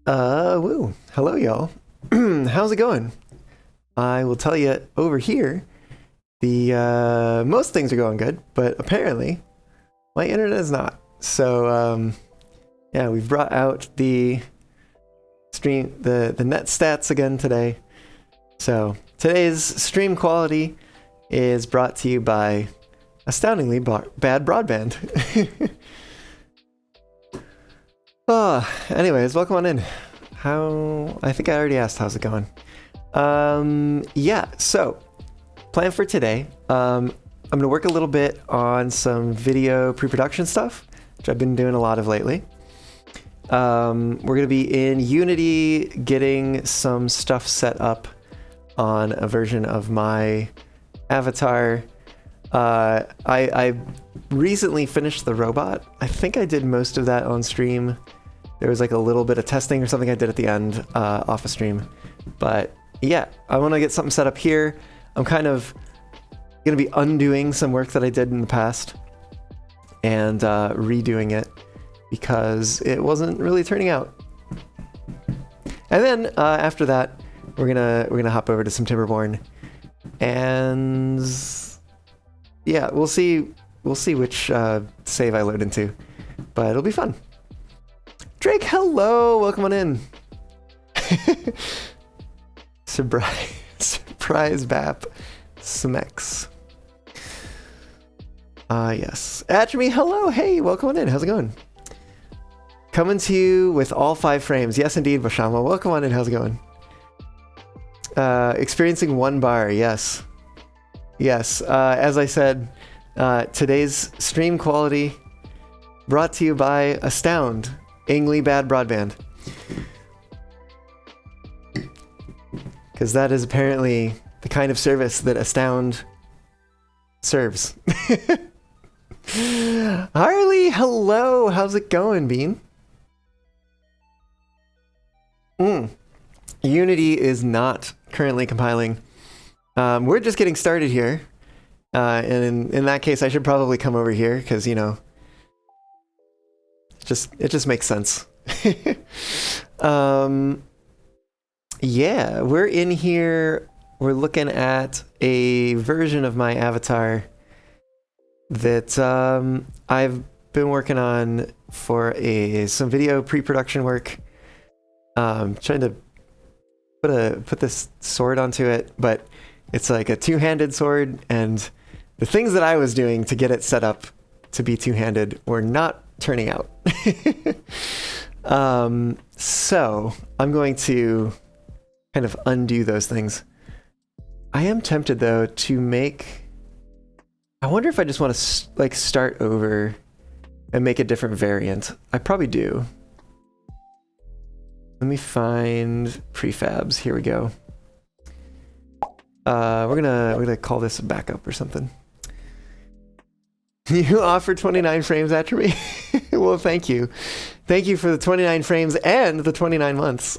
Woo. Hello, y'all. How's it going? I will tell you over here, the most things are going good, but apparently my internet is not. So, yeah, we've brought out the stream, the net stats again today. So today's stream quality is brought to you by astoundingly bad broadband. Anyways, welcome on in. I think I already asked how's it going. Yeah, so plan for today. I'm gonna work a little bit on some video pre-production stuff, which I've been doing a lot of lately. We're gonna be in Unity getting some stuff set up on a version of my avatar. I recently finished the robot. I think I did most of that on stream. There was like a little bit of testing or something I did at the end off a stream. But yeah, I want to get something set up here. I'm kind of going to be undoing some work that I did in the past and redoing it because it wasn't really turning out. And then after that, we're gonna hop over to some Timberborn, and yeah, we'll see which save I load into, but it'll be fun. Drake, hello, welcome on in. Surprise bap, Smex. Yes. Atchemy, hello, hey, welcome on in. How's it going? Coming to you with all 5 frames. Yes, indeed, Bashama. Welcome on in. How's it going? Experiencing 1 bar. Yes. Yes. As I said, today's stream quality brought to you by astoundingly bad broadband. Because that is apparently the kind of service that Astound serves. Harley, hello. How's it going, Bean? Unity is not currently compiling. We're just getting started here. And in that case, I should probably come over here because, you know, it just makes sense. Yeah, we're in here. We're looking at a version of my avatar that I've been working on for some video pre-production work. Trying to put this sword onto it, but it's like a two-handed sword, and the things that I was doing to get it set up to be two-handed were not turning out. So I'm going to kind of undo those things. I am tempted though to I wonder if I just want to like start over and make a different variant. I probably do. Let me find prefabs. Here we go. We're gonna call this a backup or something. You offer 29 frames after me? Well, thank you. Thank you for the 29 frames and the 29 months.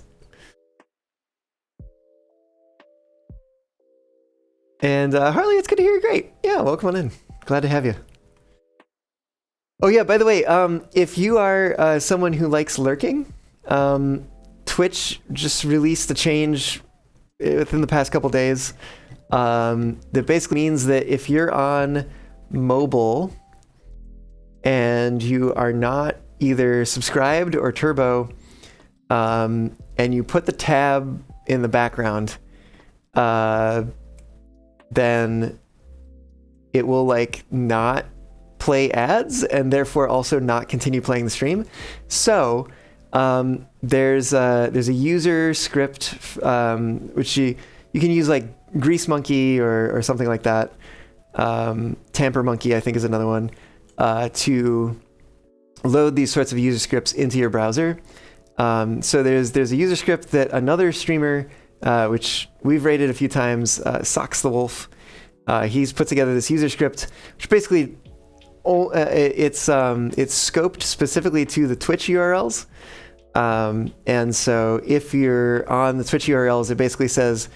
And Harley, it's good to hear you. Great. Yeah, welcome on in. Glad to have you. Oh yeah, by the way, if you are someone who likes lurking, Twitch just released a change within the past couple days that basically means that if you're on mobile and you are not either subscribed or turbo, and you put the tab in the background, then it will like not play ads and therefore also not continue playing the stream. So there's a user script which you can use, like Grease Monkey or something like that. Tamper Monkey, I think, is another one, to load these sorts of user scripts into your browser. So there's a user script that another streamer, which we've rated a few times, Socks the Wolf, he's put together this user script, which basically it's scoped specifically to the Twitch URLs. And so if you're on the Twitch URLs, it basically says,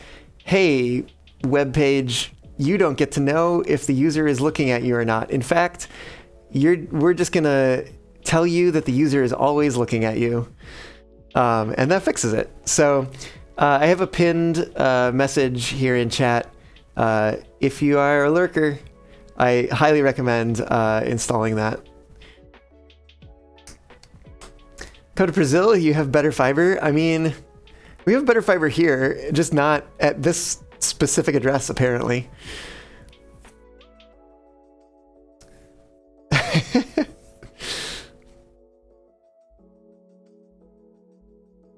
hey, web page, you don't get to know if the user is looking at you or not. In fact, we're just gonna tell you that the user is always looking at you. And that fixes it. So I have a pinned message here in chat. If you are a lurker, I highly recommend installing that. Come to Brazil, you have better fiber. I mean, we have better fiber here, just not at this specific address, apparently.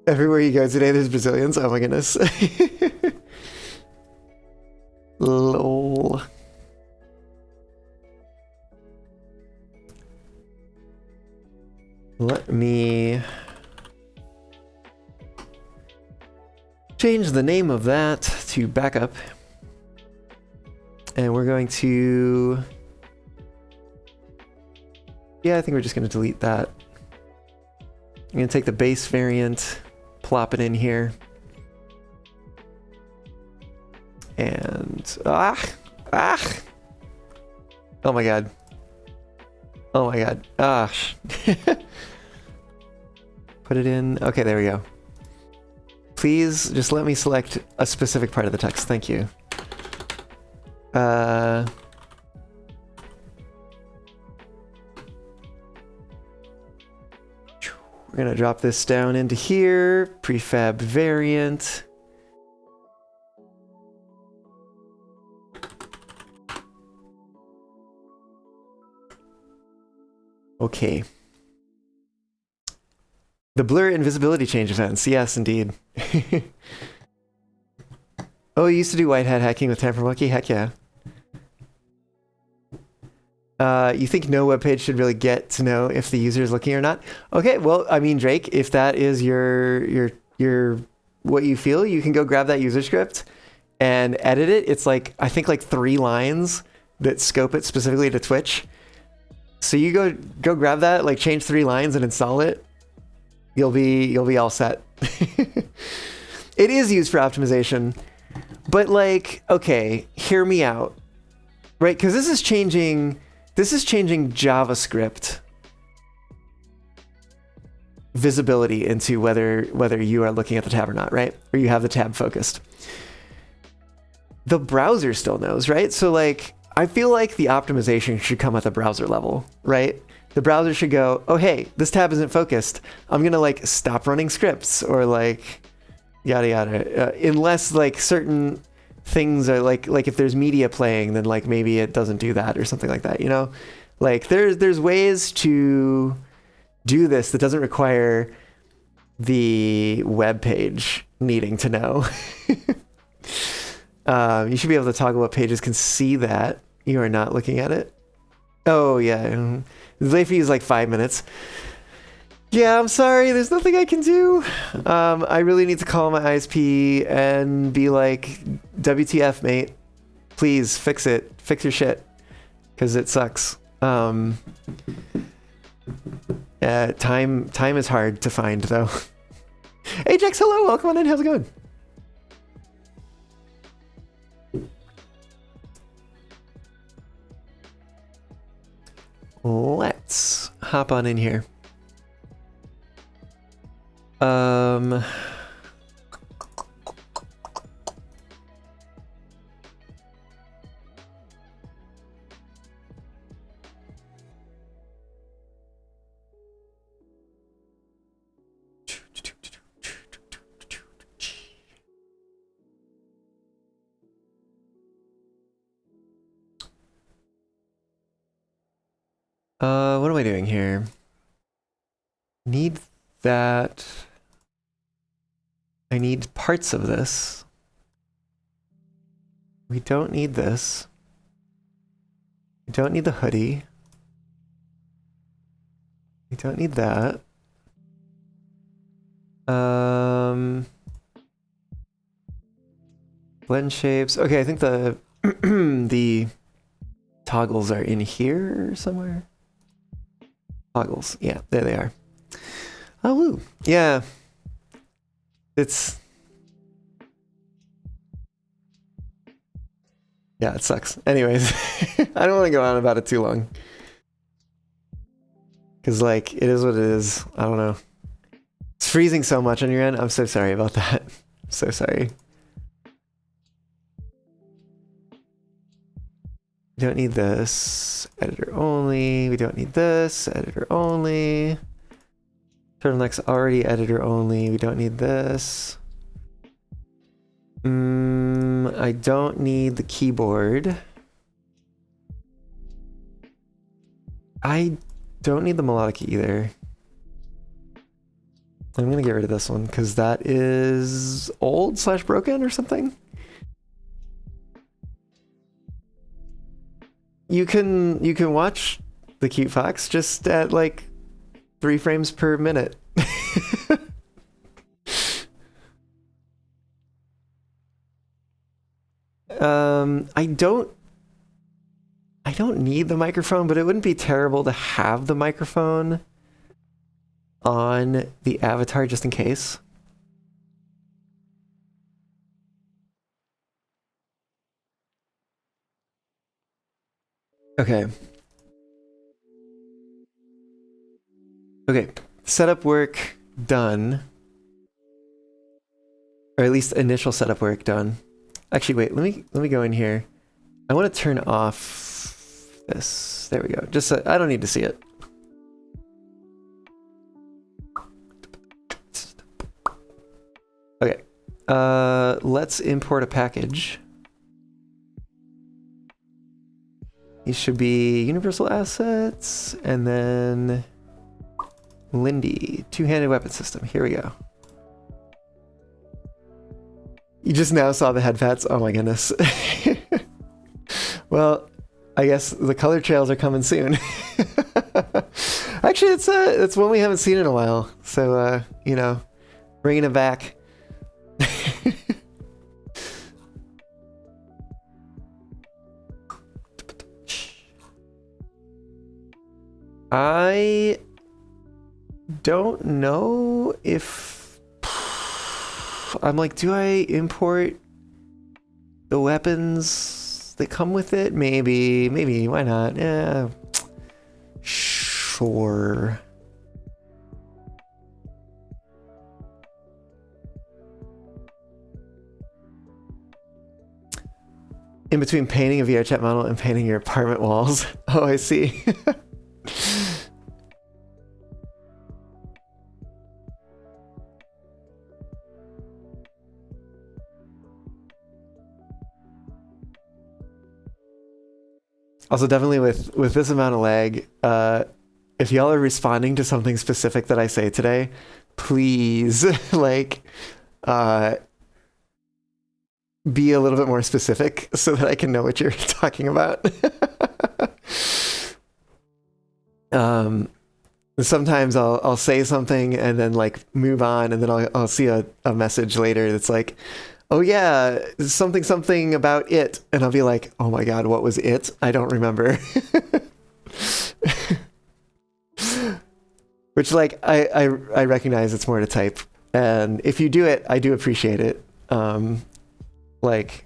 Everywhere you go today, there's Brazilians. Oh my goodness. Lol. Let me change the name of that to backup. And we're going to... Yeah, I think we're just going to delete that. I'm going to take the base variant, plop it in here. And... Oh my god. Oh my god. Put it in. Okay, there we go. Please just let me select a specific part of the text. Thank you. We're gonna drop this down into here. Prefab variant. Okay. The blur invisibility change events. Yes, indeed. Oh, you used to do white hat hacking with Tamper Monkey? Heck yeah. You think no web page should really get to know if the user is looking or not? Okay, well, I mean, Drake, if that is your what you feel, you can go grab that user script and edit it. It's like, I think like 3 lines that scope it specifically to Twitch. So you go grab that, like change 3 lines and install it. You'll be all set. It is used for optimization, but like, okay, hear me out, right? Because this is changing JavaScript visibility into whether you are looking at the tab or not, right? Or you have the tab focused. The browser still knows, right? So like, I feel like the optimization should come at the browser level, right? The browser should go, oh, hey, this tab isn't focused. I'm going to like stop running scripts or like yada yada. Unless like certain things are like if there's media playing, then like maybe it doesn't do that or something like that, you know? Like there's ways to do this that doesn't require the web page needing to know. You should be able to toggle what pages can see that you are not looking at it. Oh yeah, the delay fee is like 5 minutes. Yeah, I'm sorry, there's nothing I can do. I really need to call my ISP and be like, WTF, mate. Please fix it. Fix your shit. Because it sucks. Time is hard to find, though. Ajax, hello, welcome on in. How's it going? Let's hop on in here. What am I doing here? Need that. I need parts of this. We don't need this. We don't need the hoodie. We don't need that. Blend shapes. Okay, I think the the toggles are in here somewhere. Toggles. Yeah, there they are. Oh, woo. Yeah. Yeah, it sucks. Anyways, I don't want to go on about it too long. Because, like, it is what it is. I don't know. It's freezing so much on your end. I'm so sorry about that. So sorry. We don't need this. Editor only. We don't need this. Editor only. Turtleneck's already editor only. We don't need this. I don't need the keyboard. I don't need the melodic either. I'm gonna get rid of this one because that is old / broken or something. You can watch the cute fox just at like 3 frames per minute. I don't need the microphone, but it wouldn't be terrible to have the microphone on the avatar just in case. Okay. Okay, setup work done. Or at least initial setup work done. Actually, wait, let me go in here. I want to turn off this. There we go. Just so, I don't need to see it. Okay. Let's import a package. These should be universal assets and then Lindy, two-handed weapon system. Here we go. You just now saw the head pats. Oh my goodness. Well, I guess the color trails are coming soon. Actually, it's one we haven't seen in a while. So, you know, bringing it back. I don't know if I'm like, do I import the weapons that come with it? Maybe, why not? Yeah, sure. In between painting a VRChat model and painting your apartment walls. Oh, I see. Also, definitely with this amount of lag, if y'all are responding to something specific that I say today, please, like, be a little bit more specific so that I can know what you're talking about. Sometimes I'll say something and then like move on, and then I'll see a message later that's like, oh yeah, something about it. And I'll be like, oh my God, what was it? I don't remember. Which like, I recognize it's more to type. And if you do it, I do appreciate it. Like,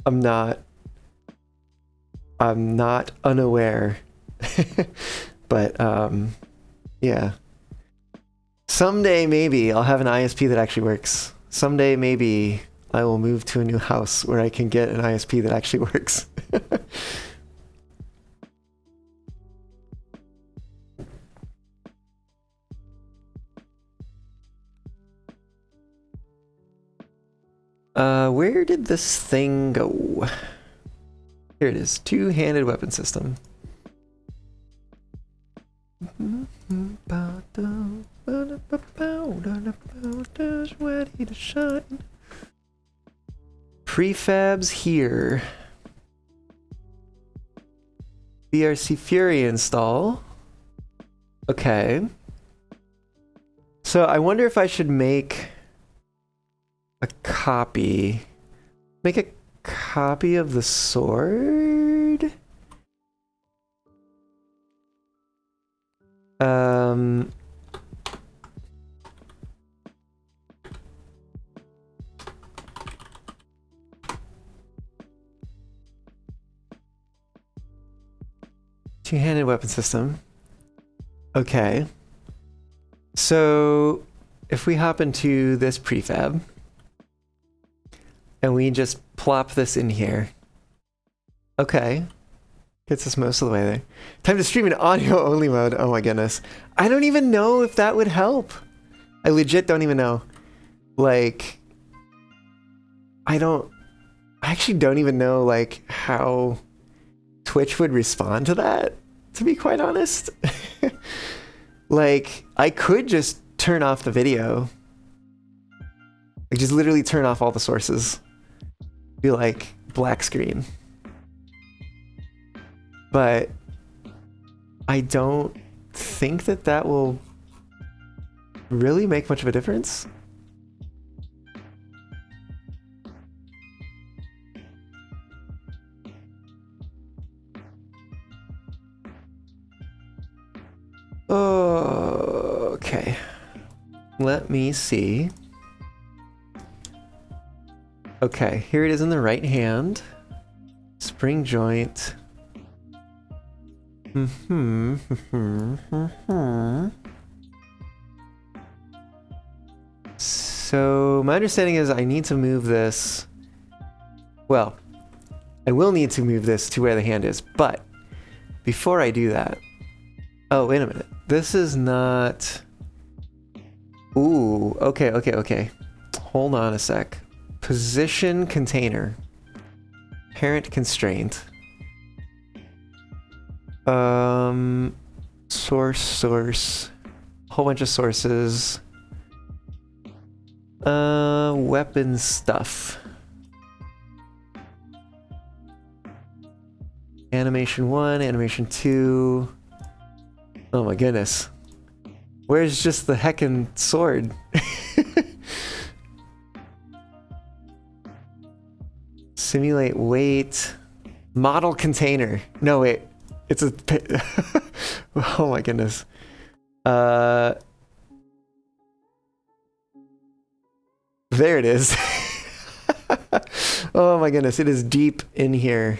I'm not unaware. But, yeah. Someday maybe I'll have an ISP that actually works. Someday maybe I will move to a new house where I can get an ISP that actually works. Where did this thing go? Here it is, two-handed weapon system. Ready to shine. Prefabs here. VRC Fury install. Okay. So I wonder if I should make a copy. Make a copy of the sword? Two-handed weapon system. Okay. So if we hop into this prefab and we just plop this in here. Okay. Gets us most of the way there. Time to stream in audio only mode. Oh my goodness. I don't even know if that would help. I legit don't even know. Like, I actually don't even know like how Twitch would respond to that, to be quite honest. Like, I could just turn off the video. Like, just literally turn off all the sources. Be like, black screen. But I don't think that that will really make much of a difference. Okay. Let me see. Okay, here it is in the right hand. Spring joint. So my understanding is I need to move this. Well, I will need to move this to where the hand is, but before I do that, oh, wait a minute. This is not... Ooh, okay. Hold on a sec. Position container. Parent constraint. Source. Whole bunch of sources. Weapon stuff. Animation 1, animation 2. Oh my goodness. Where's just the heckin' sword? Simulate weight. Model container. No, wait. It's a... Oh my goodness. There it is. Oh my goodness. It is deep in here.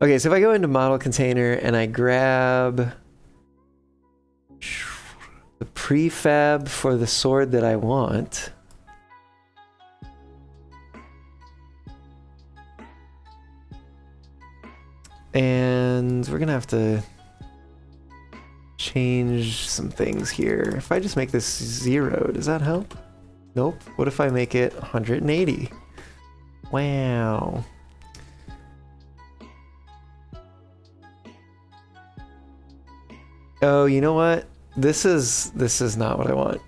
Okay, so if I go into model container and I grab the prefab for the sword that I want. And we're gonna have to change some things here. If I just make this 0, does that help? Nope. What if I make it 180? Wow. Oh, you know what? This is not what I want.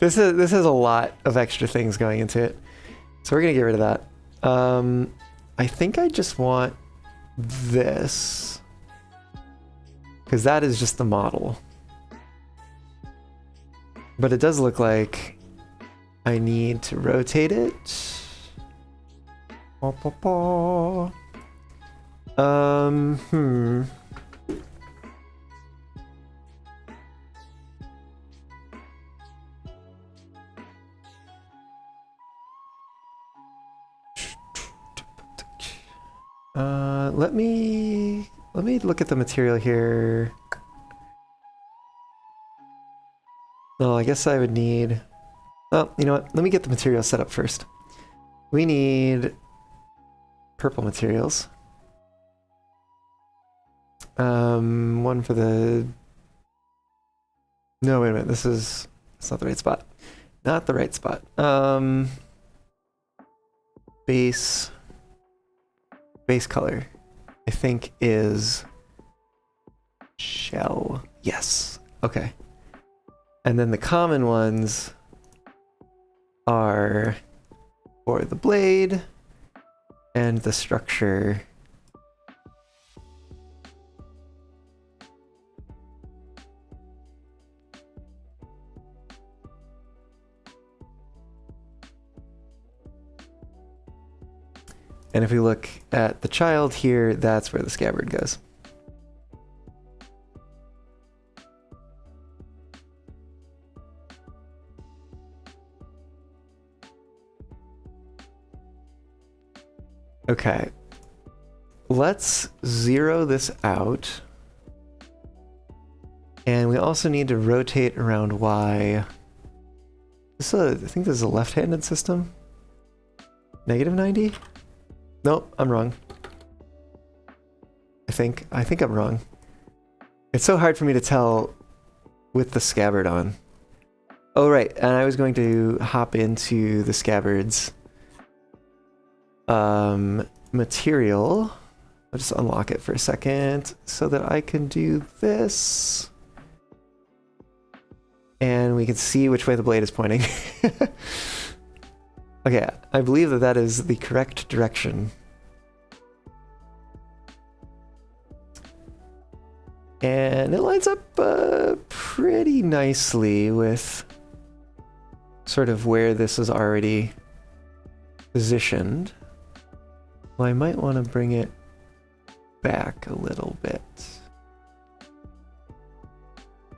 This has a lot of extra things going into it. So we're gonna get rid of that. I think I just want this, because that is just the model. But it does look like I need to rotate it. Let me look at the material here. Oh, I guess I would need... Oh, you know what? Let me get the material set up first. We need purple materials. One for the... No, wait a minute. That's not the right spot. Not the right spot. Base color, I think, is shell. Yes. Okay. And then the common ones are for the blade and the structure. And if we look at the child here, that's where the scabbard goes. Okay. let's zero this out. And we also need to rotate around Y. I think this is a left-handed system. -90? Nope, I'm wrong. I think I'm wrong. It's so hard for me to tell with the scabbard on. Oh, right, and I was going to hop into the scabbard's material. I'll just unlock it for a second so that I can do this. And we can see which way the blade is pointing. Okay, I believe that that is the correct direction. And it lines up pretty nicely with sort of where this is already positioned. Well, I might want to bring it back a little bit.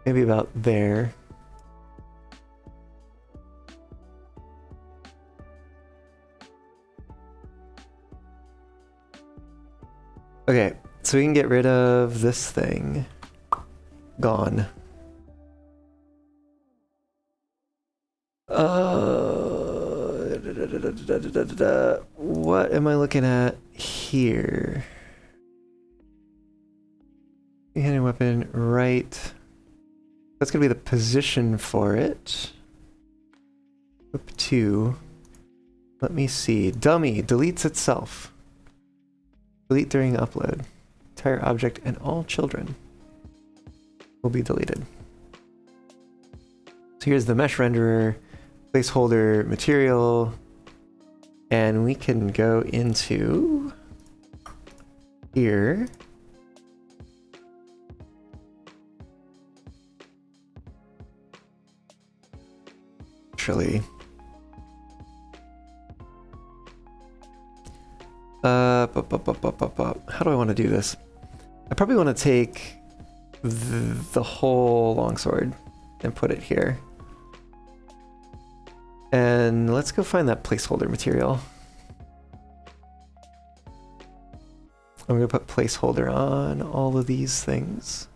Maybe about there. Okay, so we can get rid of this thing. Gone. What am I looking at here? Handing weapon, right. That's gonna be the position for it. Whip 2. Let me see. Dummy deletes itself. Delete during upload. Entire object and all children will be deleted. So here's the mesh renderer, placeholder material, and we can go into here. Actually, how do I want to do this? I probably want to take the whole longsword and put it here. And let's go find that placeholder material. I'm going to put placeholder on all of these things.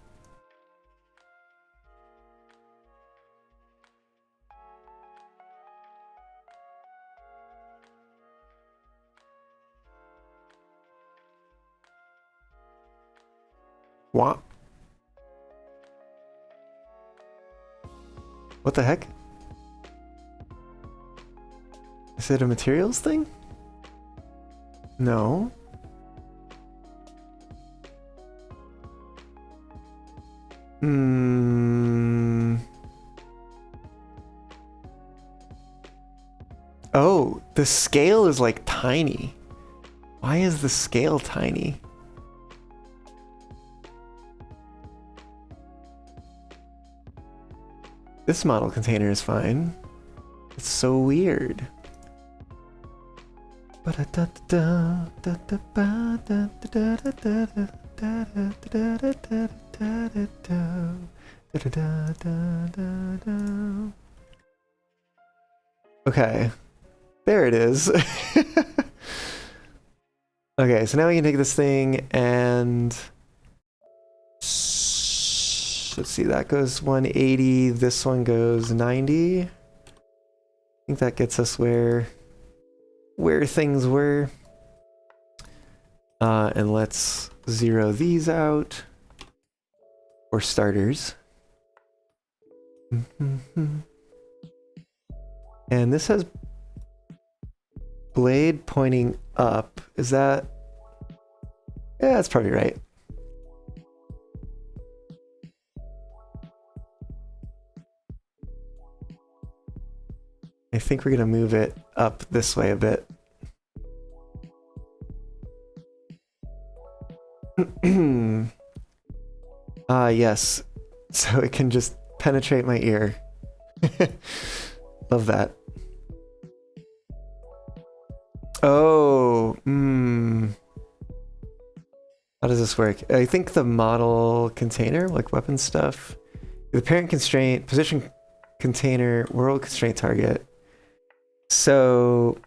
What? What the heck? Is it a materials thing? No. Oh, the scale is like tiny. Why is the scale tiny? This model container is fine. It's so weird. Okay, there it is. Okay, so now we can take this thing and let's see, that goes 180, this one goes 90. I think that gets us where things were. And let's zero these out for starters. And this has blade pointing up. Is that? Yeah, that's probably right. I think we're gonna move it up this way a bit. Yes. So it can just penetrate my ear. Love that. Oh, How does this work? I think the model container, like weapon stuff, the parent constraint, position container, world constraint target. So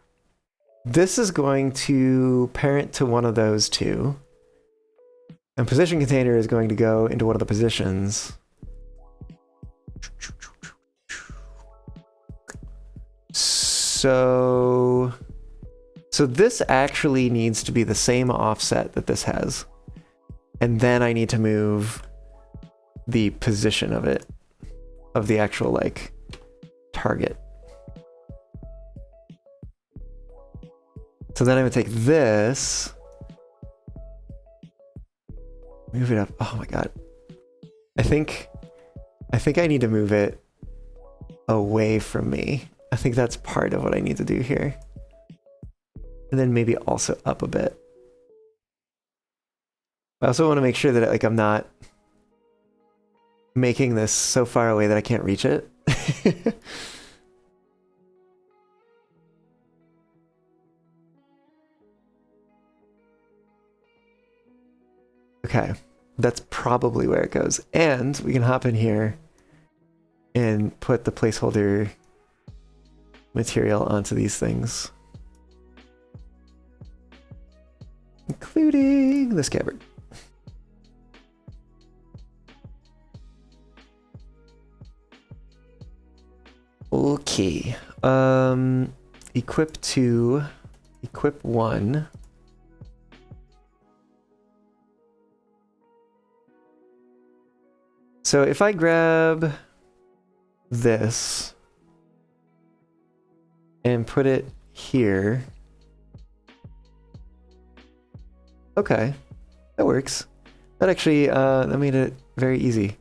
this is going to parent to one of those two. And position container is going to go into one of the positions. So this actually needs to be the same offset that this has. And then I need to move the position of it, of the actual like target. So then I would take this, move it up. Oh my God. I think I need to move it away from me. I think that's part of what I need to do here. And then maybe also up a bit. I also want to make sure that like I'm not making this so far away that I can't reach it. Okay, that's probably where it goes. And we can hop in here and put the placeholder material onto these things, including the scabbard. Okay, equip 2, equip 1. So if I grab this and put it here, okay, that works. That actually, that made it very easy.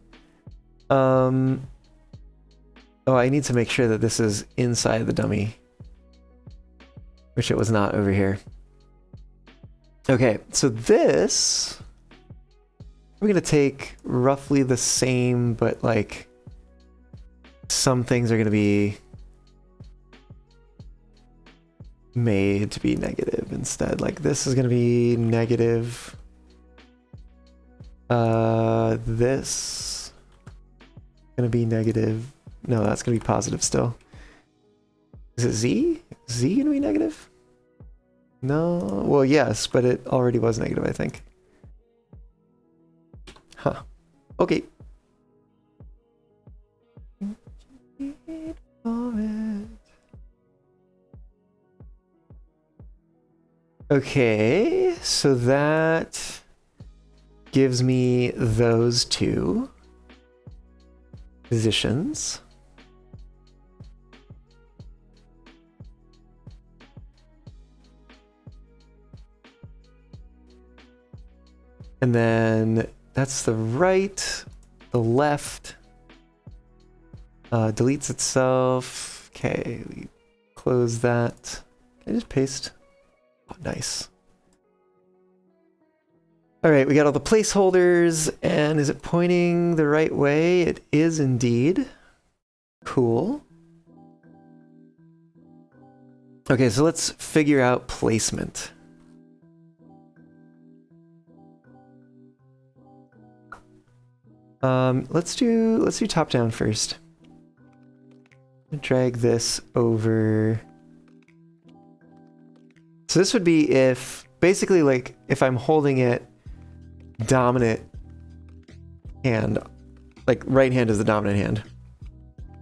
Oh, I need to make sure that this is inside the dummy, which it was not over here. Okay, so this, we're gonna take roughly the same, but like some things are gonna be made to be negative instead. Like this is gonna be negative. This gonna be negative. No, that's gonna be positive still. Is it Z? Z gonna be negative? No, well, yes, but it already was negative, I think. Huh. Okay. Okay, so that gives me those two positions. And then that's the right, the left deletes itself. Okay, we close that. Can I just paste? Oh, nice. All right, we got all the placeholders, and is it pointing the right way? It is indeed. Cool. Okay, so let's figure out placement. Let's do top down first. Drag this over. So this would be if, basically, like, if I'm holding it dominant hand, like right hand is the dominant hand,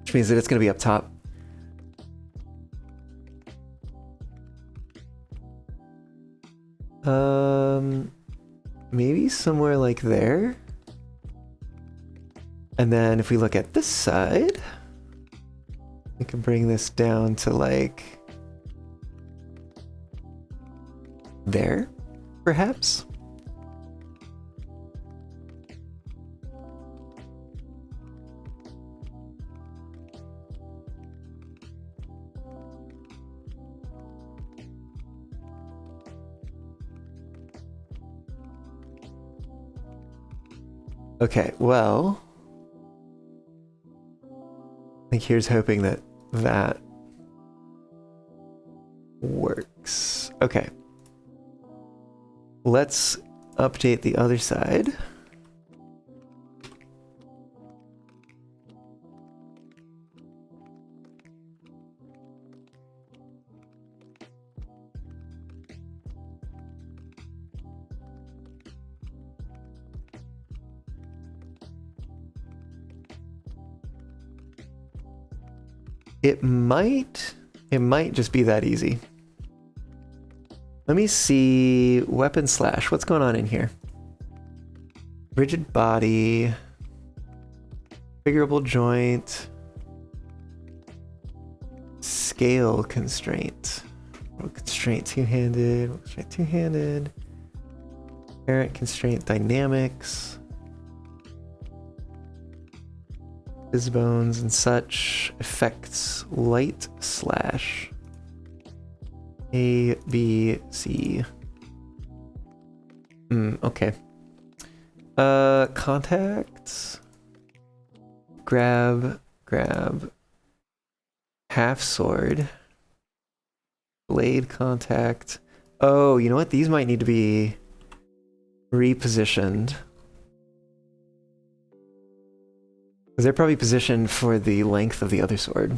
which means that it's going to be up top. Maybe somewhere like there. And then if we look at this side, we can bring this down to like there, perhaps. Okay, well, I think here's hoping that that works. Okay. Let's update the other side. It might just be that easy. Let me see weapon slash. What's going on in here? Rigid body, configurable joint, scale constraint. Constraint two-handed, constraint two-handed, parent constraint dynamics, bones and such, effects light slash A, B, C. Okay. Contacts, grab, half sword, blade contact. Oh, you know what? These might need to be repositioned. Because they're probably positioned for the length of the other sword.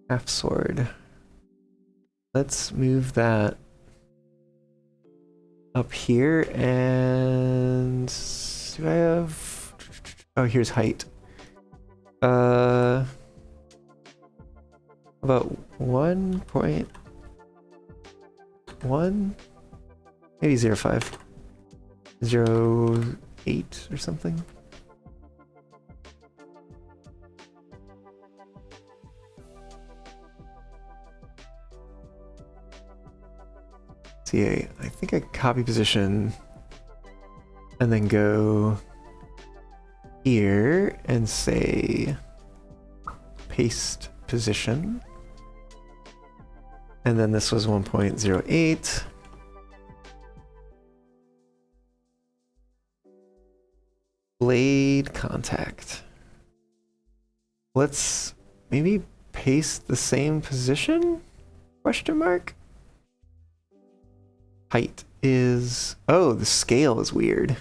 Half sword. Let's move that up here, and do I have... Oh, here's height. About 1.1? Maybe 0.5. 0.8 or something. See, I think I copy position and then go here and say paste position. And then this was 1.08. Blade contact. Let's maybe paste the same position? Question mark? Height is... Oh, the scale is weird.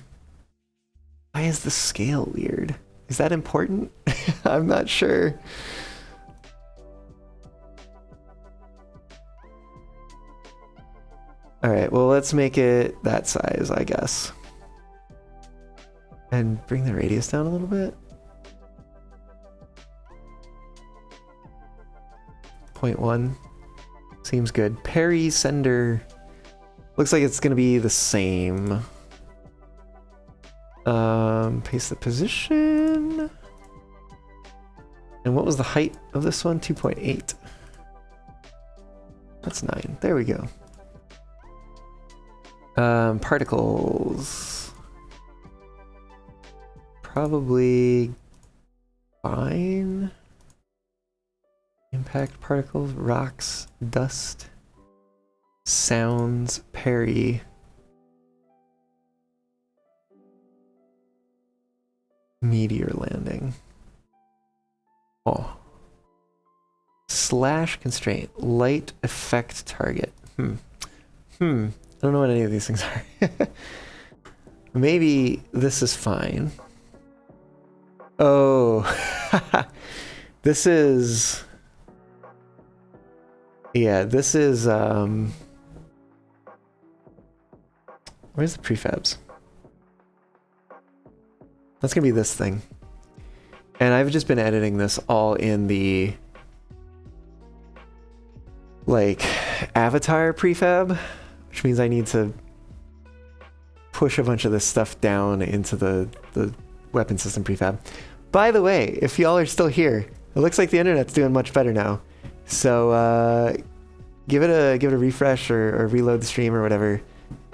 Why is the scale weird? Is that important? I'm not sure. Alright, well, let's make it that size, I guess. And bring the radius down a little bit. 0.1. Seems good. Parry, sender. Looks like it's going to be the same. Paste the position. And what was the height of this one? 2.8. That's 9. There we go. Particles. Probably fine. Impact particles, rocks, dust, sounds, parry. Meteor landing. Oh. Slash constraint, light effect target. I don't know what any of these things are. Maybe this is fine. Oh, this is... Yeah, this is, where's the prefabs? That's gonna be this thing. And I've just been editing this all in the, like, avatar prefab, which means I need to push a bunch of this stuff down into the weapon system prefab. By the way, if y'all are still here, it looks like the internet's doing much better now. So give it a refresh or reload the stream or whatever,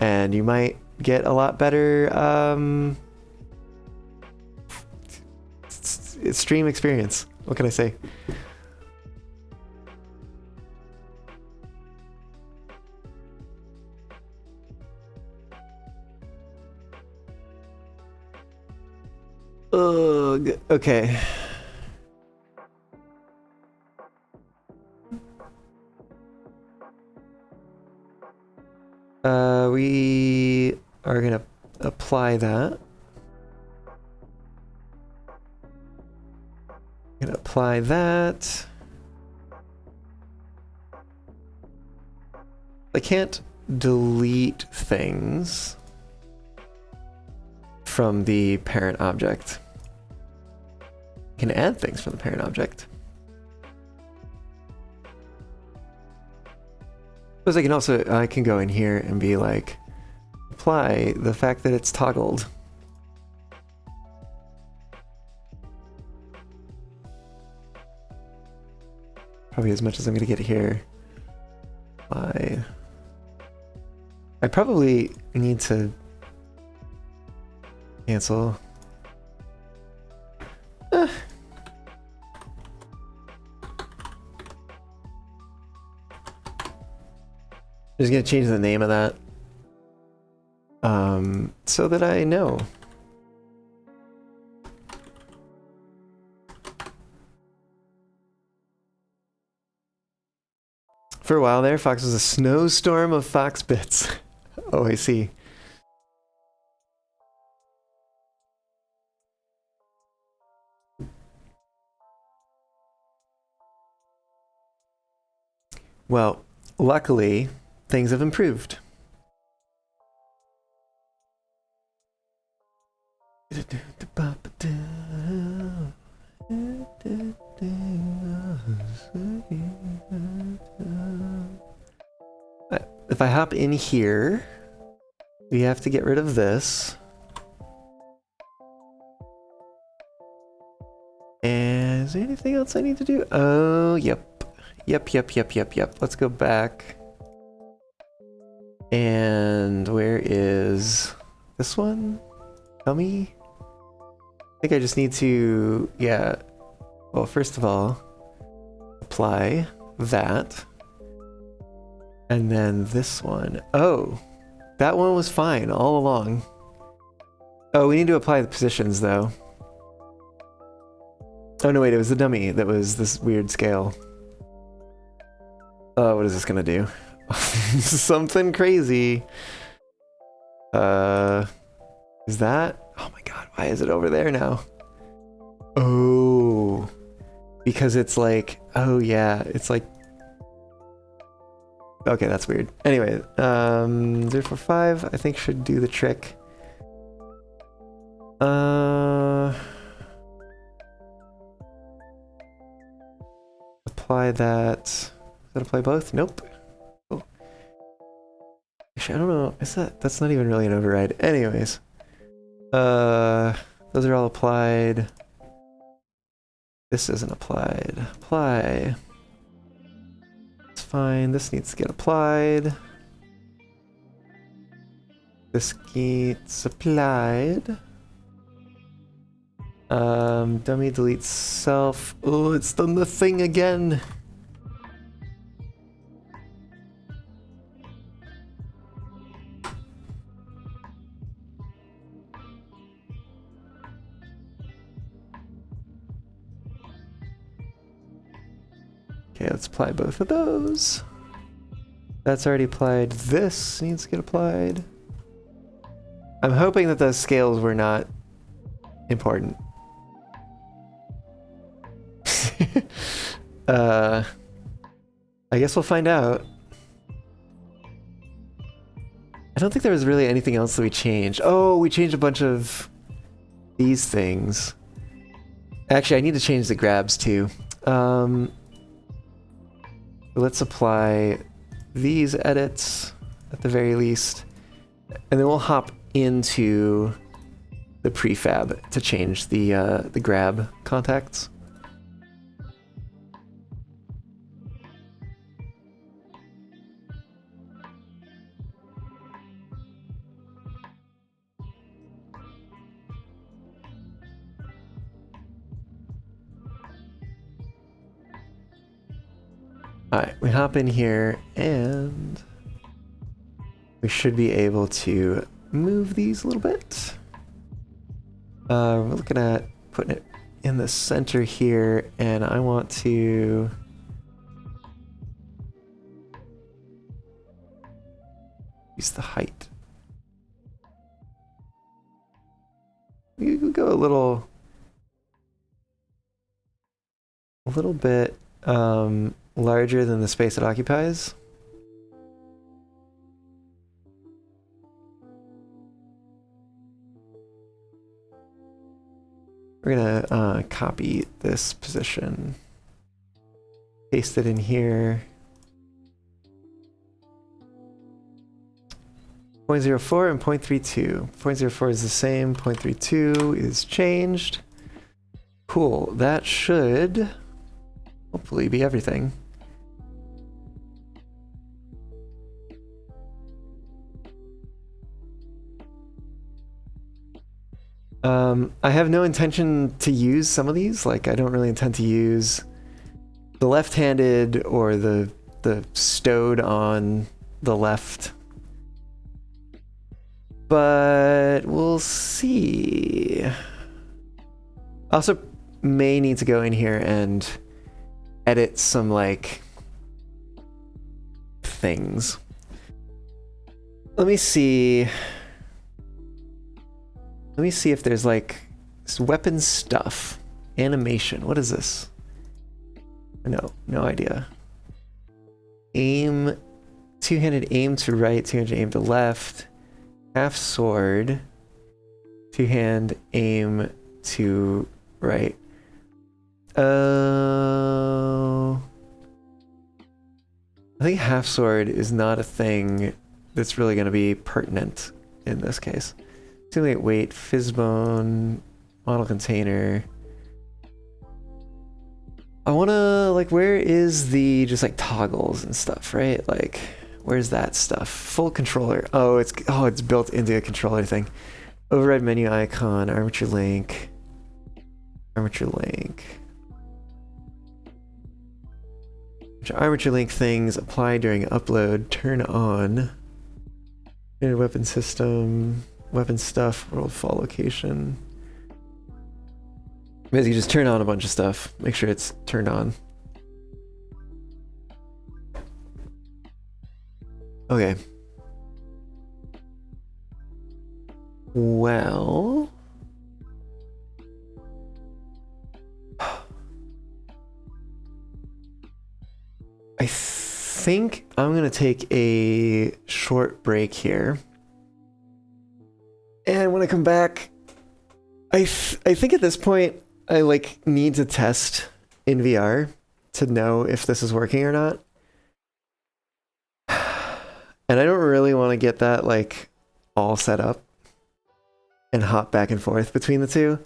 and you might get a lot better stream experience. What can I say? Ugh, okay. We are gonna apply that. Gonna apply that. I can't delete things from the parent object. I can add things from the parent object. suppose I can go in here and be like, apply the fact that it's toggled. Probably as much as I'm gonna get here. I probably need to cancel. Just gonna change the name of that. So that I know. For a while there, Fox was a snowstorm of Fox bits. Oh, I see. Well, luckily, things have improved. If I hop in here, we have to get rid of this. And is there anything else I need to do? Oh, yep. Yep. Let's go back. And where is this one? Dummy? I think I just need to, yeah. Well, first of all, apply that. And then this one. Oh, that one was fine all along. Oh, we need to apply the positions though. Oh no, wait, it was the dummy that was this weird scale. Oh, what is this gonna do? Something crazy. Is that? Oh my god, why is it over there now? Oh, because it's like, oh yeah, it's like, okay, that's weird. Anyway, 045, I think should do the trick. Apply that. Does that apply both? Nope. Oh. Actually, I don't know. Is that's not even really an override. Anyways. Those are all applied. This isn't applied. Apply. It's fine. This needs to get applied. This gets applied. Dummy delete self. Oh, it's done the thing again. Okay, let's apply both of those. That's already applied. This needs to get applied. I'm hoping that those scales were not important. I guess we'll find out. I don't think there was really anything else that we changed. Oh, we changed a bunch of these things. Actually, I need to change the grabs too. Let's apply these edits at the very least, and then we'll hop into the prefab to change the grab contacts. Alright, we hop in here and we should be able to move these a little bit. We're looking at putting it in the center here, and I want to use the height. We could go a little bit larger than the space it occupies. We're gonna copy this position, paste it in here. 0.04 and 0.32. 0.04 is the same, 0.32 is changed. Cool, that should hopefully be everything. I have no intention to use some of these. Like, I don't really intend to use the left-handed or the stowed on the left. But we'll see. I also may need to go in here and edit some, like, things. Let me see. Let me see if there's, like, weapon stuff. Animation. What is this? No idea. Aim. Two-handed aim to right, two-handed aim to left. Half sword. Two-hand aim to right. Oh. I think half sword is not a thing that's really going to be pertinent in this case. Simulate weight, fizzbone, model container. I wanna, like, where is the, just like toggles and stuff, right? Like, where's that stuff? Full controller. Oh, it's built into a controller thing. Override menu icon, armature link. Armature link. Armature link things apply during upload, turn on. Weapon system. Weapon stuff, world fall location. Basically just turn on a bunch of stuff. Make sure it's turned on. Okay. Well... I think I'm gonna take a short break here. And when I come back, I think at this point, I like need to test in VR to know if this is working or not. And I don't really want to get that like all set up and hop back and forth between the two.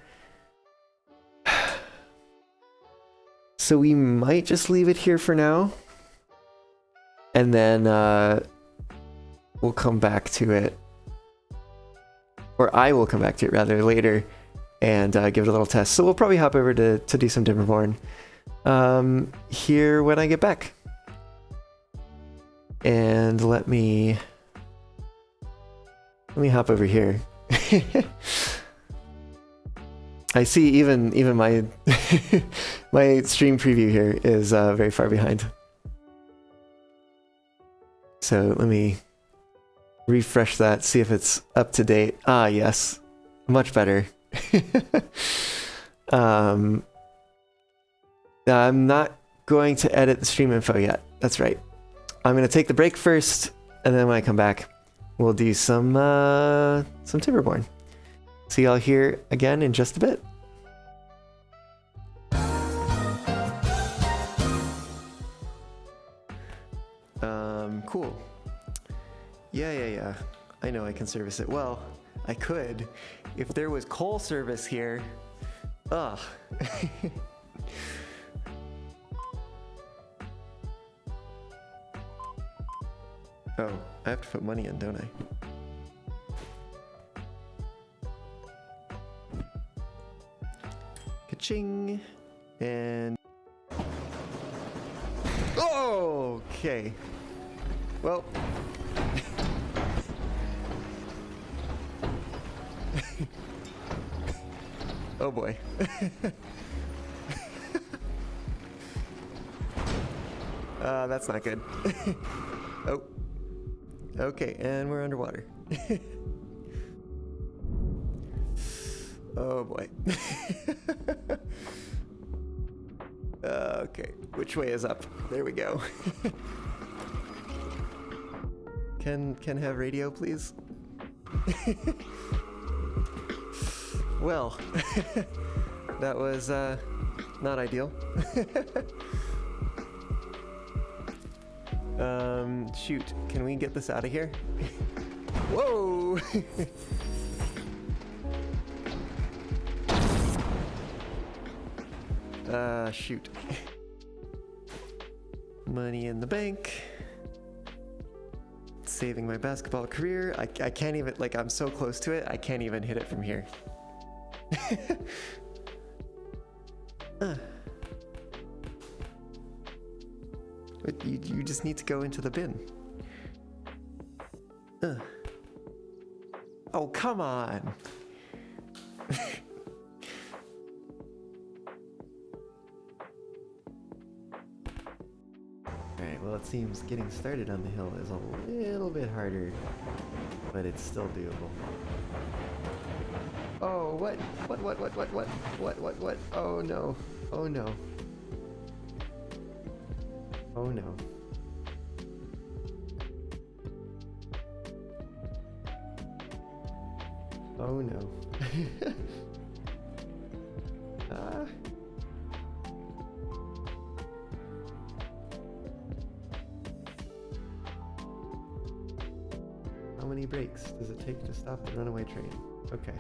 So we might just leave it here for now. And then we'll come back to it. Or I will come back to it rather later and give it a little test. So we'll probably hop over to do some Timberborn here when I get back. And let me hop over here. I see even my my stream preview here is very far behind. So let me refresh that, see if it's up to date. Ah, yes. Much better. I'm not going to edit the stream info yet. That's right. I'm going to take the break first, and then when I come back, we'll do some Timberborn. See y'all here again in just a bit. Cool. Yeah. I know I can service it. Well, I could. If there was coal service here. Ugh. Oh, I have to put money in, don't I? Ka-ching! And... Oh, okay. Well... Oh boy. That's not good. Oh. Okay, and we're underwater. Oh boy. Okay, which way is up? There we go. Can have radio, please? Well, that was not ideal. Shoot, can we get this out of here? Whoa! Shoot. Money in the bank. Saving my basketball career. I can't even, like, I'm so close to it, I can't even hit it from here. But you just need to go into the bin. Oh, come on. Alright, well, it seems getting started on the hill is a little bit harder, but it's still doable. Oh, what? What? Oh no. Oh no. Oh no. Oh no. How many breaks does it take to stop the runaway train? Okay.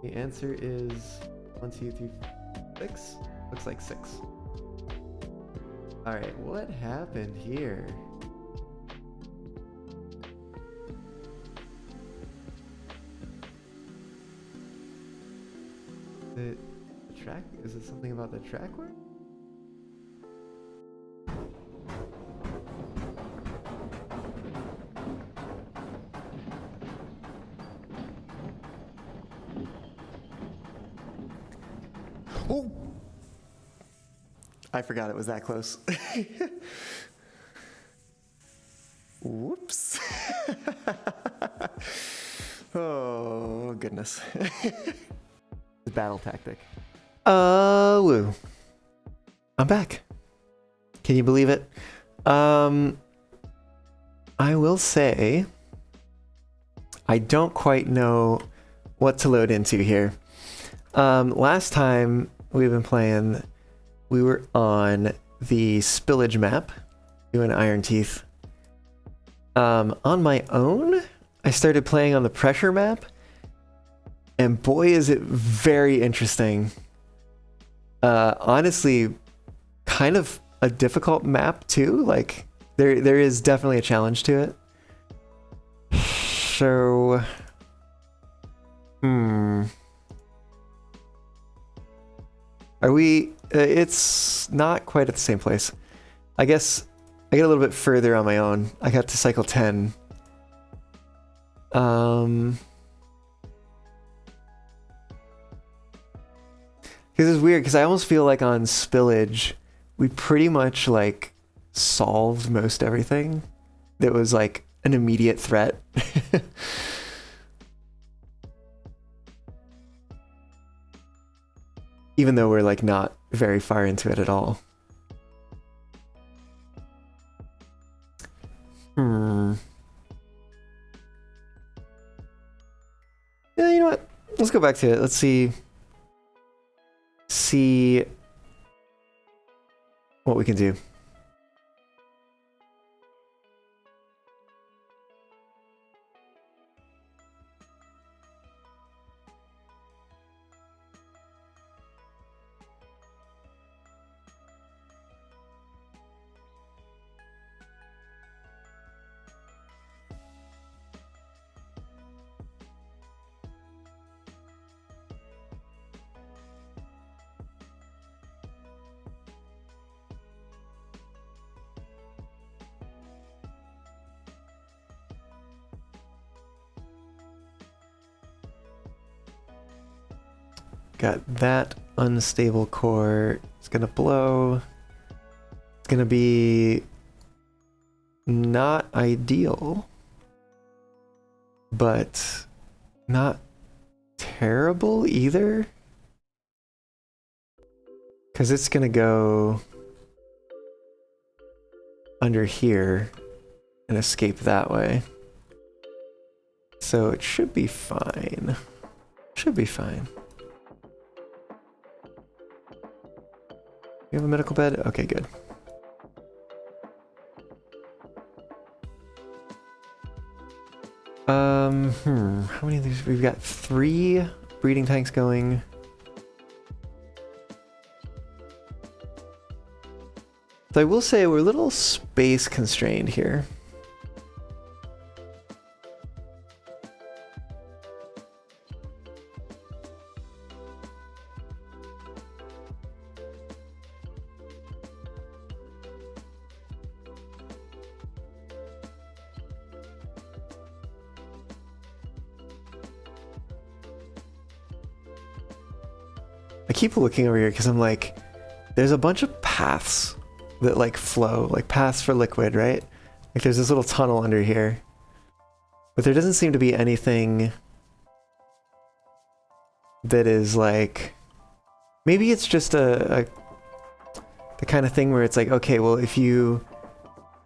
The answer is 1, 2, 3, 6? Looks like 6. Alright, what happened here? The track? Is it something about the track work? Oh! I forgot it was that close. Whoops. Oh, goodness. Battle tactic. Woo. I'm back. Can you believe it? I will say I don't quite know what to load into here. Last time we've been playing, we were on the spillage map, doing Iron Teeth. On my own, I started playing on the pressure map, and boy is it very interesting. Honestly, kind of a difficult map too. Like there is definitely a challenge to it. So, are we? It's not quite at the same place. I guess I get a little bit further on my own. I got to cycle 10. Because it's weird, because I almost feel like on Spillage, we pretty much like solved most everything that was like an immediate threat. Even though we're like not very far into it at all. Yeah, you know what? Let's go back to it. Let's see what we can do. Got that unstable core. It's gonna blow. It's gonna be not ideal, but not terrible either. Because it's gonna go under here and escape that way. So it should be fine. Should be fine. You have a medical bed? Okay, good. How many of these? We've got 3 breeding tanks going. So I will say we're a little space constrained here. I keep looking over here because I'm like, there's a bunch of paths that like flow, like paths for liquid, right? Like there's this little tunnel under here. But there doesn't seem to be anything that is like, maybe it's just the kind of thing where it's like, okay, well, if you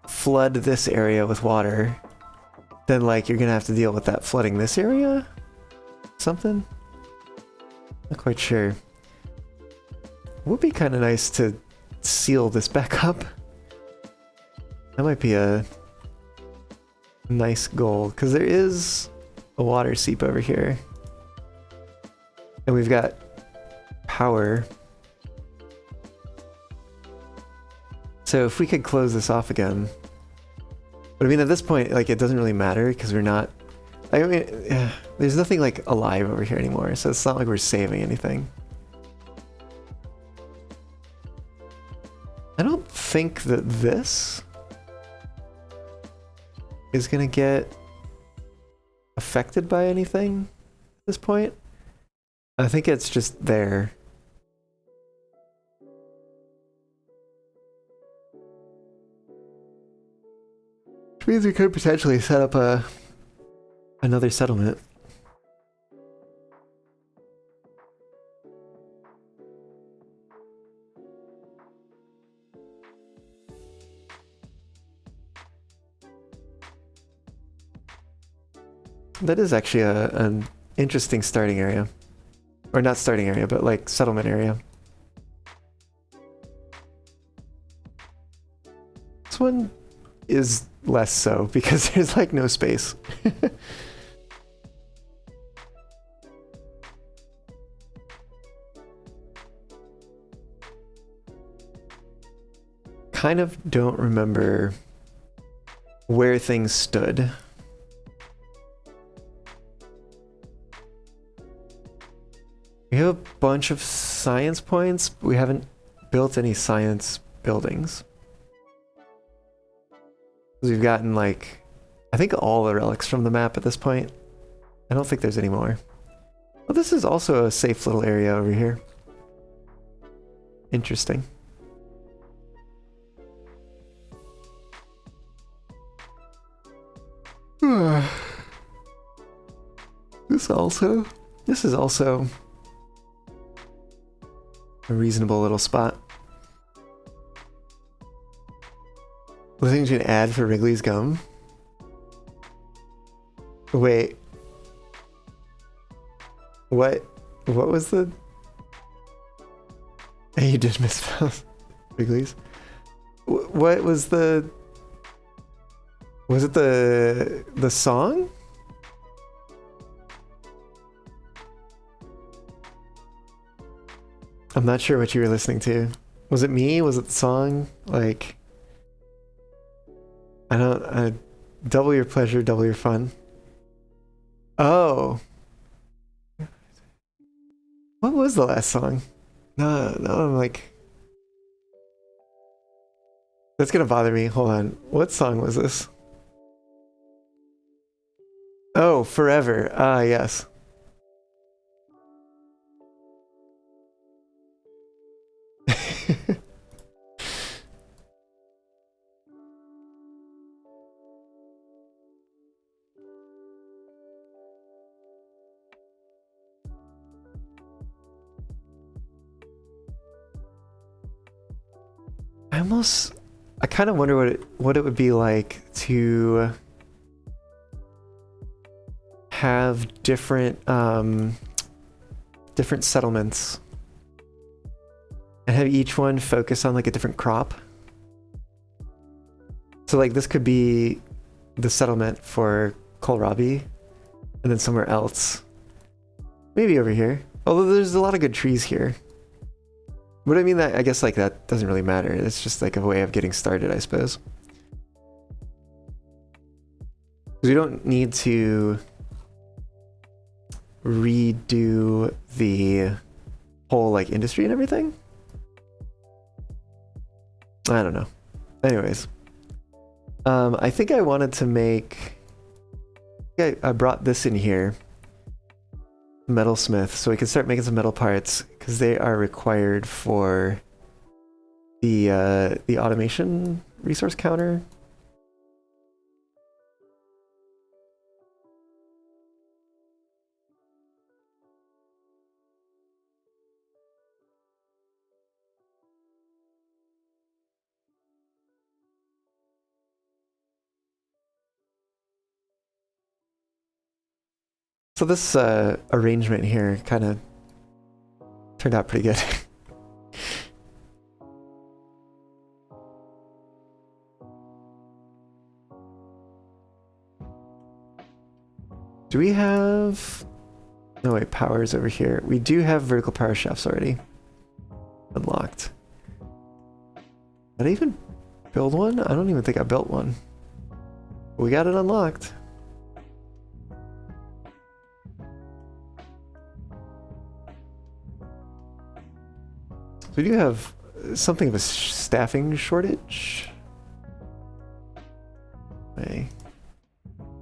flood this area with water, then like you're gonna have to deal with that flooding this area? Something? Not quite sure. Would be kind of nice to seal this back up. That might be a nice goal, because there is a water seep over here. And we've got power. So if we could close this off again. But I mean, at this point, like, it doesn't really matter, because we're not... I mean, there's nothing, like, alive over here anymore, so it's not like we're saving anything. I don't think that this is gonna get affected by anything at this point. I think it's just there. Which means we could potentially set up another settlement. That is actually an interesting starting area. Or not starting area, but like settlement area. This one is less so because there's like no space. Kind of don't remember where things stood. We have a bunch of science points, but we haven't built any science buildings. We've gotten like, I think all the relics from the map at this point. I don't think there's any more. Well, this is also a safe little area over here. Interesting. This is also a reasonable little spot. Listening to an ad for Wrigley's gum. Wait. What was the... You did misspell Wrigley's. What was the... Was it the song? I'm not sure what you were listening to. Was it me? Was it the song? Like... double your pleasure, double your fun. Oh. What was the last song? No, I'm like... That's gonna bother me. Hold on. What song was this? Oh, Forever. Ah, yes. I kind of wonder what it would be like to have different settlements and have each one focus on like a different crop. So like this could be the settlement for kohlrabi, And then somewhere else. Maybe over here. Although there's a lot of good trees here. But I mean, that I guess like that doesn't really matter. It's just like a way of getting started, I suppose. We don't need to redo the whole like industry and everything. I don't know. Anyways, I think I wanted to make. I brought this in here, metalsmith, so we can start making some metal parts because they are required for the automation resource counter. So this arrangement here kind of turned out pretty good. Do we have... No, wait, power's over here. We do have vertical power shafts already. Unlocked. Did I even build one? I don't even think I built one. We got it unlocked. So we do have something of a staffing shortage. Okay.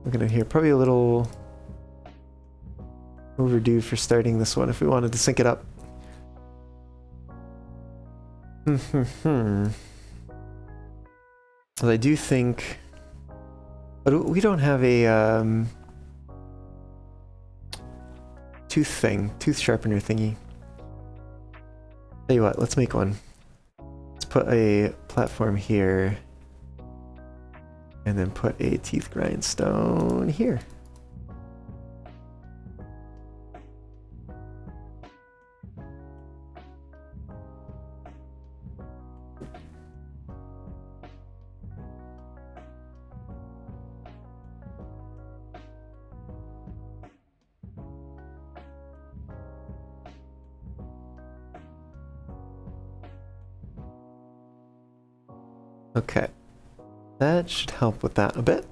Looking at here, probably a little overdue for starting this one if we wanted to sync it up. Well, I do think... But we don't have a tooth sharpener thingy. Tell you what, let's make one. Let's put a platform here. And then put a teeth grindstone here. Okay, that should help with that a bit.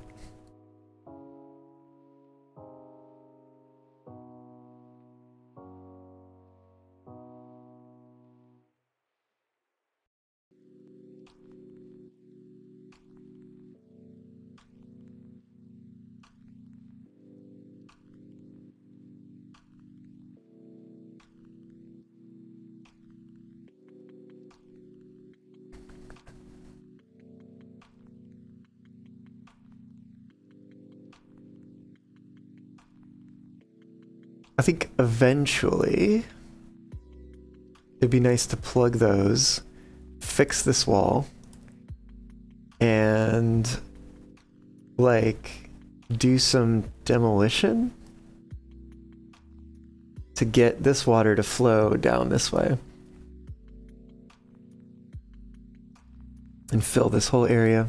I think eventually it'd be nice to plug those, fix this wall, and like do some demolition to get this water to flow down this way and fill this whole area.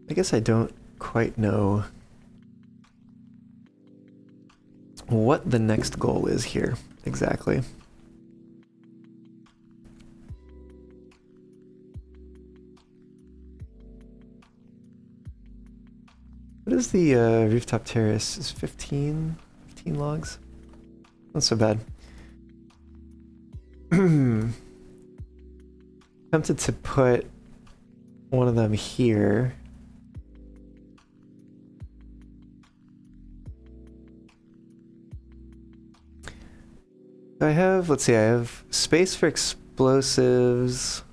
I guess I don't quite know what the next goal is here exactly. What is the rooftop terrace? Is 15 logs? Not so bad. Tempted to put one of them here. I have, let's see, I have space for explosives.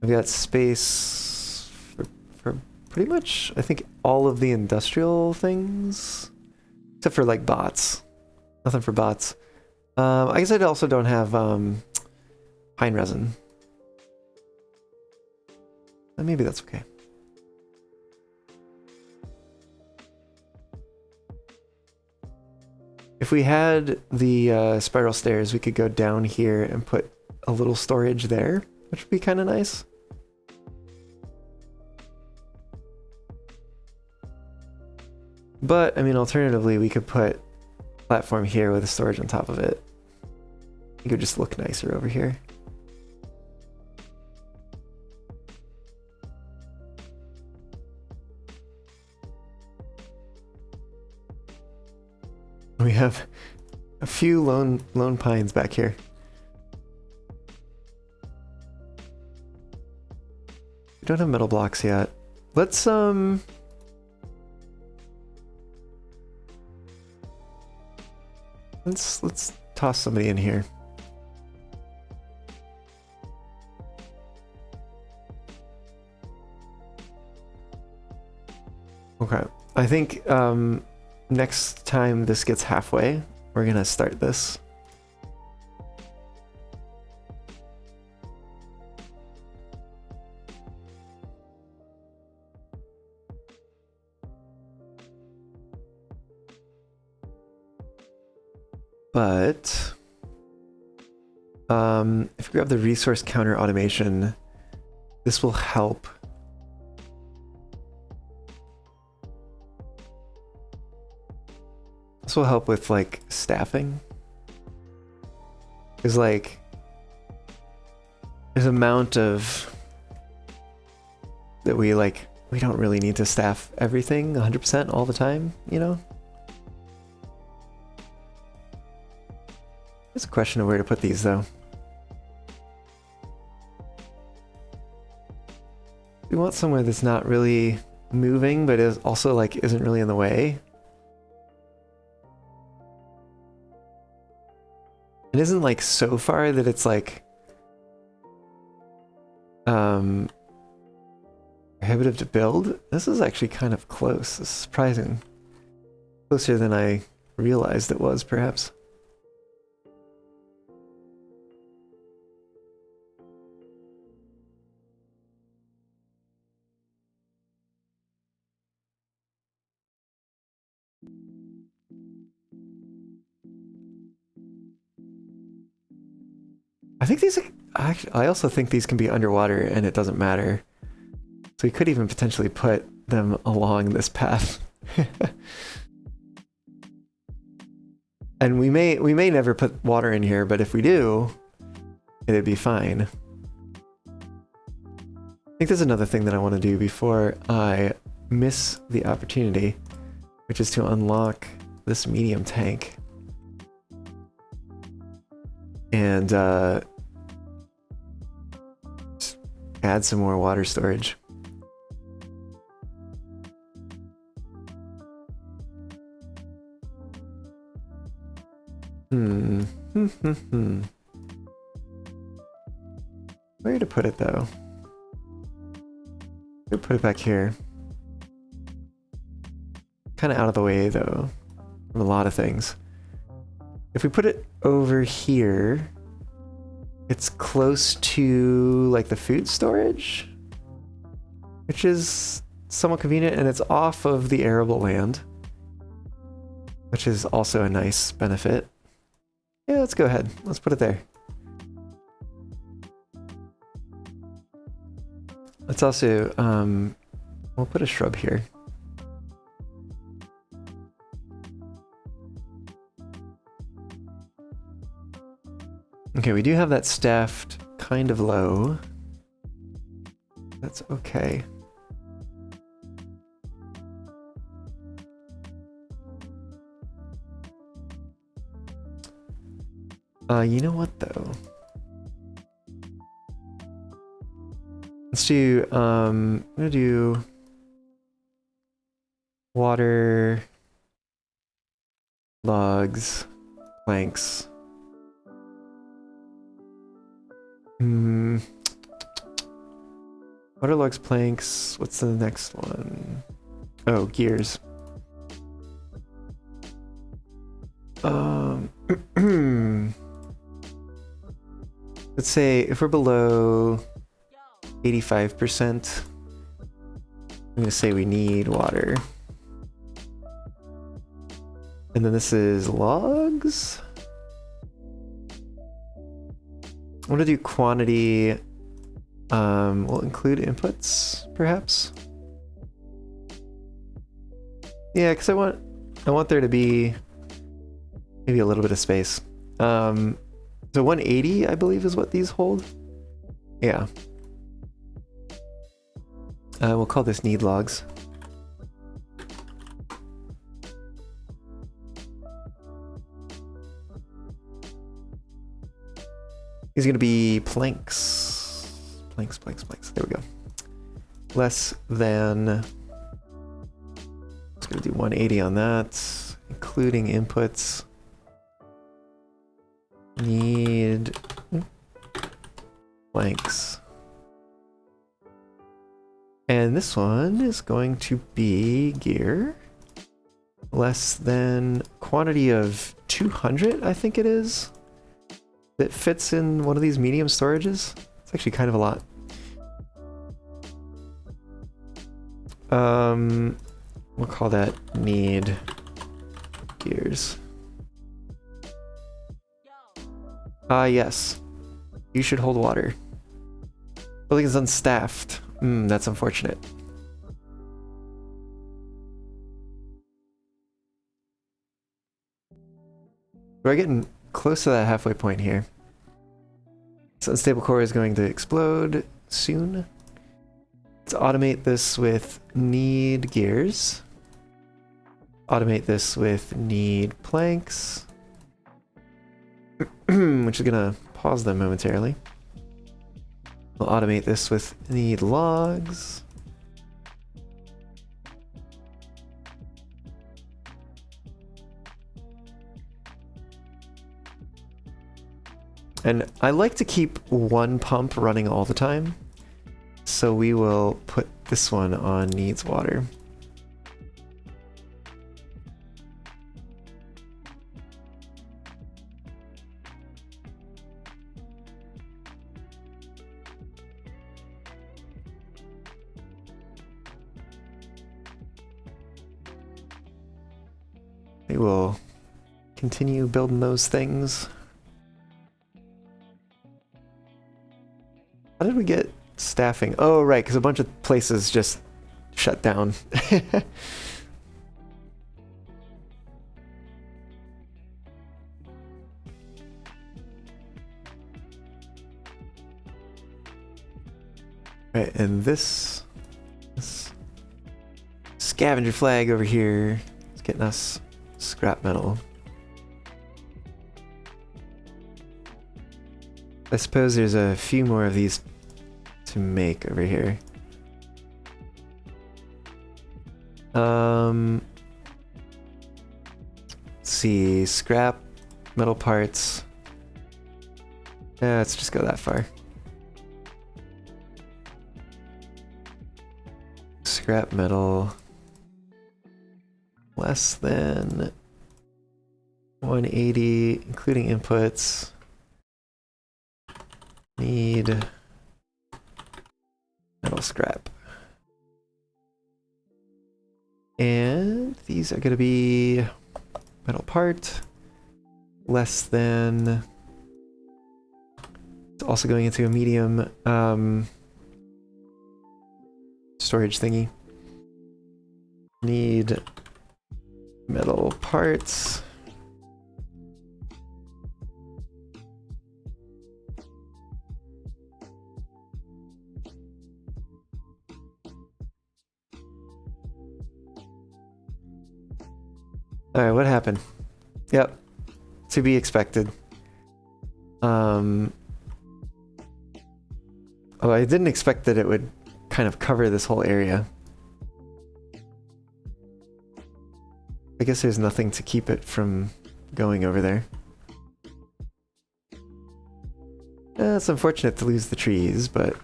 I've got space for pretty much, I think, all of the industrial things. Except for, like, bots. Nothing for bots. I guess I also don't have pine resin. Maybe that's okay. If we had the spiral stairs, we could go down here and put a little storage there, which would be kind of nice. But, I mean, alternatively, we could put a platform here with a storage on top of it. It could just look nicer over here. We have a few lone pines back here. We don't have metal blocks yet. Let's let's toss somebody in here. Okay. I think next time this gets halfway, we're gonna start this. But if we grab the resource counter automation, this will help. This will help with like staffing. There's like there's amount of that we don't really need to staff everything 100% all the time, you know? It's a question of where to put these though. We want somewhere that's not really moving, but is also like isn't really in the way. It isn't like so far that it's like prohibitive to build. This is actually kind of close. This is surprising. Closer than I realized it was, perhaps. I think these actually, I also think these can be underwater and it doesn't matter. So we could even potentially put them along this path. And we may never put water in here, but if we do, it'd be fine. I think there's another thing that I want to do before I miss the opportunity, which is to unlock this medium tank. And add some more water storage. Where to put it though? I'm gonna put it back here. Kind of out of the way though, from a lot of things. If we put it over here, it's close to like the food storage, which is somewhat convenient, and it's off of the arable land, which is also a nice benefit. Yeah, let's go ahead. Let's put it there. Let's also, we'll put a shrub here. Okay, we do have that staffed kind of low. That's okay. You know what though? Let's do, I'm gonna do water, logs, planks. Water, logs, planks. What's the next one? Oh, gears. Let's say if we're below 85%. I'm gonna say we need water. And then this is logs. I want to do quantity. We'll include inputs, perhaps. Yeah, because I want there to be maybe a little bit of space. So 180, I believe, is what these hold. Yeah. We'll call this need logs. These are going to be planks. Planks. There we go. Less than... Just going to do 180 on that, including inputs. Need planks. And this one is going to be gear. Less than quantity of 200, I think it is. That fits in one of these medium storages. It's actually kind of a lot. We'll call that need gears. Yes. You should hold water. Building is unstaffed. That's unfortunate. We're getting close to that halfway point here. This unstable core is going to explode soon. Let's automate this with need gears. Automate this with need planks. Which is gonna pause them momentarily. We'll automate this with need logs. And I like to keep one pump running all the time, so we will put this one on needs water. We will continue building those things. How did we get staffing? Oh, right, because a bunch of places just shut down. Right, and this scavenger flag over here is getting us scrap metal. I suppose there's a few more of these to make over here. Let's see, scrap metal parts. Let's just go that far. Scrap metal less than 180, including inputs. Need metal scrap. And these are going to be metal part less than... It's also going into a medium storage thingy. Need metal parts. Alright, what happened? Yep. To be expected. Oh, I didn't expect that it would kind of cover this whole area. I guess there's nothing to keep it from going over there. It's unfortunate to lose the trees, but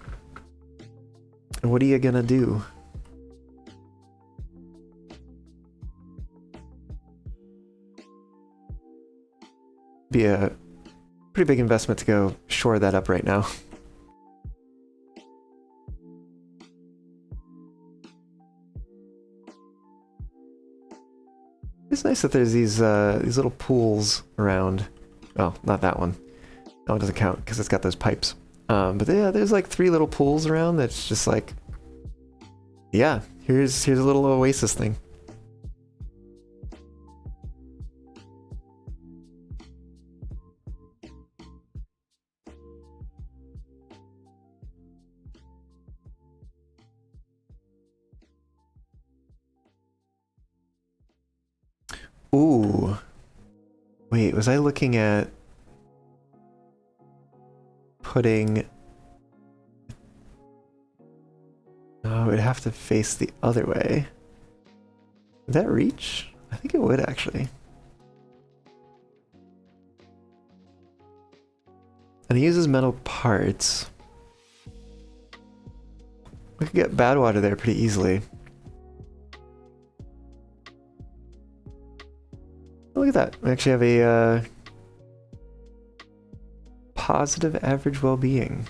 what are you gonna do? Be a pretty big investment to go shore that up right now. It's nice that there's these little pools around. Oh, not that one. That one doesn't count because it's got those pipes. But yeah, there's like 3 little pools around that's just like, yeah, here's a little oasis thing. Ooh. Wait, was I looking at putting... Oh, it'd have to face the other way. Would that reach? I think it would, actually. And it uses metal parts. We could get bad water there pretty easily. Oh, look at that. We actually have a positive average well-being.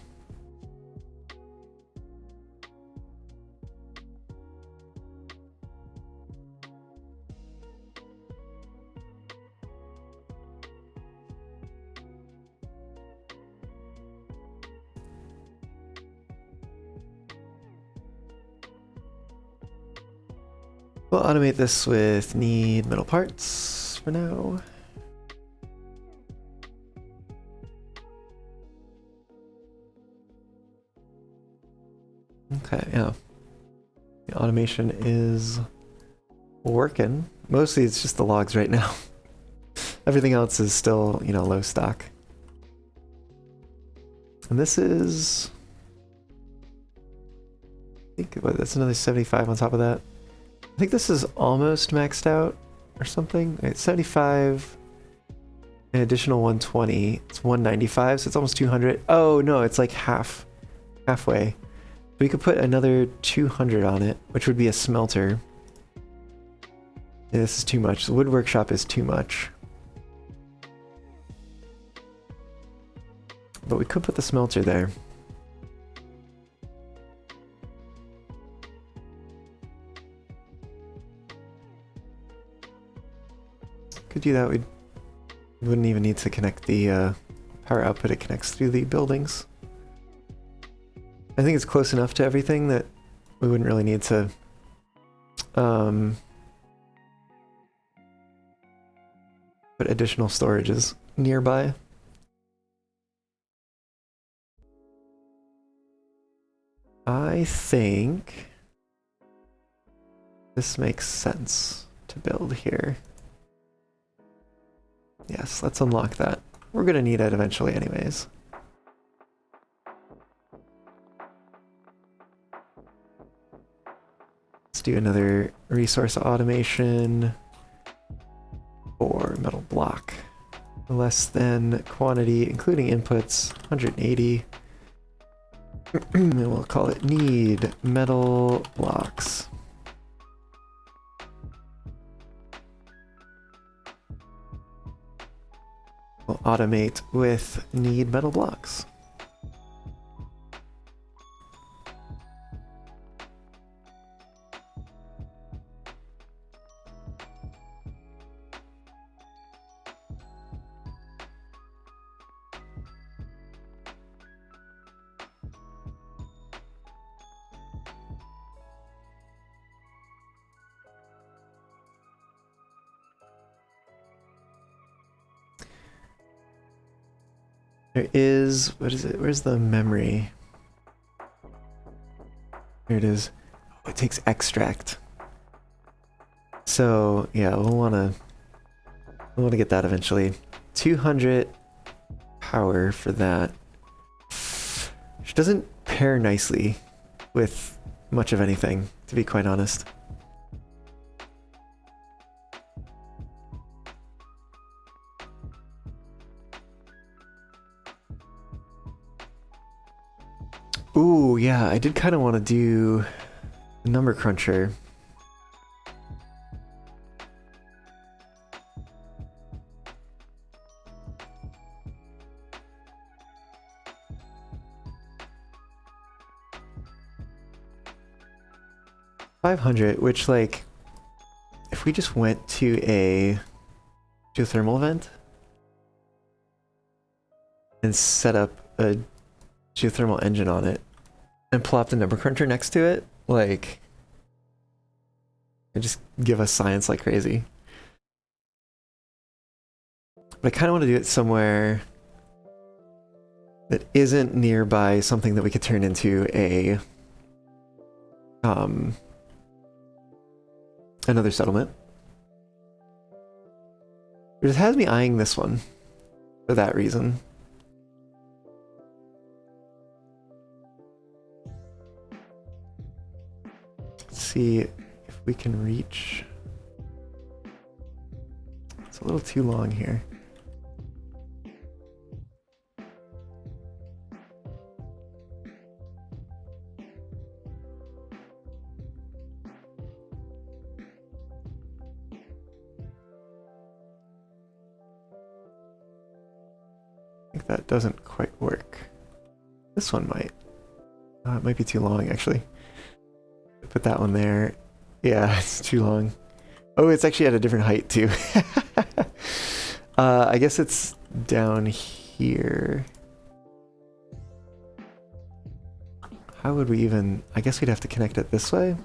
We'll automate this with need metal parts for now. Okay, yeah. The automation is working. Mostly it's just the logs right now. Everything else is still, you know, low stock. And this is... I think, what, that's another 75 on top of that. I think this is almost maxed out or something. It's 75, an additional 120. It's 195, so it's almost 200. Oh no, it's like halfway. We could put another 200 on it, which would be a smelter. Yeah, this is too much. The wood workshop is too much. But we could put the smelter there. Could do that. We wouldn't even need to connect the power output. It connects through the buildings. I think it's close enough to everything that we wouldn't really need to put additional storages nearby. I think this makes sense to build here. Yes, let's unlock that. We're gonna need it eventually anyways. Let's do another resource automation for metal block. Less than quantity, including inputs, 180. And we'll call it need metal blocks. We'll automate with need metal blocks. There is, what is it? Where's the memory? Here it is. Oh, it takes extract. So yeah, we'll wanna get that eventually. 200 power for that. Which doesn't pair nicely with much of anything, to be quite honest. Ooh, yeah, I did kind of want to do a number cruncher. $500, which, like, if we just went to a geothermal vent and set up a geothermal engine on it and plopped a number cruncher next to it, like, and just give us science like crazy. But I kind of want to do it somewhere that isn't nearby something that we could turn into a another settlement. It just has me eyeing this one for that reason. Let's see if we can reach. It's a little too long here. I think that doesn't quite work. This one might. It might be too long, actually. Put that one there. Yeah, it's too long. Oh, it's actually at a different height, too. I guess it's down here. How would we even... I guess we'd have to connect it this way.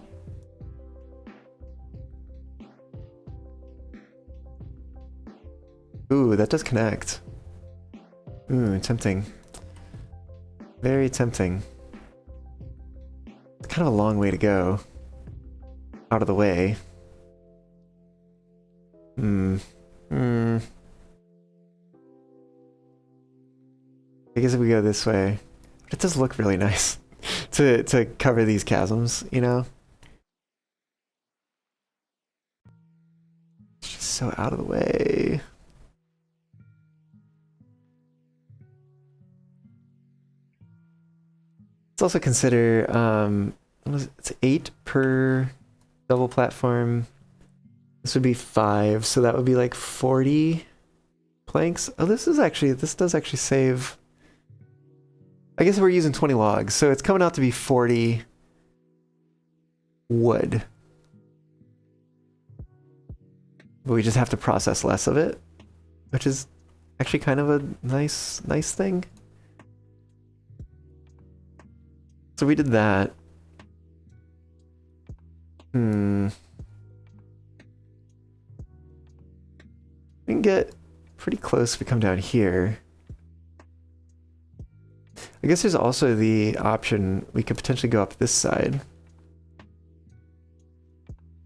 Ooh, that does connect. Ooh, tempting. Very tempting. It's kind of a long way to go. Out of the way. I guess if we go this way, it does look really nice to cover these chasms, you know? It's just so out of the way. Let's also consider, it's 8 per double platform. This would be 5, so that would be like 40 planks. Oh, this does actually save. I guess we're using 20 logs, so it's coming out to be 40 wood. But we just have to process less of it, which is actually kind of a nice thing. So we did that. We can get pretty close if we come down here. I guess there's also the option we could potentially go up this side.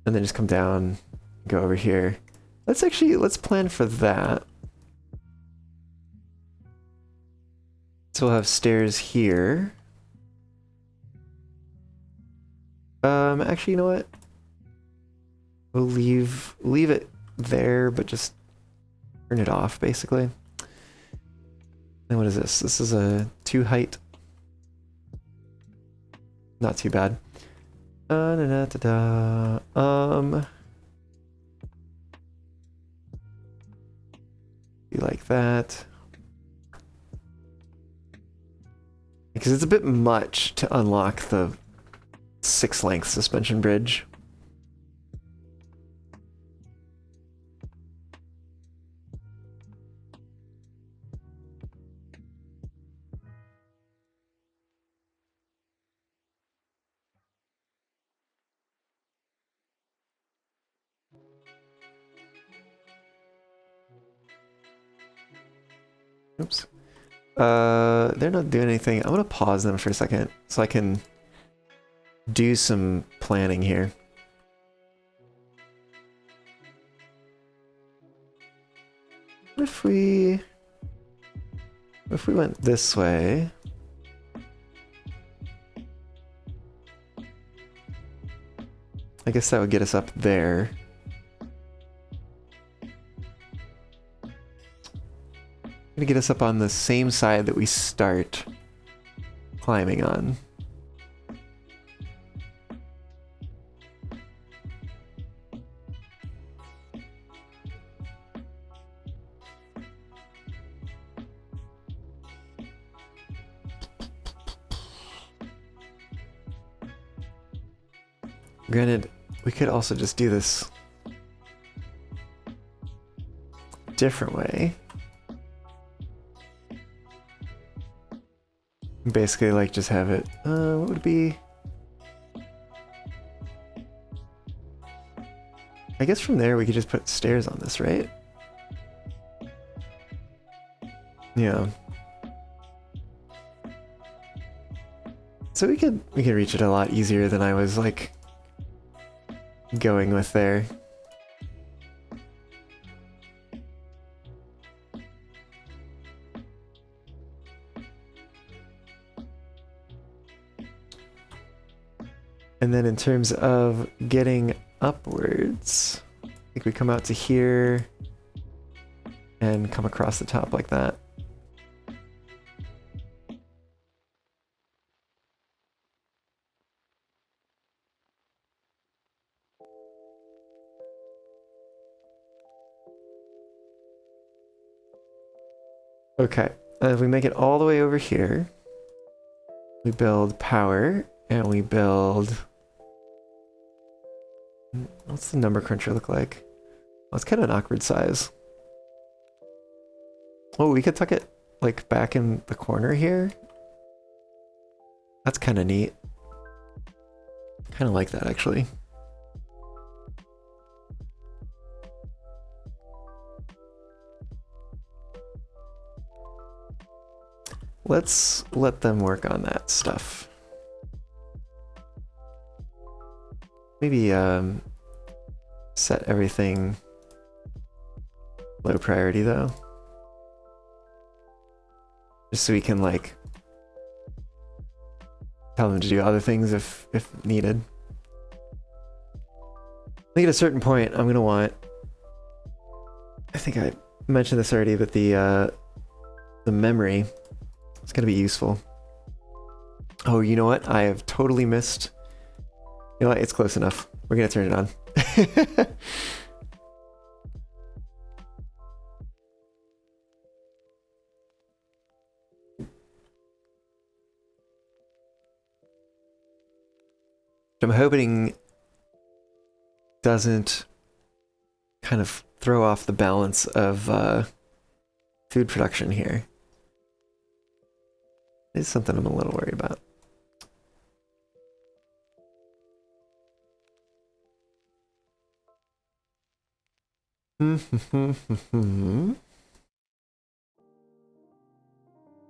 And then just come down, go over here. Let's plan for that. So we'll have stairs here. Actually, you know what? We'll leave it there, but just turn it off, basically. And what is this? This is a 2 height. Not too bad. Be like that. Because it's a bit much to unlock the 6-length suspension bridge. Oops. They're not doing anything. I'm gonna pause them for a second so I can do some planning here. What if we went this way? I guess that would get us up there. Gonna get us up on the same side that we start climbing on. Granted, we could also just do this different way. Basically, like, just have it, what would it be? I guess from there we could just put stairs on this, right? Yeah. So we could reach it a lot easier than I was, like, going with there. And then in terms of getting upwards, I think we come out to here and come across the top like that. Okay, if we make it all the way over here, we build power, and we build... What's the number cruncher look like? Well, it's kind of an awkward size. Oh, we could tuck it, like, back in the corner here. That's kind of neat. Kind of like that, actually. Let's let them work on that stuff. Maybe set everything low priority though. Just so we can, like, tell them to do other things if needed. I think at a certain point I'm gonna want, I think I mentioned this already, but the memory is gonna be useful. Oh, you know what? I have totally missed. You know what? It's close enough. We're gonna turn it on. I'm hoping doesn't kind of throw off the balance of food production here. It's something I'm a little worried about. You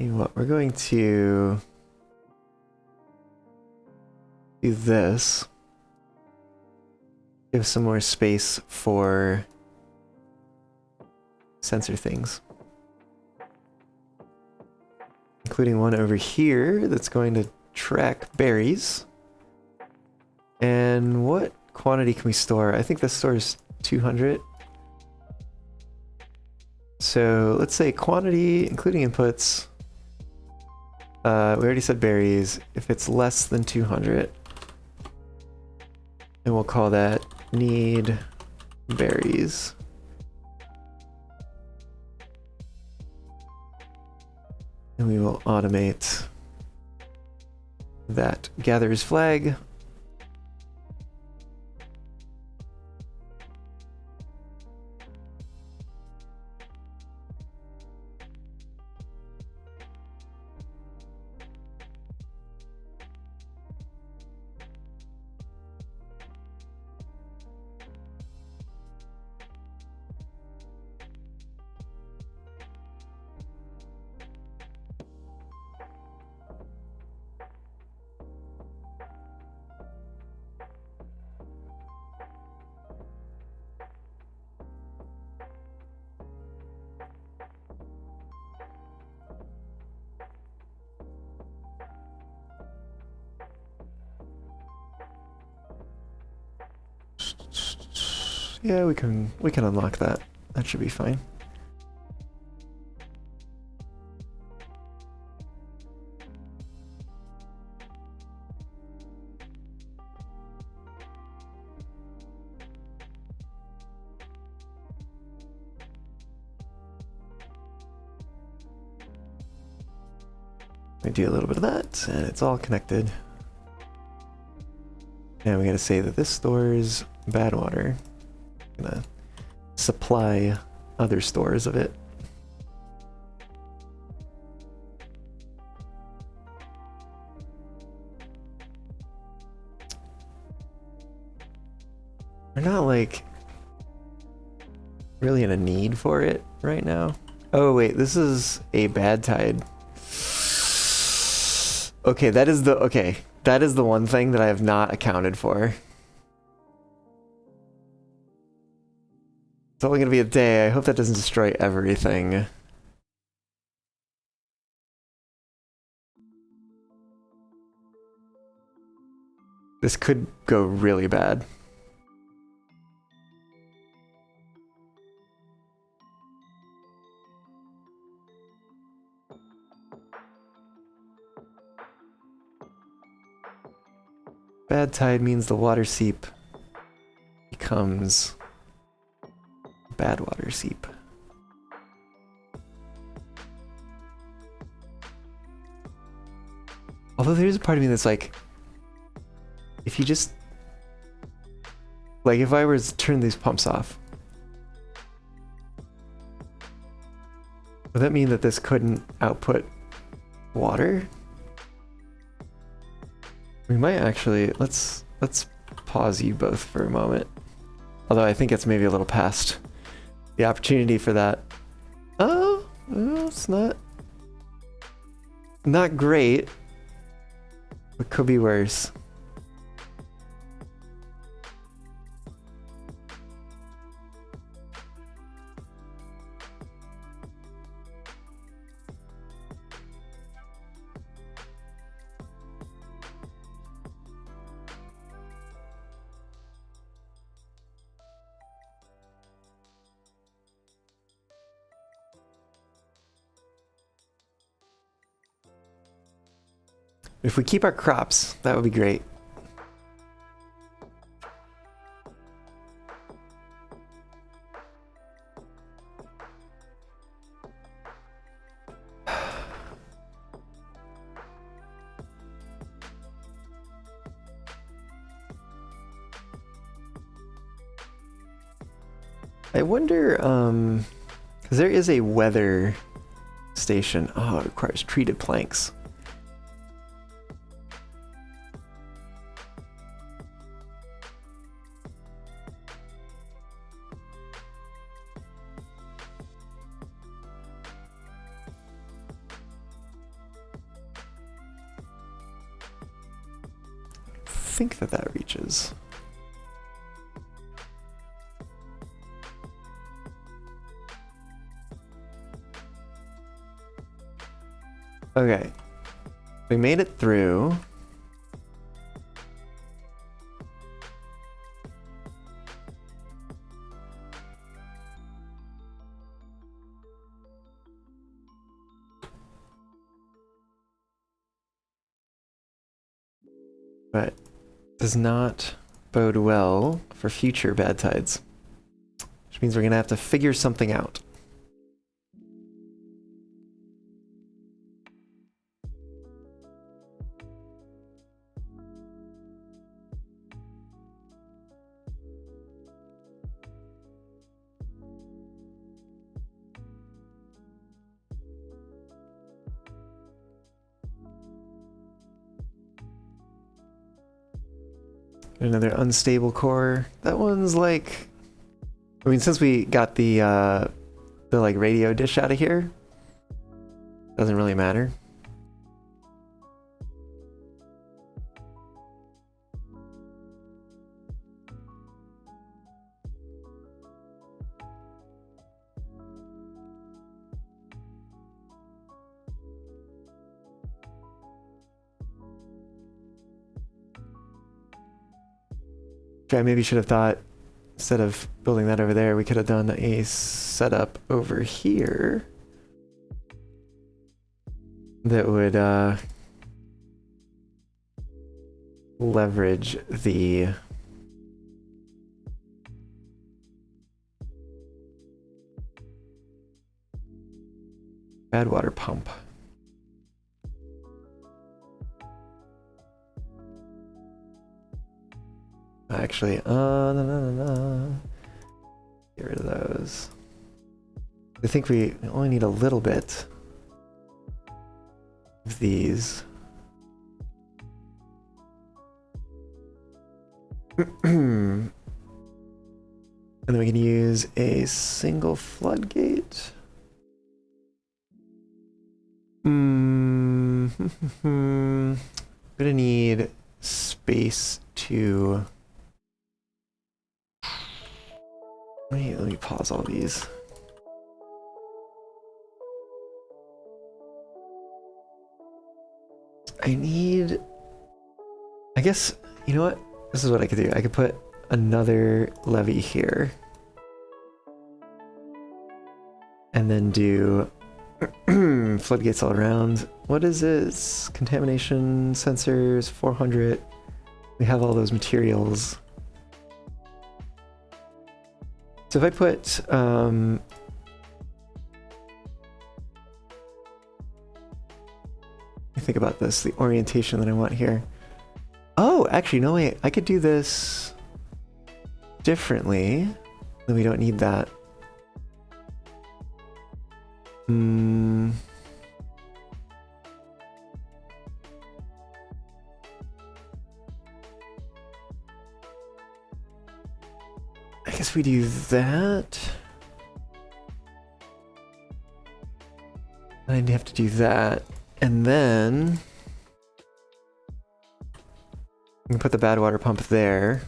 know what, we're going to do this. Give some more space for sensor things. Including one over here that's going to track berries. And what quantity can we store? I think this stores 200. So let's say quantity, including inputs. We already said berries. If it's less than 200, then we'll call that need berries. And we will automate that gatherer's flag. Yeah, we can unlock that. That should be fine. We do a little bit of that, and it's all connected. And we gotta say that this stores bad water. Gonna supply other stores of it. We're not like really in a need for it right now. Oh wait, this is a bad tide. Okay, that is the one thing that I have not accounted for. It's only gonna be a day. I hope that doesn't destroy everything. This could go really bad. Bad tide means the water seep becomes bad water seep. Although there's a part of me that's like, if you just, like if I were to turn these pumps off, would that mean that this couldn't output water? We might actually, let's pause you both for a moment. Although I think it's maybe a little past the opportunity for that. Oh, it's not great. It could be worse. If we keep our crops, that would be great. I wonder, because there is a weather station. Oh, it requires treated planks. I think that reaches. Okay, we made it through. But does not bode well for future bad tides, which means we're gonna have to figure something out. Another unstable core. That one's like, I mean, since we got the like radio dish out of here, doesn't really matter. I maybe should have thought, instead of building that over there, we could have done a setup over here that would leverage the bad water pump. Actually, no. Get rid of those. I think we only need a little bit of these. And then we can use a single floodgate. I'm gonna need space to... Let me pause all these. I need... I guess, you know what? This is what I could do. I could put another levee here. And then do floodgates all around. What is this? Contamination sensors, 400. We have all those materials. So if I put... think about this, the orientation that I want here. Oh, actually, no, wait. I could do this differently. Then we don't need that. I guess we do that. I'd have to do that. And then we can put the bad water pump there.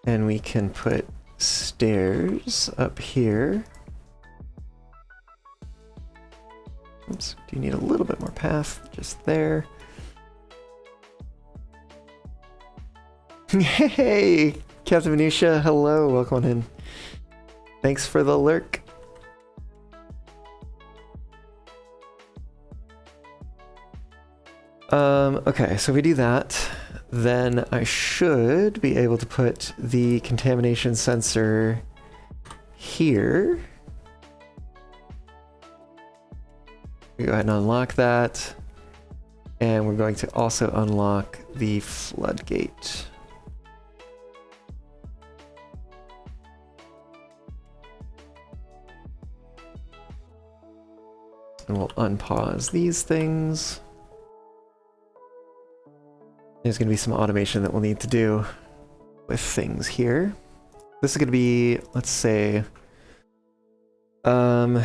And we can put stairs up here. Oops, do you need a little bit more path just there? Hey, Captain Venusia, hello, welcome on in. Thanks for the lurk. Okay, so if we do that, then I should be able to put the contamination sensor here. We go ahead and unlock that. And we're going to also unlock the floodgate. And we'll unpause these things. There's going to be some automation that we'll need to do with things here. This is going to be, let's say, we'll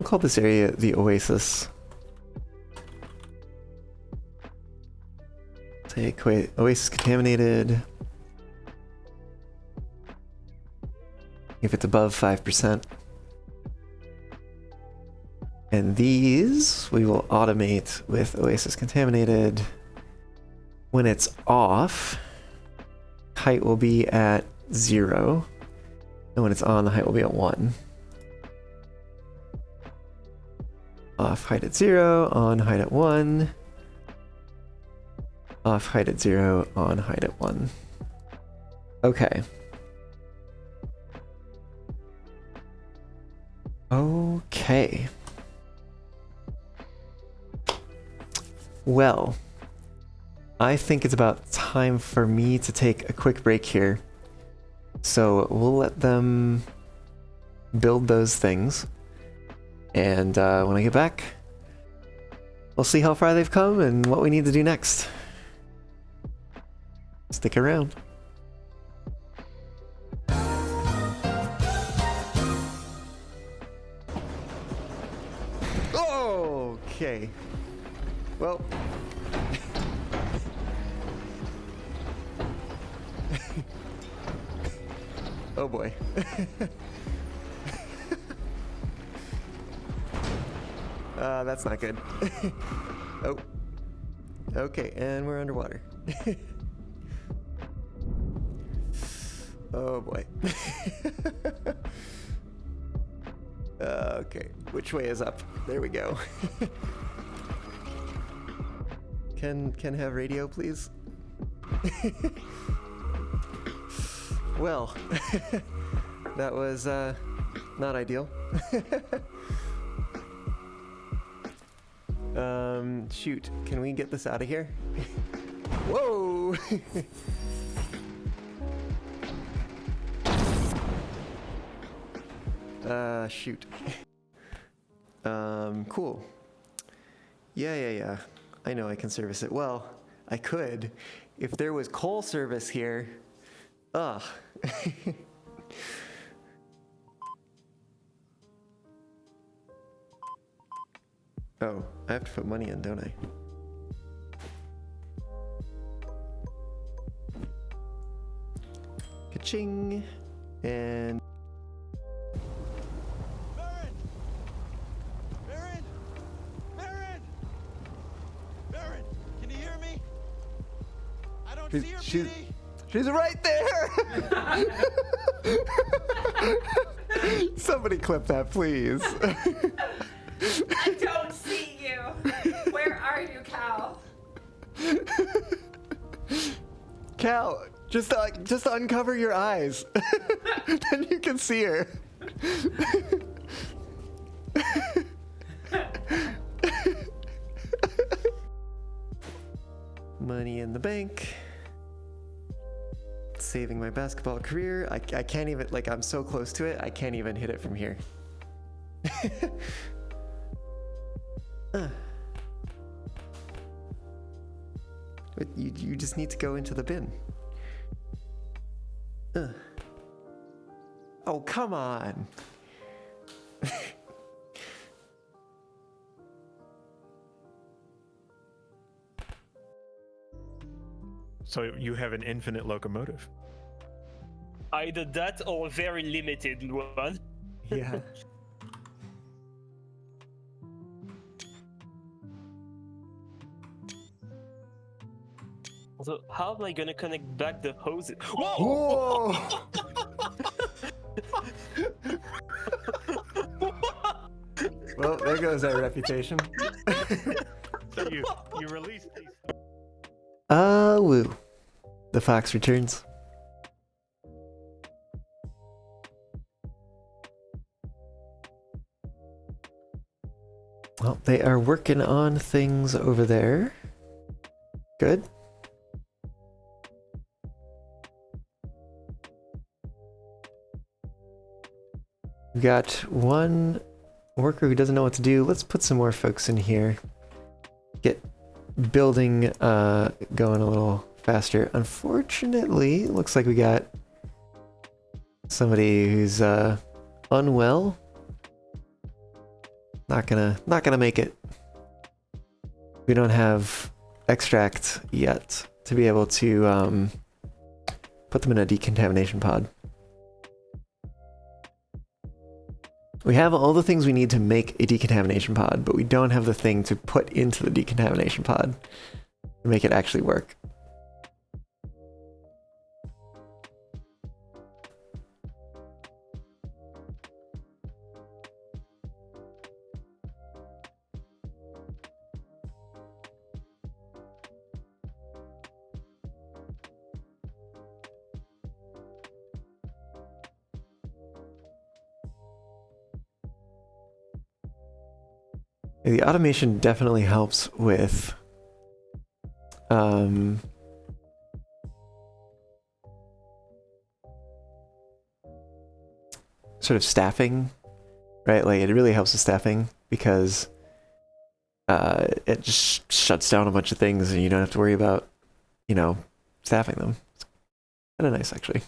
call this area the Oasis. Say, Oasis contaminated. If it's above 5%. And these we will automate with Oasis contaminated. When it's off, height will be at 0. And when it's on, the height will be at 1. Off height at 0, on height at 1. Off height at 0, on height at 1. Okay. Okay. Well, I think it's about time for me to take a quick break here. So we'll let them build those things. And when I get back, we'll see how far they've come and what we need to do next. Stick around. Okay. Well. Oh boy. That's not good. Oh. Okay, and we're underwater. Oh boy. Okay, which way is up? There we go. Can have radio, please? Well, that was not ideal. Shoot. Can we get this out of here? Whoa! Shoot. Cool. Yeah. I know I can service it. Well, I could. If there was coal service here. Ugh. Oh, I have to put money in, don't I? Ka-ching! And... Baron! Can you hear me? I don't see her, PD! She's right there! Somebody clip that, please. I don't see you. Where are you, Cal? Cal, just uncover your eyes. Then you can see her. Money in the bank. Saving my basketball career. I can't even, like, I'm so close to it, I can't even hit it from here. But you just need to go into the bin. Oh, come on. So you have an infinite locomotive. Either that or a very limited one. Yeah. So how am I gonna connect back the hoses? Whoa! Whoa! Well, there goes our reputation. So you release these. Woo. The fox returns. Well, they are working on things over there. Good. We got one worker who doesn't know what to do. Let's put some more folks in here. Get building going a little faster. Unfortunately, it looks like we got somebody who's unwell. Not gonna make it. We don't have extract yet to be able to put them in a decontamination pod. We have all the things we need to make a decontamination pod, but we don't have the thing to put into the decontamination pod to make it actually work. The automation definitely helps with sort of staffing, right? Like, it really helps with staffing because it just shuts down a bunch of things and you don't have to worry about, you know, staffing them. It's kind of nice, actually.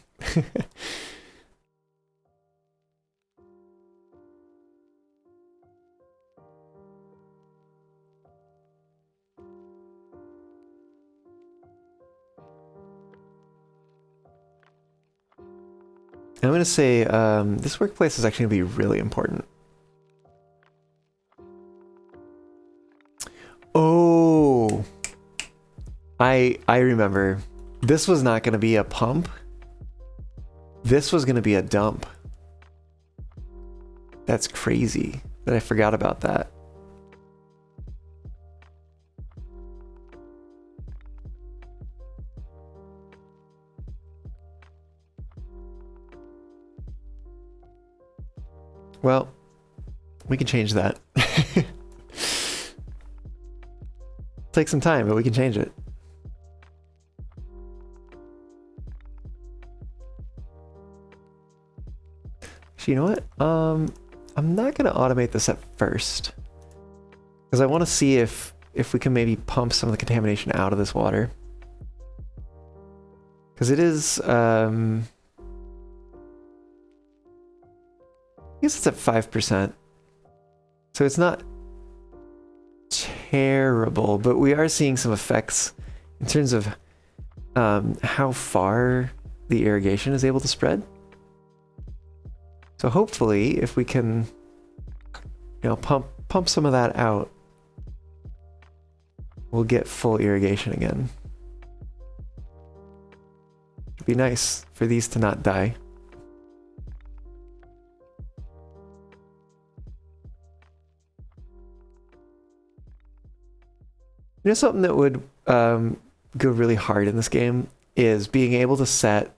I'm going to say this workplace is actually going to be really important. Oh, I remember. This was not going to be a pump. This was going to be a dump. That's crazy that I forgot about that. Well, we can change that. Take some time, but we can change it. Actually, you know what? I'm not gonna automate this at first because I want to see if we can maybe pump some of the contamination out of this water. Because it is, I guess it's at 5%. So it's not terrible, but we are seeing some effects in terms of how far the irrigation is able to spread. So hopefully, if we can, you know, pump some of that out, we'll get full irrigation again. It'd be nice for these to not die. You know, something that would go really hard in this game is being able to set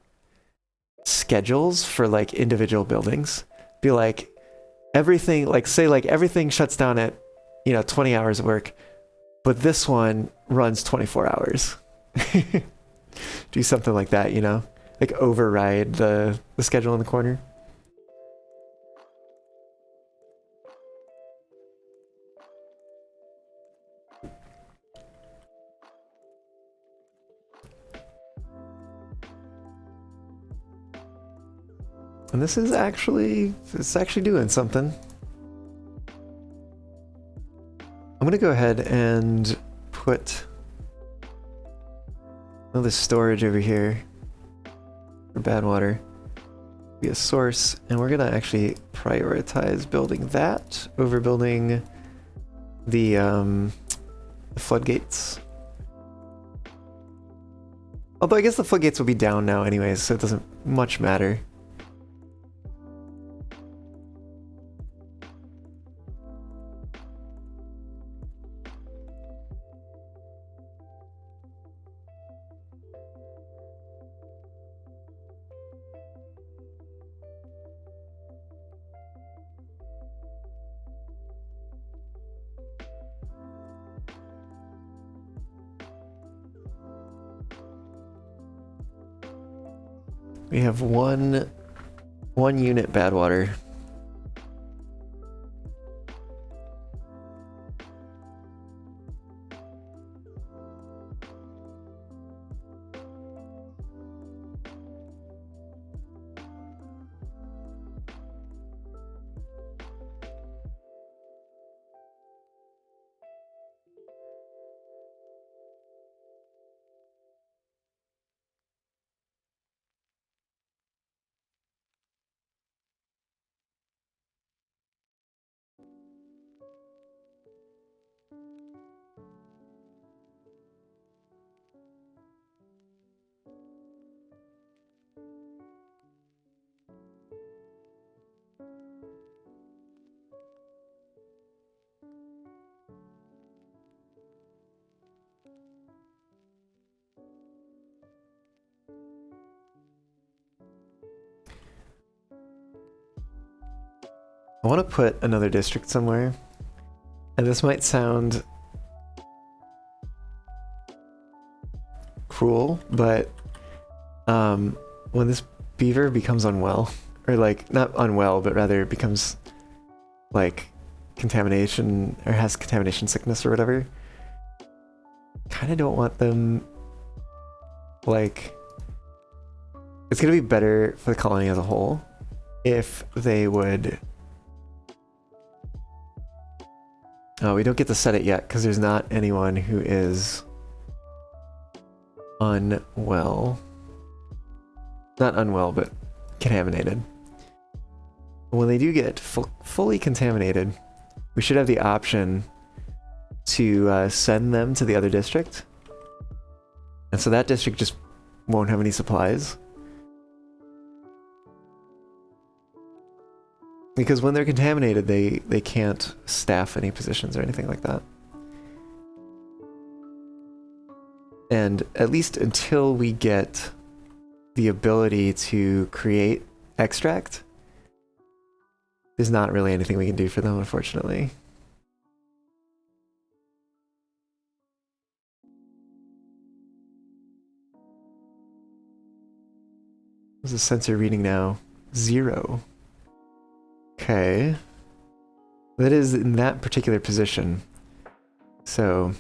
schedules for like individual buildings. Be like everything, like say like everything shuts down at, you know, 20 hours of work, but this one runs 24 hours. Do something like that, you know? Like override the schedule in the corner. And this is actually, it's actually doing something. I'm gonna go ahead and put another storage over here for bad water. Be a source, and we're gonna actually prioritize building that over building the floodgates. Although I guess the floodgates will be down now anyways, so it doesn't much matter. We have one unit bad water. I want to put another district somewhere, and this might sound cruel, but when this beaver becomes unwell, or like not unwell, but rather becomes like contamination or has contamination sickness or whatever, kind of don't want them, like, it's gonna be better for the colony as a whole if they would. Oh, we don't get to set it yet because there's not anyone who is unwell. Not unwell, but contaminated. When they do get fully contaminated, we should have the option to send them to the other district. And so that district just won't have any supplies. Because when they're contaminated, they can't staff any positions or anything like that. And at least until we get the ability to create extract, there's not really anything we can do for them, unfortunately. What's the sensor reading now? 0. Okay. That is in that particular position. So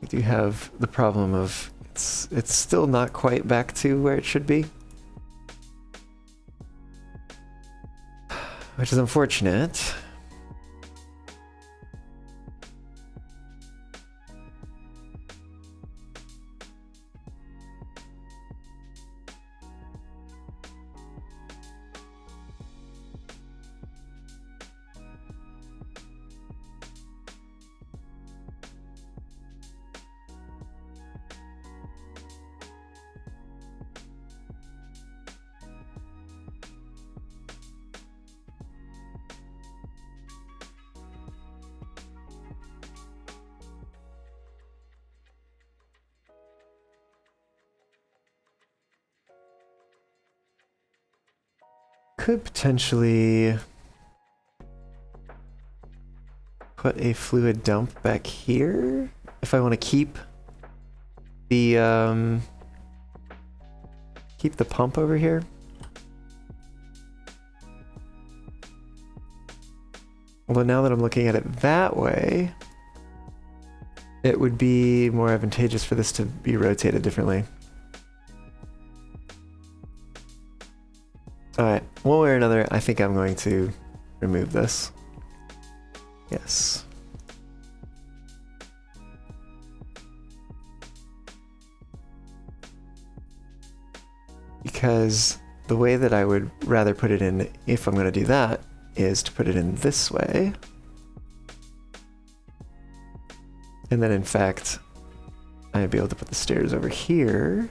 we do have the problem of it's still not quite back to where it should be. Which is unfortunate. Could potentially put a fluid dump back here if I want to keep the pump over here. Although now that I'm looking at it that way, it would be more advantageous for this to be rotated differently. Alright, one way or another, I think I'm going to remove this. Yes. Because the way that I would rather put it in, if I'm going to do that, is to put it in this way. And then in fact, I'd be able to put the stairs over here.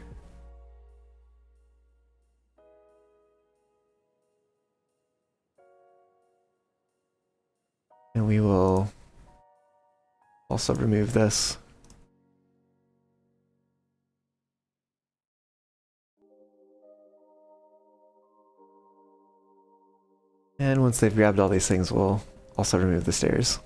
And we will also remove this. And once they've grabbed all these things, we'll also remove the stairs.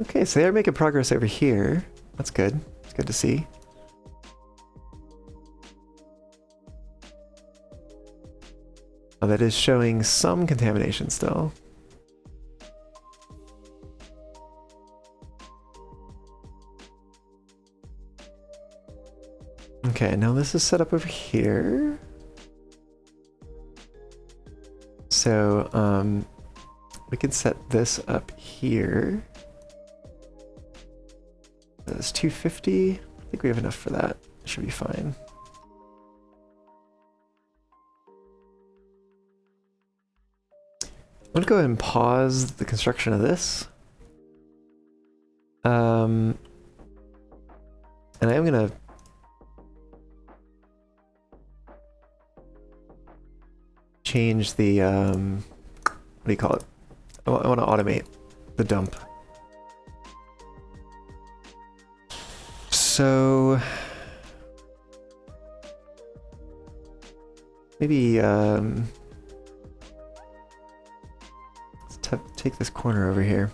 Okay, so they are making progress over here. That's good. It's good to see. Oh, that is showing some contamination still. Okay, now this is set up over here. So, we can set this up here. That's 250. I think we have enough for that. Should be fine. I'm gonna go ahead and pause the construction of this. And I am gonna change the what do you call it? I want to automate the dump. So maybe let's take this corner over here.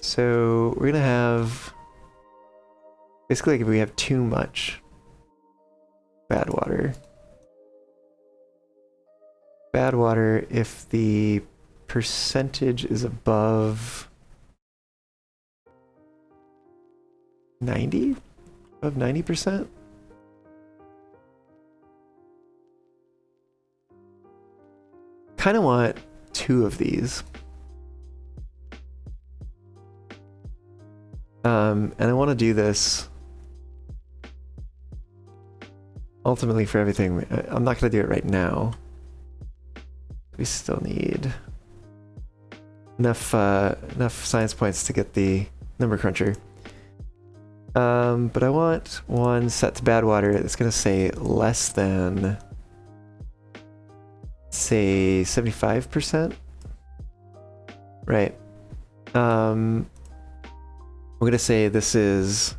So we're gonna have basically, like, if we have too much bad water, if the percentage is above 90, above 90%. Kind of want 2 of these. And I want to do this ultimately for everything. I'm not going to do it right now. We still need enough science points to get the number cruncher. But I want one set to bad water that's gonna say less than, say, 75%. Right. I'm gonna say this is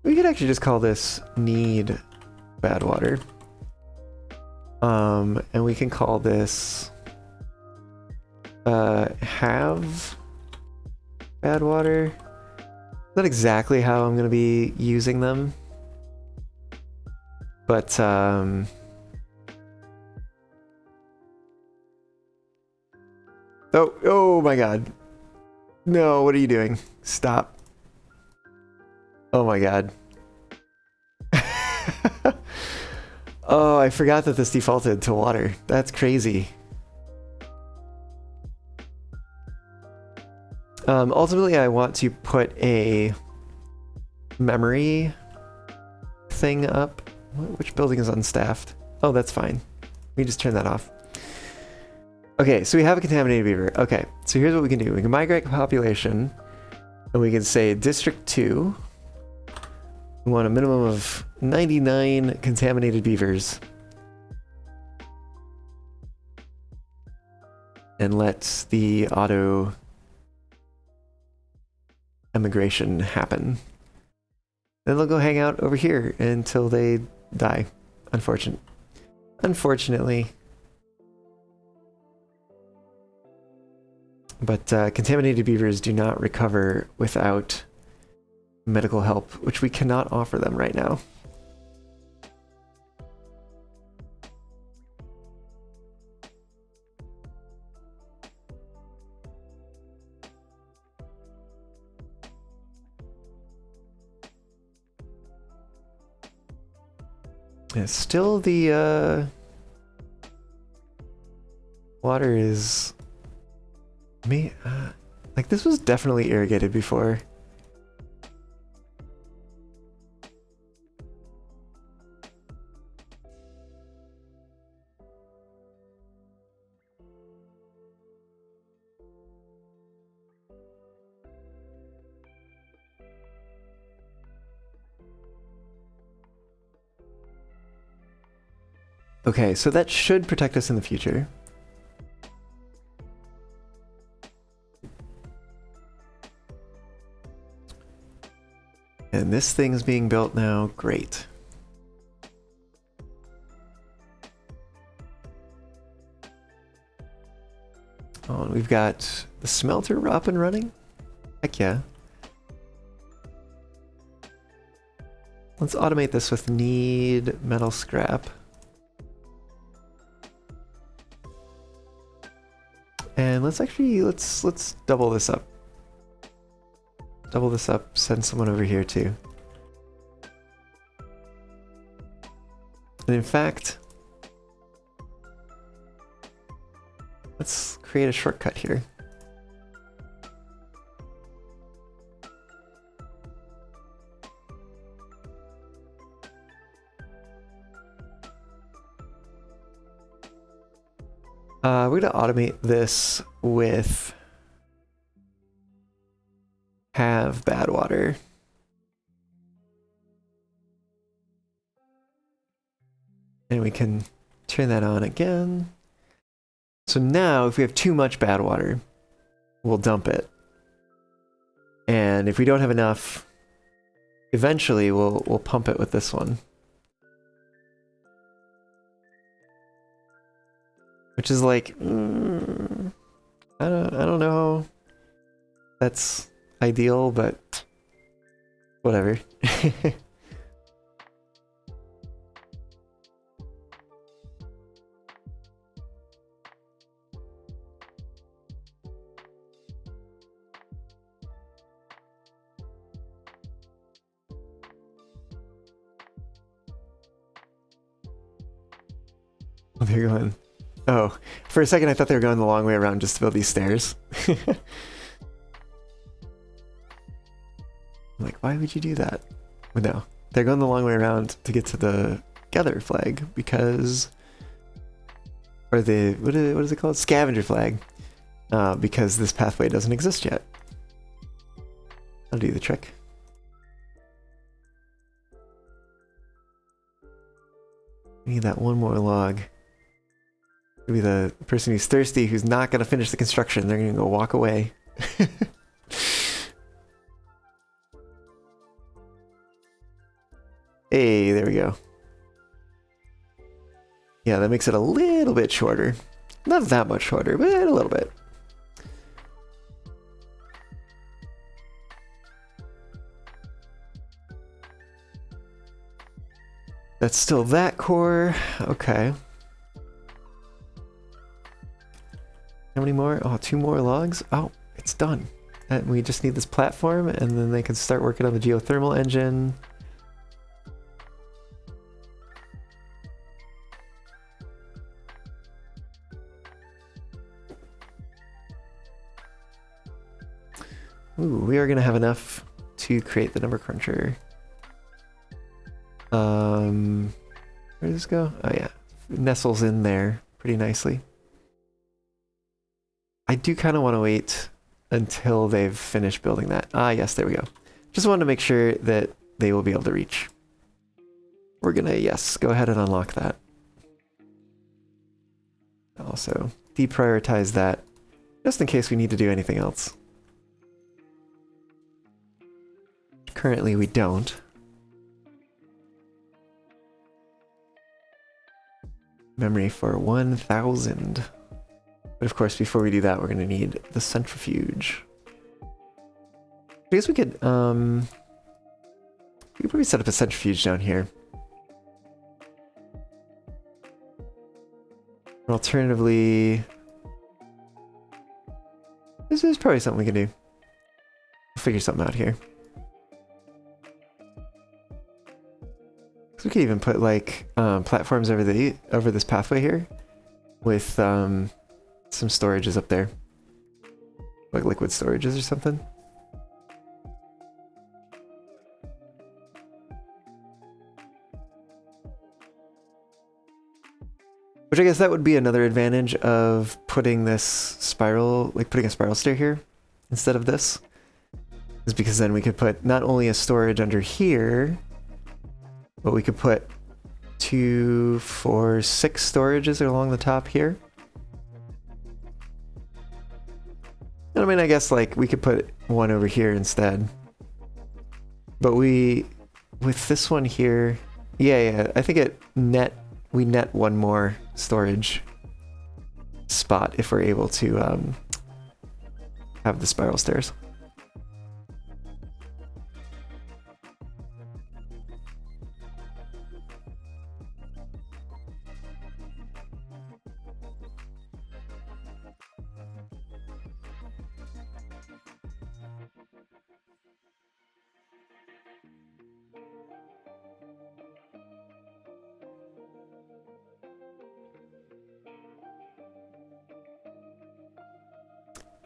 we could actually just call this need bad water. And we can call this have bad water. Not exactly how I'm gonna be using them, but oh my god. No, what are you doing? Stop. Oh my god. Oh, I forgot that this defaulted to water. That's crazy. Ultimately, I want to put a memory thing up. Which building is unstaffed? Oh, that's fine. We just turn that off. Okay, so we have a contaminated beaver. Okay, so here's what we can do. We can migrate population, and we can say District 2. We want a minimum of 99 contaminated beavers. And let the auto emigration happen. Then they'll go hang out over here until they die. Unfortunately. But contaminated beavers do not recover without medical help, which we cannot offer them right now. Yeah, still the water is like this was definitely irrigated before. Okay, so that should protect us in the future. And this thing's being built now. Great. Oh, and we've got the smelter up and running? Heck yeah. Let's automate this with need metal scrap. And let's double this up. Double this up, send someone over here too. And in fact, let's create a shortcut here. We're gonna automate this with have bad water. And we can turn that on again. So now if we have too much bad water, we'll dump it. And if we don't have enough, eventually we'll pump it with this one. Which is like, I don't know. That's ideal, but whatever. Oh, they're going. Oh, for a second I thought they were going the long way around just to build these stairs. I'm like, why would you do that? But no, they're going the long way around to get to the gather flag because or the, what is it called? Scavenger flag. Because this pathway doesn't exist yet. I'll do the trick. We need that one more log. It'll be the person who's thirsty, who's not going to finish the construction. They're going to go walk away. Hey, there we go. Yeah, that makes it a little bit shorter. Not that much shorter, but a little bit. That's still that core. Okay. How many more? Oh, 2 more logs? Oh, it's done. And we just need this platform, and then they can start working on the geothermal engine. Ooh, we are going to have enough to create the number cruncher. Where does this go? Oh yeah, it nestles in there pretty nicely. I do kind of want to wait until they've finished building that. Ah yes, there we go. Just wanted to make sure that they will be able to reach. We're gonna, yes, go ahead and unlock that. Also, deprioritize that, just in case we need to do anything else. Currently we don't. Memory for 1000. But of course, before we do that, we're going to need the centrifuge. I guess we could probably set up a centrifuge down here. Or alternatively, this is probably something we can do. We'll figure something out here. So we could even put like platforms over this pathway here, with some storages up there, like liquid storages or something. Which I guess that would be another advantage of putting this spiral, like putting a spiral stair here instead of this, is because then we could put not only a storage under here, but we could put 2, 4, 6 storages along the top here. And I mean, I guess like we could put one over here instead. But with this one here, yeah, I think we net one more storage spot if we're able to have the spiral stairs.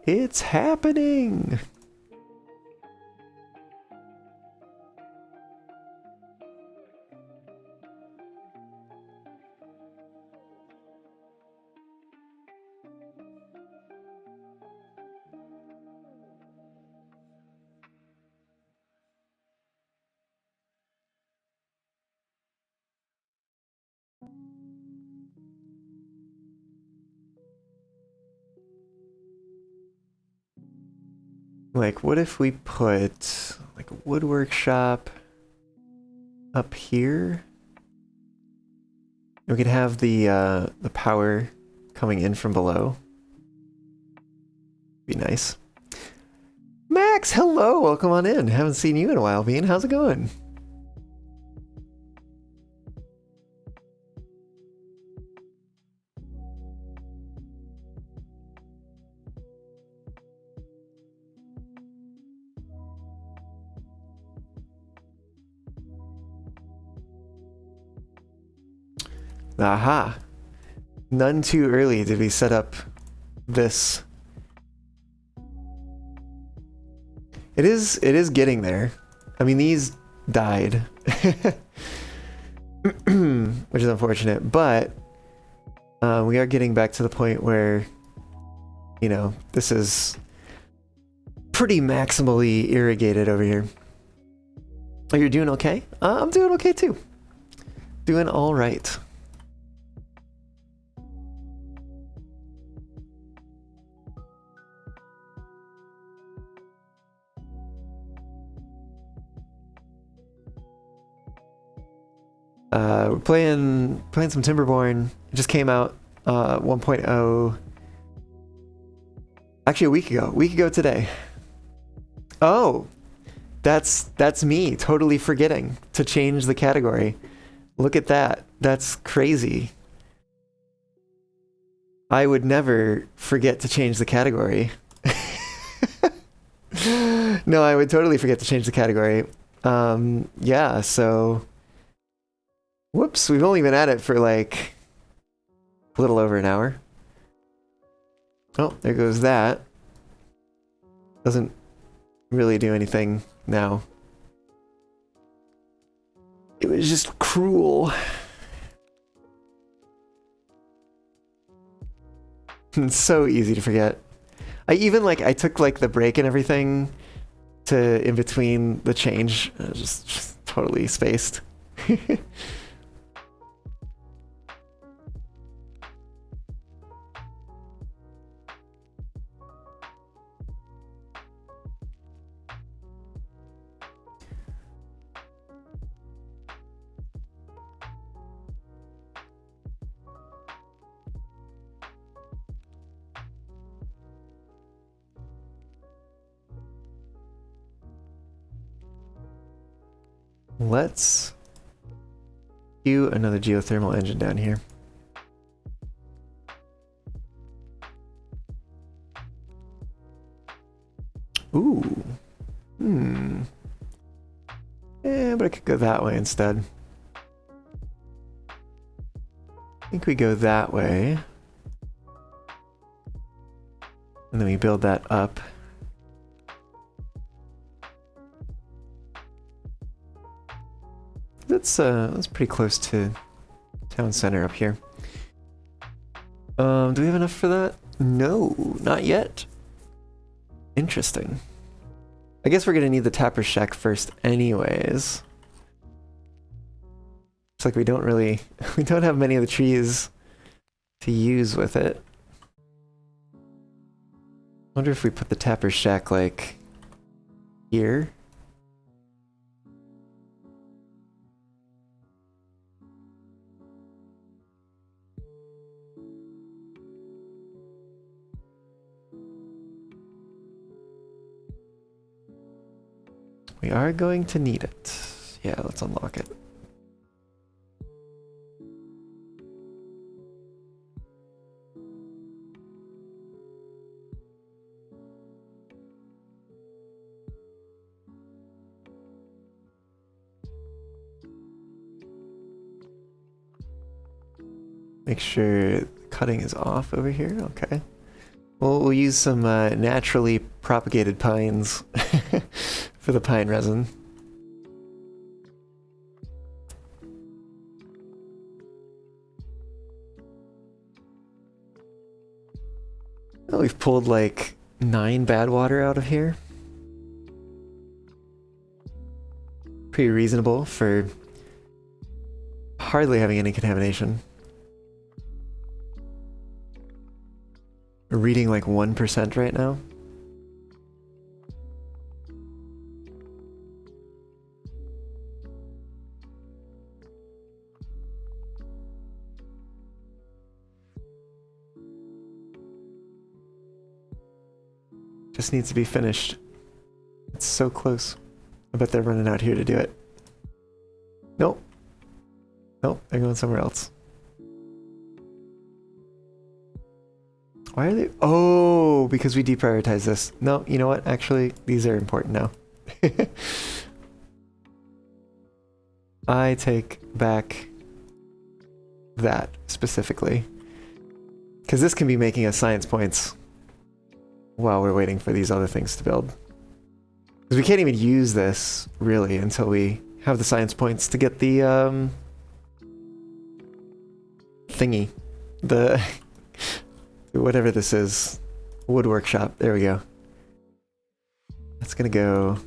It's happening! Like, what if we put like a wood workshop up here? We could have the power coming in from below. Be nice. Max, hello, welcome on in. Haven't seen you in a while, Bean. How's it going? Aha! None too early did we set up this. It is getting there. I mean, these died. Which is unfortunate, but We are getting back to the point where, you know, this is pretty maximally irrigated over here. Oh, you're doing okay? I'm doing okay too. Doing all right. We're playing some Timberborn. It just came out 1.0. Actually, a week ago today. Oh, that's me totally forgetting to change the category. Look at that. That's crazy. I would never forget to change the category. No, I would totally forget to change the category. Yeah, so whoops, we've only been at it for like a little over an hour. Oh, there goes that. Doesn't really do anything now. It was just cruel. It's so easy to forget. I took like the break and everything to in between the change. I was just totally spaced. Let's do another geothermal engine down here. Ooh. Yeah, but I could go that way instead. I think we go that way. And then we build that up. That's pretty close to town center up here. Do we have enough for that? No, not yet. Interesting. I guess we're gonna need the tapper shack first anyways. It's like we don't have many of the trees to use with it. Wonder if we put the tapper shack like here. We are going to need it. Yeah, let's unlock it. Make sure cutting is off over here. Okay. Well, we'll use some naturally propagated pines for the pine resin. Oh, we've pulled like 9 bad water out of here. Pretty reasonable for hardly having any contamination. We're reading like 1% right now. Just needs to be finished. It's so close. I bet they're running out here to do it. Nope. Nope, they're going somewhere else. Why are they? Oh, because we deprioritize this. No, you know what? Actually, these are important now. I take back that specifically. Because this can be making us science points while we're waiting for these other things to build. Because we can't even use this, really, until we have the science points to get the thingy. the whatever this is, wood workshop. There we go. That's gonna go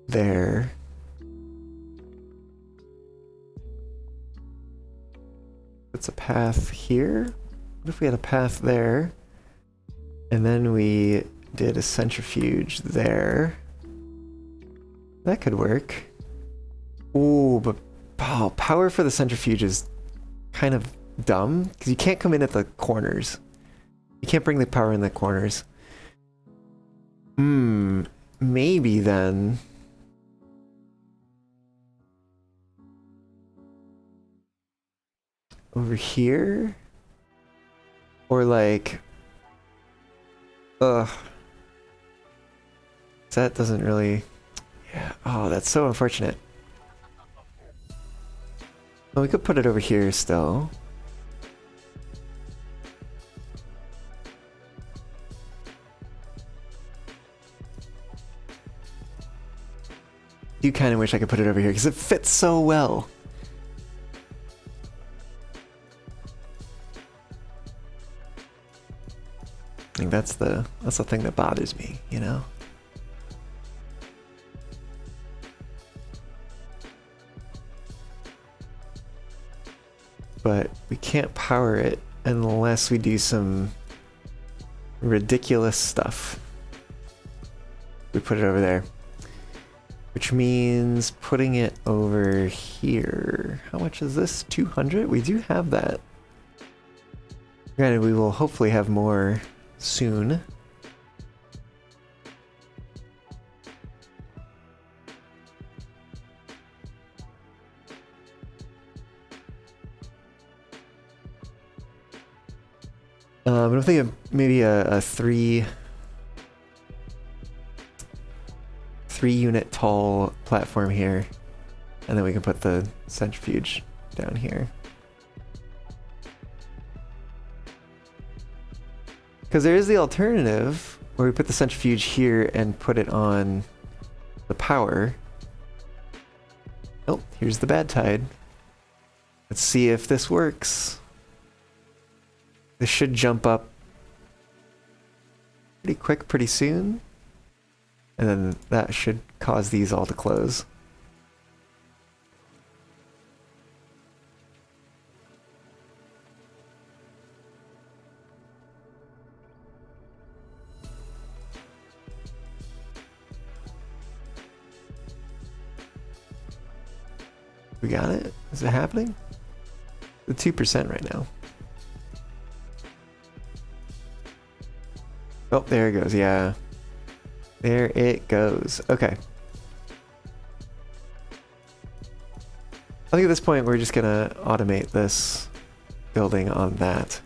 there. It's a path here. What if we had a path there? And then we did a centrifuge there. That could work. Ooh, but oh, power for the centrifuge is kind of dumb because you can't come in at the corners. You can't bring the power in the corners. Maybe then. Over here? Or like... Ugh. That doesn't really... Yeah. Oh, that's so unfortunate. Well, we could put it over here still. Do kind of wish I could put it over here because it fits so well. I think that's the thing that bothers me, you know? But we can't power it unless we do some ridiculous stuff. We put it over there. Which means putting it over here. How much is this? 200? We do have that. Granted, we will hopefully have more soon. I'm thinking maybe a three unit tall platform here, and then we can put the centrifuge down here. Because there is the alternative where we put the centrifuge here and put it on the power. Oh, here's the bad tide. Let's see if this works. This should jump up pretty quick, pretty soon. And then that should cause these all to close. We got it? Is it happening? The 2% right now. Oh, there it goes, yeah. There it goes. Okay. I think at this point we're just gonna automate this building on that.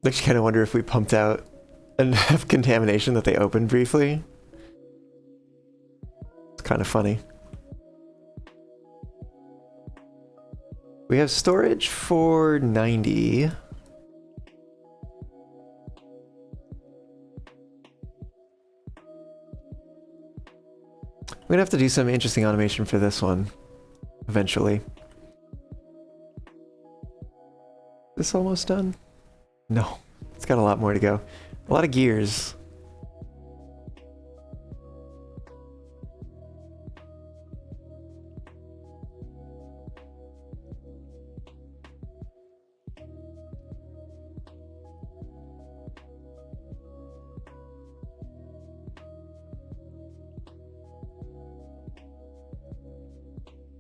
I just kind of wonder if we pumped out enough contamination that they opened briefly. It's kind of funny. We have storage for 90. We're gonna have to do some interesting automation for this one eventually. This almost done? No, it's got a lot more to go. A lot of gears.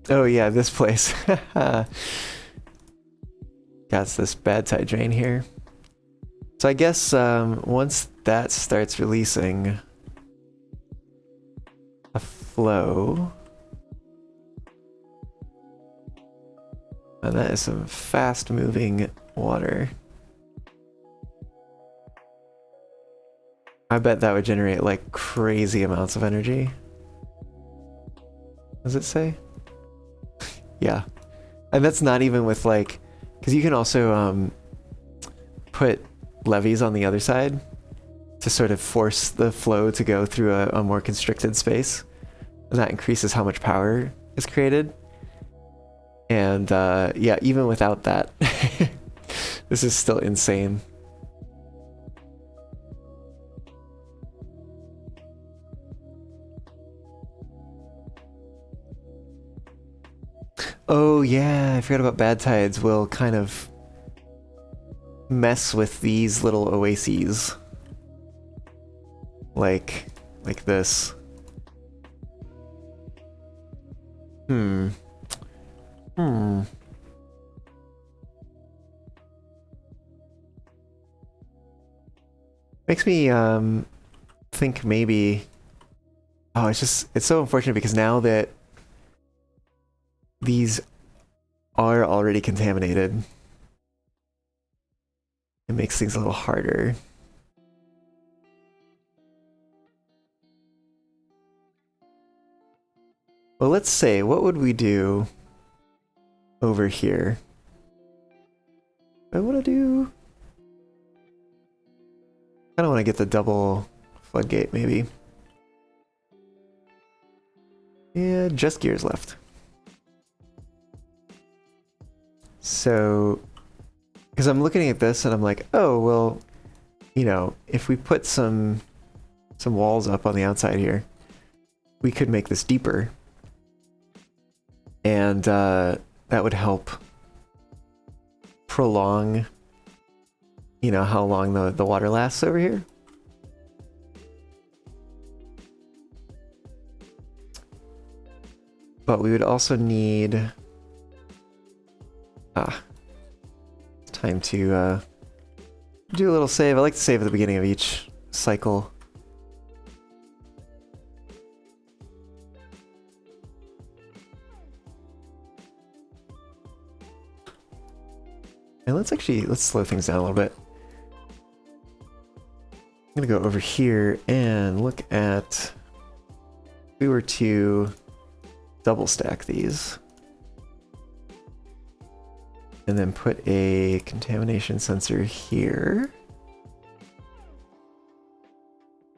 Oh yeah, this place. Got this bad tide drain here. So I guess once that starts releasing a flow, and that is some fast moving water. I bet that would generate like crazy amounts of energy. Does it say? Yeah. And that's not even with like, because you can also put levees on the other side to sort of force the flow to go through a more constricted space. And that increases how much power is created. And yeah, even without that, this is still insane. Oh yeah, I forgot about bad tides will kind of mess with these little oases. Like this. Makes me think maybe, oh, it's so unfortunate because now that these are already contaminated, it makes things a little harder. Well, let's say, what would we do over here? I want to do... I don't want to get the double floodgate, maybe. Yeah, just gears left. So, because I'm looking at this and I'm like, oh, well, you know, if we put some walls up on the outside here, we could make this deeper. And that would help prolong, you know, how long the water lasts over here. But we would also need... time to do a little save. I like to save at the beginning of each cycle. And let's slow things down a little bit. I'm gonna go over here and look at, if we were to double stack these and then put a contamination sensor here,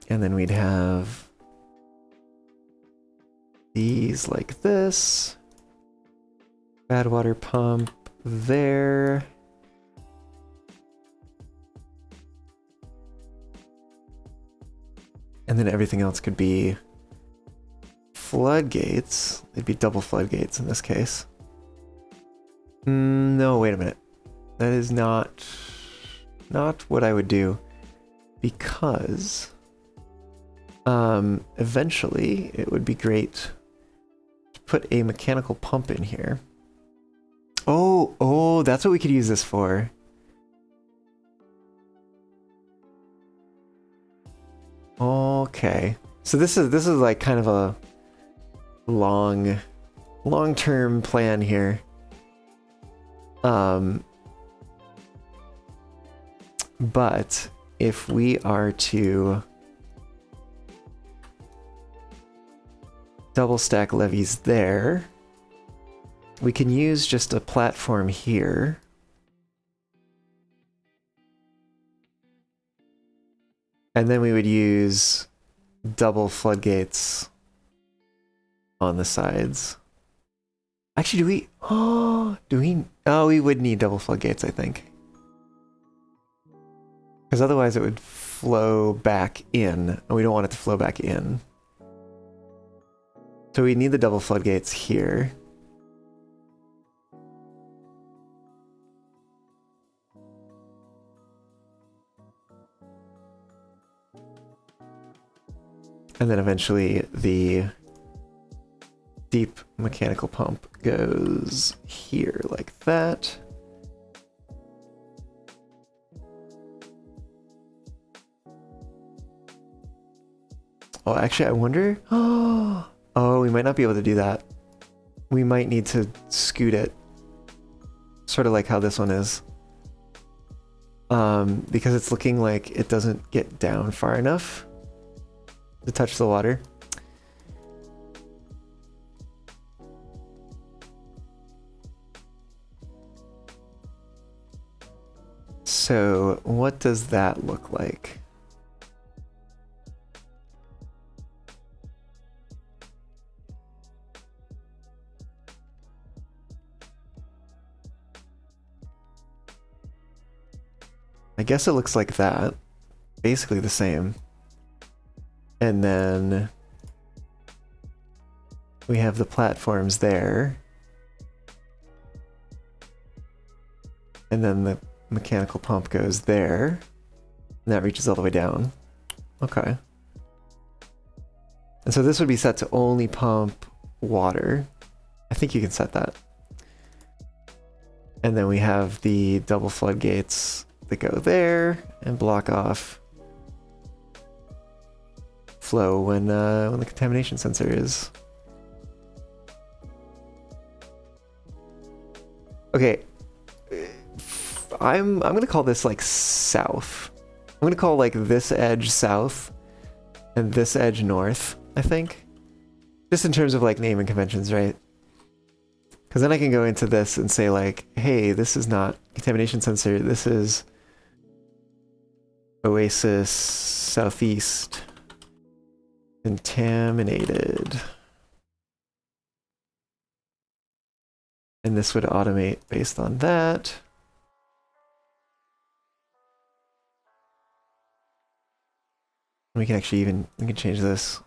and then we'd have these like this, bad water pump there, and then everything else could be floodgates. They'd be double floodgates in this case. No, wait a minute. That is not what I would do, because eventually it would be great to put a mechanical pump in here. Oh, that's what we could use this for. Okay. So this is like kind of a long-term plan here. But if we are to double stack levees there, we can use just a platform here. And then we would use double floodgates on the sides. Actually, do we... Oh, we would need double floodgates, I think. Because otherwise it would flow back in, and we don't want it to flow back in. So we need the double floodgates here. And then eventually the deep mechanical pump goes here like that. Oh, actually, I wonder. Oh, we might not be able to do that. We might need to scoot it. Sort of like how this one is. Because it's looking like it doesn't get down far enough to touch the water. So what does that look like? I guess it looks like that. Basically the same. And then we have the platforms there. And then the mechanical pump goes there. And that reaches all the way down. Okay. And so this would be set to only pump water. I think you can set that. And then we have the double floodgates that go there and block off flow when the contamination sensor is. Okay, I'm gonna call this like south. I'm gonna call like this edge south and this edge north, I think. Just in terms of like naming conventions, right? Because then I can go into this and say like, hey, this is not contamination sensor, this is Oasis Southeast contaminated. And this would automate based on that. We can actually we can change this.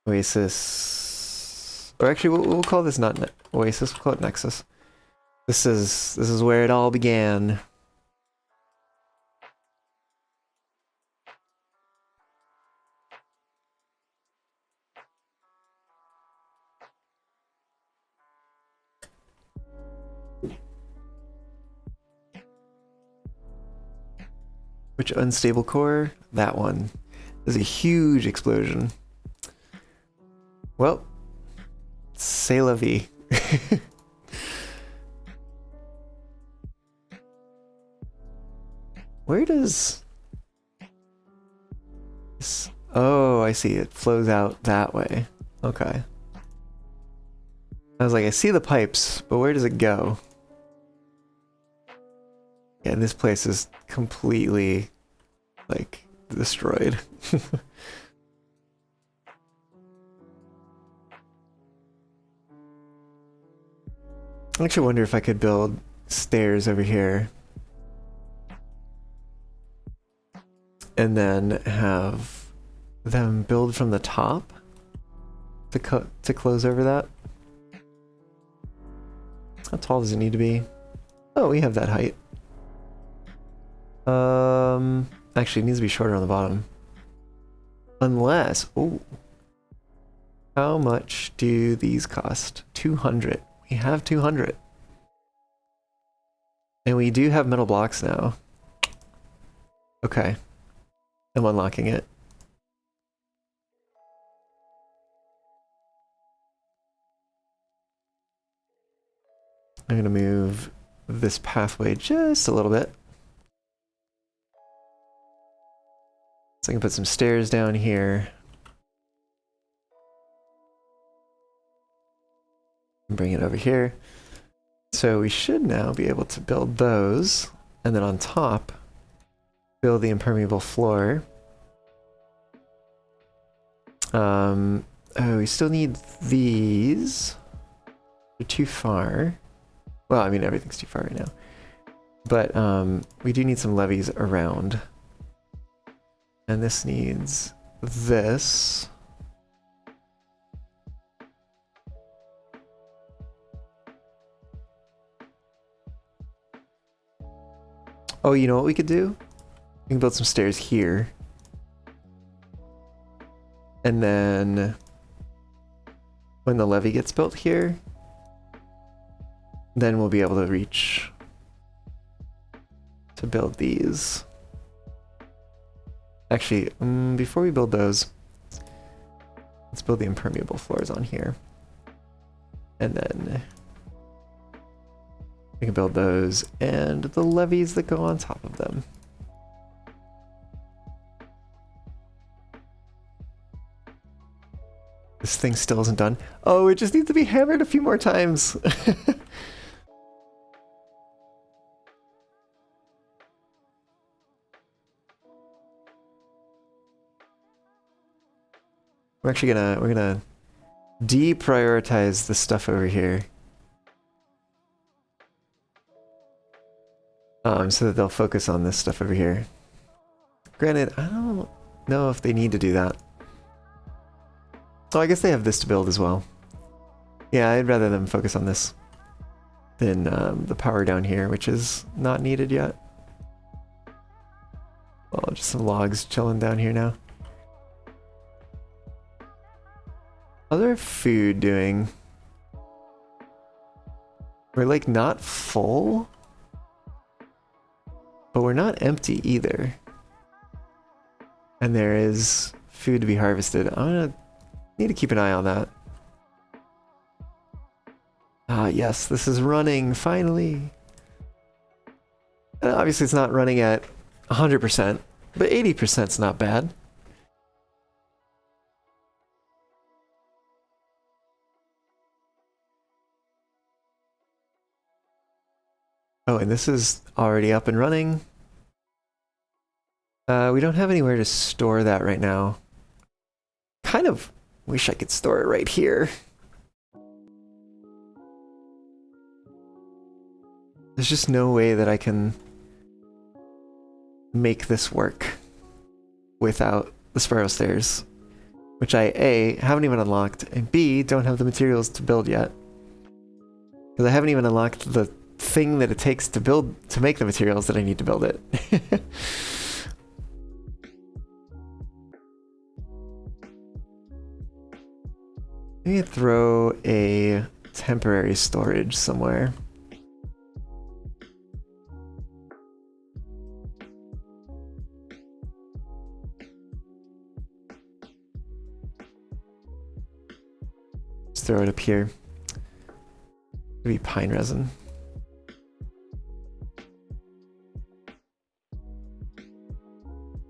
Oasis, or actually we'll call this not Oasis, we'll call it Nexus. This is where it all began. Which unstable core? That one. There's a huge explosion. Well, c'est la vie. Where does this... Oh, I see. It flows out that way. Okay. I was like, I see the pipes, but where does it go? Yeah, and this place is completely, like, destroyed. I actually wonder if I could build stairs over here. And then have them build from the top to close over that. How tall does it need to be? Oh, we have that height. Actually, it needs to be shorter on the bottom. Unless, oh, how much do these cost? 200. We have 200. And we do have metal blocks now. Okay. I'm unlocking it. I'm gonna move this pathway just a little bit. So I can put some stairs down here. And bring it over here. So we should now be able to build those. And then on top, build the impermeable floor. Oh, we still need these. They're too far. Well, I mean, everything's too far right now. But we do need some levees around. And this needs this. Oh, you know what we could do? We can build some stairs here. And then when the levee gets built here, then we'll be able to reach to build these. Actually, before we build those, let's build the impermeable floors on here. And then we can build those and the levees that go on top of them. This thing still isn't done. Oh, it just needs to be hammered a few more times. we're gonna deprioritize the stuff over here. So that they'll focus on this stuff over here. Granted, I don't know if they need to do that. Oh, I guess they have this to build as well. Yeah, I'd rather them focus on this than the power down here, which is not needed yet. Well, just some logs chilling down here now. How's our food doing? We're like not full, but we're not empty either. And there is food to be harvested. I'm gonna need to keep an eye on that. Ah, yes, this is running, finally. Obviously it's not running at 100%, but 80% is not bad. Oh, and this is already up and running. We don't have anywhere to store that right now. Kind of wish I could store it right here. There's just no way that I can make this work without the spiral stairs, which I A, haven't even unlocked, and B, don't have the materials to build yet. Because I haven't even unlocked the thing that it takes to make the materials that I need to build it. Maybe throw a temporary storage somewhere. Just throw it up here. Maybe pine resin.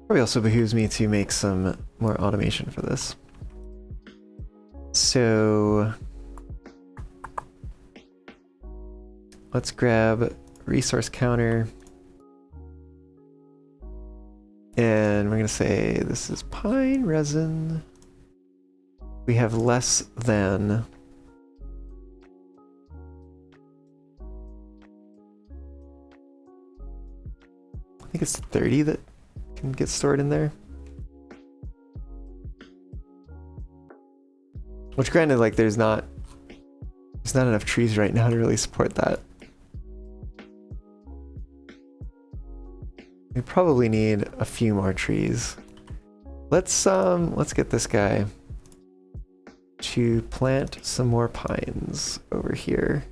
Probably also behooves me to make some more automation for this. So let's grab resource counter. And we're going to say this is pine resin. We have less than I think it's 30 that can get stored in there. Which granted, like there's not enough trees right now to really support that. We probably need a few more trees. Let's get this guy to plant some more pines over here.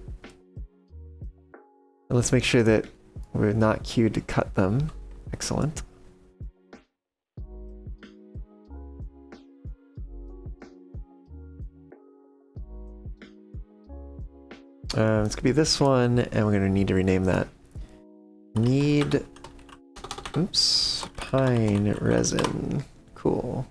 And let's make sure that we're not queued to cut them. Excellent. It's gonna be this one, and we're gonna need to rename that. Pine resin. Cool.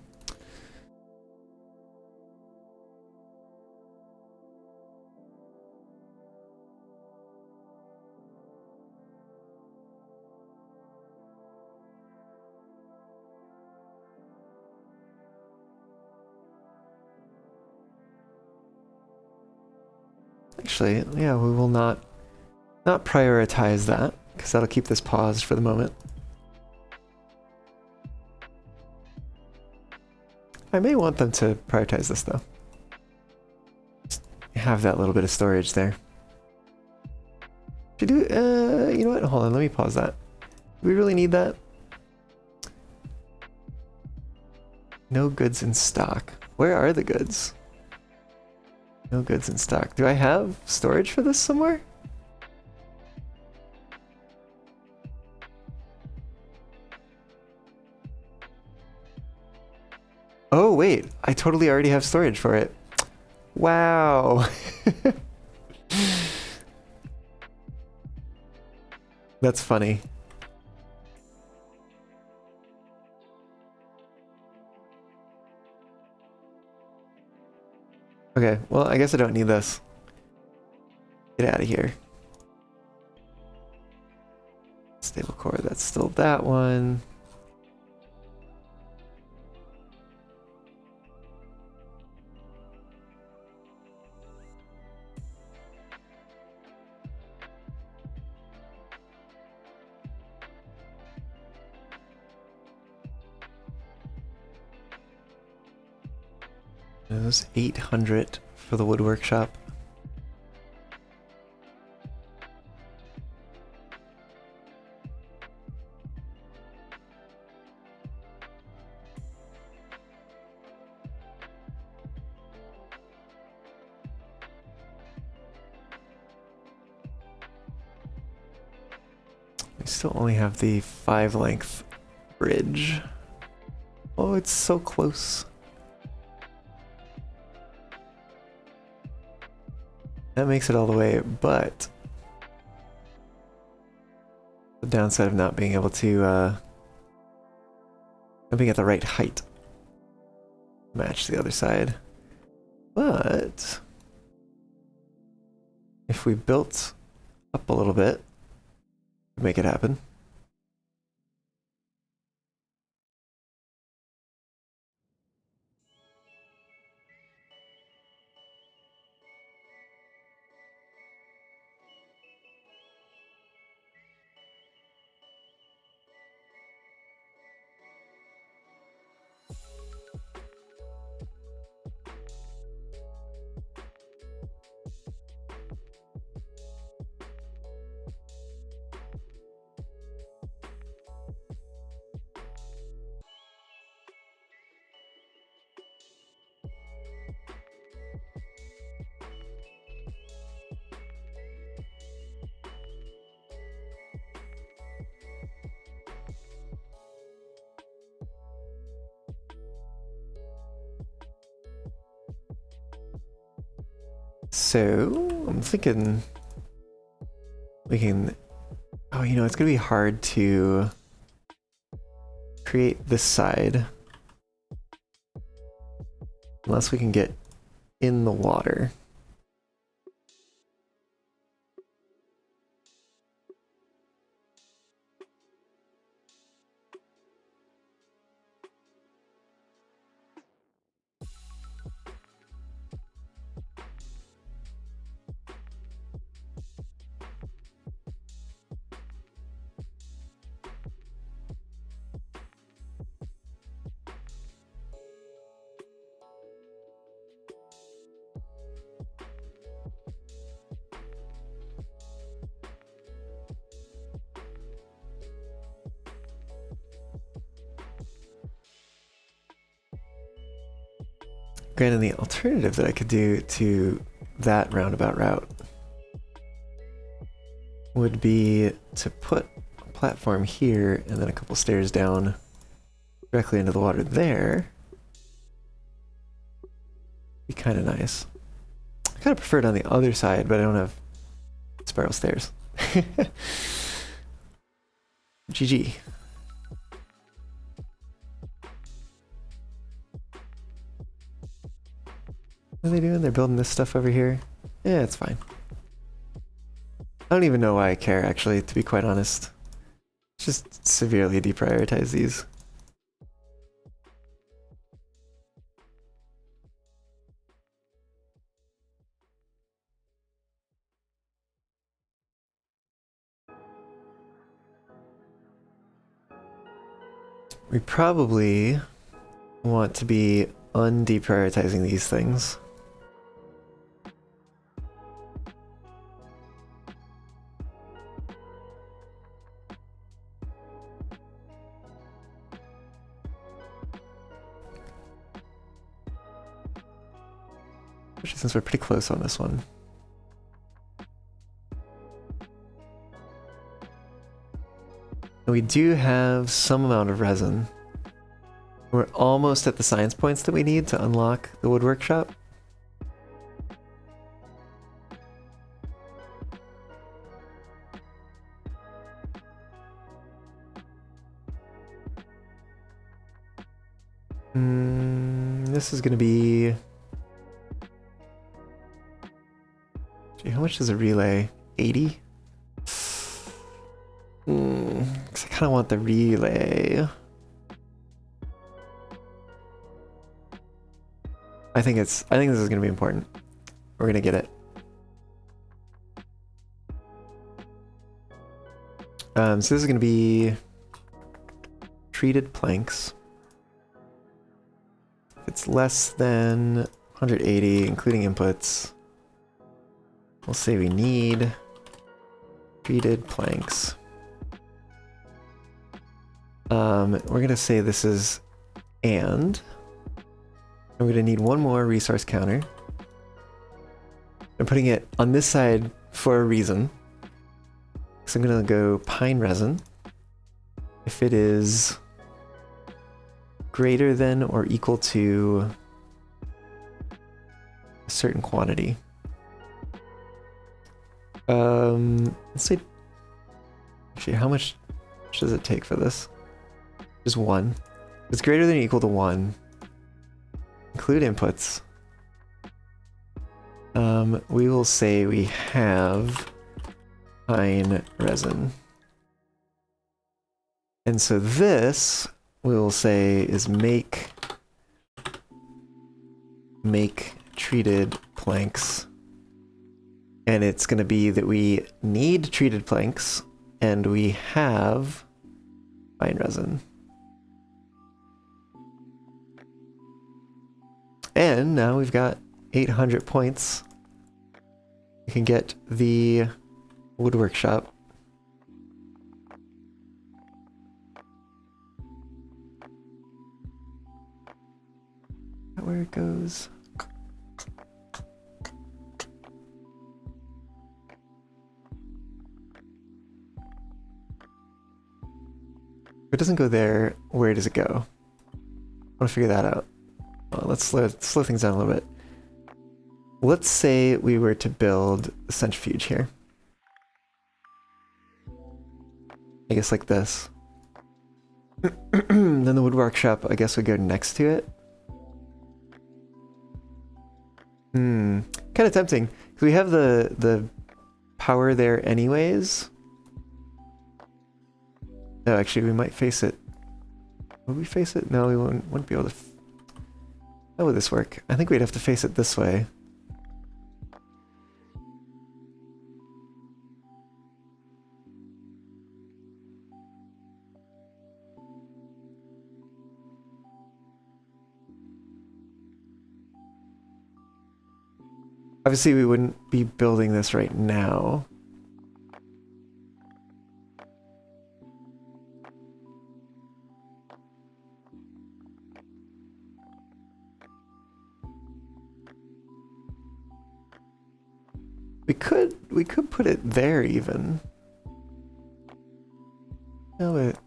Actually, yeah, we will not prioritize that, because that'll keep this paused for the moment. I may want them to prioritize this though. Just have that little bit of storage there. You know what? Hold on, let me pause that. Do we really need that? No goods in stock. Where are the goods? No goods in stock. Do I have storage for this somewhere? Oh, wait. I totally already have storage for it. Wow. That's funny. Okay, well, I guess I don't need this. Get out of here. Stable core, that's still that one. It was 800 for the wood workshop. We still only have the 5 length bridge. Oh, it's so close. That makes it all the way, but the downside of not being able to not being at the right height match the other side. But if we built up a little bit, make it happen. So, I'm thinking we can... Oh, you know, it's gonna be hard to create this side unless we can get in the water. Granted, the alternative that I could do to that roundabout route would be to put a platform here and then a couple stairs down directly into the water there. Be kind of nice. I kind of prefer it on the other side, but I don't have spiral stairs. GG. What are they doing? They're building this stuff over here? Yeah, it's fine. I don't even know why I care, actually, to be quite honest. Just severely deprioritize these. We probably want to be undeprioritizing these things. Especially since we're pretty close on this one. And we do have some amount of resin. We're almost at the science points that we need to unlock the wood workshop. This is going to be... Gee, how much does a relay? 80? 'Cause I kind of want the relay. I think this is going to be important. We're going to get it. So this is going to be treated planks. If it's less than 180, including inputs, we'll say we need treated planks. We're going to say this is and we're going to need one more resource counter. I'm putting it on this side for a reason. So I'm going to go pine resin. If it is greater than or equal to a certain quantity. Let's say, actually, how much does it take for this? Just 1. If it's greater than or equal to 1. Include inputs. We will say we have pine resin. And so this we will say is make treated planks. And it's going to be that we need treated planks and we have pine resin. And now we've got 800 points. We can get the wood workshop. Is that where it goes? If it doesn't go there, where does it go? I want to figure that out. Let's slow things down a little bit. Let's say we were to build a centrifuge here. I guess like this. Then the wood workshop, I guess, would go next to it. Kind of tempting. Because we have the power there anyways. No, actually, we might face it. Would we face it? No, we wouldn't be able to. How would this work? I think we'd have to face it this way. Obviously, we wouldn't be building this right now. We could put it there even. No, but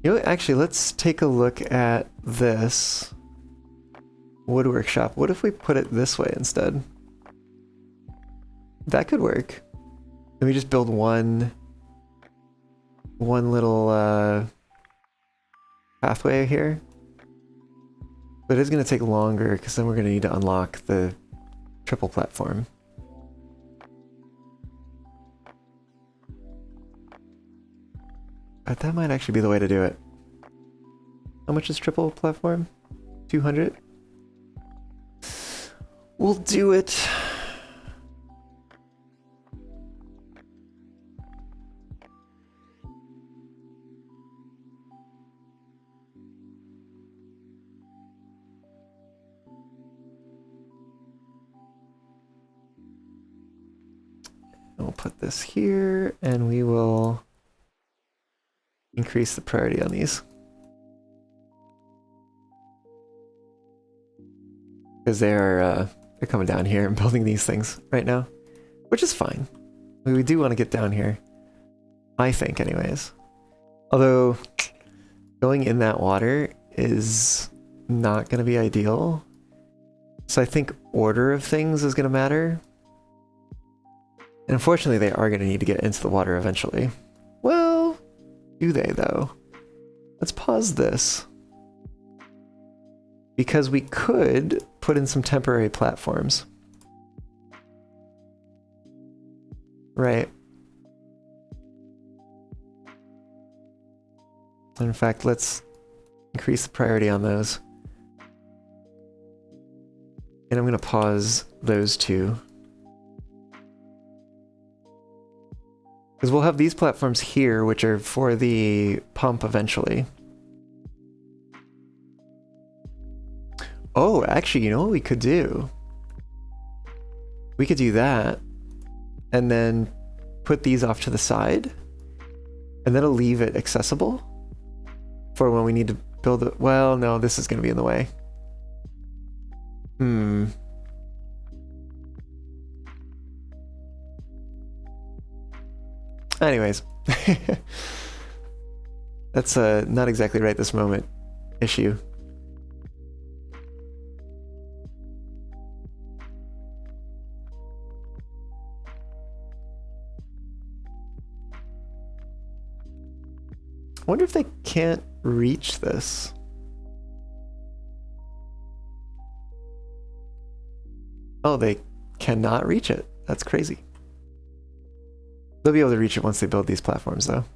you know what? Actually, let's take a look at this wood workshop. What if we put it this way instead? That could work. Let me just build one little pathway here. But it's going to take longer because then we're going to need to unlock the triple platform. But that might actually be the way to do it. How much is triple platform? 200? We'll do it. We'll put this here, and we will increase the priority on these. Because they're They're coming down here and building these things right now, which is fine. We do want to get down here. I think, anyways. Although, going in that water is not going to be ideal. So I think order of things is going to matter. And unfortunately, they are going to need to get into the water eventually. Well, do they, though? Let's pause this. Because we could put in some temporary platforms. Right. In fact, let's increase the priority on those. And I'm going to pause those two. Because we'll have these platforms here, which are for the pump eventually. Oh, actually, you know what we could do? We could do that. And then put these off to the side. And then it'll leave it accessible for when we need to build it. Well, no, this is going to be in the way. Anyways. That's not exactly right this moment issue. I wonder if they can't reach this. Oh, they cannot reach it. That's crazy. They'll be able to reach it once they build these platforms, though.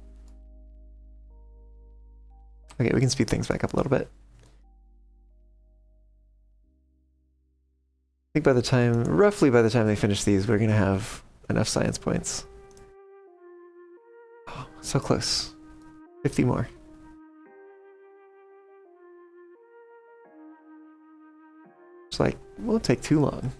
Okay, we can speed things back up a little bit. I think by the time, roughly by the time they finish these, we're going to have enough science points. Oh, so close. 50 more. It's like, won't take too long.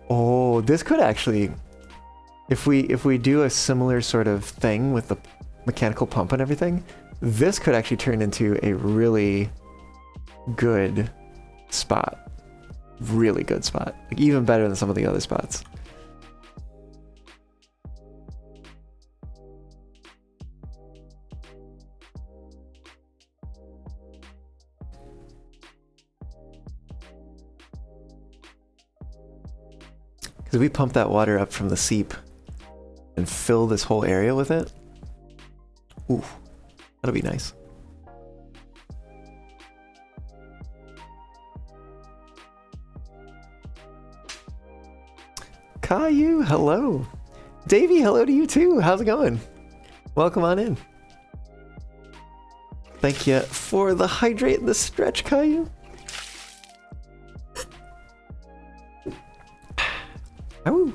Oh, this could actually, if we do a similar sort of thing with the mechanical pump and everything, this could actually turn into a really good spot. Really good spot. Like even better than some of the other spots. Because we pump that water up from the seep and fill this whole area with it. Ooh, that'll be nice. Caillou, hello. Davey, hello to you too. How's it going? Welcome on in. Thank you for the hydrate and the stretch, Caillou. Ow.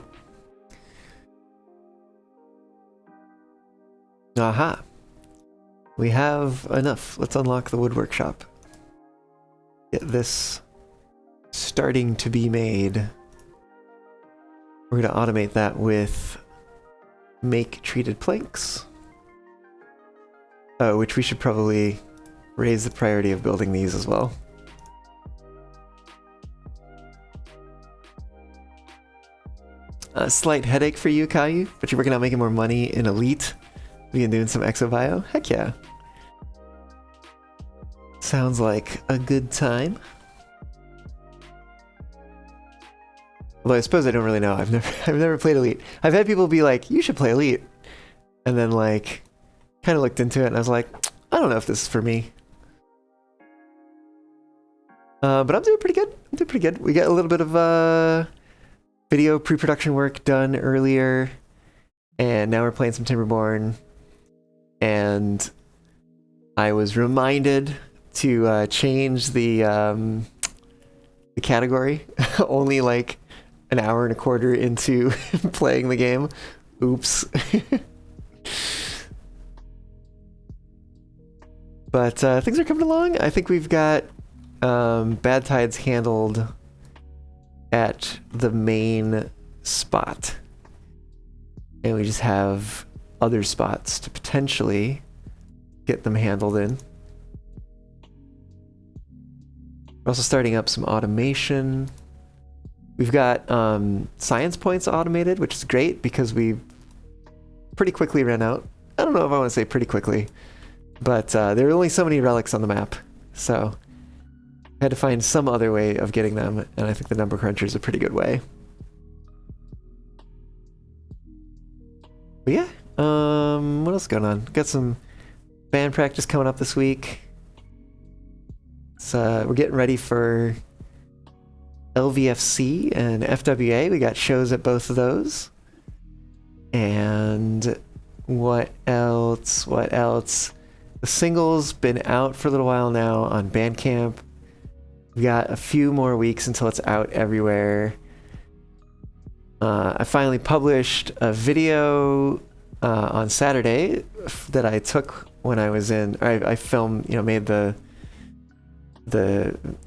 Aha. We have enough. Let's unlock the wood workshop. Get this starting to be made. We're going to automate that with make treated planks. Which we should probably raise the priority of building these as well. A slight headache for you, Caillou, but you're working on making more money in Elite. We've been doing some exobio. Heck yeah. Sounds like a good time. Although I suppose I don't really know. I've never played Elite. I've had people be like, you should play Elite. And then like kind of looked into it and I was like, I don't know if this is for me. But I'm doing pretty good. I'm doing pretty good. We got a little bit of video pre-production work done earlier. And now we're playing some Timberborn. And I was reminded to change the category only like an hour and a quarter into playing the game. Oops. But things are coming along. I think we've got Bad Tides handled at the main spot. And we just have other spots to potentially get them handled in. We're also starting up some automation. We've got science points automated, which is great because we pretty quickly ran out. I don't know if I want to say pretty quickly, but there are only so many relics on the map, so I had to find some other way of getting them, and I think the number cruncher is a pretty good way. But yeah, what else is going on? Got some band practice coming up this week. So we're getting ready for LVFC and FWA. We got shows at both of those. And what else? What else? The single's been out for a little while now on Bandcamp. We got a few more weeks until it's out everywhere. I finally published a video on Saturday that I took when I was in. I filmed, made the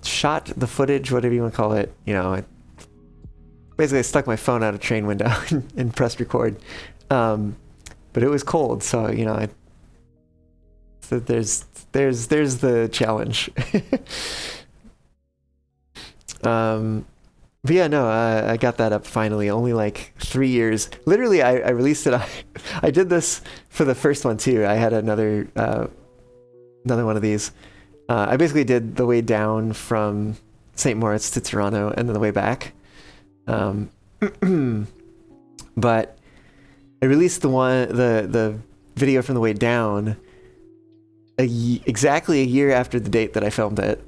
shot, the footage, whatever you want to call it. Basically I stuck my phone out a train window and pressed record. But it was cold, so so there's the challenge. But yeah, no, I got that up finally. Only like 3 years. Literally, I released it. I did this for the first one too. I had another one of these. I basically did the way down from St. Moritz to Toronto and then the way back. But I released the video from the way down exactly a year after the date that I filmed it.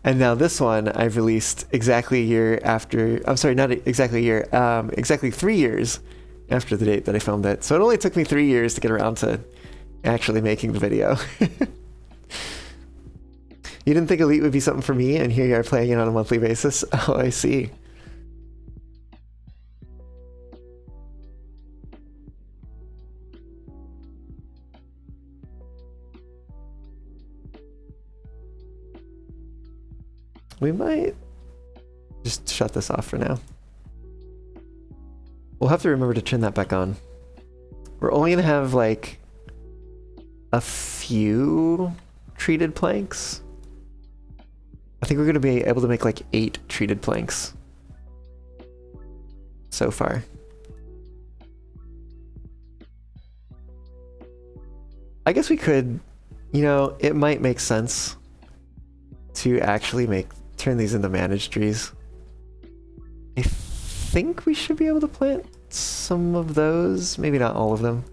And now this one I've released exactly a year after. I'm sorry, not exactly a year. Exactly 3 years after the date that I filmed it. So it only took me 3 years to get around to actually making the video. You didn't think Elite would be something for me, and here you are playing it on a monthly basis? Oh, I see. We might just shut this off for now. We'll have to remember to turn that back on. We're only gonna have like a few treated planks. I think we're gonna be able to make like 8 treated planks so far. I guess we could, it might make sense to actually turn these into managed trees. I think we should be able to plant some of those, maybe not all of them.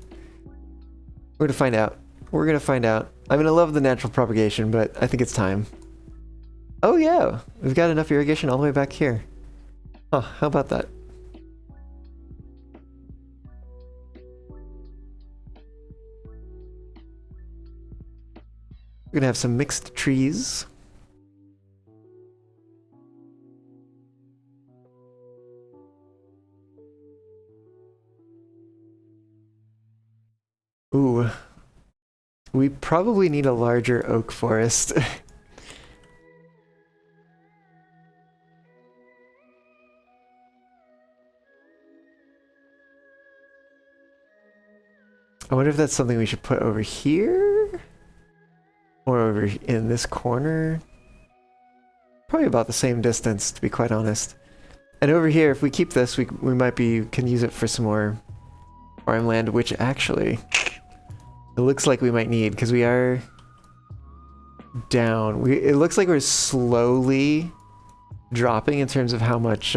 We're gonna find out. We're gonna find out. I mean, I love the natural propagation, but I think it's time. Oh yeah, we've got enough irrigation all the way back here. Oh, how about that? We're gonna have some mixed trees. Ooh, we probably need a larger oak forest. I wonder if that's something we should put over here? Or over in this corner? Probably about the same distance, to be quite honest. And over here, if we keep this, we can use it for some more farmland, which actually it looks like we might need, because we are down. It looks like we're slowly dropping in terms of how much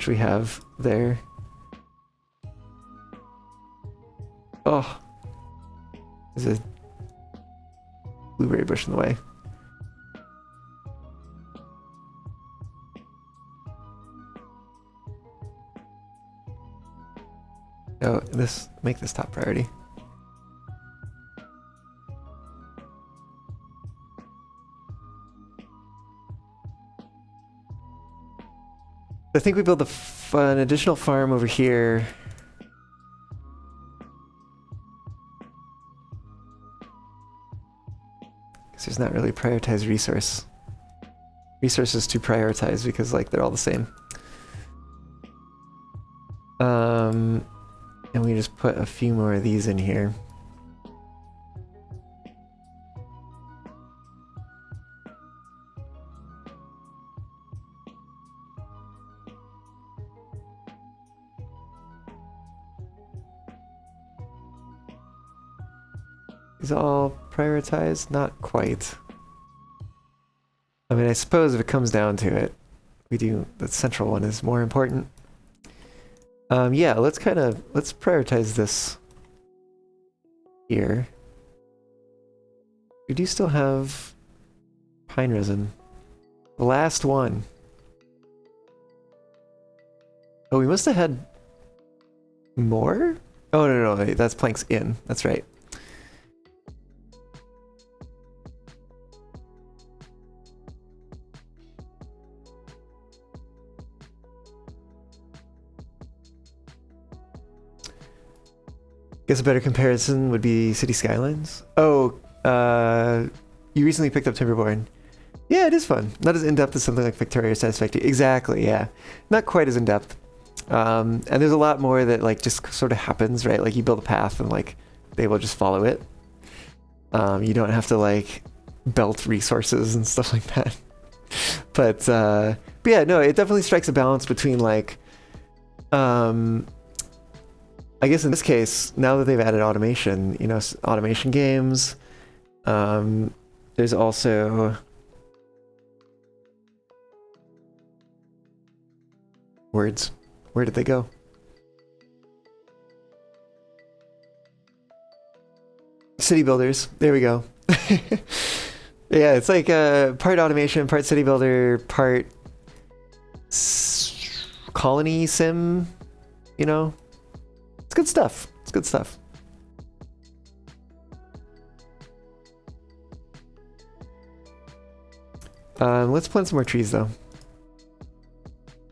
we have there. Oh, there's a blueberry bush in the way. Oh, make this top priority. I think we build an additional farm over here. Because there's not really prioritized resources to prioritize because like they're all the same. And we just put a few more of these in here. Is all prioritized? Not quite. I mean, I suppose if it comes down to it, the central one is more important. Yeah, let's prioritize this here. We do still have pine resin. The last one. Oh, we must have had more? Oh, no, that's planks in. That's right. Guess a better comparison would be City Skylines. Oh, you recently picked up Timberborn. Yeah, it is fun. Not as in-depth as something like Victoria or Satisfactory. Exactly, yeah. Not quite as in-depth. And there's a lot more that like just sort of happens, right? Like you build a path and like they will just follow it. You don't have to like belt resources and stuff like that. But yeah, no, it definitely strikes a balance between like I guess in this case, now that they've added automation, you know, automation games, there's also words. Where did they go? City builders. There we go. Yeah, it's like part automation, part city builder, part colony sim, you know? It's good stuff. It's good stuff. Let's plant some more trees, though.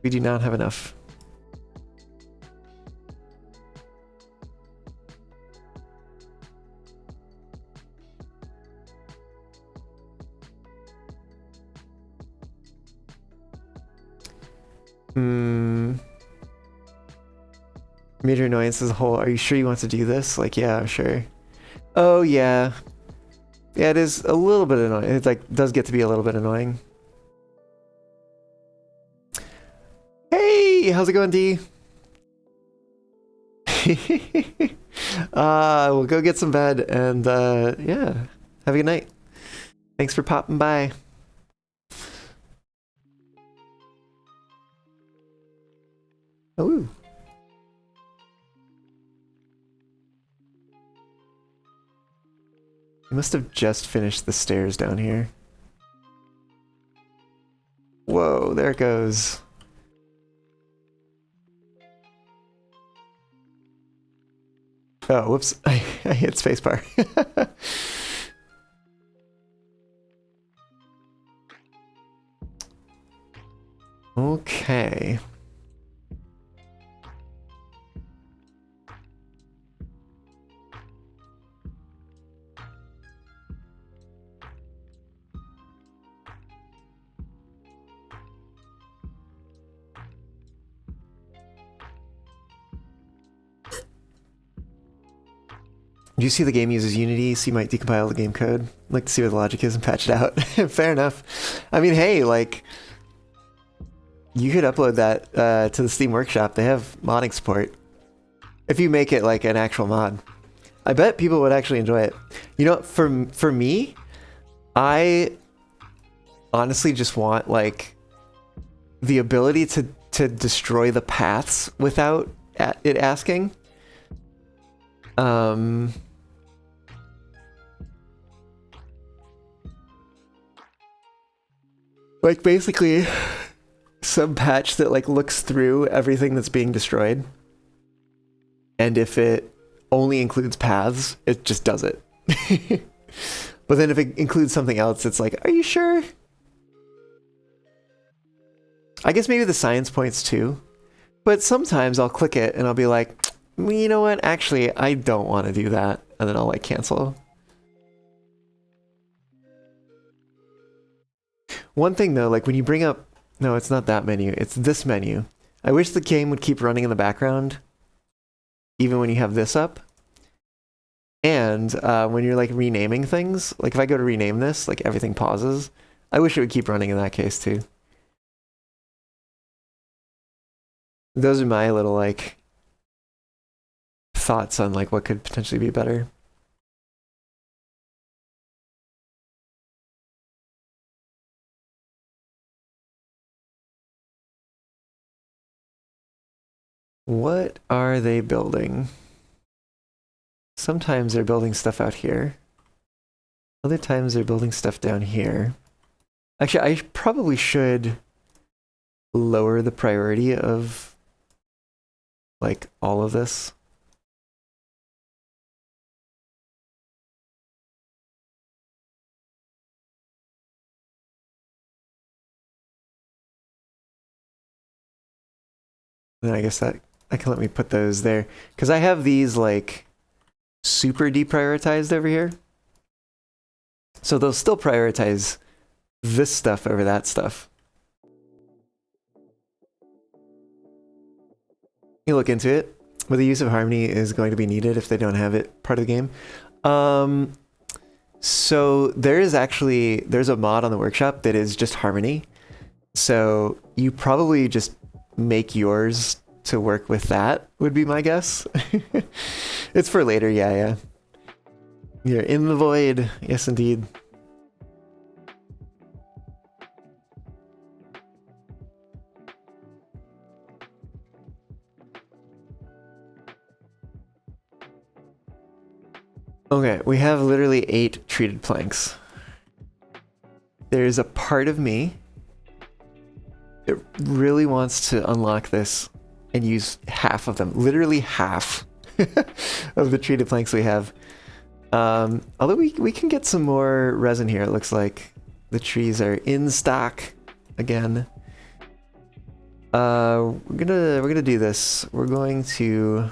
We do not have enough. Major annoyance as a whole. Are you sure you want to do this? Like, yeah, I'm sure. Oh, yeah. Yeah, it is a little bit annoying. It like does get to be a little bit annoying. Hey, how's it going, D? We'll go get some bed and yeah, have a good night. Thanks for popping by. Oh. I must have just finished the stairs down here. Whoa, there it goes. Oh, whoops. I hit spacebar. Okay. Do you see the game uses Unity, so you might decompile the game code? I'd like to see what the logic is and patch it out. Fair enough. I mean, hey, like, you could upload that to the Steam Workshop. They have modding support. If you make it like an actual mod. I bet people would actually enjoy it. You know, for me, I honestly just want like the ability to destroy the paths without it asking. Like basically some patch that like looks through everything that's being destroyed. And if it only includes paths, it just does it. But then if it includes something else, it's like, are you sure? I guess maybe the science points too. But sometimes I'll click it and I'll be like, well, you know what? Actually, I don't want to do that. And then I'll like cancel. One thing though, like when you bring up, no, it's not that menu. It's this menu. I wish the game would keep running in the background, even when you have this up. And when you're like renaming things, like if I go to rename this, like everything pauses. I wish it would keep running in that case too. Those are my little like thoughts on like what could potentially be better. What are they building? Sometimes they're building stuff out here. Other times they're building stuff down here. Actually, I probably should lower the priority of like all of this. Then I guess that can let me put those there. Because I have these like super deprioritized over here. So they'll still prioritize this stuff over that stuff. You look into it, but the use of harmony is going to be needed if they don't have it part of the game. So there's a mod on the workshop that is just harmony. So you probably just make yours to work with that, would be my guess. It's for later, yeah. You're in the void, yes indeed. Okay, we have literally 8 treated planks. There's a part of me that really wants to unlock this and use half of them, literally half of the treated planks we have. Although we can get some more resin here. It looks like the trees are in stock again. We're gonna do this. We're going to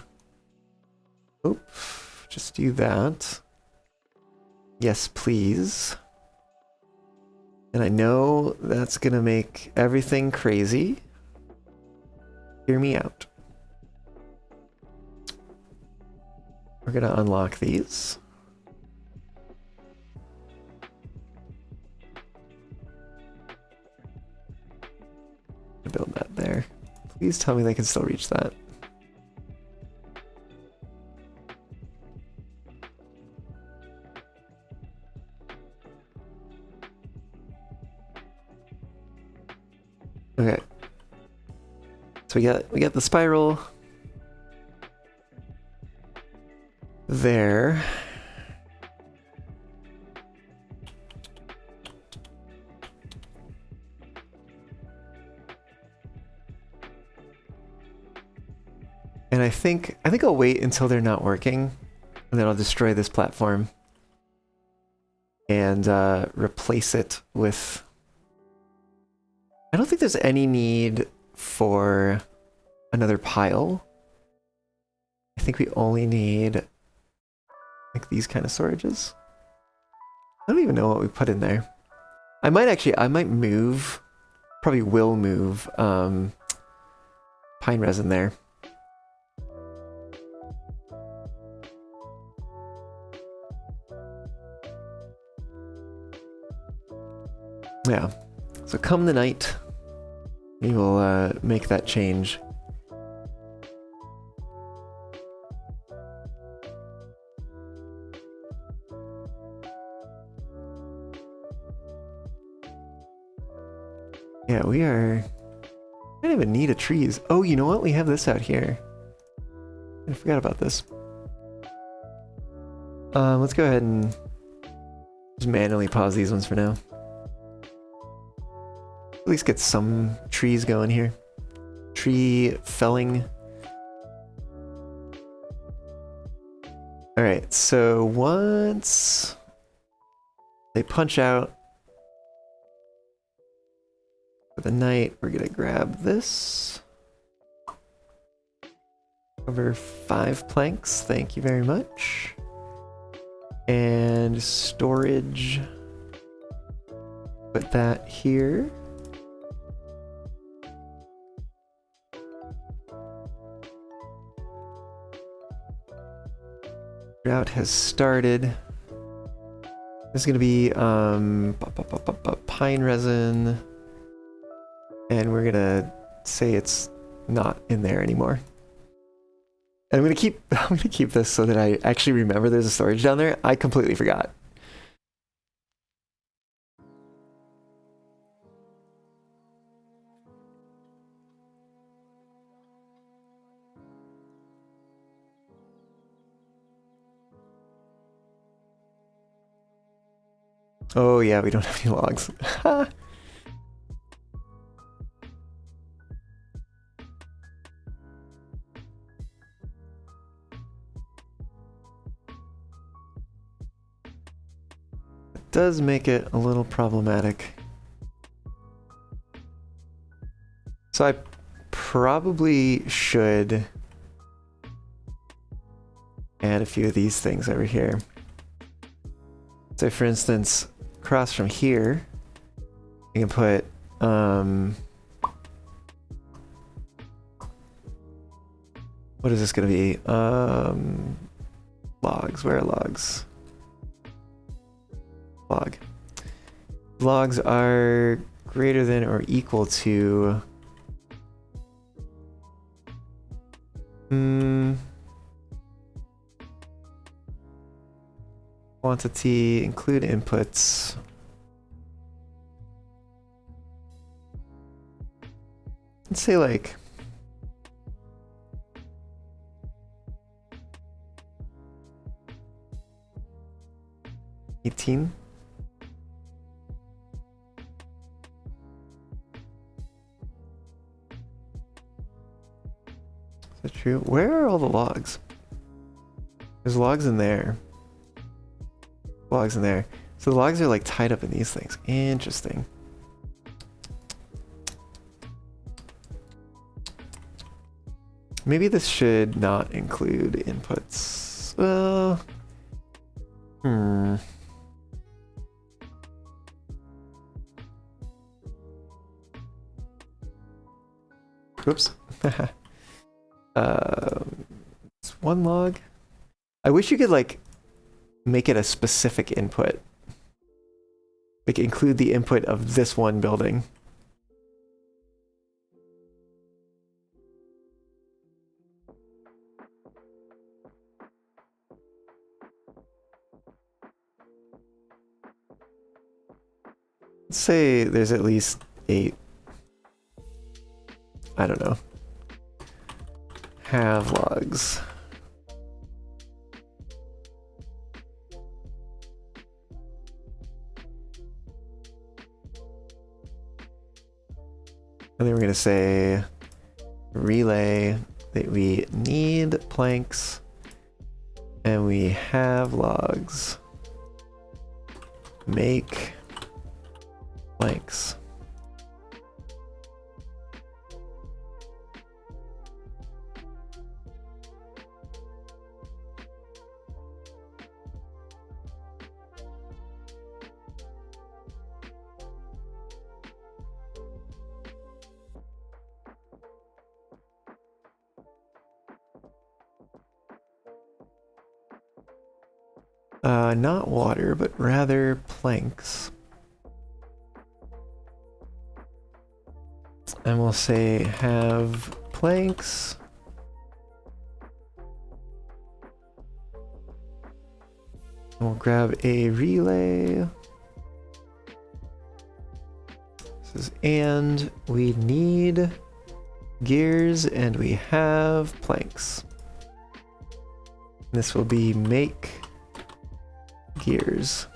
just do that. Yes, please. And I know that's gonna make everything crazy. Hear me out. We're gonna unlock these. Build that there. Please tell me they can still reach that. Okay. So we got the spiral there. And I think I'll wait until they're not working, and then I'll destroy this platform and replace it with... I don't think there's any need for another pile. I think we only need like these kind of storages. I don't even know what we put in there. I might move, probably will move pine resin there. Yeah, so come the night, we will make that change. Yeah, we are kind of in need of trees. Oh, you know what? We have this out here. I forgot about this. Let's go ahead and just manually pause these ones for now. At least get some trees going here. Tree felling. Alright, so once they punch out for the night, we're gonna grab this. Over 5 planks, thank you very much. And storage. Put that here. Drought has started. This is gonna be pine resin, and we're gonna say it's not in there anymore. And I'm gonna keep this so that I actually remember there's a storage down there. I completely forgot. Oh yeah, we don't have any logs. It does make it a little problematic. So I probably should add a few of these things over here. So for instance, across from here, you can put what is this gonna be? Logs. Where are logs? Log. Logs are greater than or equal to quantity, include inputs. Let's say like 18. Is that true? Where are all the logs? There's logs in there. Logs in there. So the logs are like tied up in these things. Interesting. Maybe this should not include inputs. Whoops. It's one log. I wish you could like make it a specific input. Like include the input of this one building. Let's say there's at least 8. I don't know. Have logs. And then we're going to say relay that we need planks and we have logs. Make planks. Not water, but rather planks. And we'll say have planks. We'll grab a relay. This is and we need gears and we have planks. This will be make gears.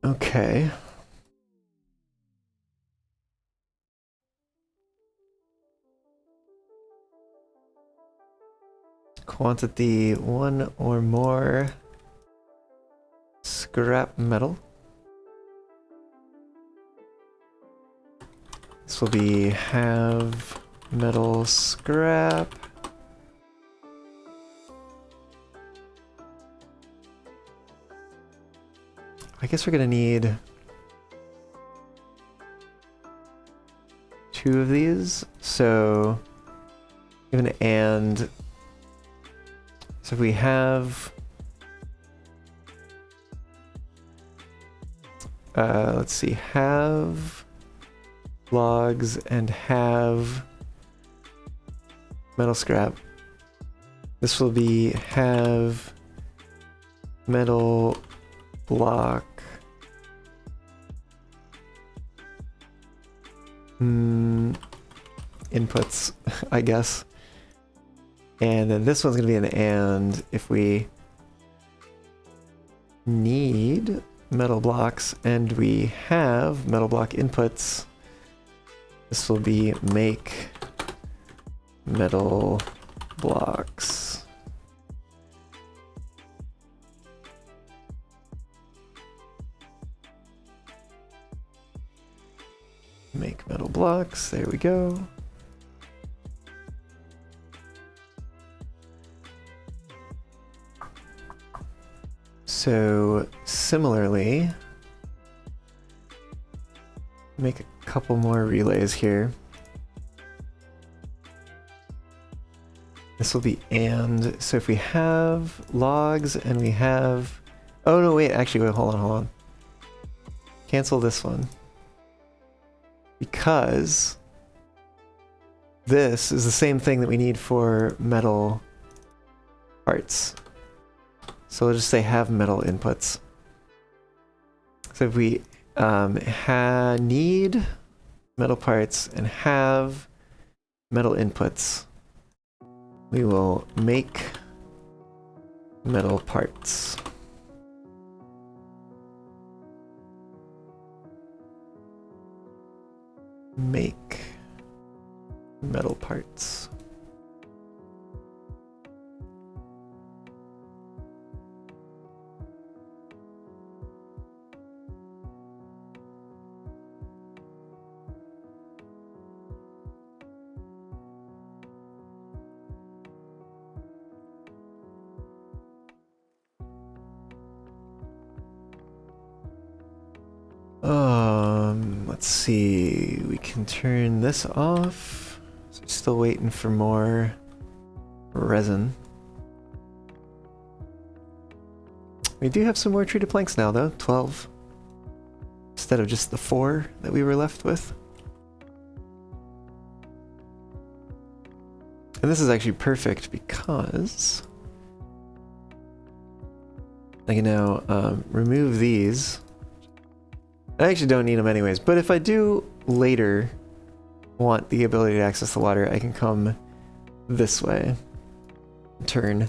Okay. Quantity 1 or more scrap metal. This will be have metal scrap. I guess we're gonna need 2 of these, so even and so if we have let's see, have logs and have metal scrap. This will be have metal block inputs, I guess. And then this one's gonna be an and if we need metal blocks and we have metal block inputs, this will be make metal blocks. Make metal blocks, there we go. So similarly, make a couple more relays here. This will be and, so if we have logs and we have, oh no wait, actually wait, hold on. Cancel this one. Because this is the same thing that we need for metal parts. So we'll just say have metal inputs. So if we need metal parts and have metal inputs, we will make metal parts. Make metal parts. Let's see, we can turn this off. So still waiting for more resin. We do have some more treated planks now though, 12. Instead of just the 4 that we were left with. And this is actually perfect because I can now remove these. I actually don't need them anyways, but if I do later want the ability to access the water, I can come this way, turn.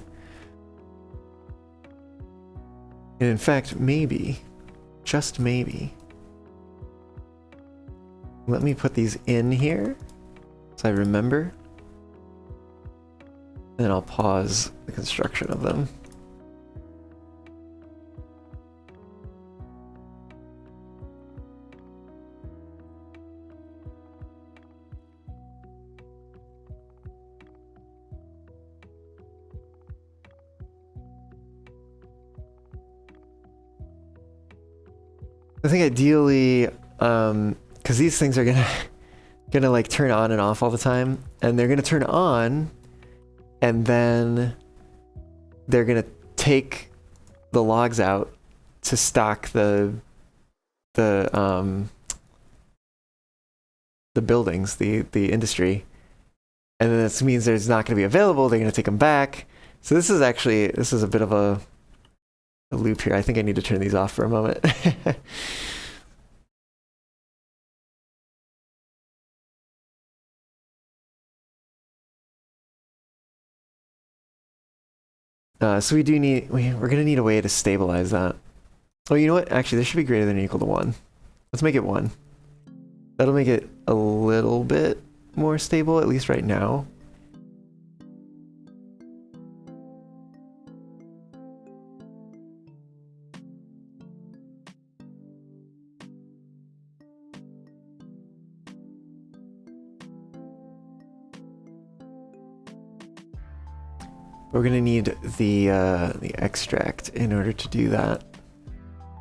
And in fact, maybe, just maybe, let me put these in here so I remember, and then I'll pause the construction of them. I think ideally, because these things are gonna like turn on and off all the time, and they're gonna turn on, and then they're gonna take the logs out to stock the buildings, the industry, and then this means there's not gonna be available. They're gonna take them back. So this is a bit of a loop here. I think I need to turn these off for a moment. So we're gonna need a way to stabilize that. Oh, you know what? Actually, this should be greater than or equal to 1. Let's make it 1. That'll make it a little bit more stable, at least right now. We're gonna need the extract in order to do that.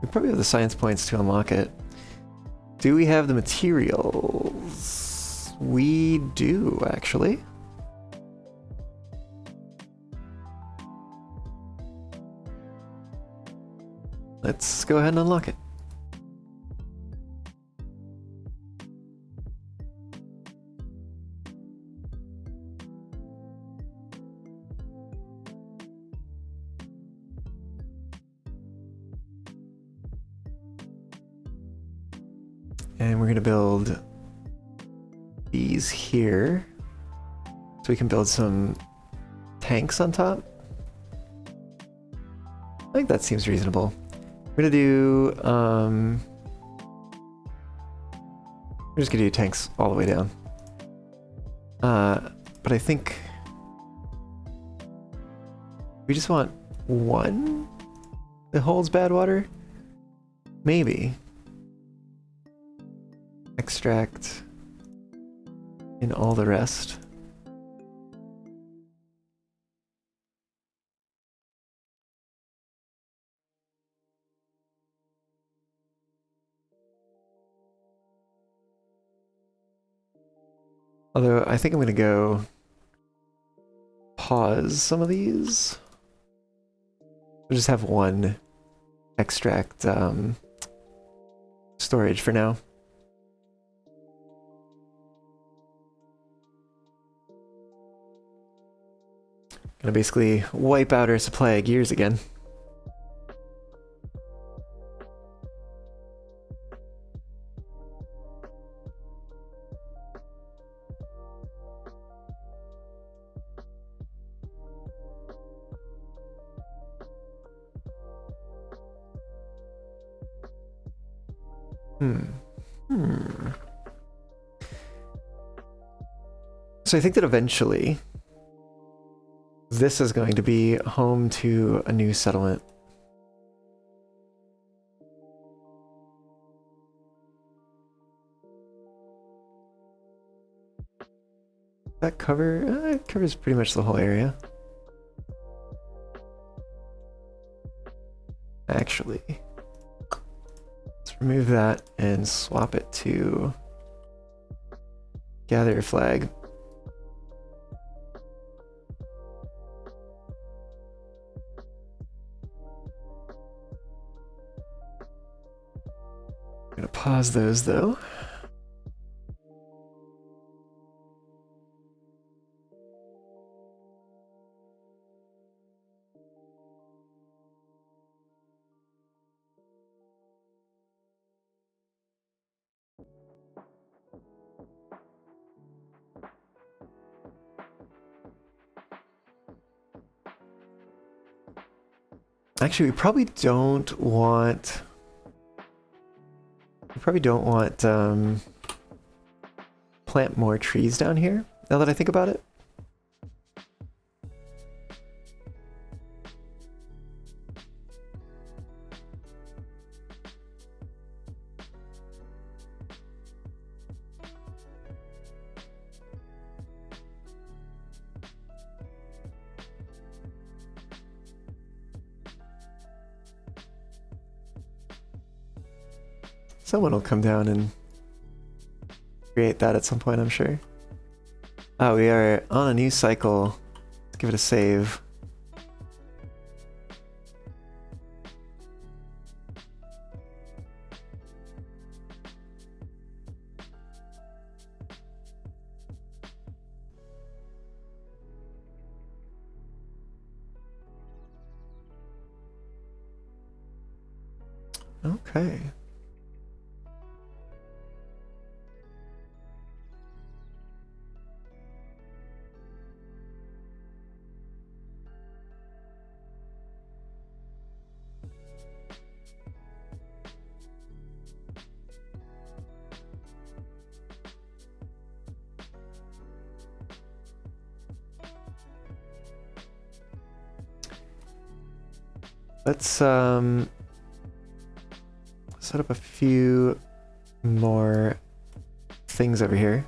We probably have the science points to unlock it. Do we have the materials? We do, actually. Let's go ahead and unlock it. And we're gonna build these here. So we can build some tanks on top. I think that seems reasonable. We're gonna do, we're just gonna do tanks all the way down. But I think we just want one that holds bad water? Maybe. Extract in all the rest. Although I think I'm gonna go pause some of these. We'll just have one extract storage for now. Gonna basically wipe out our supply of gears again. So I think that eventually this is going to be home to a new settlement. That cover, it covers pretty much the whole area. Actually, let's remove that and swap it to gather flag. I'm gonna pause those though. Actually, we probably don't want plant more trees down here, now that I think about it. Someone will come down and create that at some point, I'm sure. Oh, we are on a new cycle. Let's give it a save. Okay. Let's set up a few more things over here.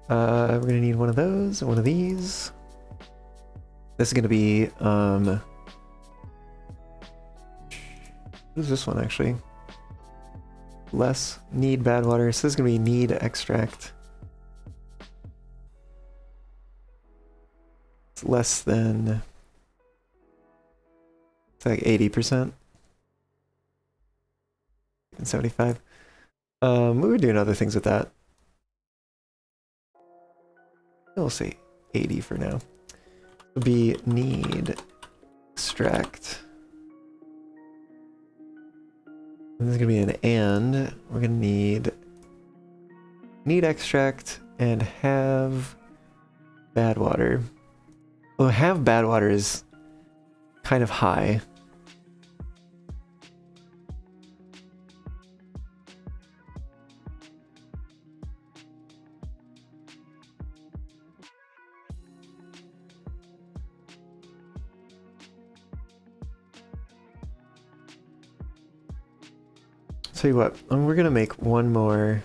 We're gonna need one of those and one of these. This is gonna be what is this one actually? Less need bad water. So this is gonna be need extract. It's less than, it's like 80%. And 75. We were doing other things with that. We'll say 80 for now. It'll be need extract. And this is gonna be an and. We're gonna need extract and have bad water. Well, have bad water is kind of high. Tell you what, we're gonna make one more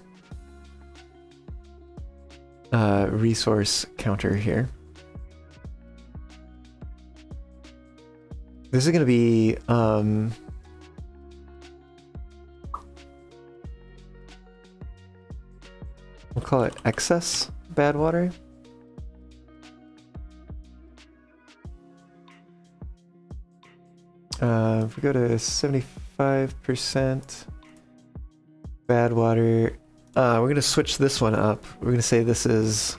resource counter here. This is gonna be we'll call it excess bad water. If we go to 75% bad water, we're gonna switch this one up. We're gonna say this is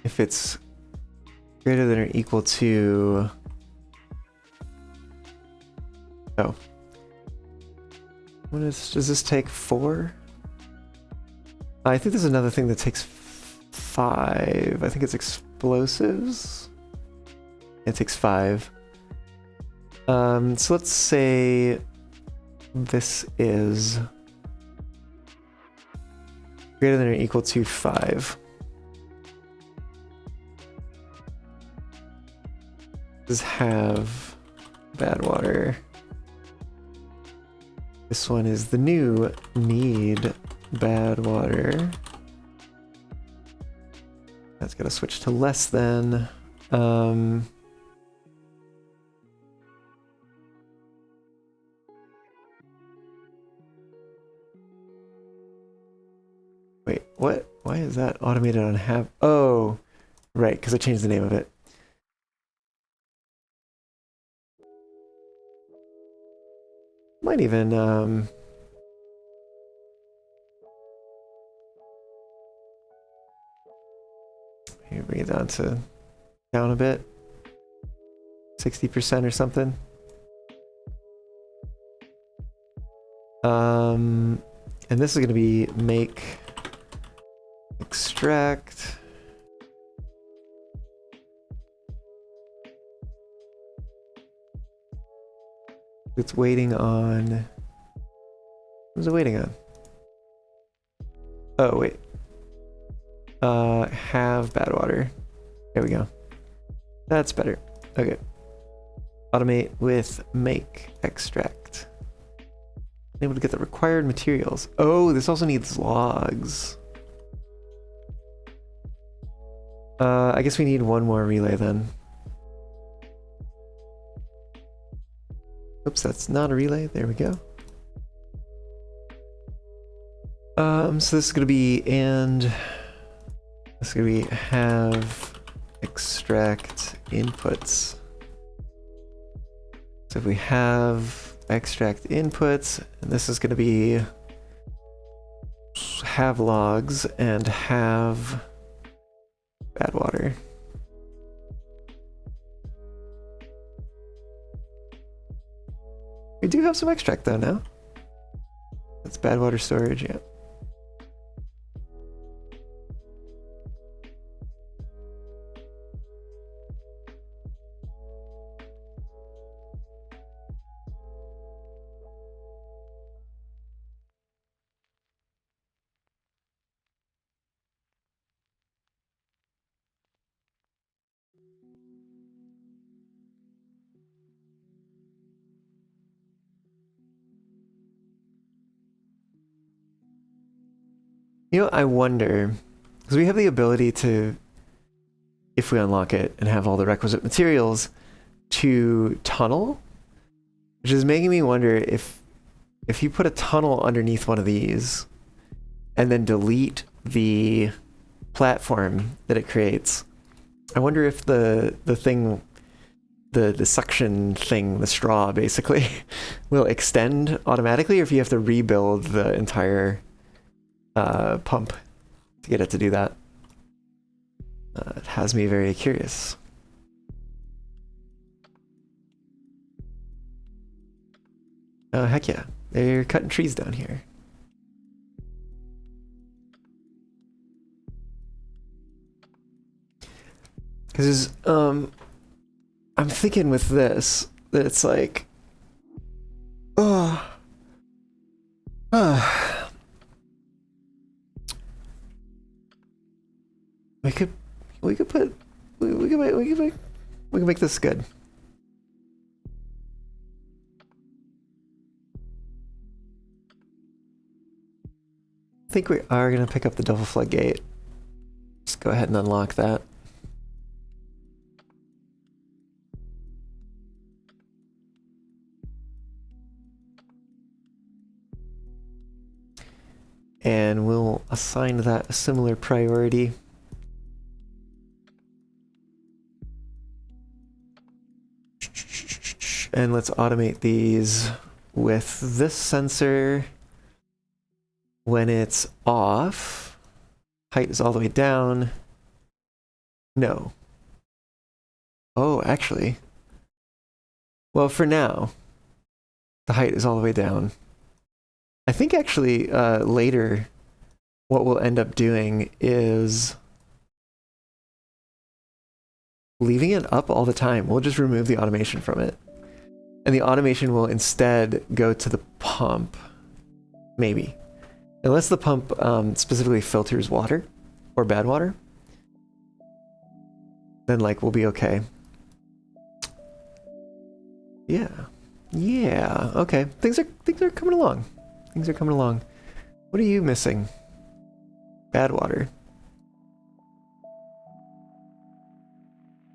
if it's greater than or equal to, oh, what is, does this take 4? I think there's another thing that takes 5. I think it's explosives. It takes 5. So let's say this is greater than or equal to 5. This is have bad water. This one is the new need bad water. That's gotta switch to less than. Wait, what? Why is that automated on have? Oh, right, because I changed the name of it. Might even, here, bring it down a bit. 60% or something. And this is going to be make extract. It's waiting on. What is it waiting on? Oh, wait. Have bad water. There we go. That's better. Okay. Automate with make extract. Able to get the required materials. Oh, this also needs logs. I guess we need one more relay then. Oops, that's not a relay. There we go. So this is gonna be and this is gonna be have extract inputs. So if we have extract inputs, and this is gonna be have logs and have bad water. We do have some extract though now. That's bad water storage, yeah. You know, I wonder, because we have the ability to, if we unlock it and have all the requisite materials, to tunnel, which is making me wonder if you put a tunnel underneath one of these and then delete the platform that it creates, I wonder if the thing, the suction thing, the straw basically, will extend automatically, or if you have to rebuild the entire pump to get it to do that. It has me very curious. Oh, heck yeah. They're cutting trees down here. Because, I'm thinking with this, that it's like, we could make this good. I think we are gonna pick up the double floodgate. Just go ahead and unlock that. And we'll assign that a similar priority. And let's automate these with this sensor. When it's off, height is all the way down. No. Oh, actually. Well, for now, the height is all the way down. I think actually later what we'll end up doing is leaving it up all the time. We'll just remove the automation from it. And the automation will instead go to the pump. Maybe. Unless the pump specifically filters water or bad water. Then like we'll be okay. Yeah. Yeah. Okay. Things are coming along. Things are coming along. What are you missing? Bad water.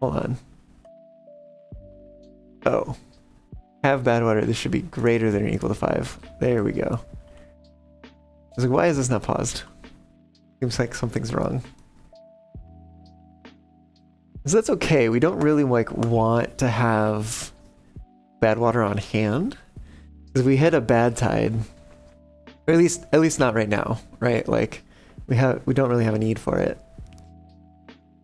Hold on. Oh. Have bad water. This should be greater than or equal to 5. There we go. I was like, why is this not paused? Seems like something's wrong. So that's okay. We don't really like want to have bad water on hand. Because if we hit a bad tide, or at least not right now, right? Like we don't really have a need for it.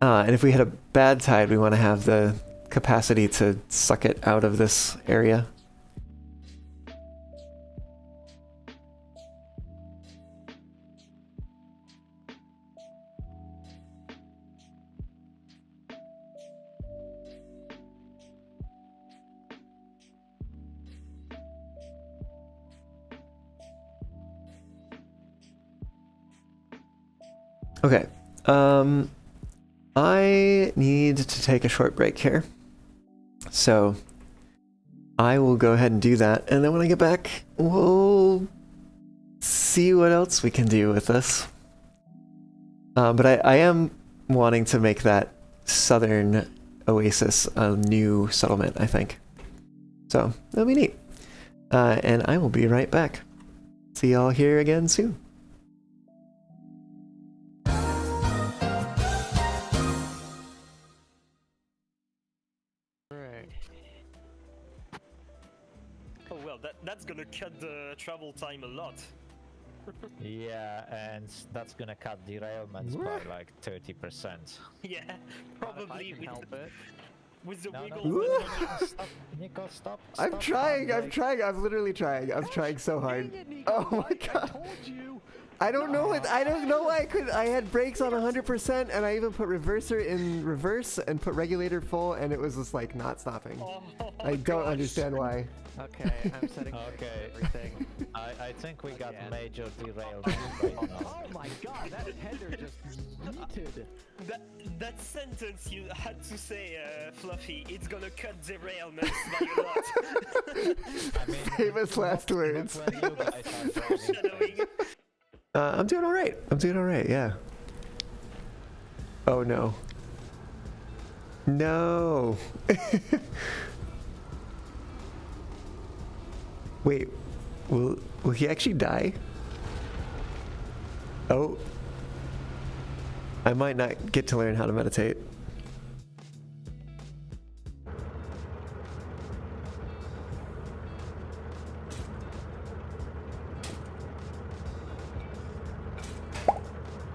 And if we hit a bad tide, we want to have the capacity to suck it out of this area. Okay, I need to take a short break here, so I will go ahead and do that, and then when I get back, we'll see what else we can do with this. But I am wanting to make that southern oasis a new settlement, I think. So, that'll be neat. And I will be right back. See y'all here again soon. That's gonna cut the travel time a lot. Yeah, and that's gonna cut derailments by like 30%. Yeah, probably with the No, wiggle. Stop, Nico, stop. I'm trying, I'm literally trying. I'm trying so hard. Oh my god. I don't know why I had brakes on 100% and I even put reverser in reverse and put regulator full and it was just like not stopping. Oh, I don't gosh. understand why. Okay, I'm setting Okay. everything. I think we got Again. major derailment right now. Oh my god, that header just yeeted. That sentence you had to say, Fluffy, it's gonna cut derailments by a lot. I mean, Famous last not words. when you guys are driving. Shadowing. I'm doing all right. I'm doing all right. Yeah. Oh no. No. Wait. Will he actually die? Oh. I might not get to learn how to meditate.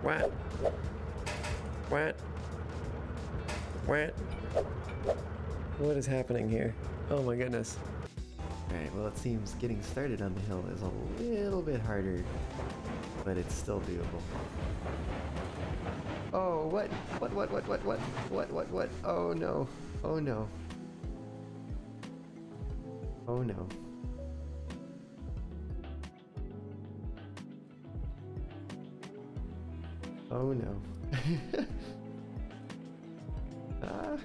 What? What? What? What is happening here? Oh my goodness. Alright, well it seems getting started on the hill is a little bit harder, but it's still doable. Oh, what? What? Oh no. Oh no. Oh no. Oh no. Ah.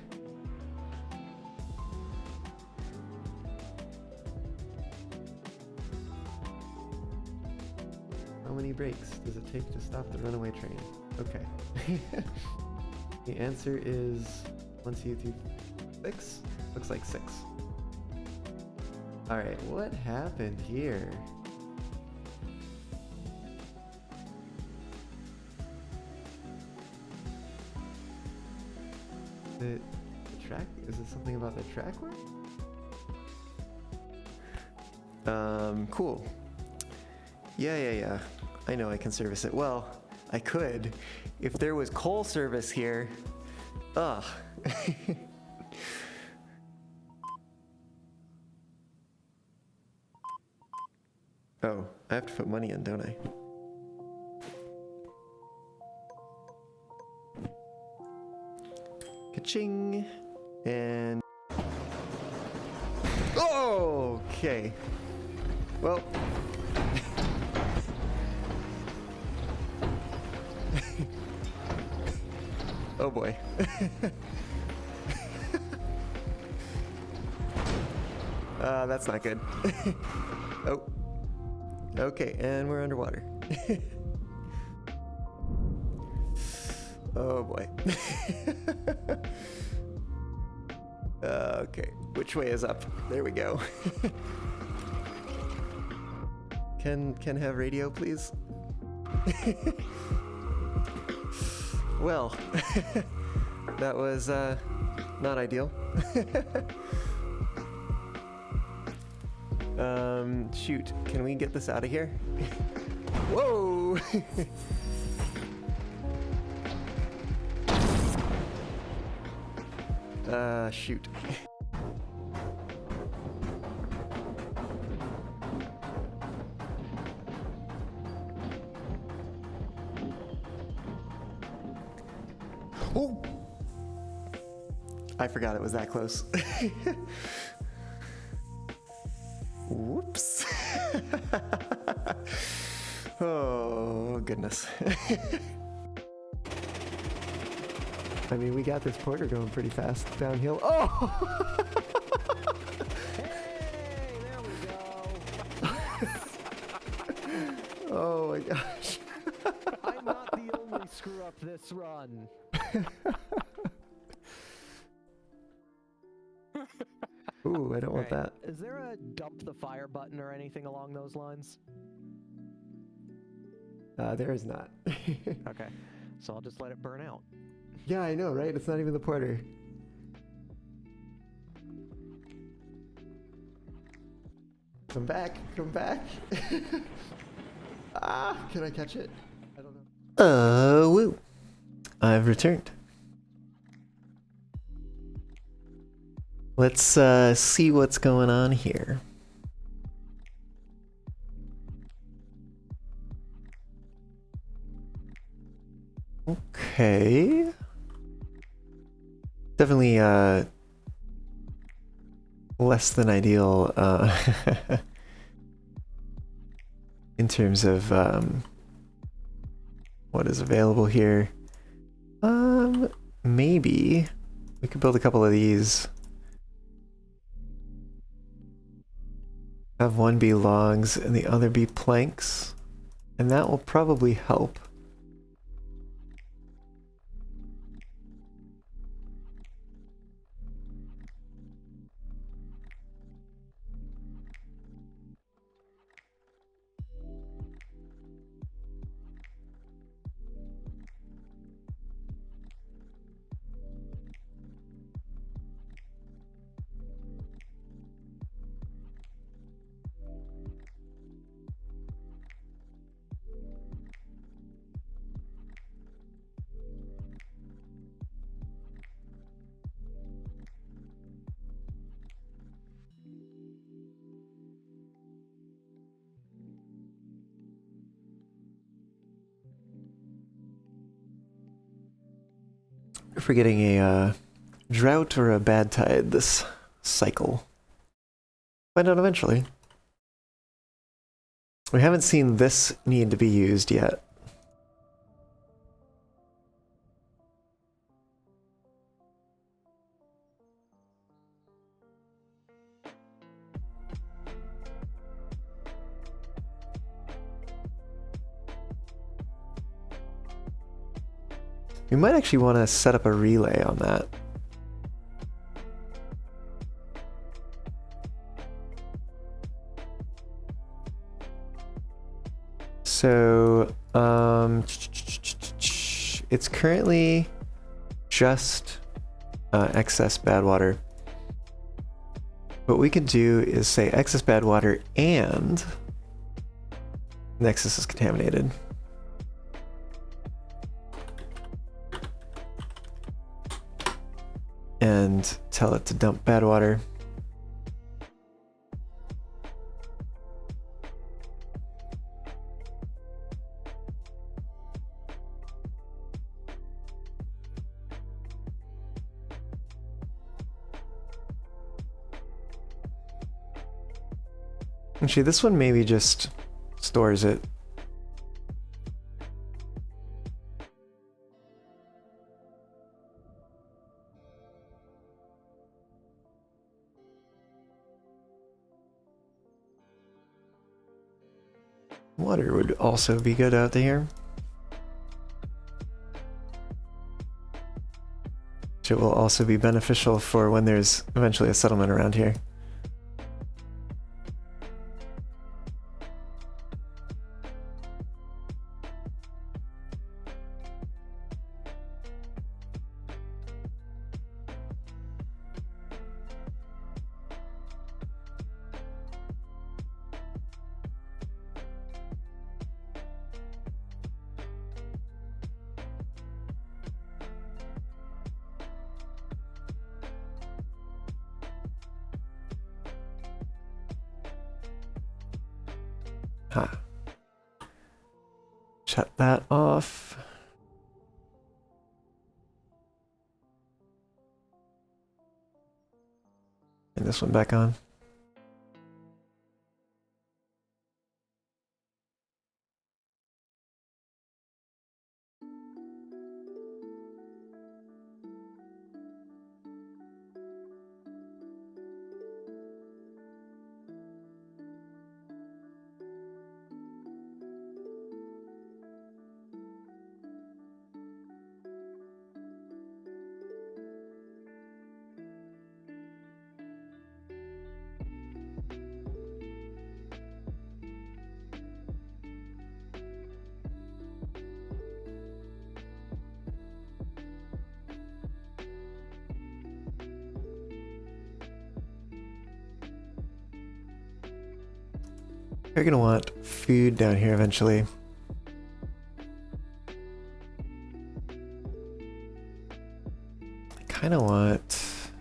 How many breaks does it take to stop the runaway train? Okay. The answer is 1, 2, 3, 6? Looks like 6. Alright, what happened here? The track? Is it something about the track work? Cool. Yeah. I know I can service it. Well, I could. If there was coal service here. Ugh. Oh, I have to put money in, don't I? Ka-ching! And... Oh, okay. Well... Oh boy. That's not good. Oh. Okay, and we're underwater. Oh boy. Okay, which way is up? There we go. Can have radio, please? Well, that was not ideal. Shoot, can we get this out of here? Whoa! Shoot. Oh! I forgot it was that close. Whoops. Oh, goodness. I mean, we got this porter going pretty fast downhill. Oh! Hey, there we go. Oh my gosh. I'm not the only screw up this run. Ooh, I don't want Alright, that. Is there a dump the fire button or anything along those lines? There is not. Okay, so I'll just let it burn out. Yeah, I know, right? It's not even the porter. Come back, come back. Ah, can I catch it? I don't know. Woo. I've returned. Let's see what's going on here. Okay. Definitely less than ideal in terms of what is available here. Maybe we could build a couple of these. Have one be logs and the other be planks. And that will probably help. If we're getting a drought or a bad tide this cycle. Find out eventually. We haven't seen this need to be used yet. We might actually want to set up a relay on that. So, it's currently just excess bad water. What we could do is say excess bad water and Nexus is contaminated. And tell it to dump bad water. Actually, this one maybe just stores it. Water would also be good out there. It will also be beneficial for when there's eventually a settlement around here. Shut that off. And this one back on. You're gonna want food down here eventually. I kinda want...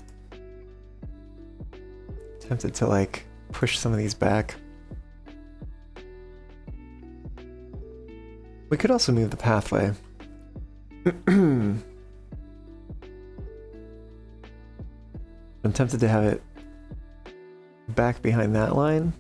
Tempted to like push some of these back. We could also move the pathway. I'm tempted to have it back behind that line.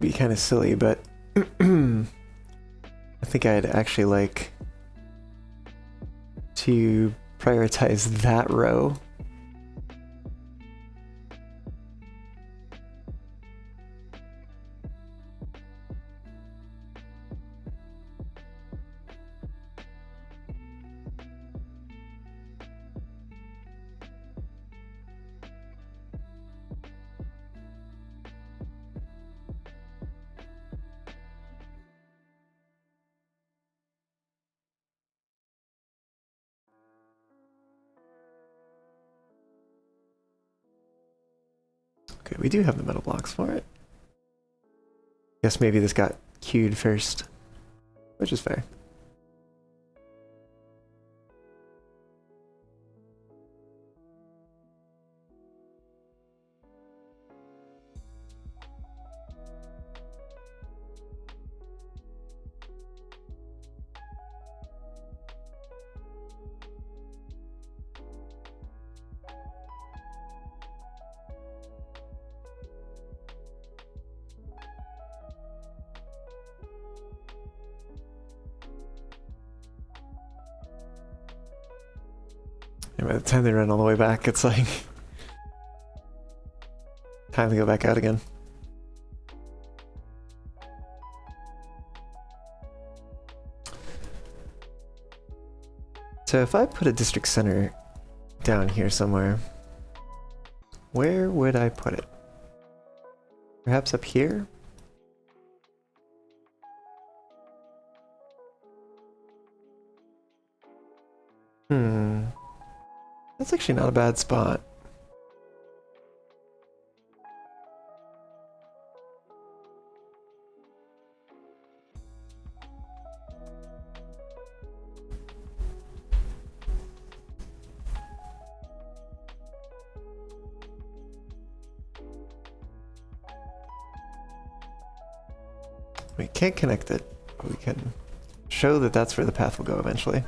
be kind of silly, but I think I'd actually like to prioritize that row. Okay, we do have the metal blocks for it. Guess maybe this got queued first, which is fair. And by the time they run all the way back, it's like time to go back out again. So if I put a district center down here somewhere, where would I put it? Perhaps up here? That's actually not a bad spot. We can't connect it, but we can show that that's where the path will go eventually.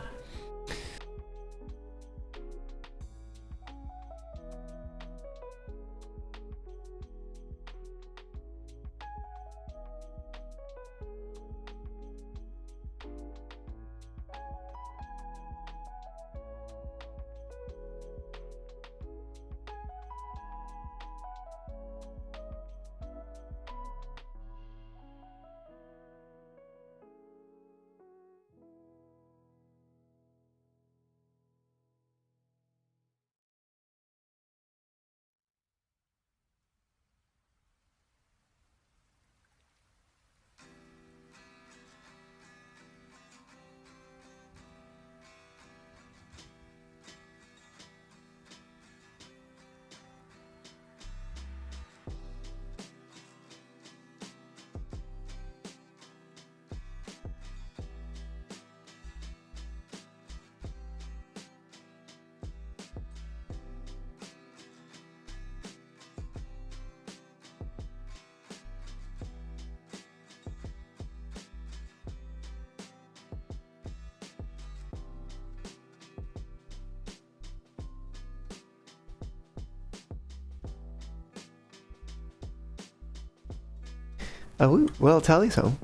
Oh, well, Tally's home.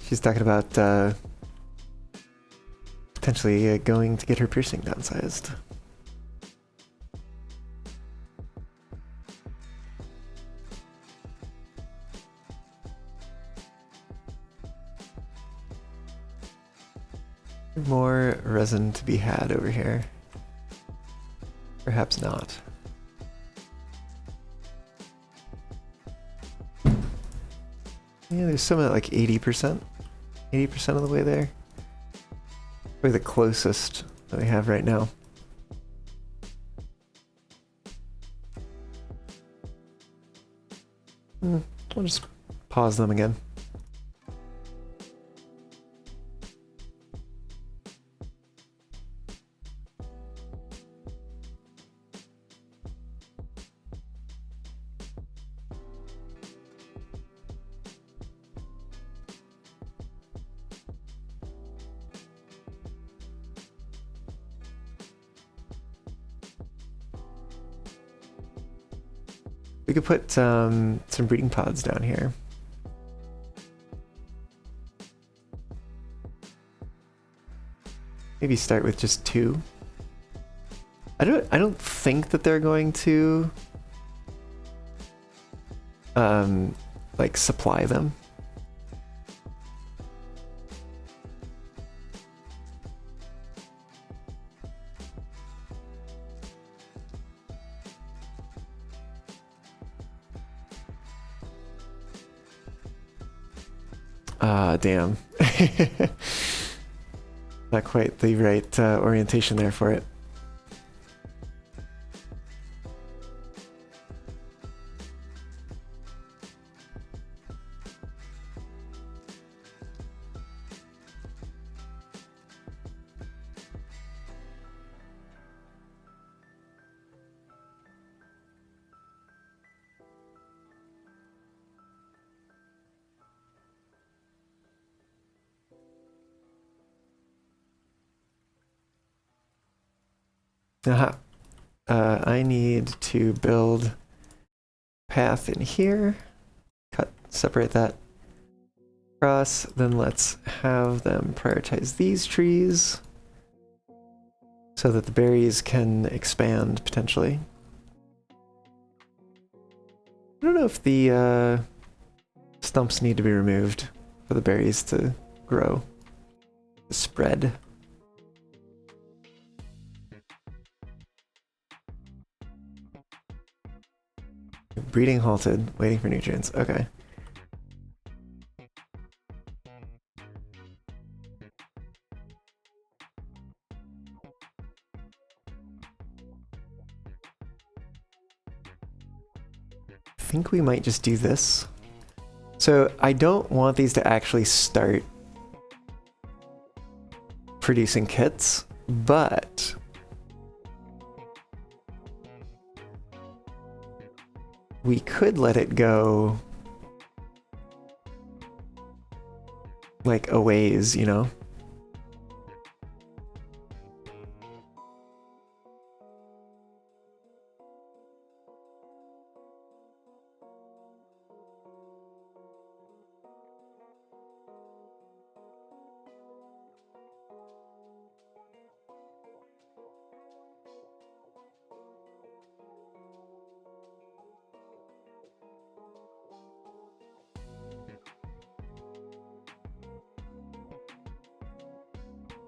She's talking about potentially going to get her piercing downsized. More resin to be had over here. Perhaps not. Yeah, there's some at like 80%. 80% of the way there. Probably the closest that we have right now. We'll just pause them again. We could put some breeding pods down here. Maybe start with just 2. I don't think that they're going to like supply them. Ah, damn. Not quite the right orientation there for it. Aha. I need to build path in here. Separate that across. Then let's have them prioritize these trees so that the berries can expand potentially. I don't know if the stumps need to be removed for the berries to grow, to spread. Breeding halted, waiting for nutrients. Okay. I think we might just do this. So I don't want these to actually start producing kits, but we could let it go like a ways, you know?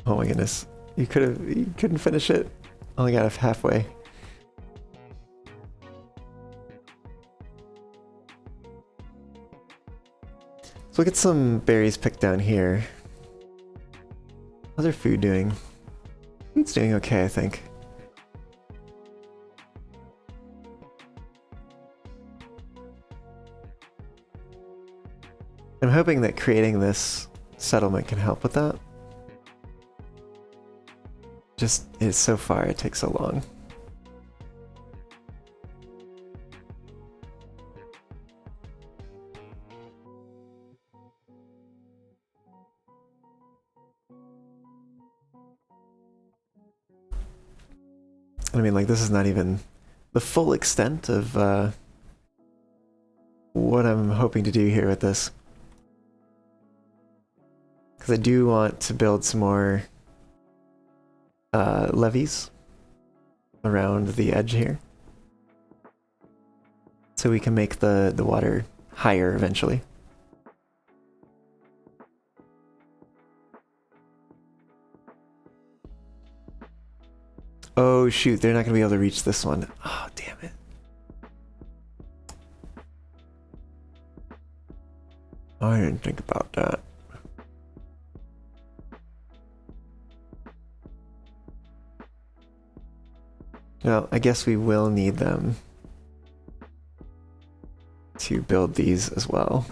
Oh my goodness. You couldn't finish it. Only got it halfway. Let's look at some berries picked down here. How's their food doing? Food's doing okay, I think. I'm hoping that creating this settlement can help with that. Just, it's so far, it takes so long. I mean, like, this is not even the full extent of what I'm hoping to do here with this. Because I do want to build some more levees around the edge here, so we can make the water higher eventually. Oh shoot, they're not gonna be able to reach this one. Oh damn it. I didn't think about that. Well, I guess we will need them to build these as well.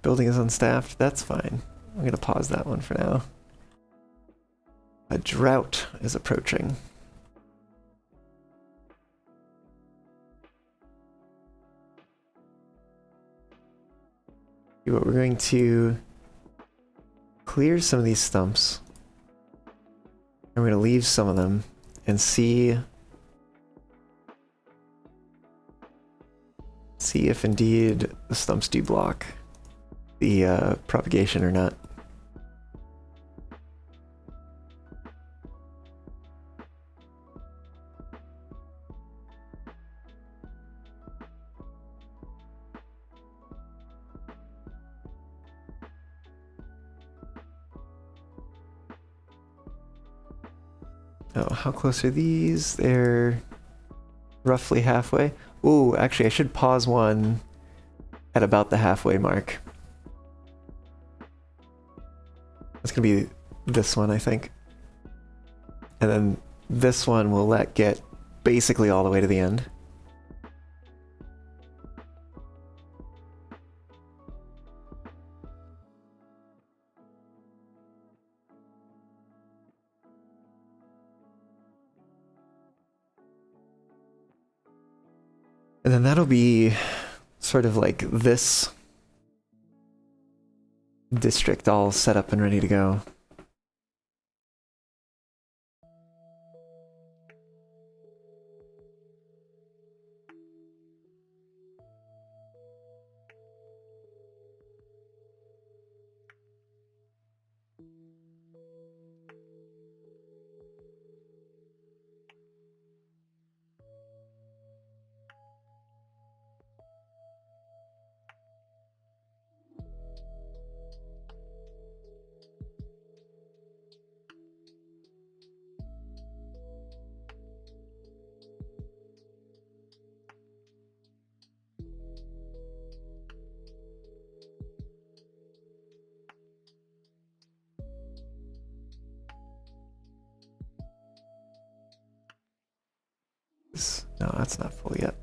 Building is unstaffed, that's fine. I'm gonna pause that one for now. A drought is approaching. But we're going to clear some of these stumps. And we're going to leave some of them and see if indeed the stumps do block the propagation or not. Oh, how close are these? They're roughly halfway. Ooh, actually, I should pause one at about the halfway mark. That's gonna be this one, I think. And then this one will let get basically all the way to the end. And then that'll be sort of like this district all set up and ready to go. No, that's not full yet.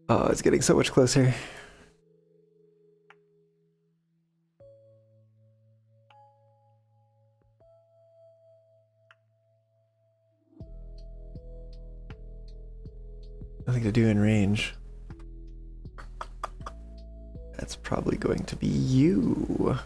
Oh, it's getting so much closer. Nothing to do in range. That's probably going to be you.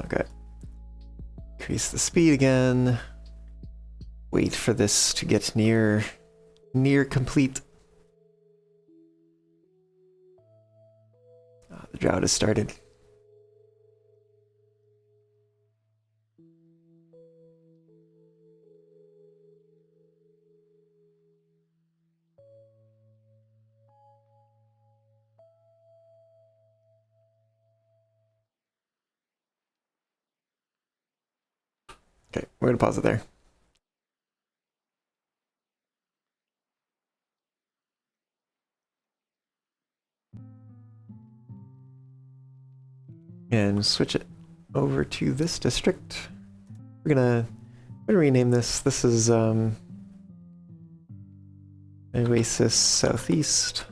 Okay. Increase the speed again. Wait for this to get near complete. The drought has started. Okay, we're gonna pause it there. And switch it over to this district. We're gonna rename this. This is Oasis Southeast.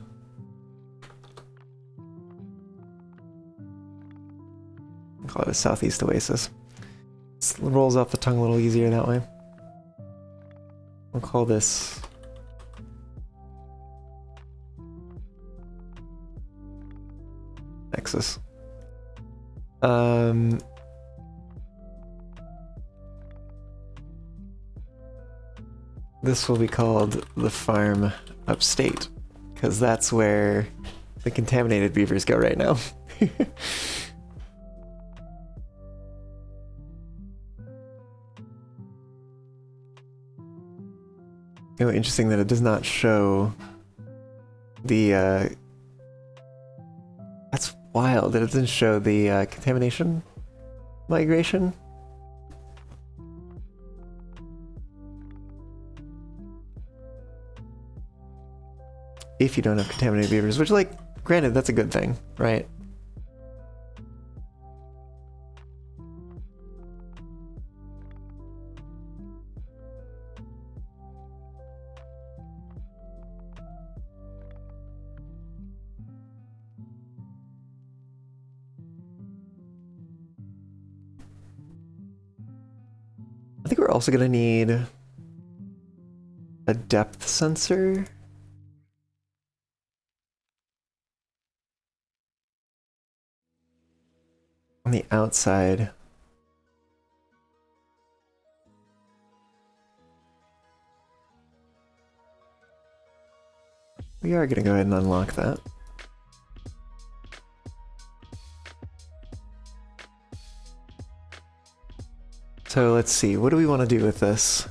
I'll call it a Southeast Oasis. It rolls off the tongue a little easier that way. We'll call this Nexus. This will be called the farm upstate, because that's where the contaminated beavers go right now. Oh, interesting that it does not show the, that's wild that it doesn't show the, contamination migration. If you don't have contaminated beavers, which, like, granted, that's a good thing, right? I think we're also gonna need a depth sensor. On the outside. We are gonna go ahead and unlock that. So let's see, what do we want to do with this?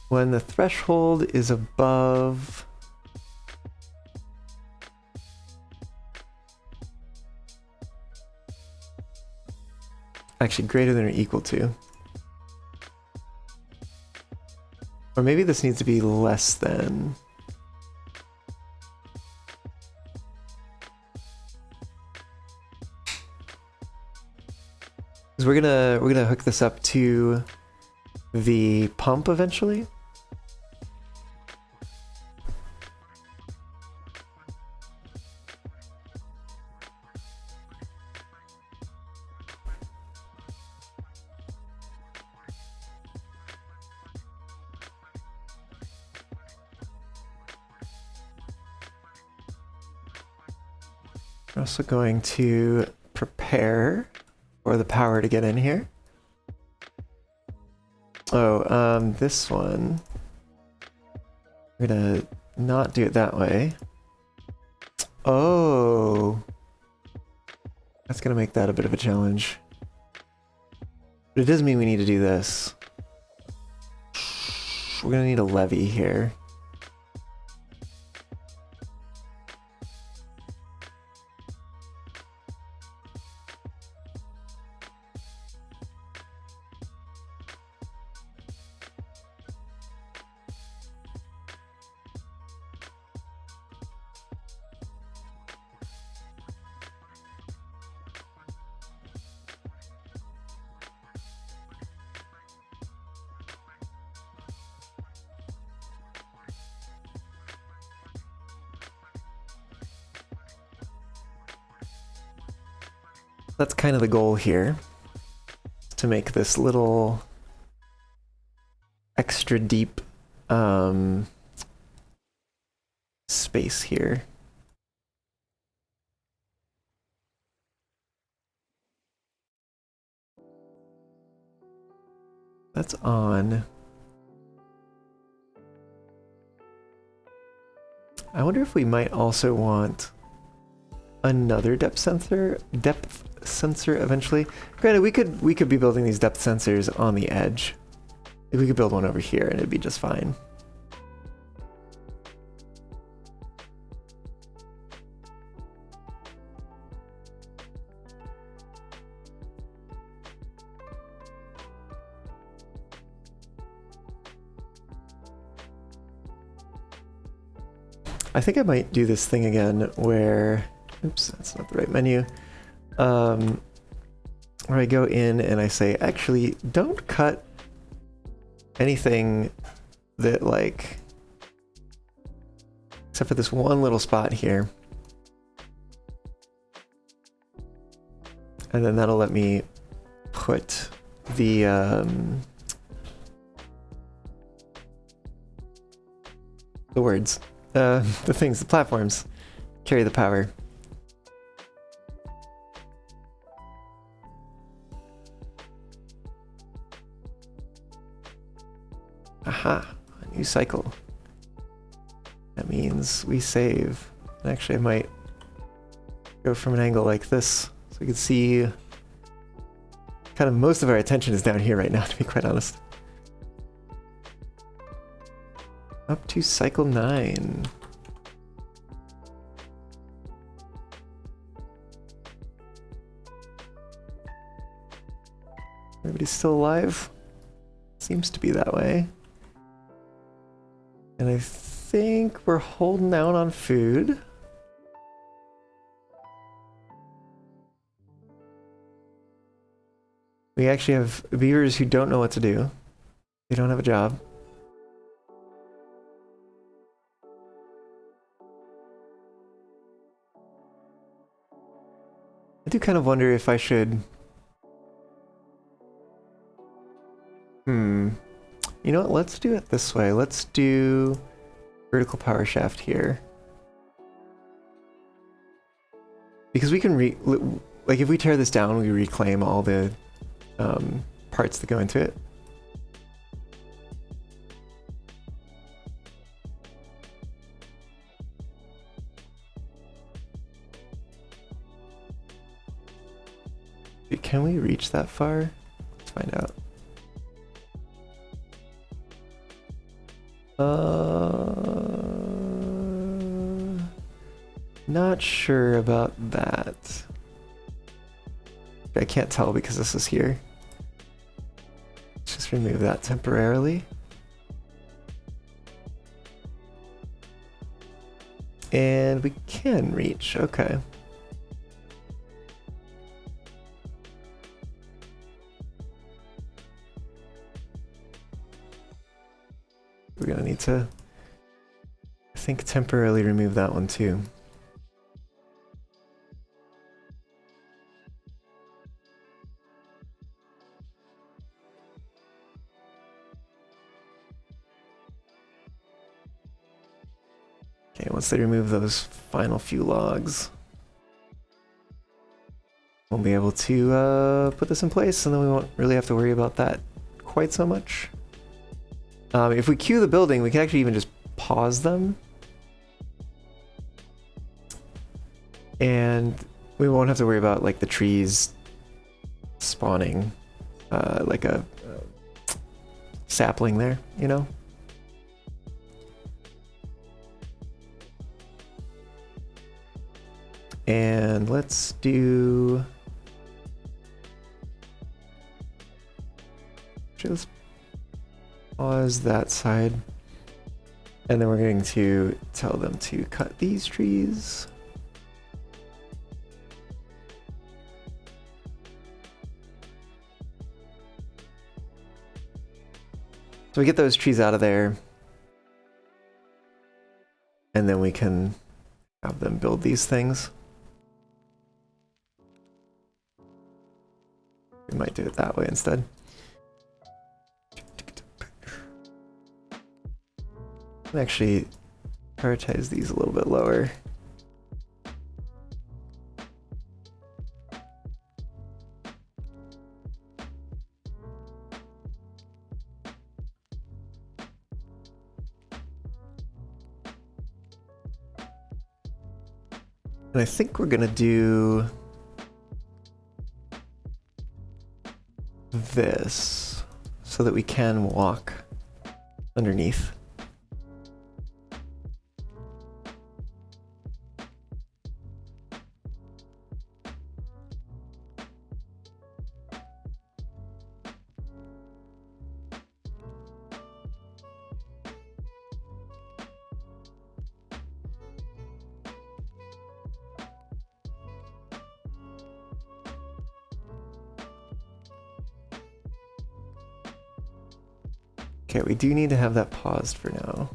When the threshold is above... Actually, greater than or equal to. Or maybe this needs to be less than. Because we're gonna hook this up to the pump eventually. We're also going to prepare for the power to get in here. Oh, this one. We're gonna not do it that way. Oh. That's gonna make that a bit of a challenge. But it does mean we need to do this. We're gonna need a levee here. That's kind of the goal here, to make this little extra deep space here. That's on. I wonder if we might also want another depth sensor eventually. Granted, we could be building these depth sensors on the edge. We could build one over here and it'd be just fine. I think I might do this thing again where, oops, that's not the right menu. Where I go in and I say, actually, don't cut anything that, like, except for this one little spot here. And then that'll let me put the, the things, the platforms, carry the power. Aha, a new cycle. That means we save. Actually, I might go from an angle like this so we can see kind of most of our attention is down here right now, to be quite honest. Up to cycle 9. Everybody's still alive? Seems to be that way. And I think we're holding out on food. We actually have beavers who don't know what to do. They don't have a job. I do kind of wonder if I should... You know what, let's do it this way. Let's do vertical power shaft here. Because we can like if we tear this down, we reclaim all the parts that go into it. Can we reach that far? Let's find out. Not sure about that. I can't tell because this is here. Let's just remove that temporarily. And we can reach, okay. We're gonna need to, I think, temporarily remove that one too. Okay, once they remove those final few logs, we'll be able to put this in place, and then we won't really have to worry about that quite so much. If we queue the building, we can actually even just pause them. And we won't have to worry about like the trees spawning like a sapling there, you know? And let's do... Just pause that side. And then we're going to tell them to cut these trees. So we get those trees out of there. And then we can have them build these things. We might do it that way instead. Actually prioritize these a little bit lower. And I think we're gonna do this so that we can walk underneath. Okay, we do need to have that paused for now.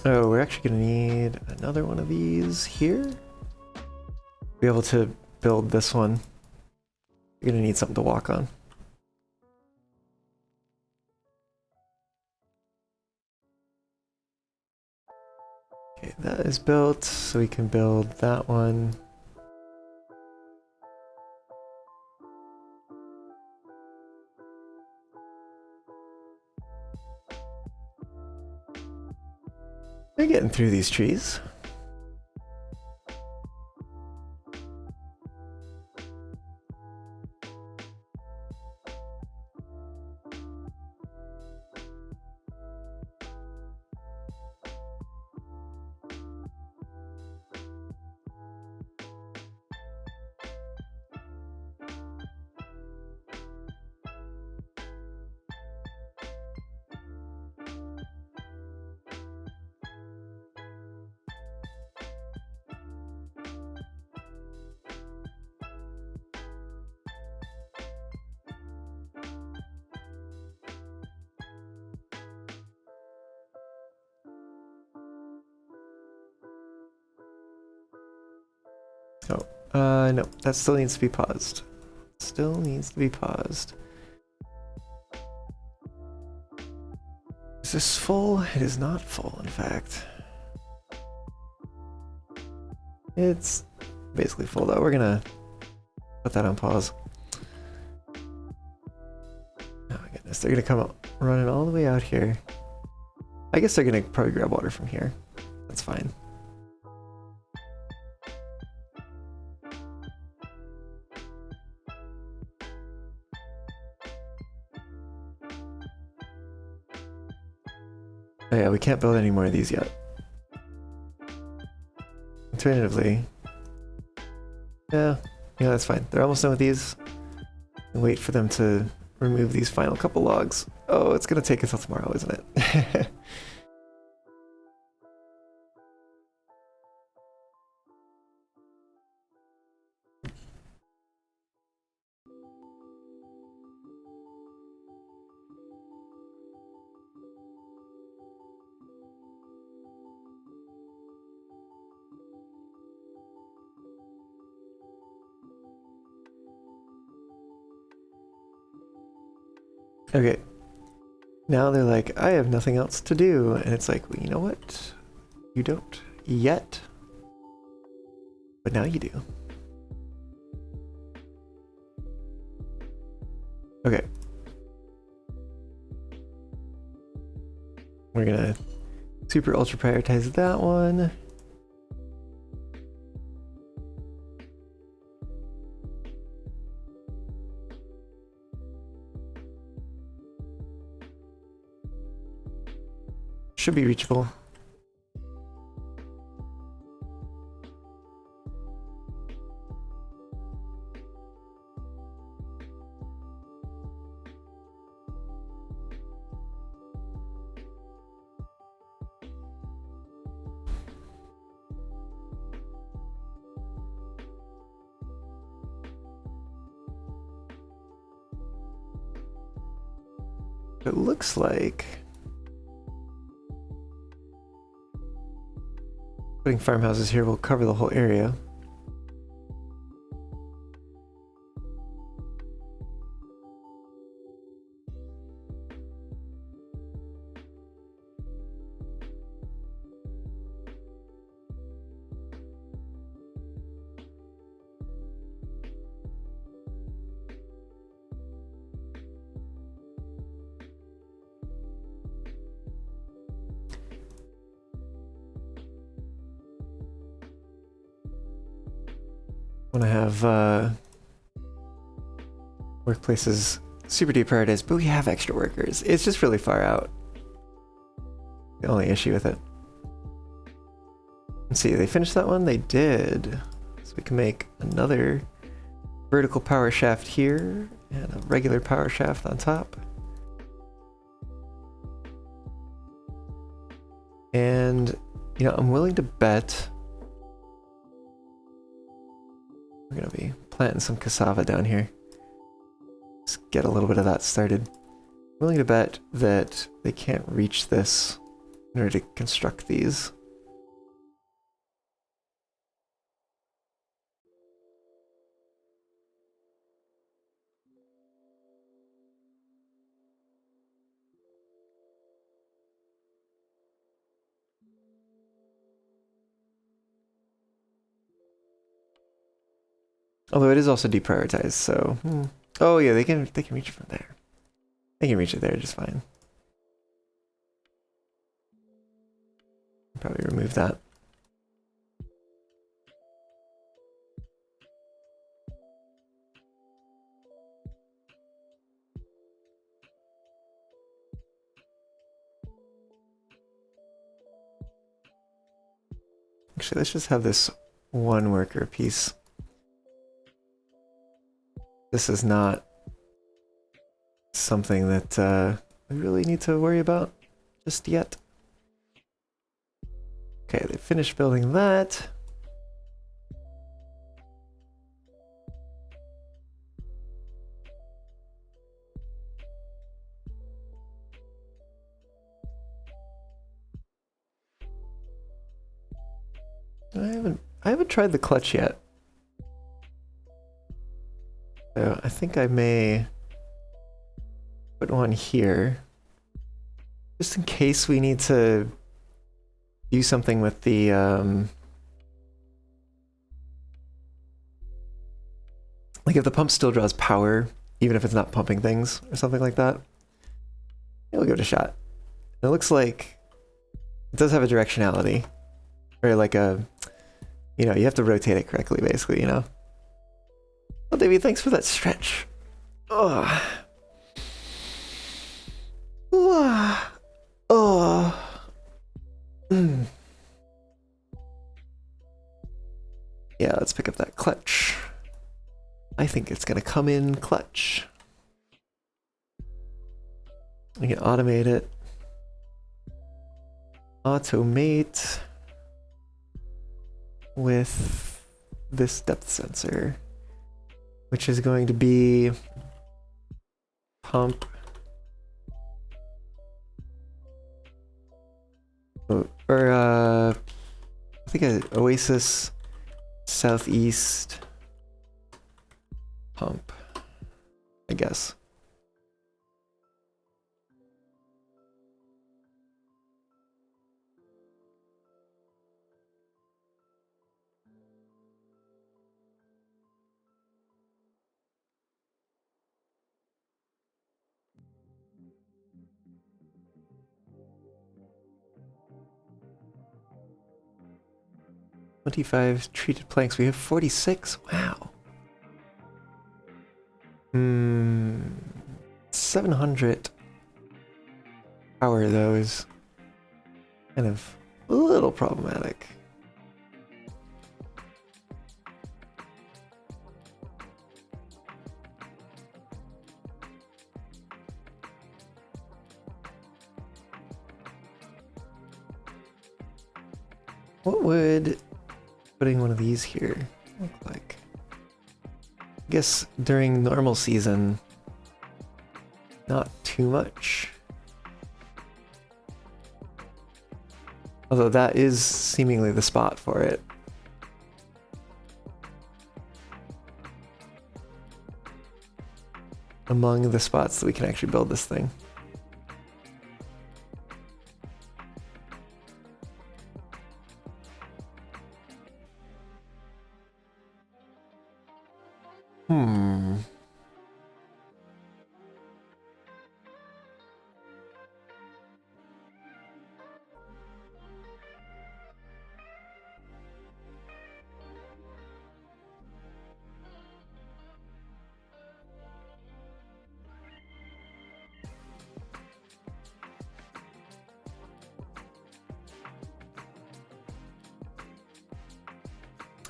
Oh, we're actually gonna need another one of these here. Be able to build this one. You're gonna need something to walk on. Okay, that is built, so we can build that one. They're getting through these trees. No, that still needs to be paused. Still needs to be paused. Is this full? It is not full, in fact. It's basically full though. We're gonna put that on pause. Oh my goodness, they're gonna come out, running all the way out here. I guess they're gonna probably grab water from here. That's fine. Oh yeah, we can't build any more of these yet. Alternatively, yeah, that's fine. They're almost done with these. And wait for them to remove these final couple logs. Oh, it's gonna take until tomorrow, isn't it? Okay. Now they're like, I have nothing else to do. And it's like, well, you know what? You don't yet. But now you do. Okay. We're gonna super ultra prioritize that one. Should be reachable. It looks like putting farmhouses here will cover the whole area. Want to have workplaces super deprioritized, but we have extra workers. It's just really far out. The only issue with it. Let's see, they finished that one? They did. So we can make another vertical power shaft here and a regular power shaft on top. And, you know, I'm willing to bet we're gonna be planting some cassava down here. Just get a little bit of that started. I'm willing to bet that they can't reach this in order to construct these. Although it is also deprioritized, so oh yeah, they can reach it from there. They can reach it there just fine. Probably remove that. Actually, let's just have this one worker piece. This is not something that we really need to worry about just yet. Okay, they finished building that. I haven't tried the clutch yet. So I think I may put one here. Just in case we need to do something with the like if the pump still draws power, even if it's not pumping things or something like that. We'll give it a shot. It looks like it does have a directionality. Or like a, you know, you have to rotate it correctly, basically, you know? Well, Davey, thanks for that stretch. Oh. Oh. Mm. Yeah, let's pick up that clutch. I think it's gonna come in clutch. We can automate it. Automate with this depth sensor, which is going to be pump or I think a Oasis Southeast pump, I guess. $25 treated planks. We have 46. Wow. 700 power though is kind of a little problematic. What would putting one of these here look like? I guess during normal season, not too much. Although that is seemingly the spot for it. Among the spots that we can actually build this thing.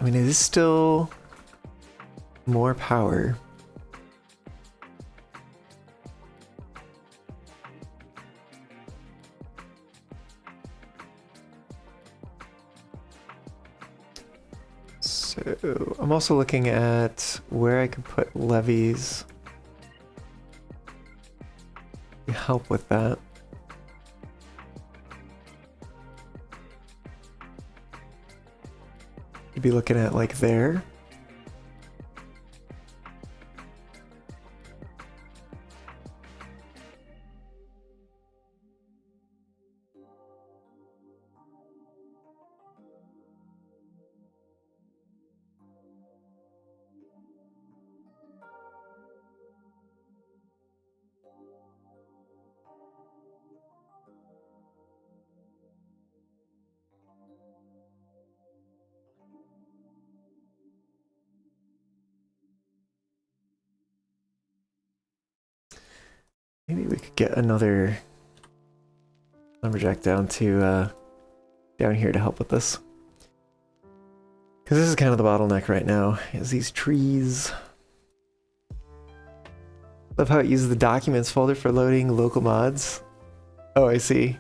I mean, it is still more power. So I'm also looking at where I could put levees to help with that. You'd be looking at like there. Maybe we could get another lumberjack down to down here to help with this. Because this is kind of the bottleneck right now, is these trees. Love how it uses the documents folder for loading local mods. Oh, I see.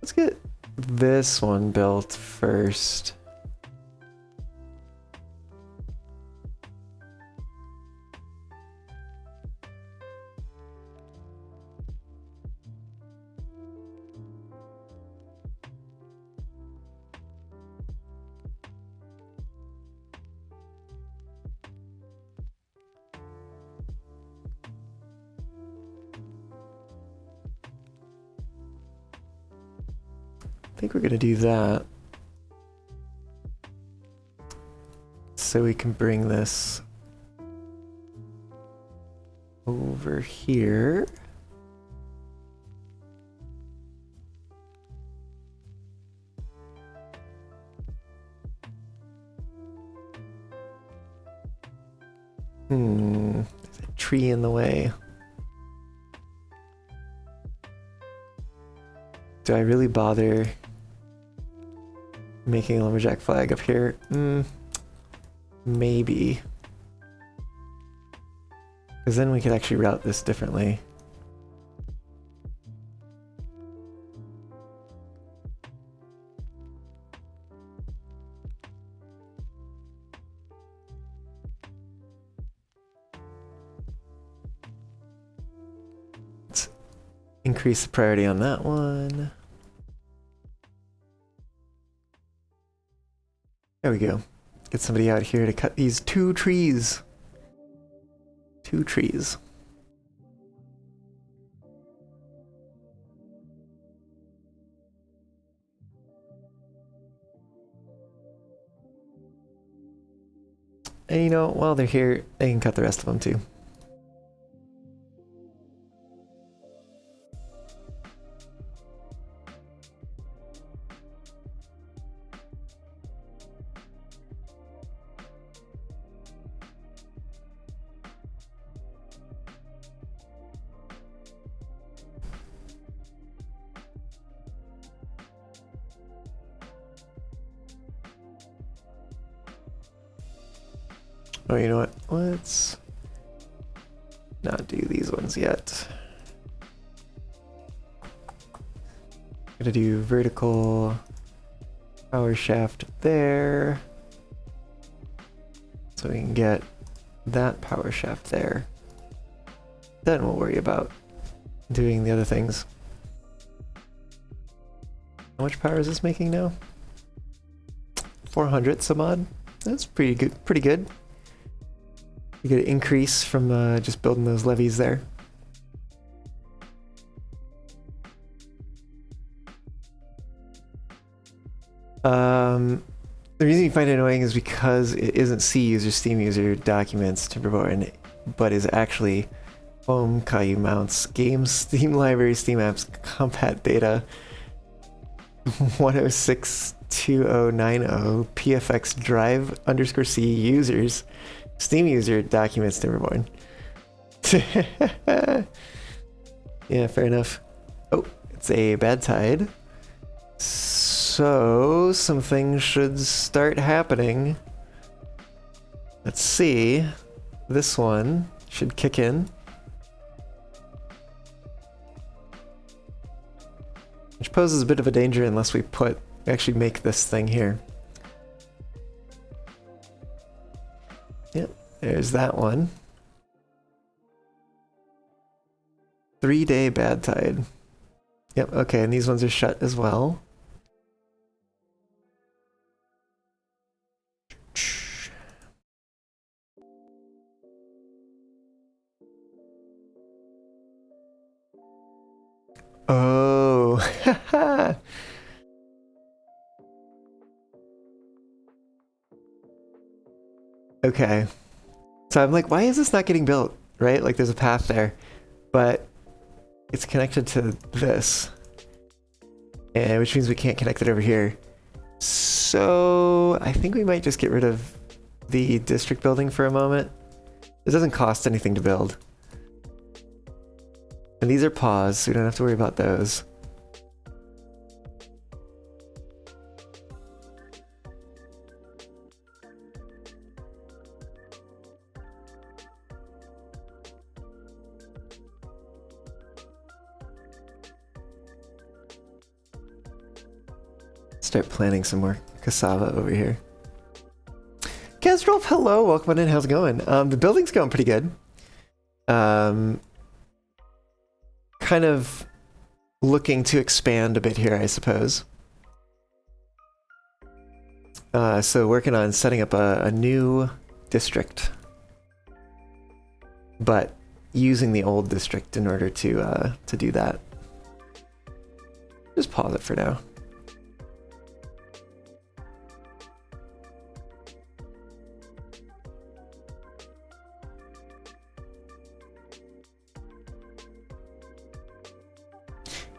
Let's get this one built first. I think we're gonna do that. So we can bring this over here. There's a tree in the way. Do I really bother making a lumberjack flag up here? Maybe. Because then we could actually route this differently. Let's increase the priority on that one. There we go. Get somebody out here to cut these 2 trees. 2 trees. And you know, while they're here, they can cut the rest of them too. Oh, you know what? Let's not do these ones yet. Gonna do vertical power shaft there. So we can get that power shaft there. Then we'll worry about doing the other things. How much power is this making now? 400 some odd. That's pretty good. Pretty good. You get an increase from just building those levees there. The reason you find it annoying is because it isn't C user, Steam user documents Timberborn, but is actually home Caillou mounts, games, Steam library, Steam apps, compat data 1062090 pfx drive underscore C users. Steam user documents Timberborn. Yeah, fair enough. Oh, it's a bad tide. So, some things should start happening. Let's see. This one should kick in. Which poses a bit of a danger unless we actually make this thing here. Yep, there's that one. 3-day bad tide. Yep, okay, and these ones are shut as well. Oh, okay. So I'm like, why is this not getting built? Right? Like there's a path there, but it's connected to this, and which means we can't connect it over here. So I think we might just get rid of the district building for a moment. It doesn't cost anything to build. And these are paused, so we don't have to worry about those. Start planting some more cassava over here. Gazdrolf, hello, welcome on in. How's it going? The building's going pretty good. Kind of looking to expand a bit here, I suppose. So working on setting up a new district, but using the old district in order to do that. Just pause it for now.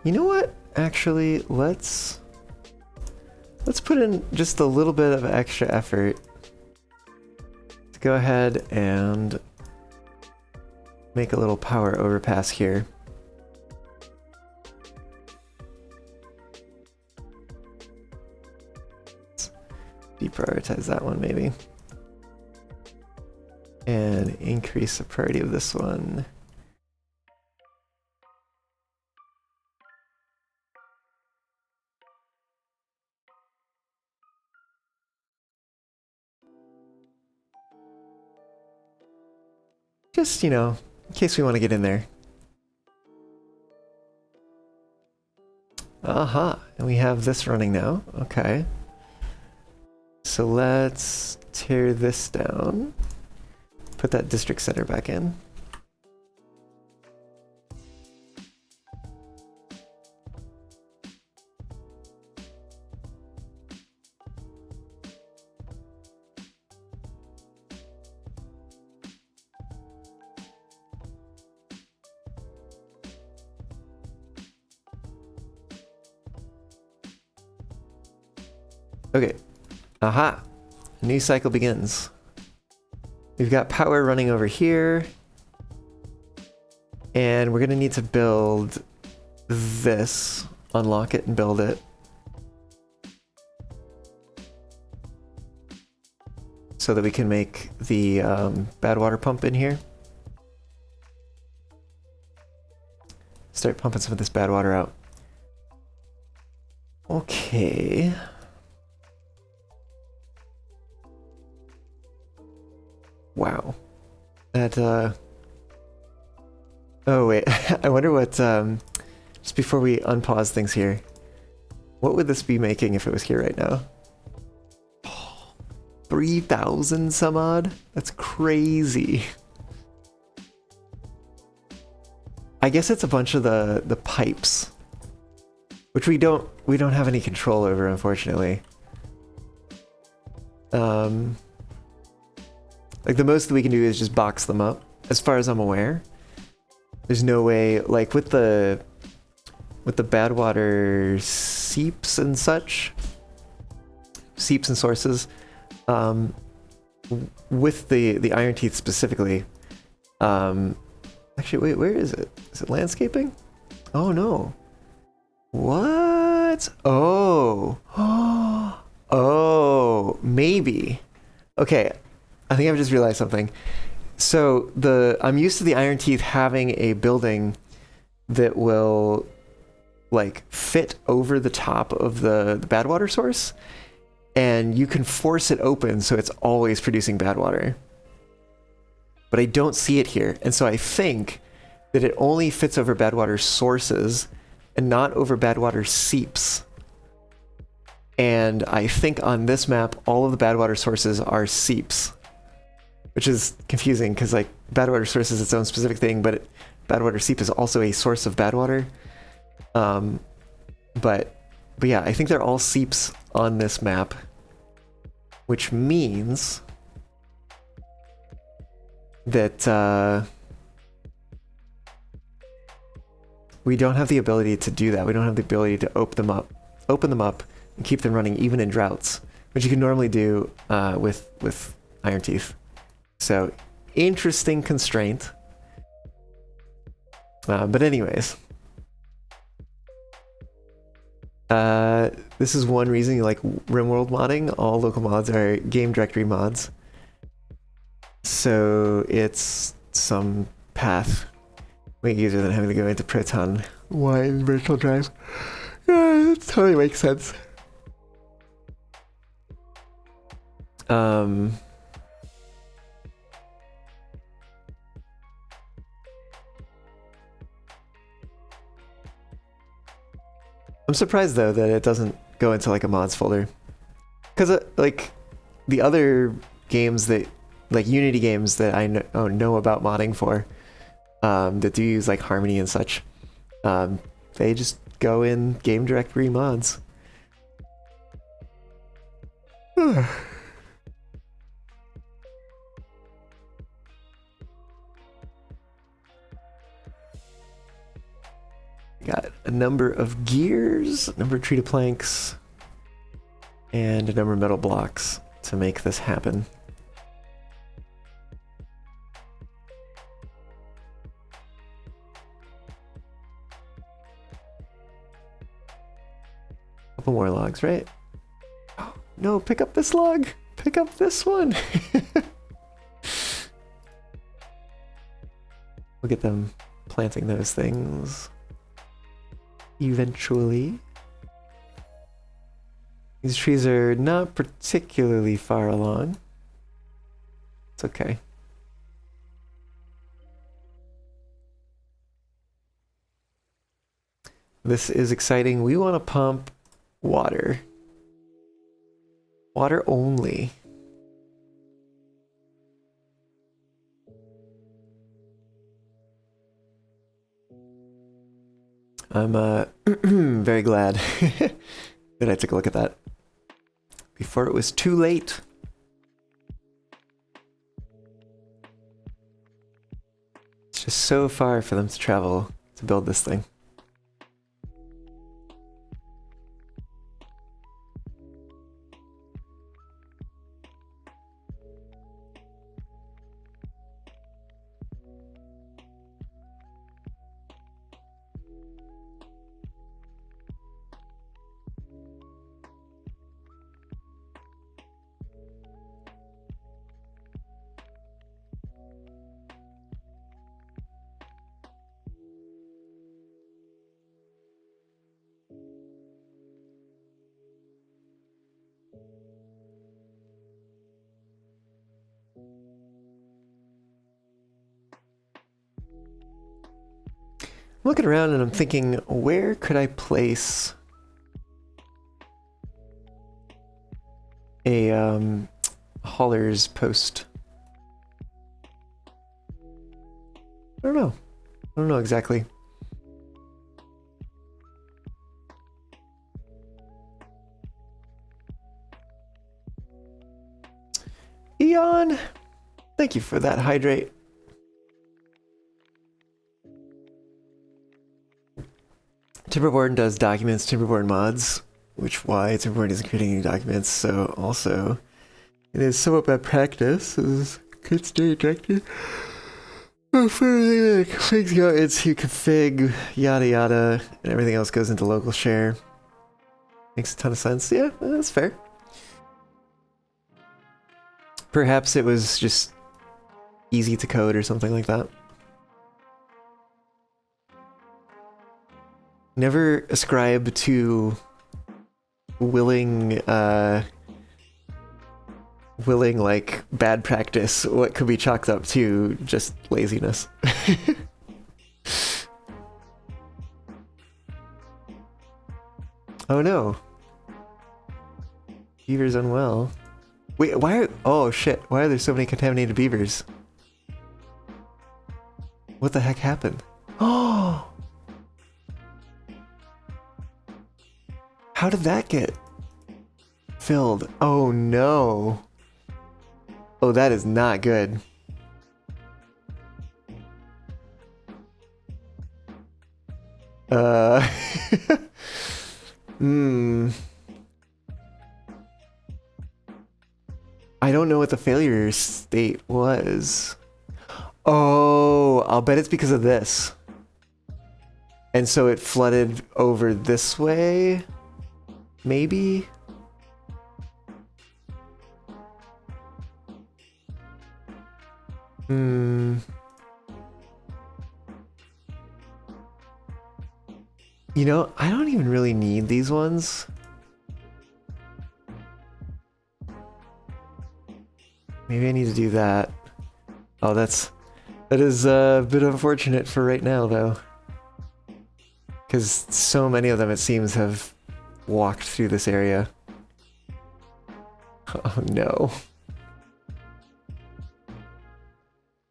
You know what? Actually, let's put in just a little bit of extra effort to go ahead and make a little power overpass here. Let's deprioritize that one maybe. And increase the priority of this one. Just, you know, in case we want to get in there. Aha, and we have this running now. Okay. So let's tear this down. Put that district center back in. Okay. Aha. A new cycle begins. We've got power running over here. And we're going to need to build this. Unlock it and build it. So that we can make the bad water pump in here. Start pumping some of this bad water out. Okay. Wow. That, oh wait, I wonder what, just before we unpause things here, what would this be making if it was here right now? 3,000 some odd? That's crazy. I guess it's a bunch of the pipes, which we don't have any control over, unfortunately. Like the most that we can do is just box them up, as far as I'm aware. There's no way, like with the bad water seeps and such, seeps and sources, with the iron teeth specifically. Actually, wait, where is it? Is it landscaping? Oh no. What? Oh. Oh, maybe. Okay. I think I've just realized something. So I'm used to the iron teeth having a building that will like fit over the top of the bad water source, and you can force it open so it's always producing bad water. But I don't see it here, and so I think that it only fits over bad water sources and not over bad water seeps. And I think on this map all of the bad water sources are seeps. Which is confusing because like bad water source is its own specific thing, but bad water seep is also a source of bad water. But yeah, I think they're all seeps on this map, which means that we don't have the ability to do that. We don't have the ability to open them up and keep them running even in droughts, which you can normally do with Iron Teeth. So interesting constraint. But anyways, this is one reason you like RimWorld modding. All local mods are game directory mods. So it's some path way easier than having to go into Proton wine virtual drive. Yeah, it totally makes sense. I'm surprised though that it doesn't go into like a mods folder, because like the other games that like Unity games that I know about modding for, that do use like Harmony and such, they just go in game directory mods. Got a number of gears, a number of treated planks, and a number of metal blocks to make this happen. Couple more logs, right? Oh, no, pick up this log! Pick up this one! We'll get them planting those things eventually. These trees are not particularly far along. It's okay. This is exciting. We want to pump water. Water only. I'm very glad that I took a look at that before it was too late. It's just so far for them to travel to build this thing. I'm looking around and I'm thinking, where could I place a hauler's post? I don't know. I don't know exactly. Eon, thank you for that hydrate. Timberborn does documents, Timberborn mods, which why Timberborn isn't creating any documents, so also it is somewhat bad practice, as could stay directed. For things go into config, yada yada, and everything else goes into local share. Makes a ton of sense. Yeah, that's fair. Perhaps it was just easy to code or something like that. Never ascribe to willing like bad practice what could be chalked up to just laziness. Oh no. Beaver's unwell. Wait, why are, oh shit, why are there so many contaminated beavers? What the heck happened? Oh! How did that get filled? Oh no. Oh, that is not good. I don't know what the failure state was. Oh, I'll bet it's because of this. And so it flooded over this way? Maybe? Hmm. You know, I don't even really need these ones. Maybe I need to do that. Oh, that is a bit unfortunate for right now, though. Because so many of them, it seems, have walked through this area. Oh no.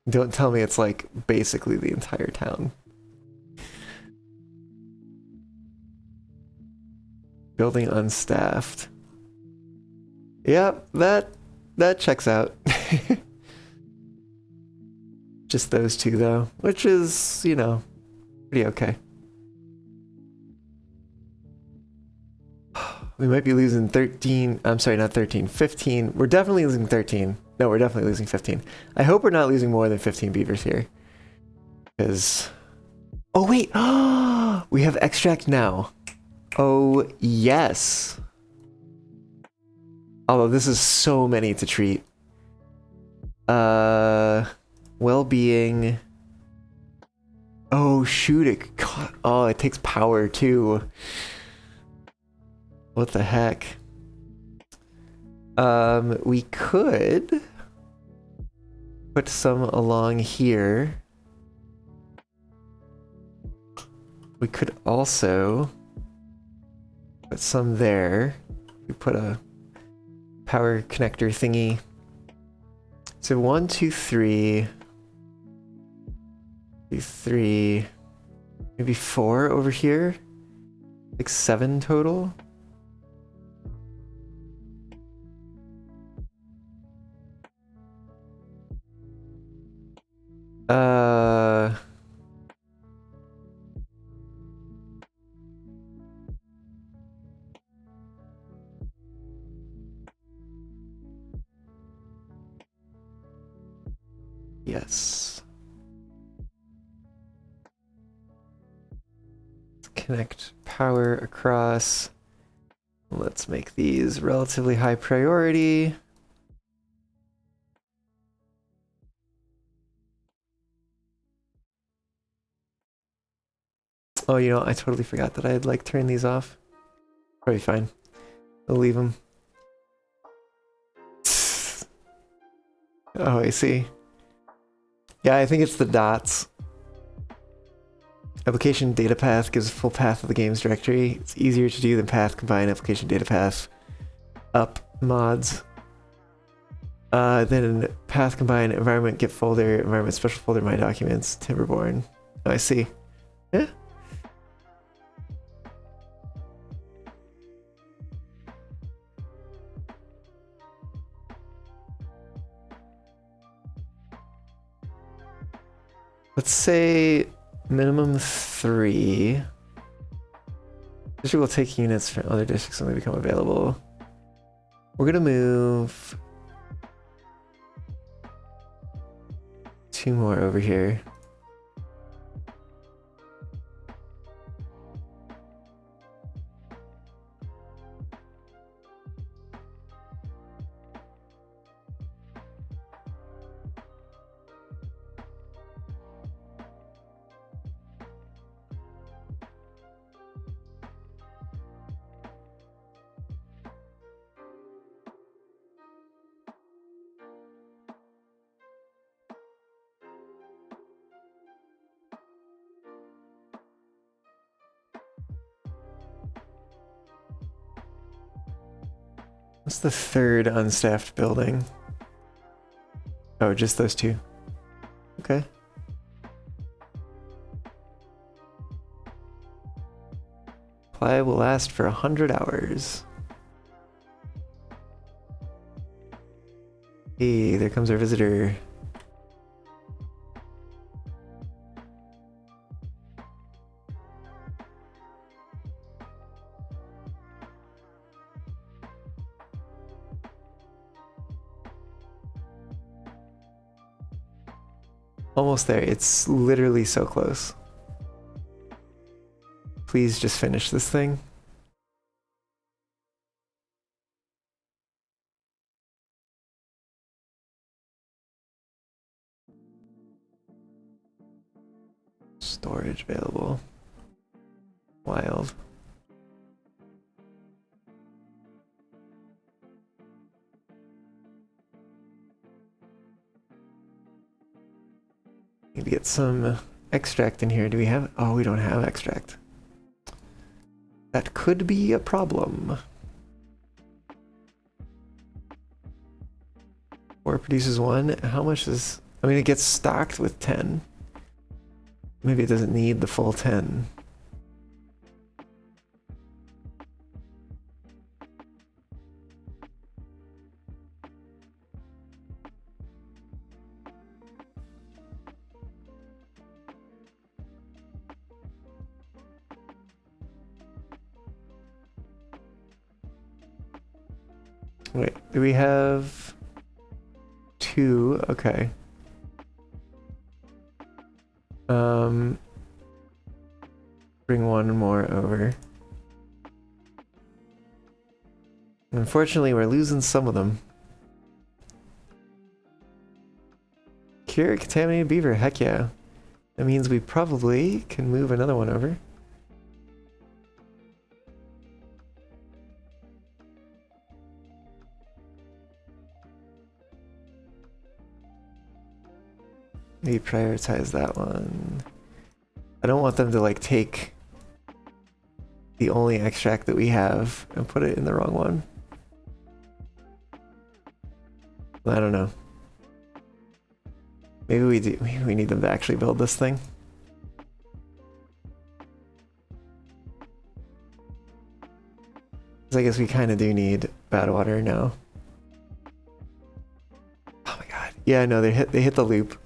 Don't tell me it's like basically the entire town. Building unstaffed. Yep, that checks out. Just those two though, which is, you know, pretty okay. We might be losing 13, I'm sorry, not 13, 15. We're definitely losing 13. No, we're definitely losing 15. I hope we're not losing more than 15 beavers here. Because... Oh, wait! We have extract now. Oh, yes. Although this is so many to treat. Well-being. Oh, shoot, it takes power, too. What the heck? We could put some along here. We could also put some there. We put a power connector thingy. So 1, 2, 3. 2, 3. Maybe 4 over here. Like 7 total. Yes. Let's connect power across. Let's make these relatively high priority. Oh, you know, I totally forgot that I had like turned these off. Probably fine. I'll leave them. Oh, I see. Yeah, I think it's the dots. Application data path gives a full path of the game's directory. It's easier to do than path combine application data path up mods. Then path combine environment get folder, environment special folder, my documents, Timberborn. Oh, I see. Yeah. Let's say minimum 3. District will take units from other districts when they become available. We're gonna move 2 more over here. What's the third unstaffed building? Oh, just those 2. Okay. Supply will last for 100 hours. Hey, there comes our visitor. Almost there. It's literally so close. Please just finish this thing. Storage available. Wild. Need to get some extract in here. Do we have? Oh, we don't have extract. That could be a problem. 4 produces 1. How much is... I mean, it gets stocked with 10. Maybe it doesn't need the full 10. Wait, do we have 2? Okay. Bring 1 more over. Unfortunately, we're losing some of them. Cure contaminated beaver, heck yeah. That means we probably can move another one over. Maybe prioritize that one. I don't want them to like take the only extract that we have and put it in the wrong one. I don't know. Maybe we do. Maybe we need them to actually build this thing. 'Cause I guess we kind of do need bad water now. Oh my god. Yeah, no, they hit the loop.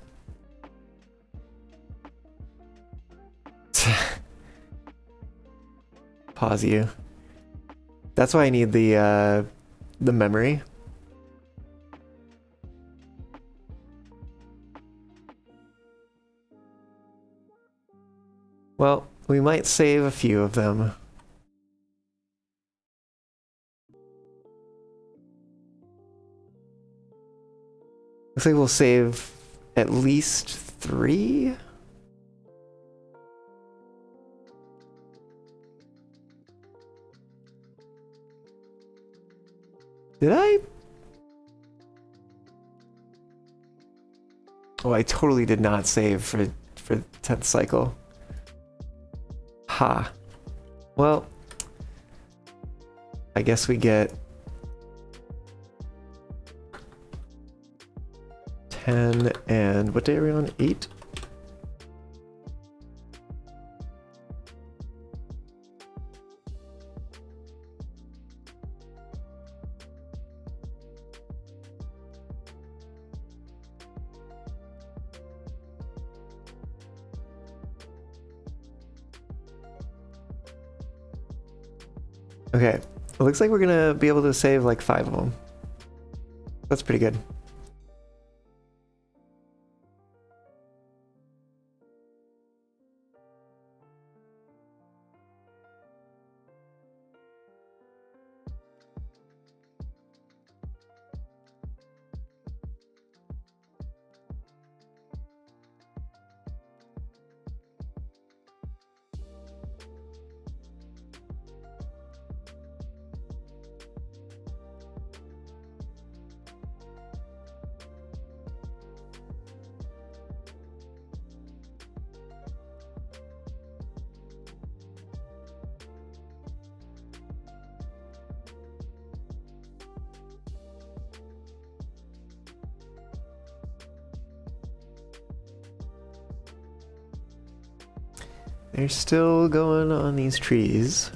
Pause you. That's why I need the memory. Well, we might save a few of them. Looks like we'll save at least 3. Did I? Oh, I totally did not save for 10th cycle. Ha. Well, I guess we get 10 and what day are we on? 8? Okay, it looks like we're gonna be able to save like 5 of them. That's pretty good. They're still going on these trees.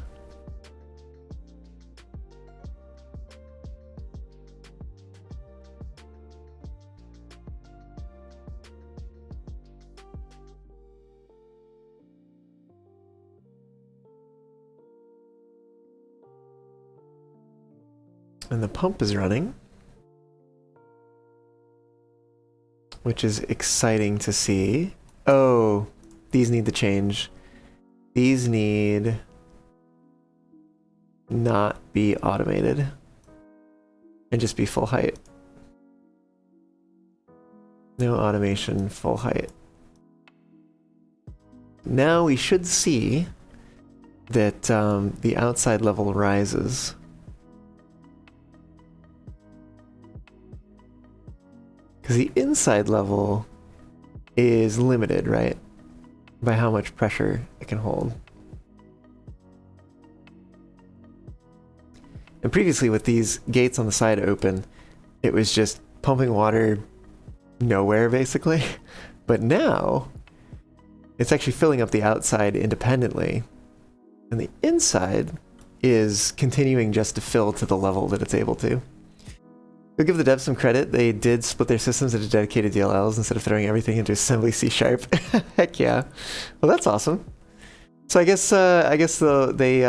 And the pump is running. which is exciting to see. Oh, these need to change. These need not be automated and just be full height. No automation, full height. Now we should see that the outside level rises. Because the inside level is limited, right? By how much pressure it can hold. And previously with these gates on the side open, it was just pumping water nowhere basically. But now it's actually filling up the outside independently. And the inside is continuing just to fill to the level that it's able to. We'll give the devs some credit. They did split their systems into dedicated DLLs instead of throwing everything into assembly C#. Heck yeah. Well, that's awesome. So I guess they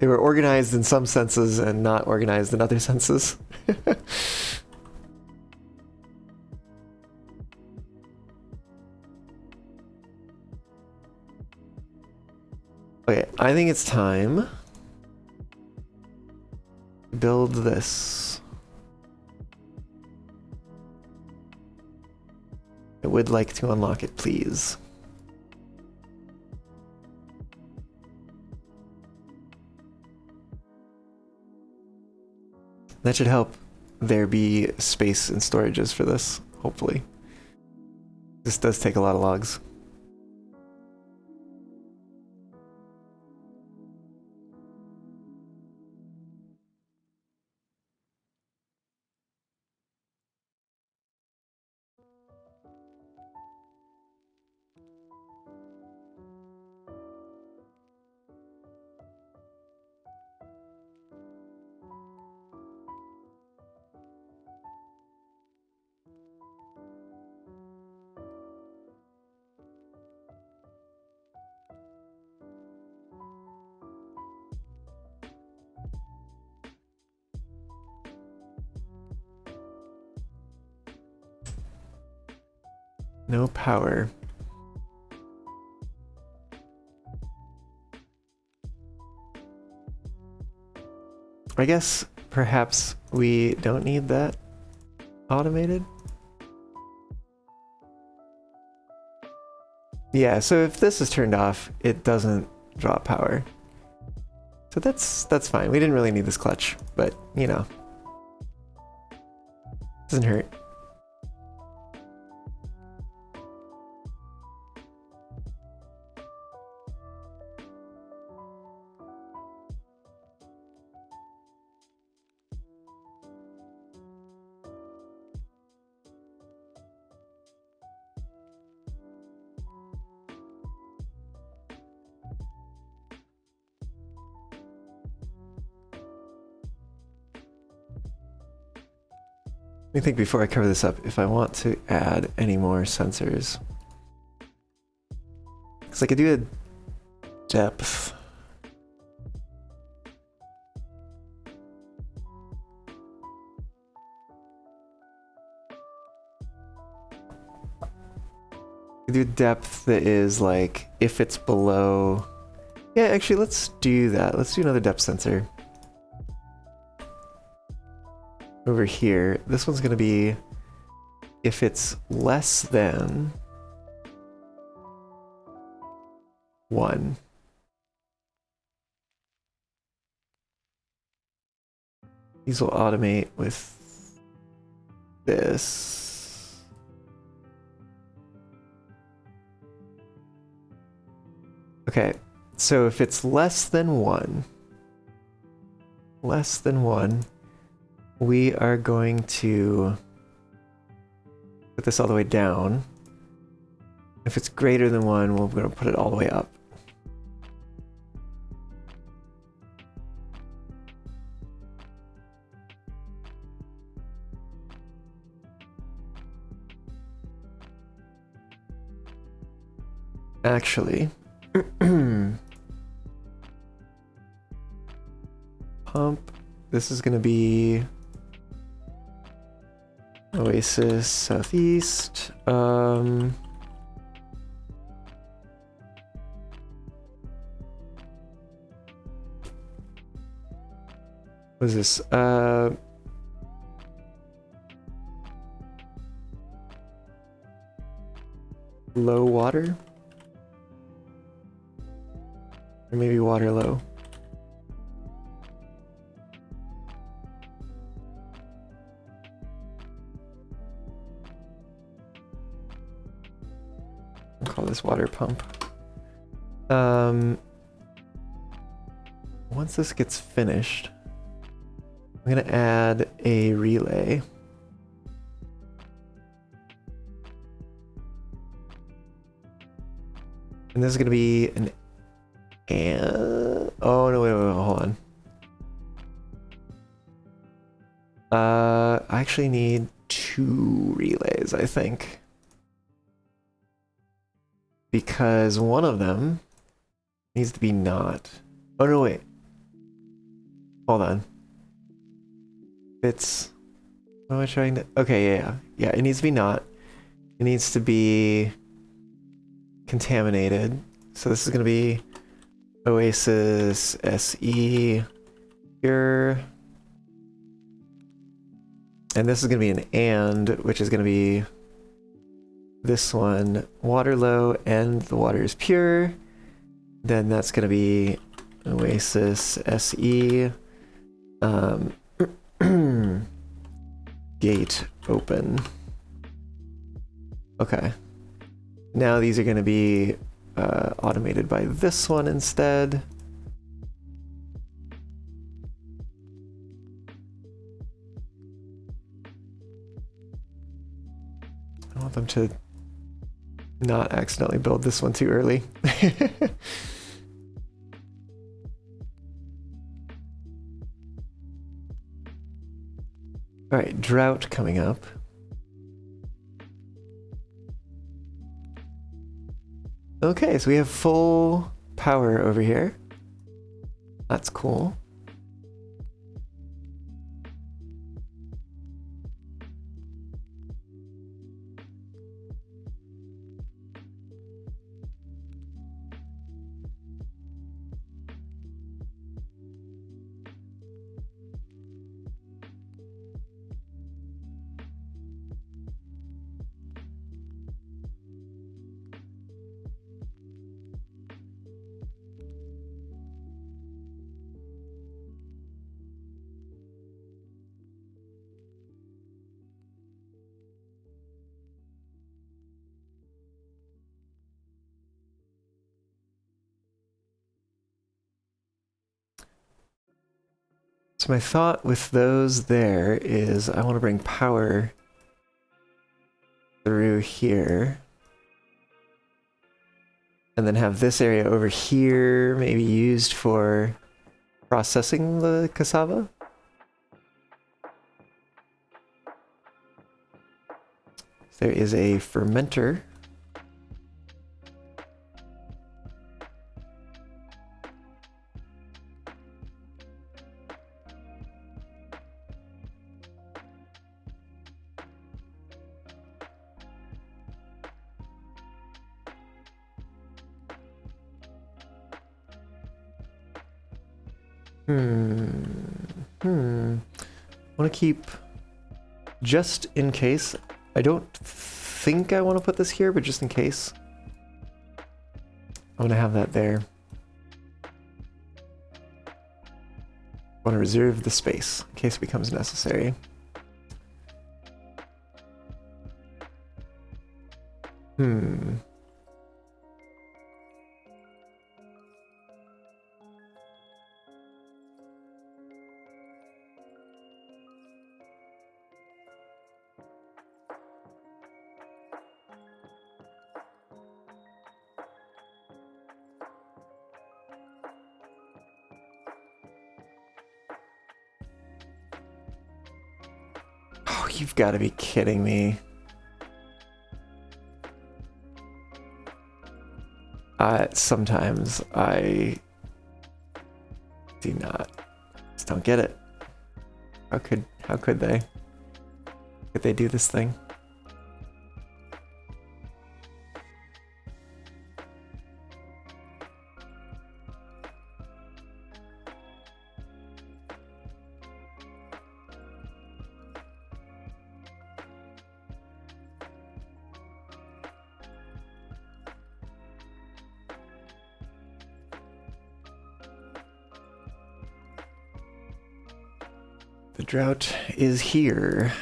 were organized in some senses and not organized in other senses. Okay, I think it's time to build this. I would like to unlock it, please. That should help there be space and storages for this, hopefully. This does take a lot of logs. No power. I guess perhaps we don't need that automated. Yeah, so if this is turned off, it doesn't draw power. So that's fine. We didn't really need this clutch, but you know. Doesn't hurt. Let me think before I cover this up if I want to add any more sensors. Because I could do a depth. I could do depth that is like if it's below. Yeah, actually let's do that. Let's do another depth sensor. Over here, this one's gonna be if it's less than 1. These will automate with this. Okay, so if it's less than 1, we are going to put this all the way down. If it's greater than 1, we're going to put it all the way up. Actually, pump, this is going to be Oasis southeast. What is this? Low water? Or maybe water low. I'll call this water pump. Once this gets finished, I'm gonna add a relay. And this is gonna be an oh no, wait, hold on. I actually need 2 relays, I think. Because one of them needs to be not. Oh no, wait. Hold on. It's, what am I trying to, okay, yeah, it needs to be not. It needs to be contaminated. So this is gonna be Oasis SE pure. And this is gonna be an and, which is gonna be this one, water low and the water is pure. Then that's gonna be Oasis SE gate open. Okay. Now these are gonna be automated by this one instead. I want them to not accidentally build this one too early. All right, drought coming up. Okay, so we have full power over here. That's cool. So my thought with those there is I want to bring power through here. And then have this area over here maybe used for processing the cassava. There is a fermenter. I want to keep, just in case, I don't think I want to put this here, but just in case, I want to have that there. I want to reserve the space in case it becomes necessary. Oh, you've got to be kidding me. Sometimes I do not. Just don't get it. How could they? Could they do this thing? The drought is here.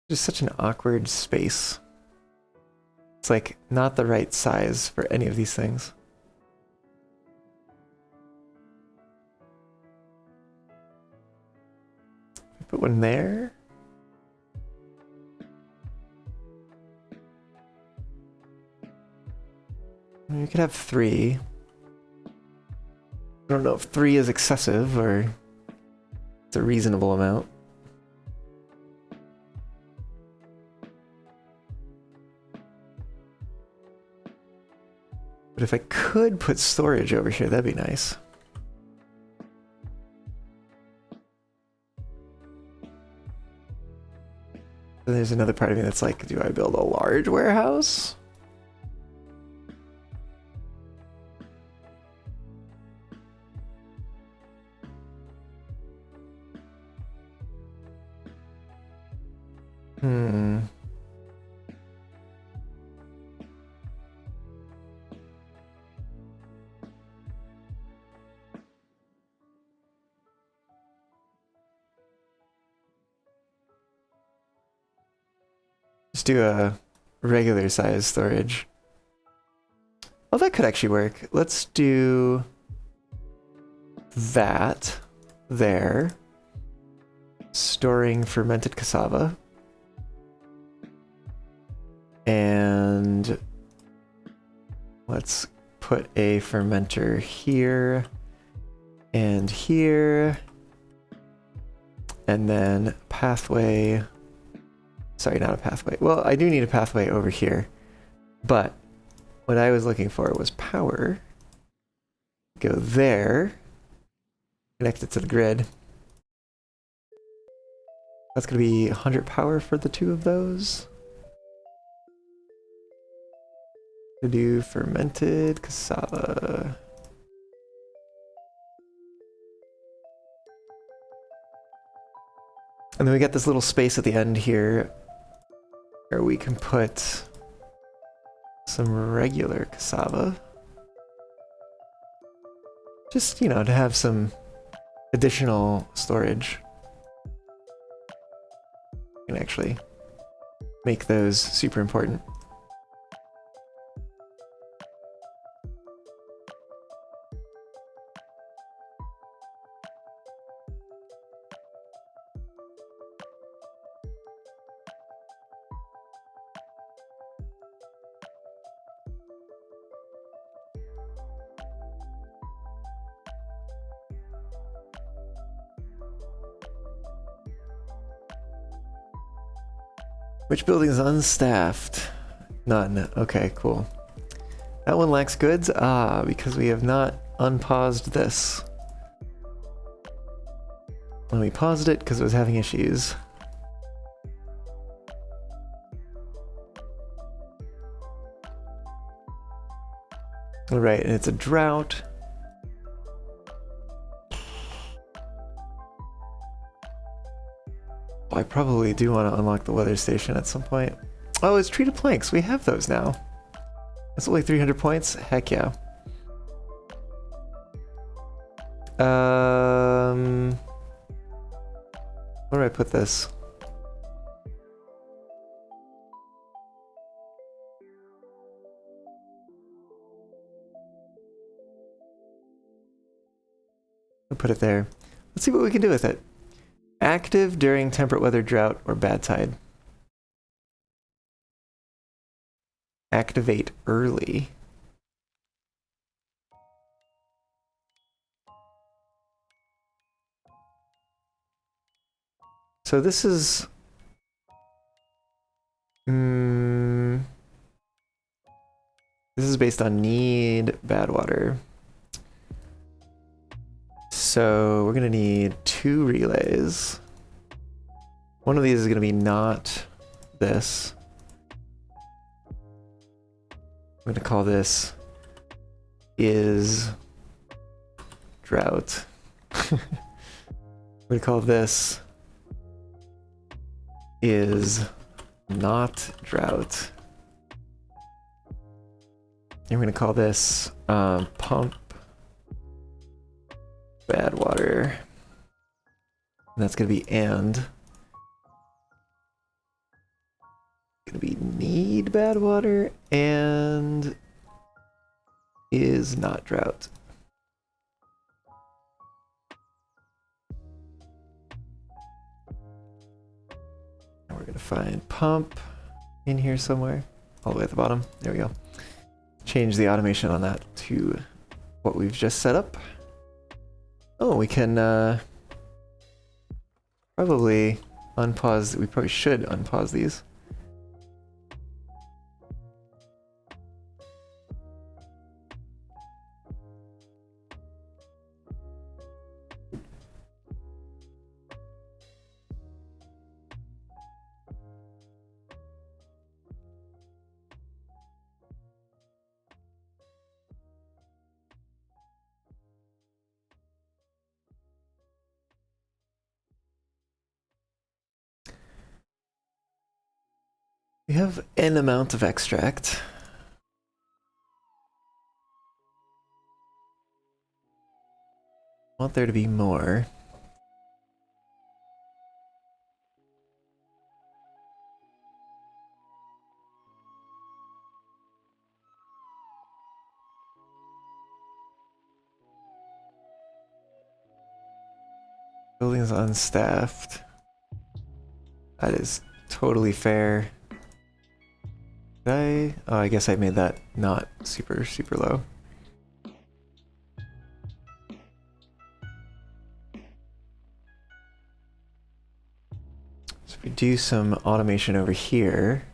Just such an awkward space. It's like not the right size for any of these things. Put one there. You could have 3. I don't know if 3 is excessive or it's a reasonable amount. But if I could put storage over here, that'd be nice. Then there's another part of me that's like, do I build a large warehouse? Just do a regular size storage. Oh, that could actually work. Let's do that there. Storing fermented cassava. And let's put a fermenter here and here. And then pathway. Sorry, not a pathway. Well, I do need a pathway over here. But what I was looking for was power. Go there. Connect it to the grid. That's going to be 100 power for the 2 of those. To do fermented cassava. And then we got this little space at the end here where we can put some regular cassava. Just, you know, to have some additional storage. You can actually make those super important. Which building is unstaffed? None. Okay, cool. That one lacks goods? Ah, because we have not unpaused this. When we paused it because it was having issues. Alright, and it's a drought. I probably do want to unlock the weather station at some point. Oh, it's treated planks. We have those now. That's only 300 points. Heck yeah. Where do I put this? I'll put it there. Let's see what we can do with it. Active during temperate weather, drought, or bad tide. Activate early. So this is... this is based on need bad water. So we're gonna need 2 relays. One of these is gonna be not this. I'm gonna call this is drought. I'm gonna call this is not drought. And we're gonna call this pump bad water. And that's gonna be and. Gonna be need bad water and is not drought. And we're gonna find pump in here somewhere, all the way at the bottom. There we go. Change the automation on that to what we've just set up. Oh, we can probably unpause. We probably should unpause these. We have an amount of extract. Want there to be more. Building's unstaffed. That is totally fair. Did I? Oh, I guess I made that not super low. So if we do some automation over here.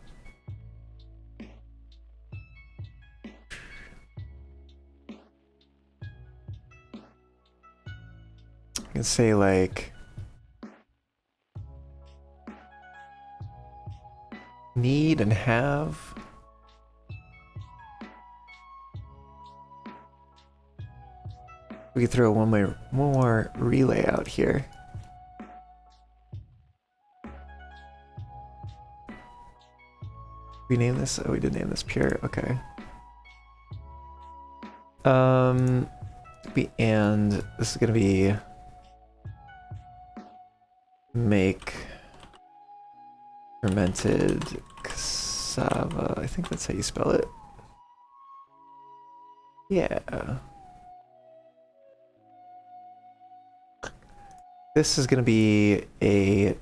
I can say like need and have. We could throw one more relay out here. We name this? Oh, we did name this pure. Okay. And this is gonna be make fermented cassava. I think that's how you spell it. Yeah. This is gonna be a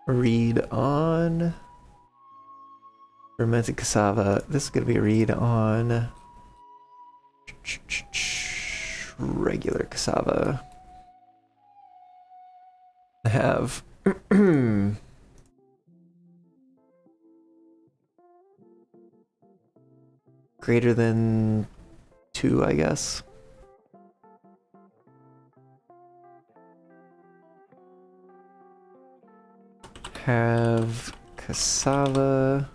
read on fermented cassava. This is gonna be a read on regular cassava. Have greater than 2, I guess. Have cassava.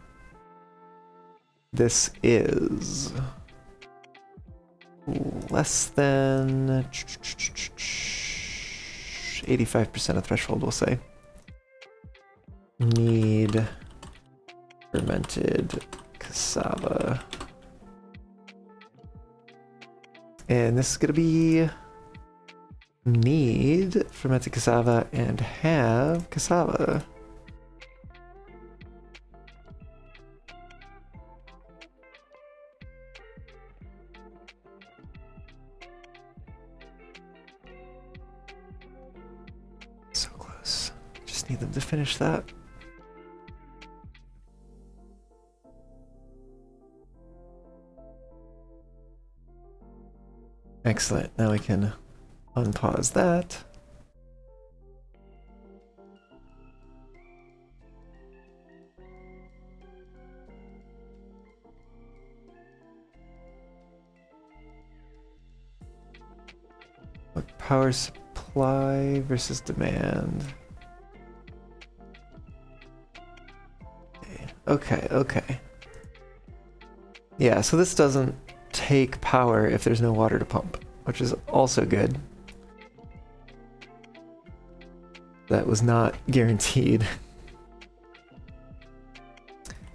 This is less than 85% of threshold, we'll say. Need fermented cassava. And this is gonna be need fermented cassava and have cassava. So close. Just need them to finish that. Excellent. Now we can unpause that. Power Supply versus demand. Okay, okay. Yeah, so this doesn't take power if there's no water to pump, which is also good. That was not guaranteed.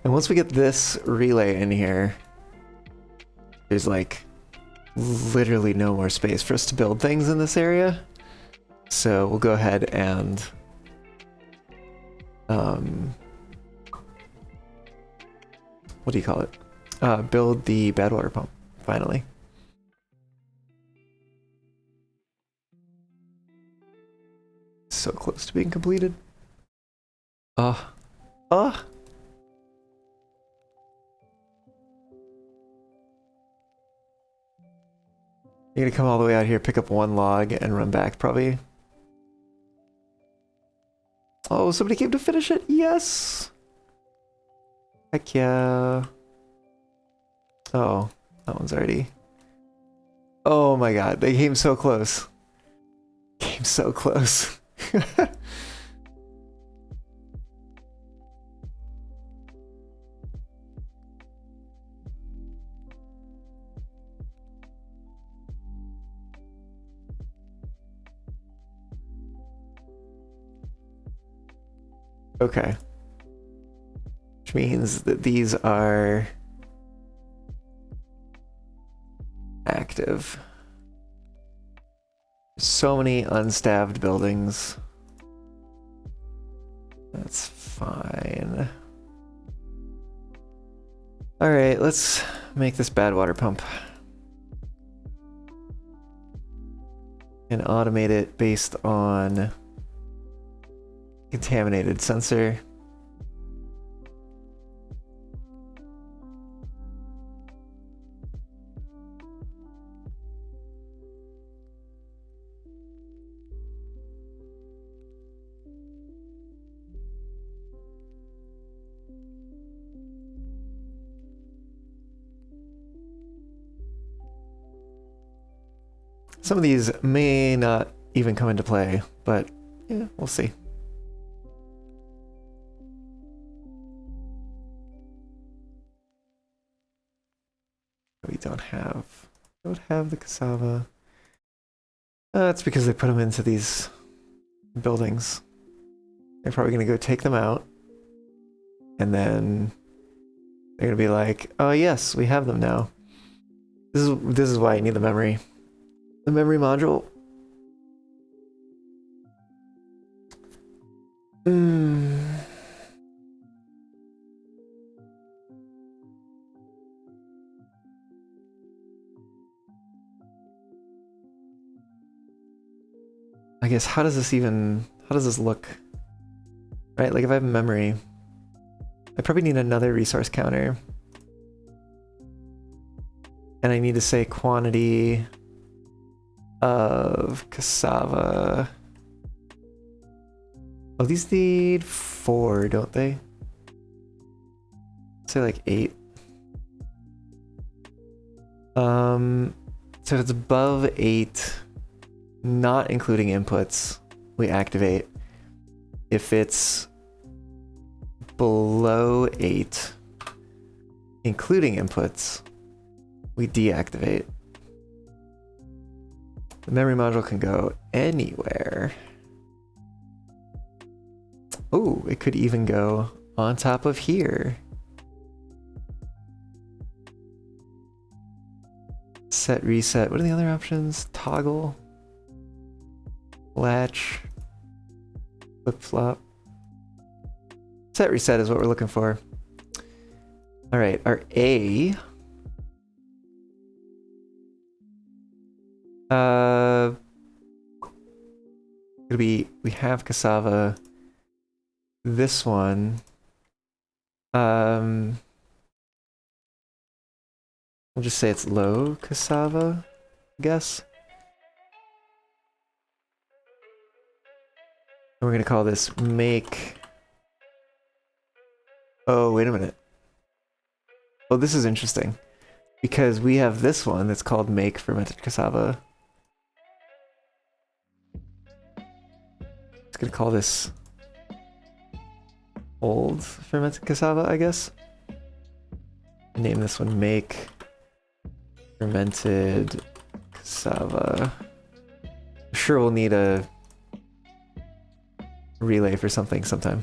And once we get this relay in here, there's like literally no more space for us to build things in this area. So we'll go ahead and what do you call it? Build the bad water pump, finally. So close to being completed. You're gonna come all the way out here, pick up one log, and run back, probably. Oh, somebody came to finish it. Yes. Heck yeah. Oh, that one's already. Oh my god, they came so close. Came so close. Okay. Which means that these are active. So many unstaffed buildings. That's fine. Alright, let's make this bad water pump. And automate it based on contaminated sensor. Some of these may not even come into play, but yeah, we'll see. We don't have the cassava. That's because they put them into these buildings. They're probably gonna go take them out, and then they're gonna be like, "Oh yes, we have them now." This is why I need the memory. The memory module. I guess how does this look? Right, like if I have memory, I probably need another resource counter. And I need to say quantity of cassava. Oh, these need 4, don't they? Say like 8. So if it's above 8, not including inputs, we activate. If it's below 8, including inputs, we deactivate. The memory module can go anywhere. Oh, it could even go on top of here. Set, reset. What are the other options? Toggle. Latch. Flip-flop. Set, reset is what we're looking for. Alright, our A. It'll be, we have cassava. This one. We'll just say it's low cassava, I guess. And we're gonna call this make. Oh, wait a minute. Oh, this is interesting. Because we have this one that's called make fermented cassava. gonna call this old fermented cassava, I guess. Name this one make fermented cassava. I'm sure we'll need a relay for something sometime.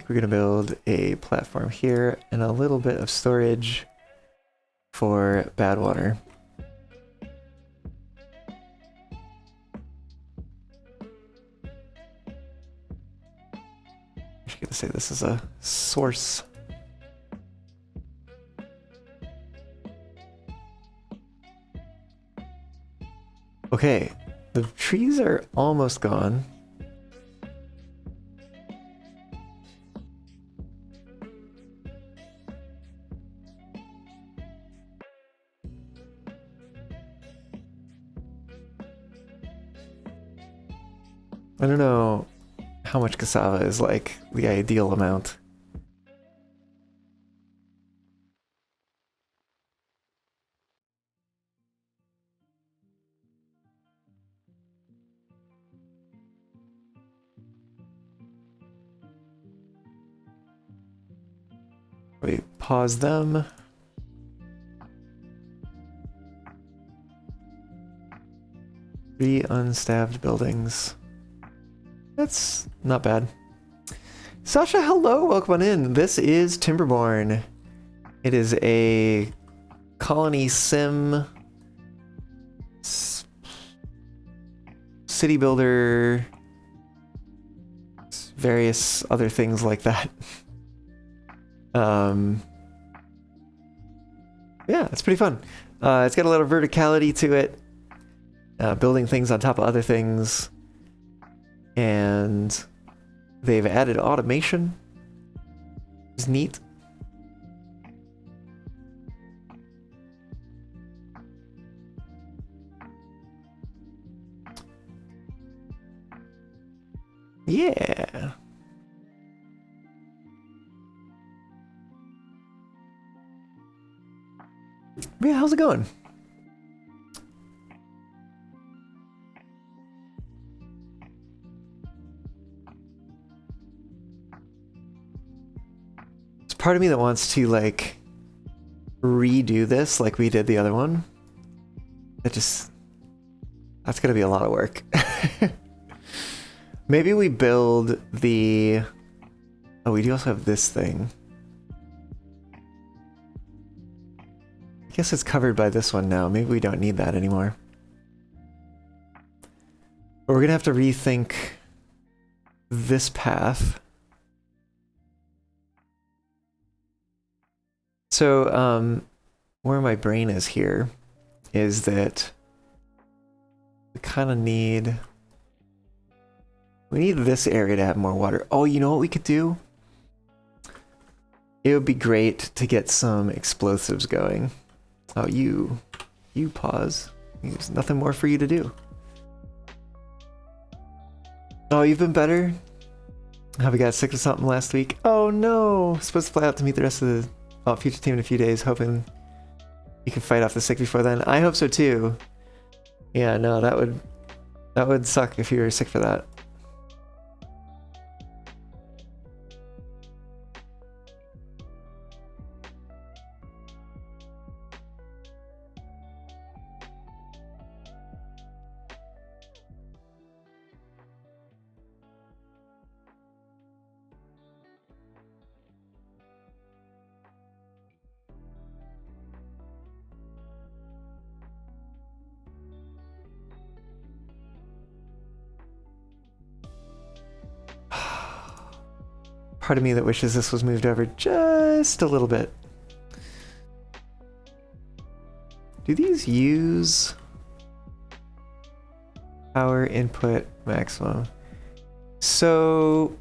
We're gonna build a platform here and a little bit of storage for bad water. I'm just gonna say this is a source. Okay, the trees are almost gone. I don't know how much cassava is like the ideal amount. We pause them. Three unstaffed buildings. That's not bad. Sasha, hello, welcome on in. This is Timberborn. It is a colony sim city builder, various other things like that. Yeah, it's pretty fun. It's got a lot of verticality to it, building things on top of other things. And they've added automation. It's neat. Yeah. Yeah, how's it going? Part of me that wants to like redo this like we did the other one. That's gonna be a lot of work. Maybe we build the... Oh, we do also have this thing. I guess it's covered by this one now. Maybe we don't need that anymore. But we're gonna have to rethink this path. So, where my brain is here is that we kind of need... We need this area to have more water. Oh, you know what we could do? It would be great to get some explosives going. Oh, you pause. There's nothing more for you to do. Oh, you've been better? Have we got sick or something last week? Oh no! Supposed to fly out to meet the rest of the future team in a few days, hoping you can fight off the sick before then. I hope so too. Yeah, no, that would suck if you were sick for that. Part of me that wishes this was moved over just a little bit. Do these use power input maximum? So,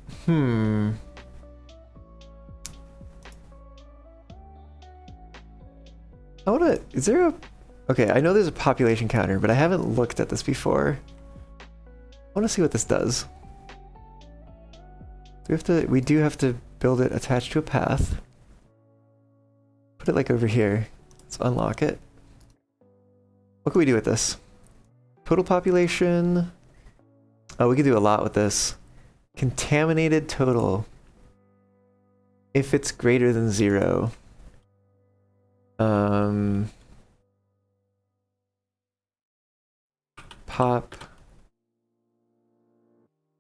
is there a, okay, I know there's a population counter, but I haven't looked at this before. I want to see what this does. We do have to build it attached to a path. Put it like over here. Let's unlock it. What can we do with this? Total population. Oh, we could do a lot with this. Contaminated total. If it's greater than 0. Pop.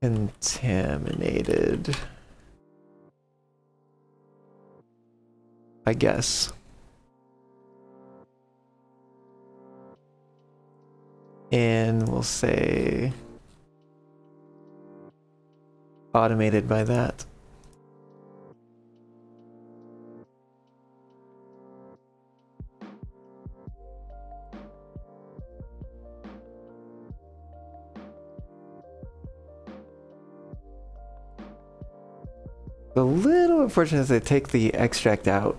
Contaminated. I guess. And we'll say automated by that. A little unfortunate is they take the extract out.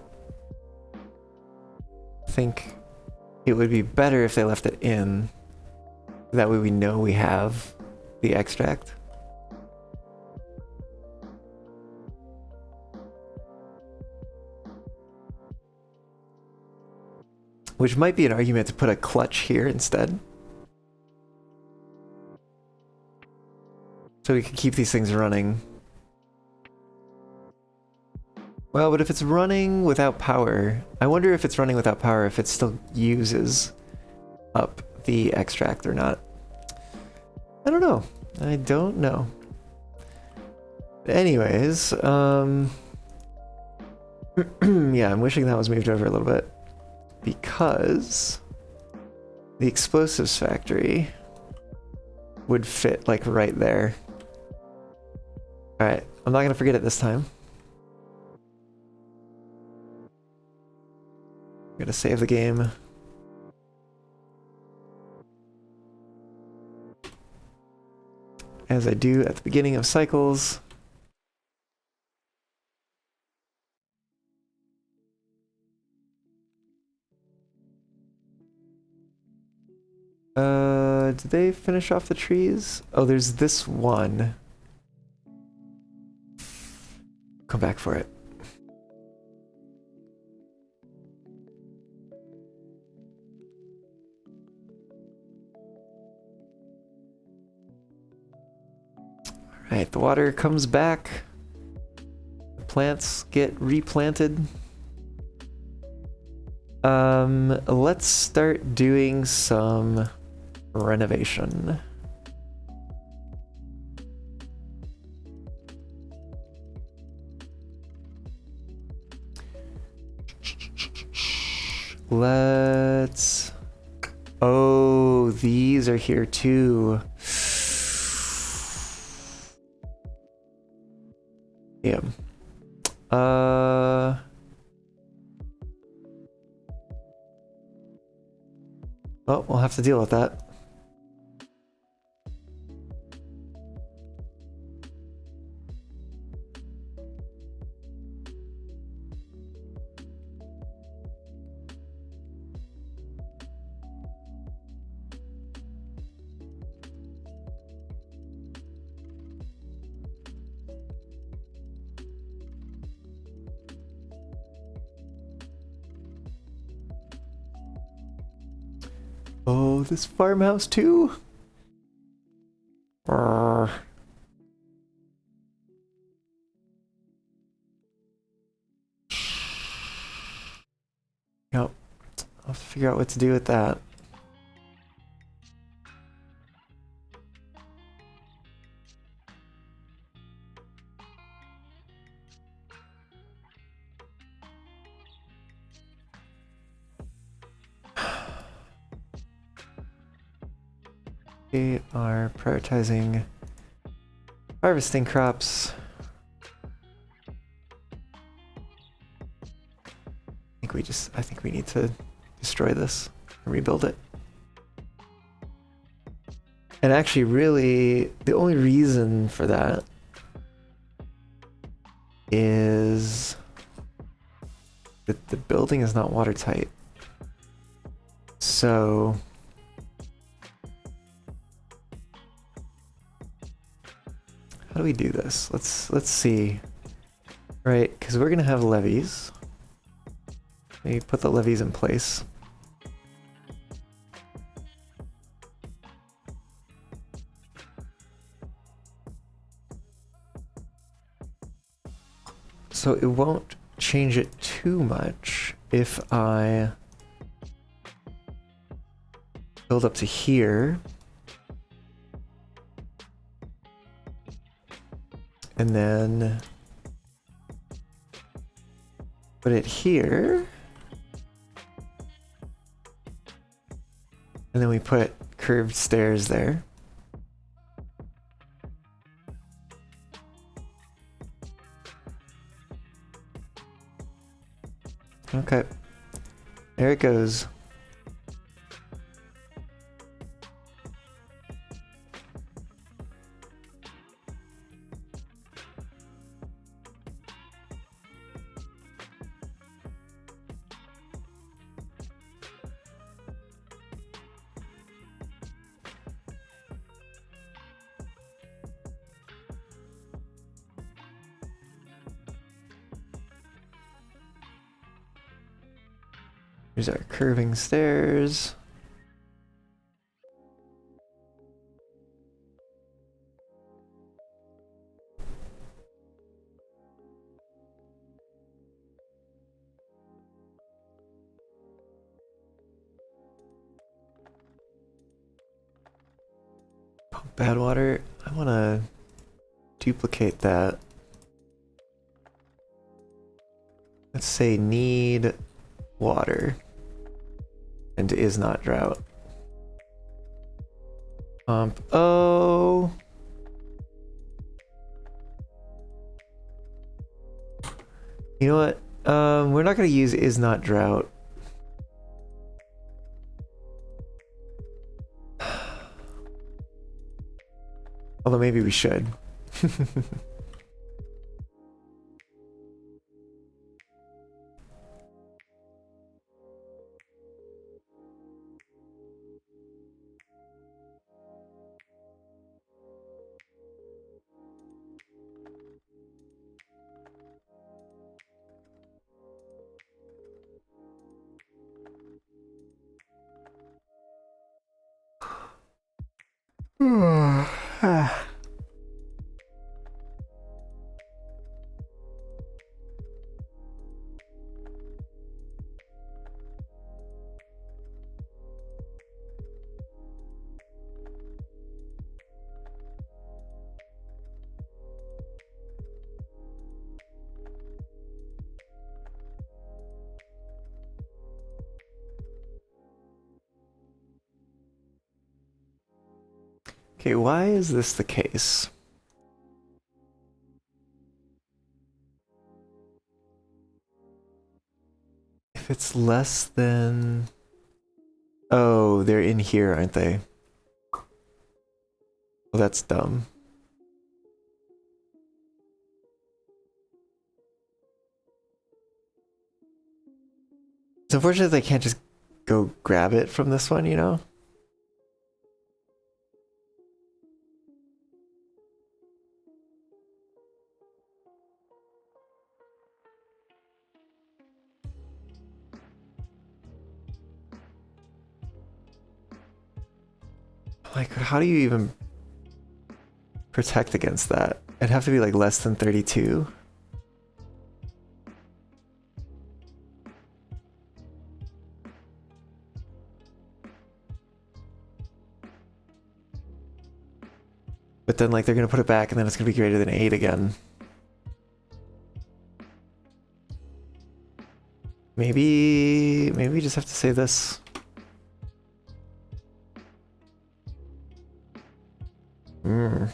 I think it would be better if they left it in. That way we know we have the extract. Which might be an argument to put a clutch here instead. So we can keep these things running. Well, but if it's running without power, I wonder if it's running without power if it still uses up the extract or not. I don't know. I don't know. Anyways, yeah, I'm wishing that was moved over a little bit because the explosives factory would fit like right there. All right, I'm not gonna forget it this time. I'm gonna save the game. As I do at the beginning of cycles. Did they finish off the trees? Oh, there's this one. Come back for it. Alright, the water comes back. The plants get replanted. Let's start doing some renovation. Let's... Oh, these are here too. Damn. Well, we'll have to deal with that. Oh, this farmhouse too? Yep. I'll have to figure out what to do with that. We are prioritizing harvesting crops. I think we need to destroy this. rebuild it. And actually, really, the only reason for that is that the building is not watertight. So how do we do this? Let's see. Right, because we're gonna have levees. Maybe put the levees in place. So it won't change it too much if I build up to here. And then put it here. And then we put curved stairs there. Okay. There it goes. Here's our curving stairs. Pump bad water. I want to duplicate that. Let's say need water and is not drought. Pump. Oh. You know what? We're not going to use is not drought. Although maybe we should. Okay, why is this the case? If it's less than... Oh, they're in here, aren't they? Well, that's dumb. It's unfortunate they can't just go grab it from this one, you know? Like, how do you even protect against that? It'd have to be like less than 32. But then like they're gonna put it back and then it's gonna be greater than 8 again. Maybe we just have to say this. Hmm.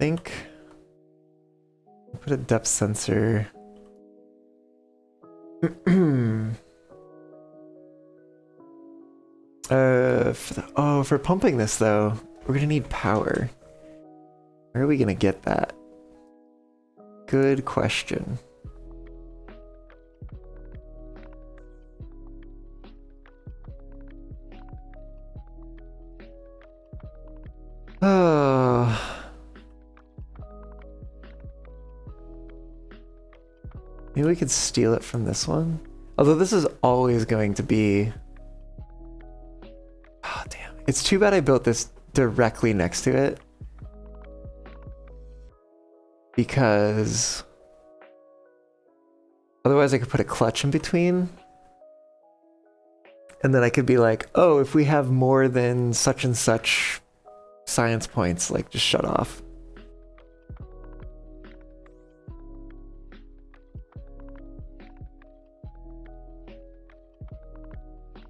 think put a depth sensor. For pumping this though, we're gonna need power. Where are we gonna get that? Good question. Oh. Maybe we could steal it from this one. Although this is always going to be... Oh, damn. It's too bad I built this directly next to it. Because... Otherwise I could put a clutch in between. And then I could be like, oh, if we have more than such and such science points, like, just shut off.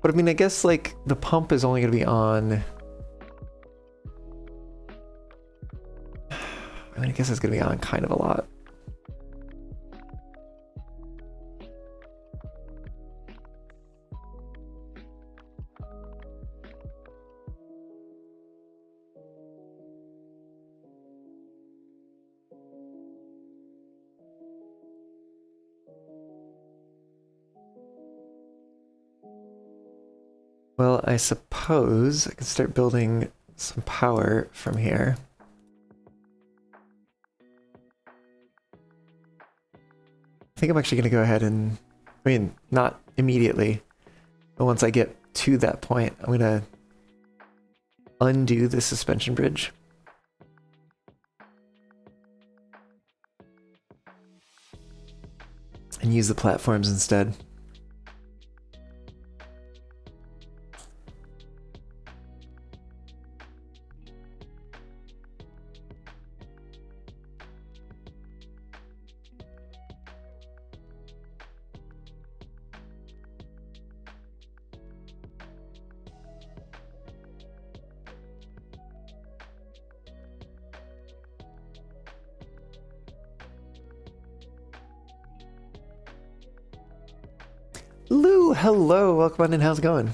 But I mean, I guess, like, the pump is only going to be on... I mean, I guess it's going to be on kind of a lot. Well, I suppose I can start building some power from here. I think I'm actually going to go ahead and, I mean, not immediately, but once I get to that point, I'm going to undo the suspension bridge. And use the platforms instead. Lou, hello, welcome on in, how's it going?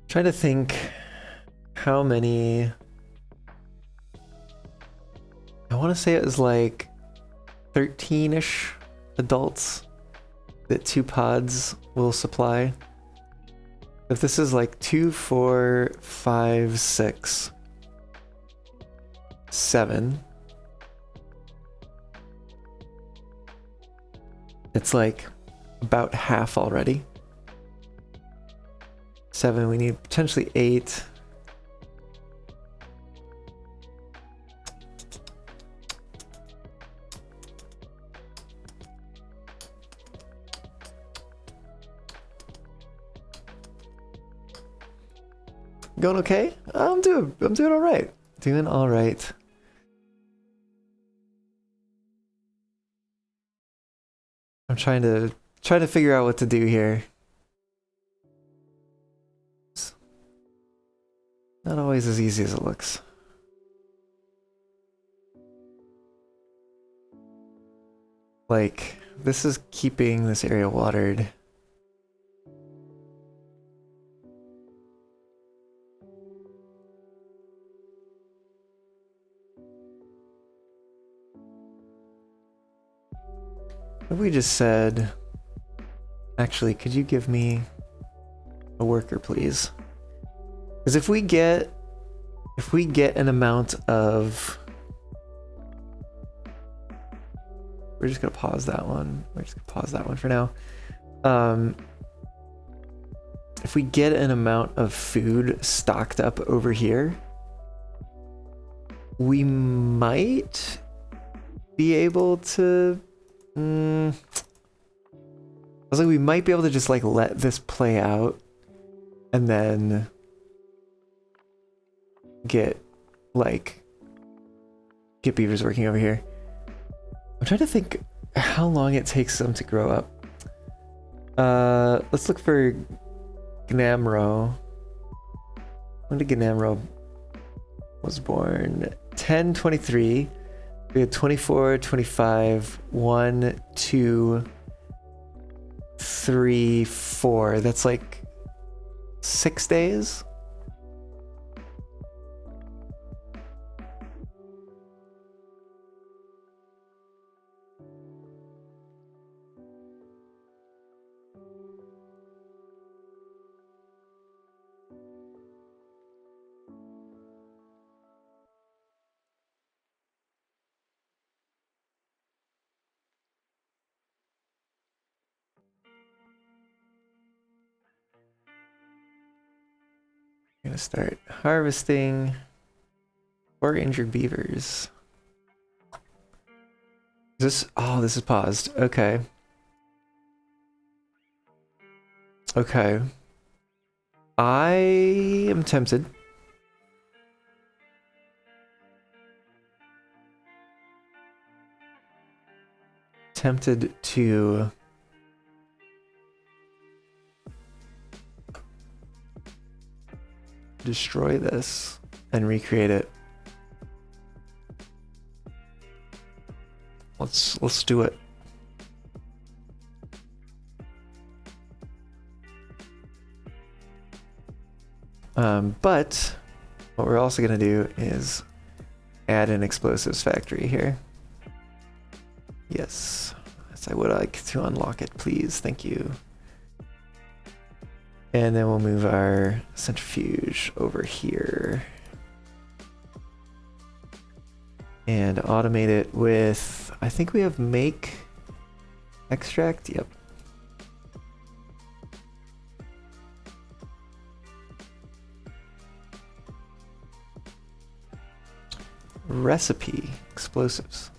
Trying to think how many... I want to say it was like 13-ish adults that 2 pods will supply. If this is like 2, 4, 5, 6, 7. It's like about half already. 7, we need potentially 8. Going okay? I'm doing all right. Doing all right. I'm trying to figure out what to do here. It's not always as easy as it looks. Like, this is keeping this area watered. What if we just said, actually, could you give me a worker, please? Because if we get an amount of, we're just gonna pause that one. We're just gonna pause that one for now. If we get an amount of food stocked up over here, we might be able to. Well, was like, we might be able to just like let this play out and then get beavers working over here. I'm trying to think how long it takes them to grow up. Let's look for Gnamro. When did Gnamro was born? 1023. We had 24, 25, 1, 2, 3, 4. That's like 6 days. I'm gonna start harvesting 4 injured beavers. Is this, oh, this is paused. Okay. Okay. I am tempted. Tempted to destroy this and recreate it. Let's do it. But what we're also gonna do is add an explosives factory here. Yes, yes, I would like to unlock it, please. Thank you. And then we'll move our centrifuge over here. And automate it with, I think we have make extract, yep. Recipe, explosives.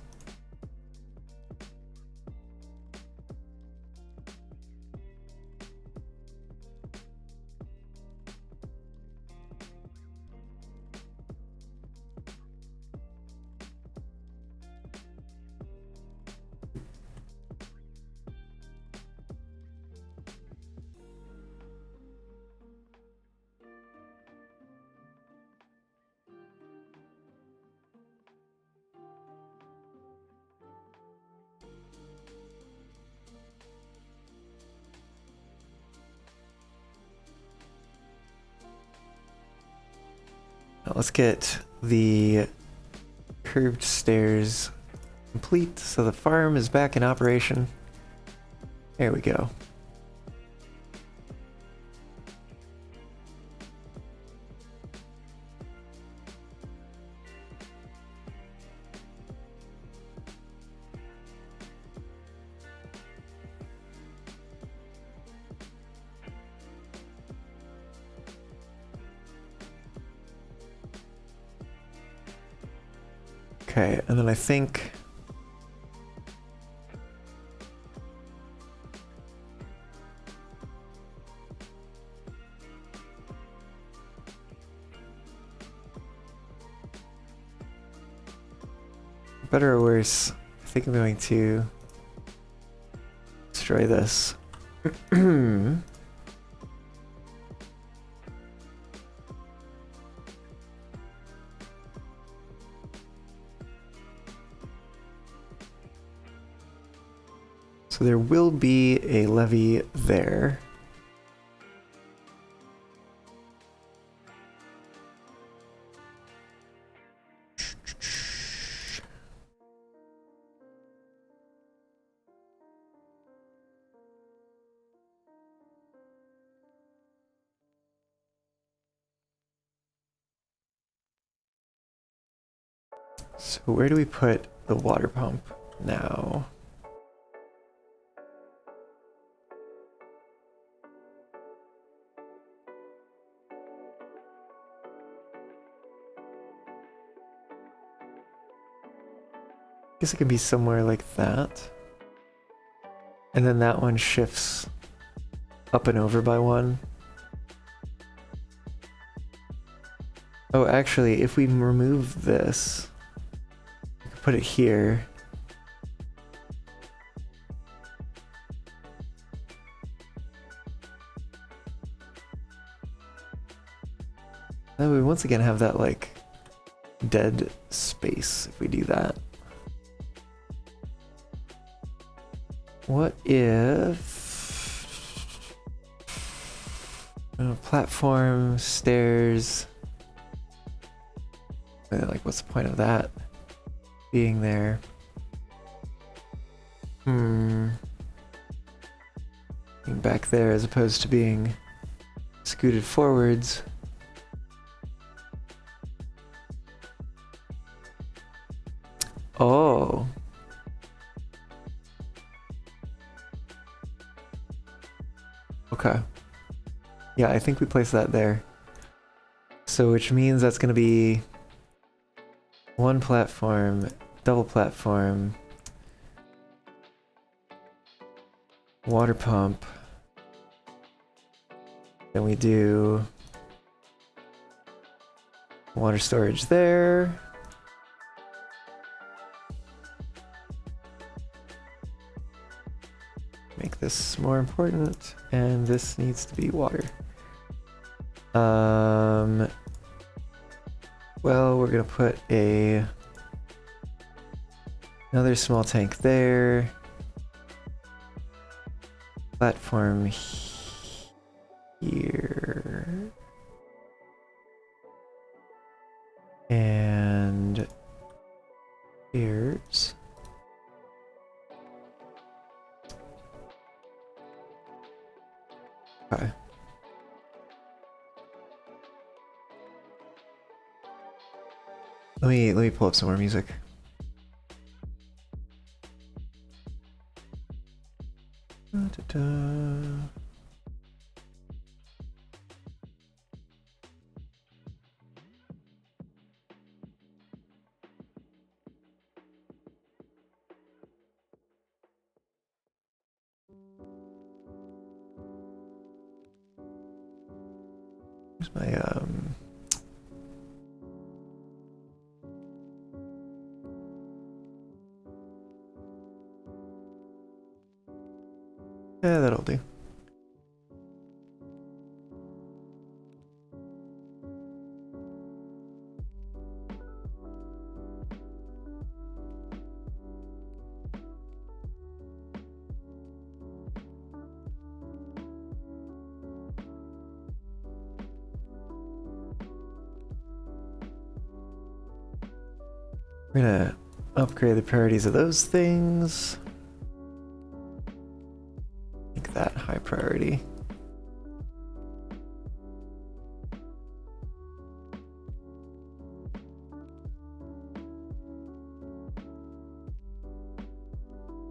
Now let's get the curved stairs complete so the farm is back in operation. There we go. Okay, and then I think better or worse, I think I'm going to destroy this. So there will be a levee there. So where do we put the water pump now? Guess it could be somewhere like that. And then that one shifts up and over by one. Oh, actually, if we remove this, we could put it here. Then we once again have that, like, dead space if we do that. What if... platform, stairs... Like, what's the point of that being there? Being back there as opposed to being scooted forwards. Oh. Okay. Yeah, I think we place that there. So which means that's going to be one platform, double platform, water pump. Then we do water storage there. Make this more important, and this needs to be water. Well, we're gonna put another small tank there. Platform here. And stairs. Okay. Let me pull up some more music. Da-da-da. Where's my yeah, that'll do. We're gonna upgrade the priorities of those things. Make that high priority.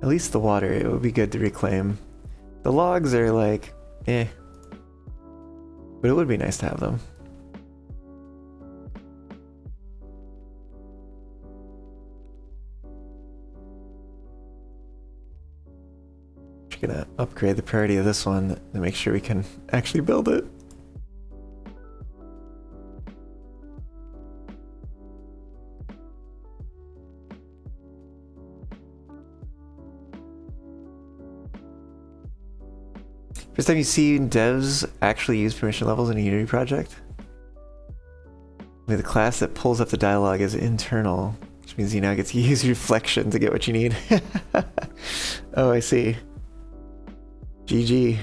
At least the water, it would be good to reclaim. The logs are like, eh. But it would be nice to have them. Gonna upgrade the priority of this one to make sure we can actually build it. First time you've seen devs actually use permission levels in a Unity project? With a class that pulls up the dialogue as internal, which means you now get to use reflection to get what you need. Oh, I see. GG.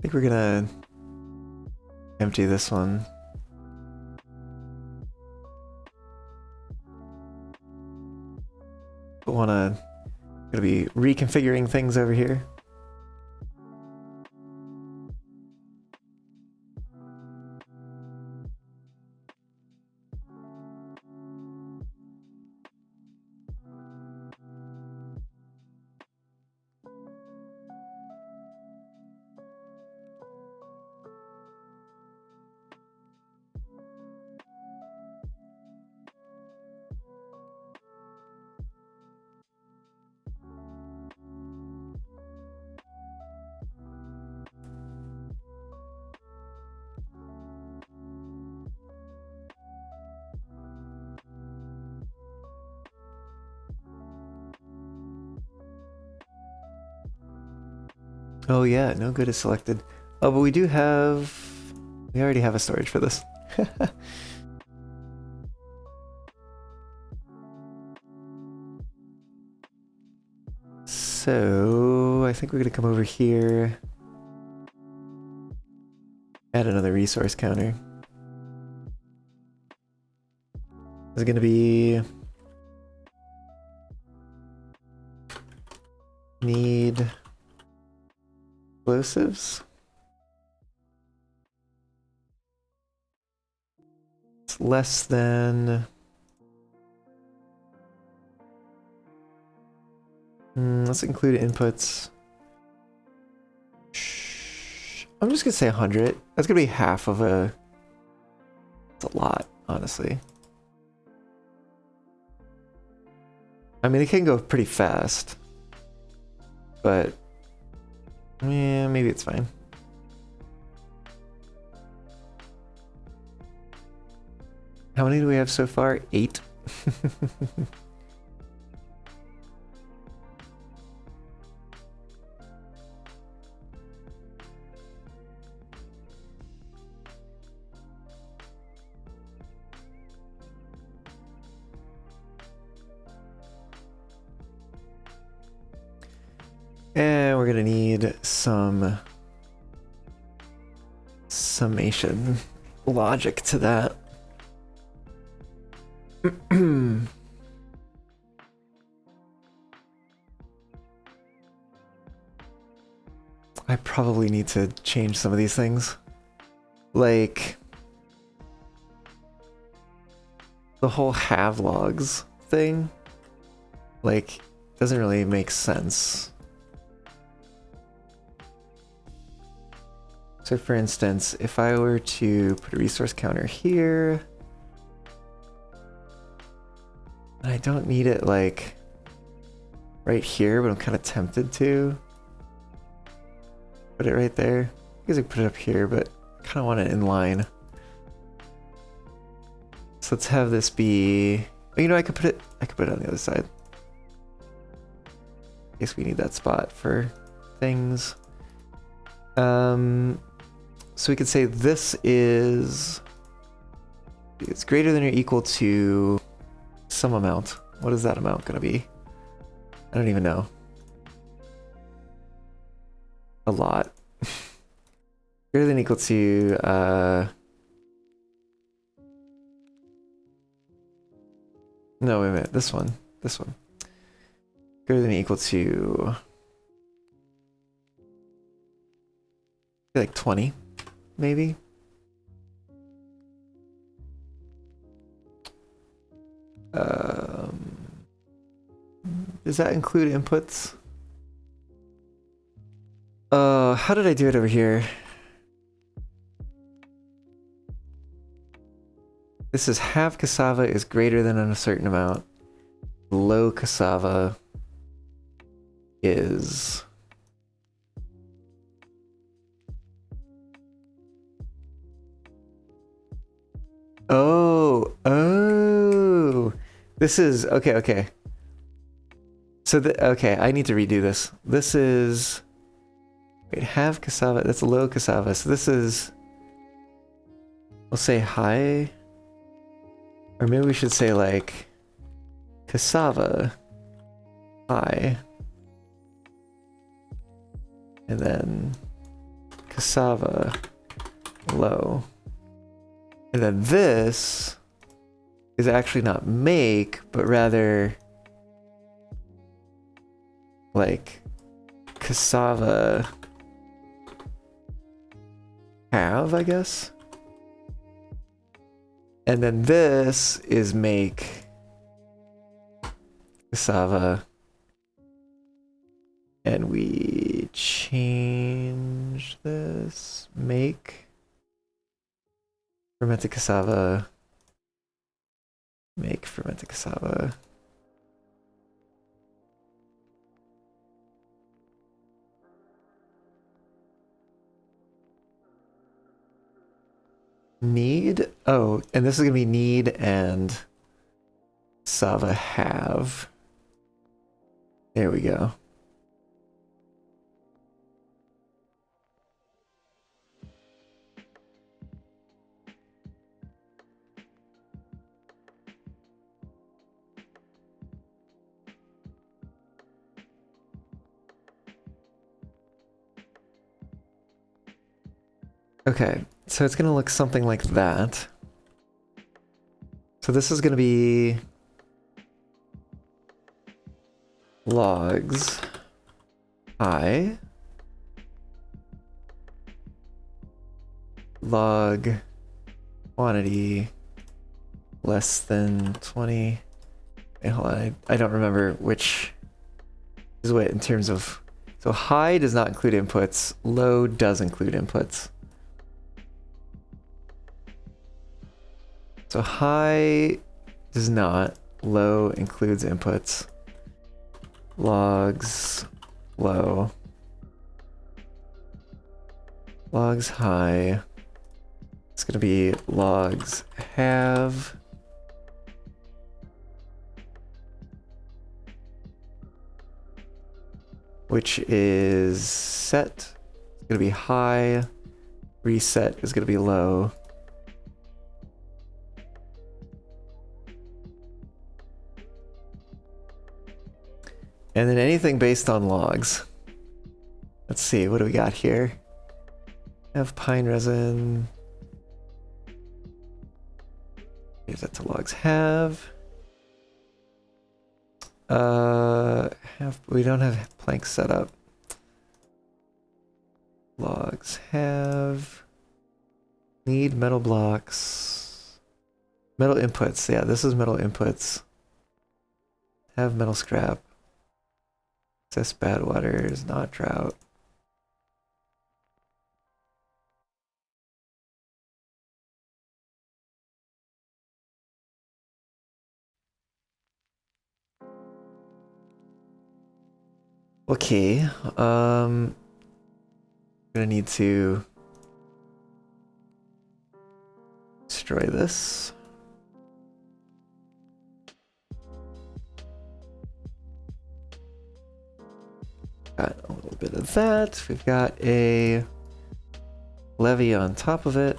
think we're gonna empty this one. But gonna be reconfiguring things over here. Oh yeah, no good is selected. Oh, but we already have a storage for this. So, I think we're gonna come over here. Add another resource counter. Is it gonna be... Need... explosives? It's less than... let's include inputs. I'm just gonna say 100. That's gonna be half of a... It's a lot, honestly. I mean, it can go pretty fast. But... yeah, maybe it's fine. How many do we have so far? 8? And we're gonna need some summation logic to that. I probably need to change some of these things. Like the whole have logs thing, like, doesn't really make sense. So for instance, if I were to put a resource counter here, and I don't need it like right here, but I'm kind of tempted to put it right there. I guess I could put it up here, but I kind of want it in line. So let's have this be, you know, I could put it on the other side. I guess we need that spot for things. So we could say this is, it's greater than or equal to some amount. What is that amount gonna be? I don't even know. A lot. Greater than or equal to, no, wait a minute, this one. Greater than or equal to, like 20, maybe? Does that include inputs? How did I do it over here? This is half cassava is greater than a certain amount. Low cassava is... Oh, this is, okay. So, okay, I need to redo this. This is, wait, half cassava, that's low cassava. So this is, we'll say high, or maybe we should say like cassava high, and then cassava, low. And then this is actually not make, but rather like cassava have, I guess. And then this is make cassava. And we change this, make fermented cassava, make fermented cassava. Need, oh, and this is gonna be need and cassava have. There we go. Okay, so it's gonna look something like that. So this is gonna be logs I log quantity less than 20. Wait, hold on, I don't remember which is what in terms of. So high does not include inputs, low does include inputs. So high does not, low includes inputs. Logs low. Logs high. It's gonna be logs have. Which is set. It's gonna be high. Reset is gonna be low. And then anything based on logs. Let's see, what do we got here? Have pine resin. Is that to logs have? We don't have planks set up. Logs have. Need metal blocks. Metal inputs, yeah, this is metal inputs. Have metal scrap. Access bad waters, not drought. Okay, gonna need to destroy this. Got a little bit of that. We've got a levee on top of it.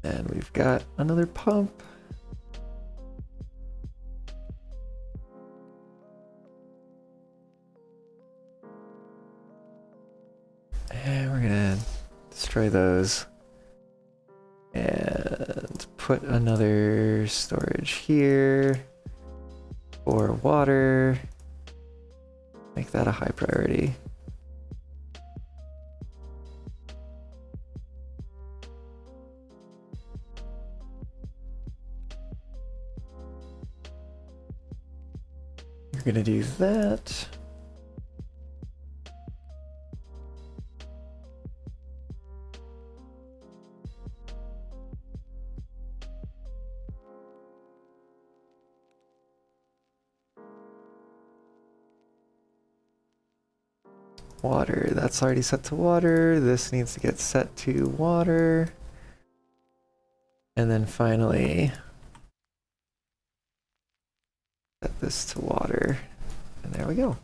And we've got another pump. And we're gonna destroy those. And put another storage here for water. Make that a high priority. We're gonna do that. Water, that's already set to water. This needs to get set to water. And then finally, set this to water. And there we go.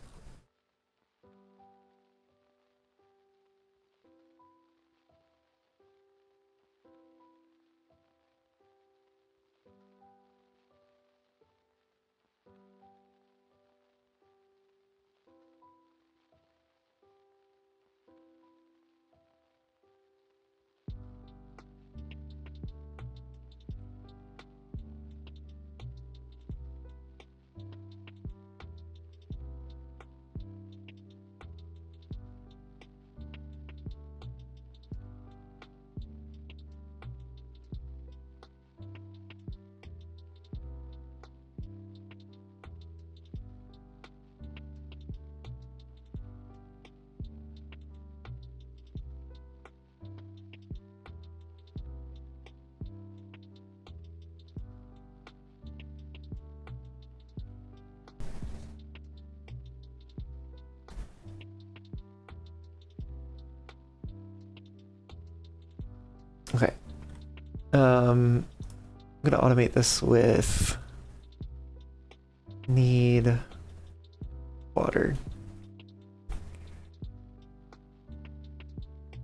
Okay. I'm gonna automate this with need water.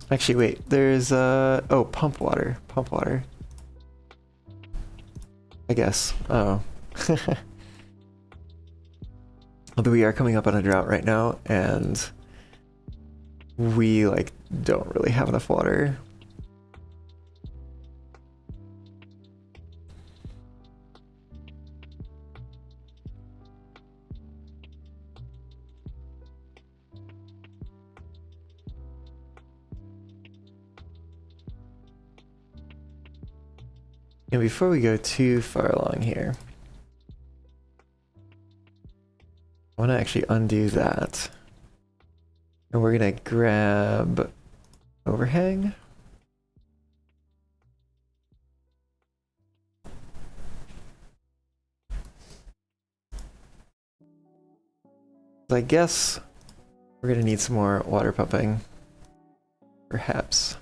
Actually, wait, there's oh, pump water. Pump water. I guess. Oh. Although we are coming up on a drought right now, and we like don't really have enough water. And before we go too far along here, I want to actually undo that. And we're going to grab overhang. So I guess we're going to need some more water pumping. Perhaps.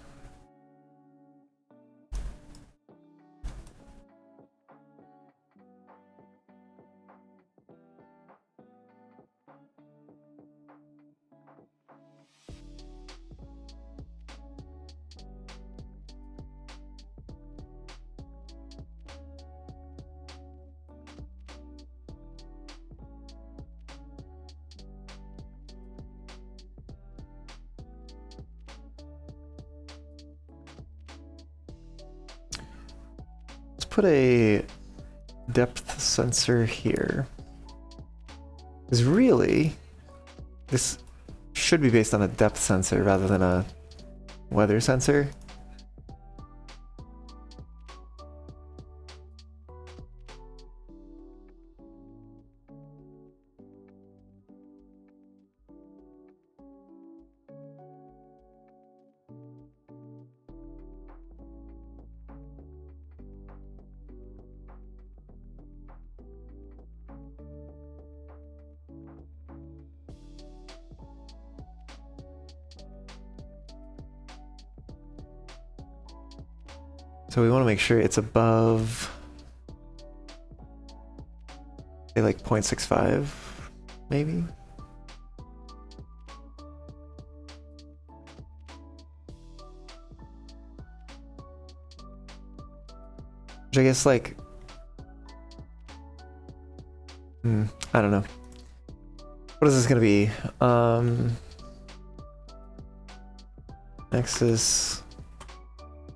Put a depth sensor here. Because really, this should be based on a depth sensor rather than a weather sensor. So we want to make sure it's above, say like 0.65, maybe? Which I guess like, I don't know. What is this going to be? Nexus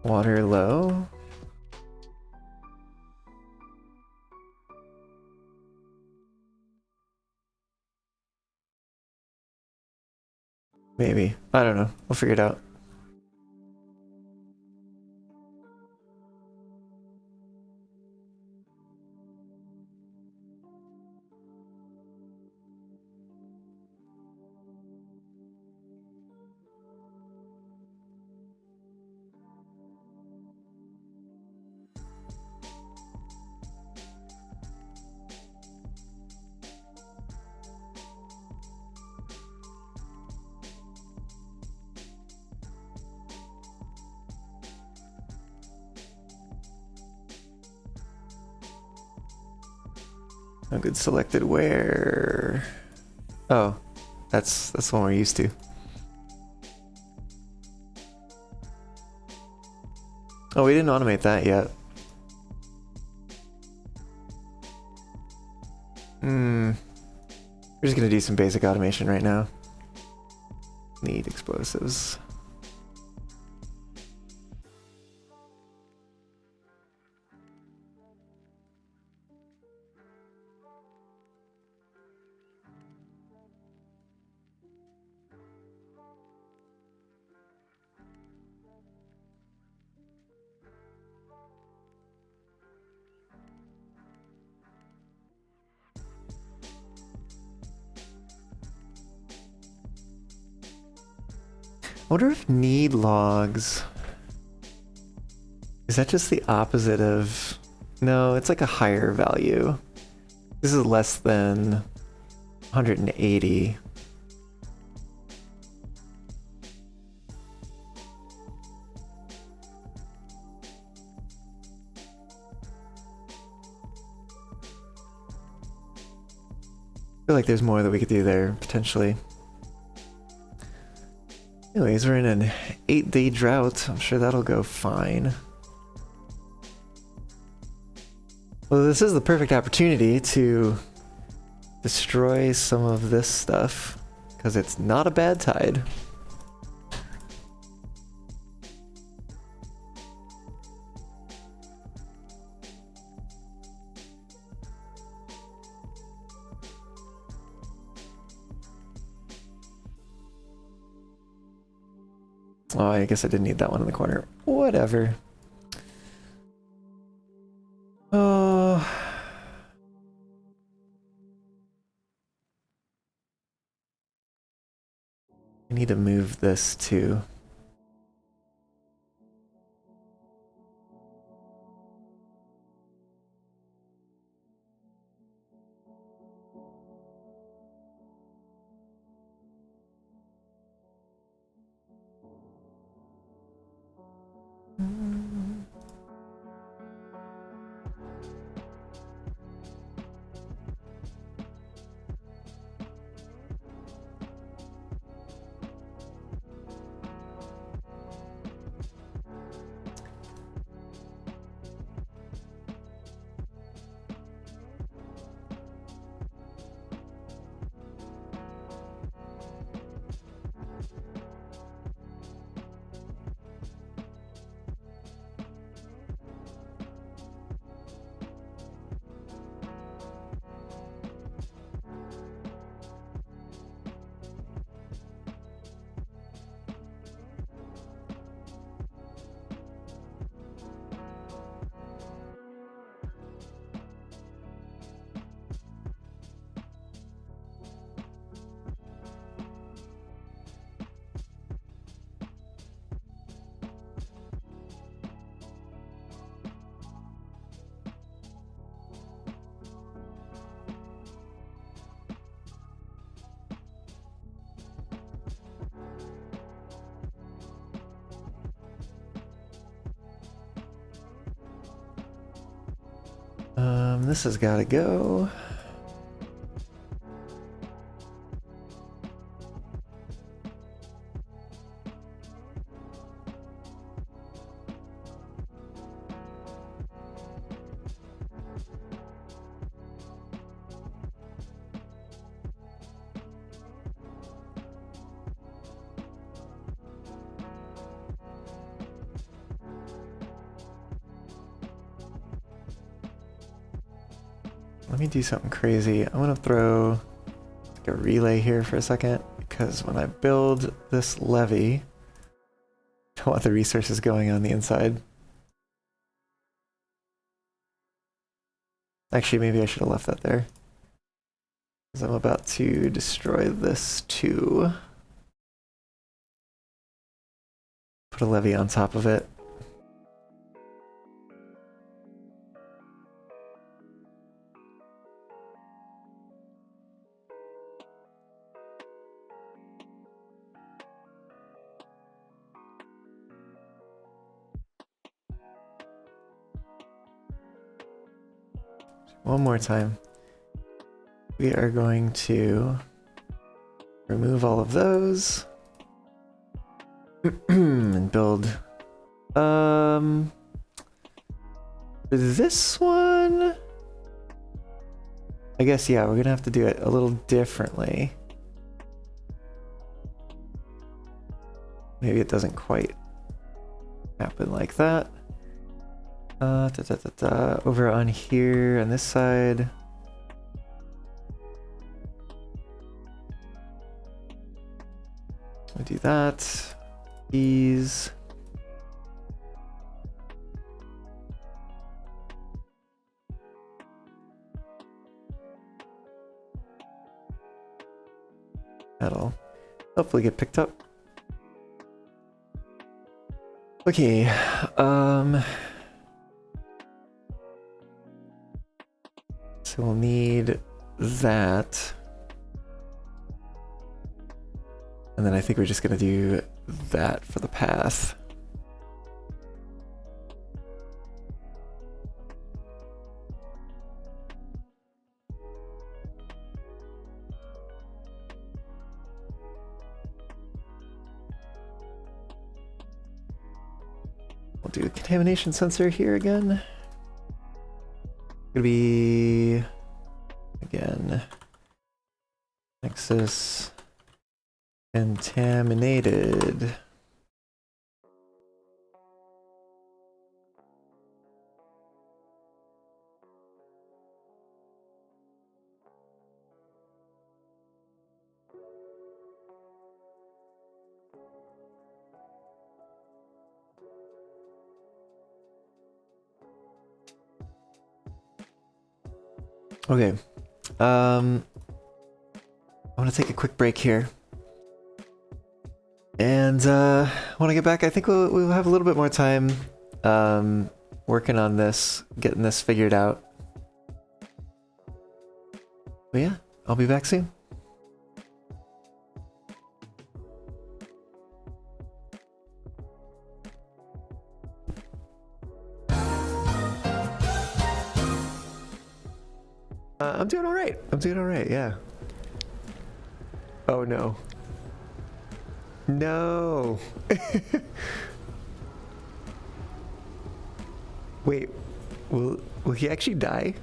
water low. Maybe. I don't know. We'll figure it out. A good selected where. Oh, that's the one we're used to. Oh, we didn't automate that yet. We're just gonna do some basic automation right now. Need explosives. I wonder if need logs, is that just the opposite of, no, it's like a higher value. This is less than 180. feel like there's more that we could do there, potentially. Anyways, we're in an 8-day drought. I'm sure that'll go fine. Well, this is the perfect opportunity to destroy some of this stuff, because it's not a bad tide. Oh, I guess I didn't need that one in the corner. Whatever. Oh. I need to move this too. This has got to go. Let me do something crazy. I'm gonna throw like a relay here for a second, because when I build this levee, I don't want the resources going on the inside. Actually, maybe I should have left that there, because I'm about to destroy this too. Put a levee on top of it. One more time. We are going to remove all of those and build for this one, I guess, yeah, we're gonna have to do it a little differently. Maybe it doesn't quite happen like that. Over on here on this side. We'll do that. These. That'll hopefully get picked up. Okay, so we'll need that. And then I think we're just gonna do that for the path. We'll do a contamination sensor here again. Gonna be again Nexus contaminated. Okay, I want to take a quick break here, and when I get back, I think we'll have a little bit more time working on this, getting this figured out. But yeah, I'll be back soon. I'm doing all right. I'm doing all right. Yeah. Oh no. No. Wait. Will he actually die?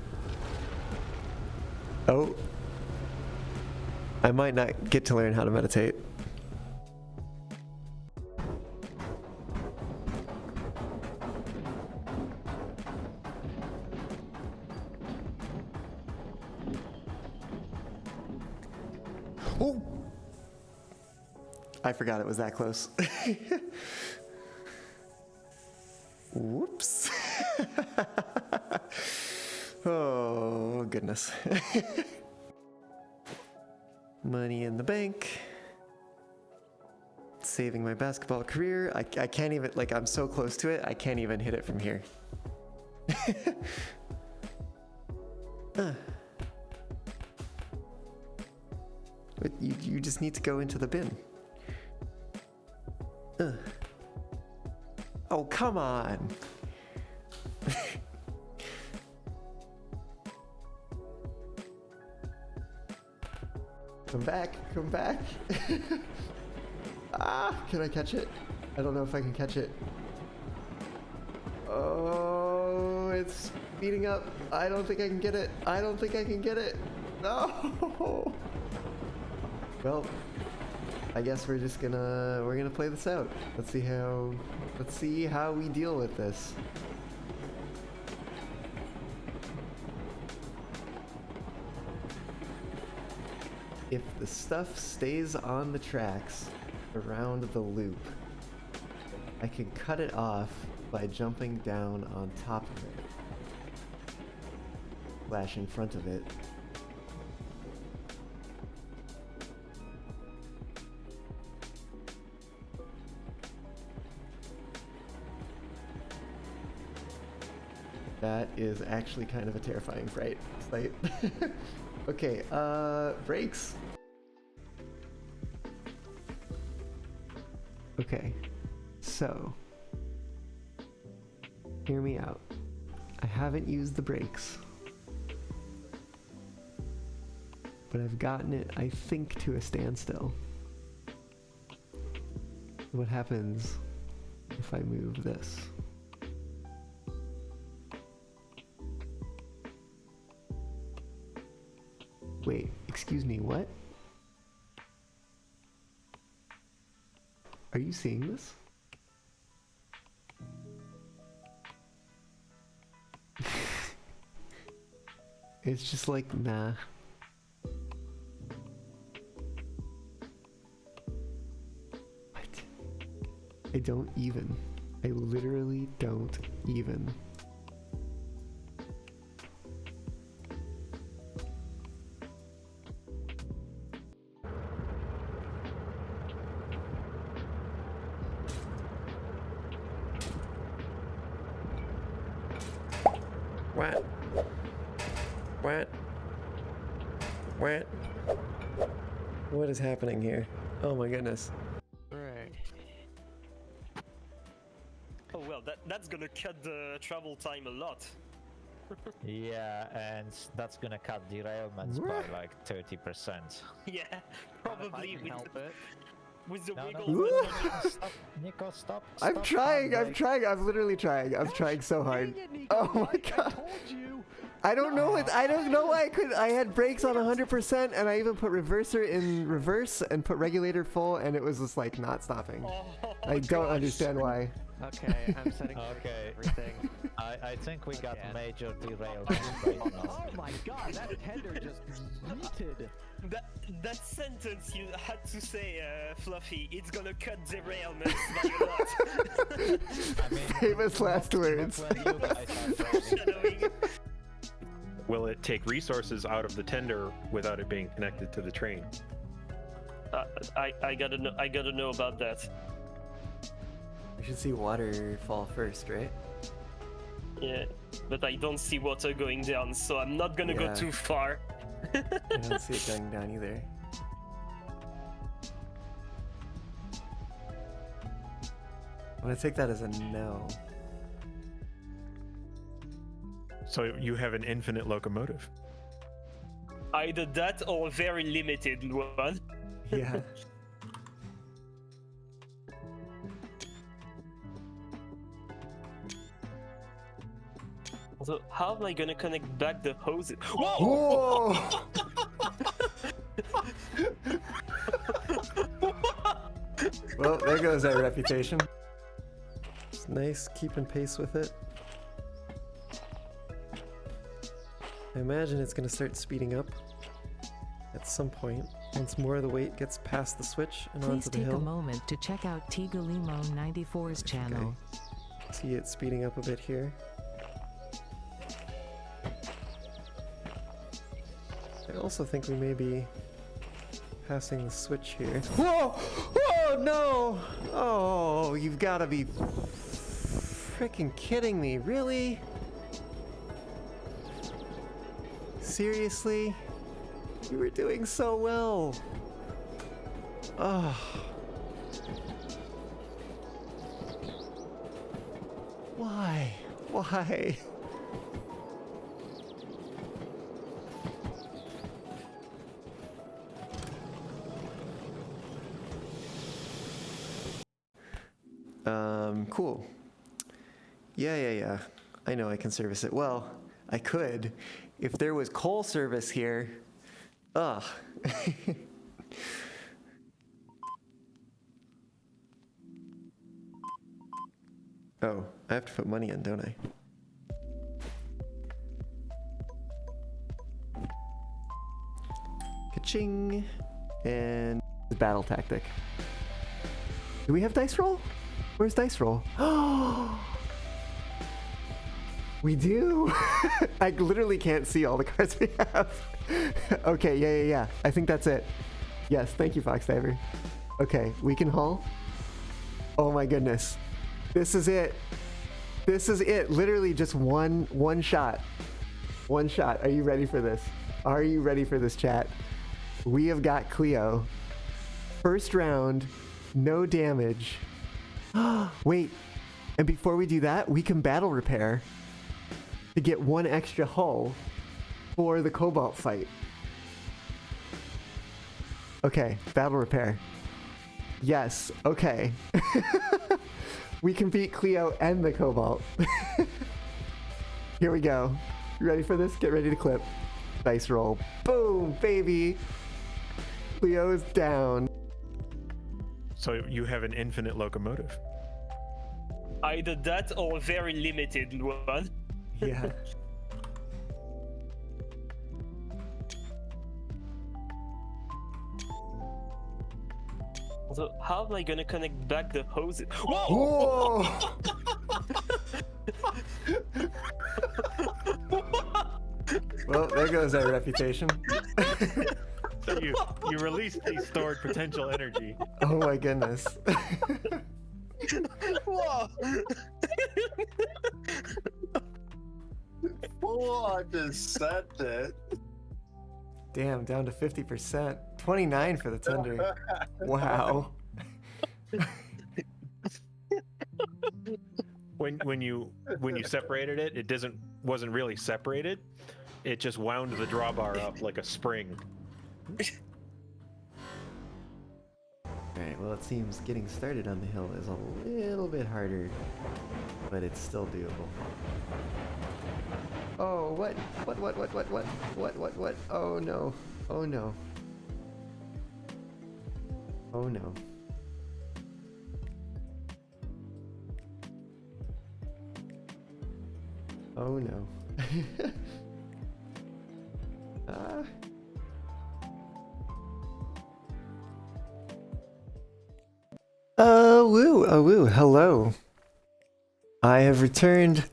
Oh. I might not get to learn how to meditate. Oh! I forgot it was that close. Whoops. Oh, goodness. Money in the bank. Saving my basketball career. I can't even, like, I'm so close to it, I can't even hit it from here. But you just need to go into the bin. Oh, come on. Come back, come back. Ah, can I catch it? I don't know if I can catch it. Oh, it's speeding up. I don't think I can get it. I don't think I can get it. No. Well, I guess we're gonna play this out. Let's see how we deal with this. If the stuff stays on the tracks around the loop, I can cut it off by jumping down on top of it, slash in front of it. That is actually kind of a terrifying sight. Okay, brakes. Okay, so, hear me out. I haven't used the brakes, but I've gotten it, I think, to a standstill. What happens if I move this? Wait, excuse me, what? Are you seeing this? It's just like, nah. What? I don't even. I literally don't even. What? What? What? What is happening here? Oh my goodness. Right. Oh well, that's gonna cut the travel time a lot. Yeah, and that's gonna cut derailments by like 30%. Yeah, probably. If I can help it. with the No, wiggle. no, button. stop, Nico, stop. I'm stop, trying. I'm like- trying. I'm literally trying. I'm trying so hard. Dang it, Nico, Oh my I god. told you. I don't know what. I don't know why I couldn't. I had brakes on 100%, and I even put reverser in reverse and put regulator full, and it was just like not stopping. Oh, I don't gosh. understand why. Okay, I'm setting Okay. everything. I think we got Again. major derailment right Oh now. my god, that tender just yeeted. That sentence you had to say, Fluffy, it's gonna cut derailments by a lot. I mean, Famous last words. when you guys are driving. Shadowing. Will it take resources out of the tender without it being connected to the train? I gotta know about that. We should see water fall first, right? Yeah, but I don't see water going down, so I'm not gonna Yeah. go too far. I don't see it going down either. I'm gonna take that as a no. So you have an infinite locomotive. Either that or a very limited one. Yeah. So how am I gonna connect back the hoses? Whoa! Whoa! Well, there goes our reputation. It's nice keeping pace with it. I imagine it's going to start speeding up at some point once more of the weight gets past the switch and Please onto the take a hill. moment to check out Tigolimo 94's channel. See it speeding up a bit here. I also think we may be passing the switch here. Whoa! Whoa! No! Oh, you've got to be freaking kidding me! Really? Seriously? You were doing so well. Oh. Why? Why? Cool. Yeah. I know I can service it. Well, I could. If there was coal service here. Ugh. Oh, I have to put money in, don't I? Ka-ching! And battle tactic. Do we have dice roll? Where's dice roll? We do! I literally can't see all the cards we have. Okay, yeah. I think that's it. Yes, thank you, Fox Diver. Okay, we can haul. Oh my goodness. This is it. This is it. Literally just one shot. One shot. Are you ready for this? Are you ready for this, chat? We have got Cleo. First round, no damage. Wait, and before we do that, we can battle repair to get one extra hull for the Cobalt fight. Okay, battle repair. Yes, okay. We can beat Cleo and the Cobalt. Here we go. You ready for this? Get ready to clip. Dice roll. Boom, baby. Cleo's down. So you have an infinite locomotive. Either that or a very limited one. Yeah. So how am I gonna connect back the hoses? Whoa! Well, there goes our reputation. So you release the stored potential energy. Oh my goodness. Whoa! Oh, I just said it. Damn, down to 50%. 29 for the tender. Wow. When you separated it, it wasn't really separated. It just wound the drawbar up like a spring. Alright, well it seems getting started on the hill is a little bit harder, but it's still doable. Oh, what? What? Oh no. Oh no. Oh no. Oh no. Ah. Woo, hello. I have returned.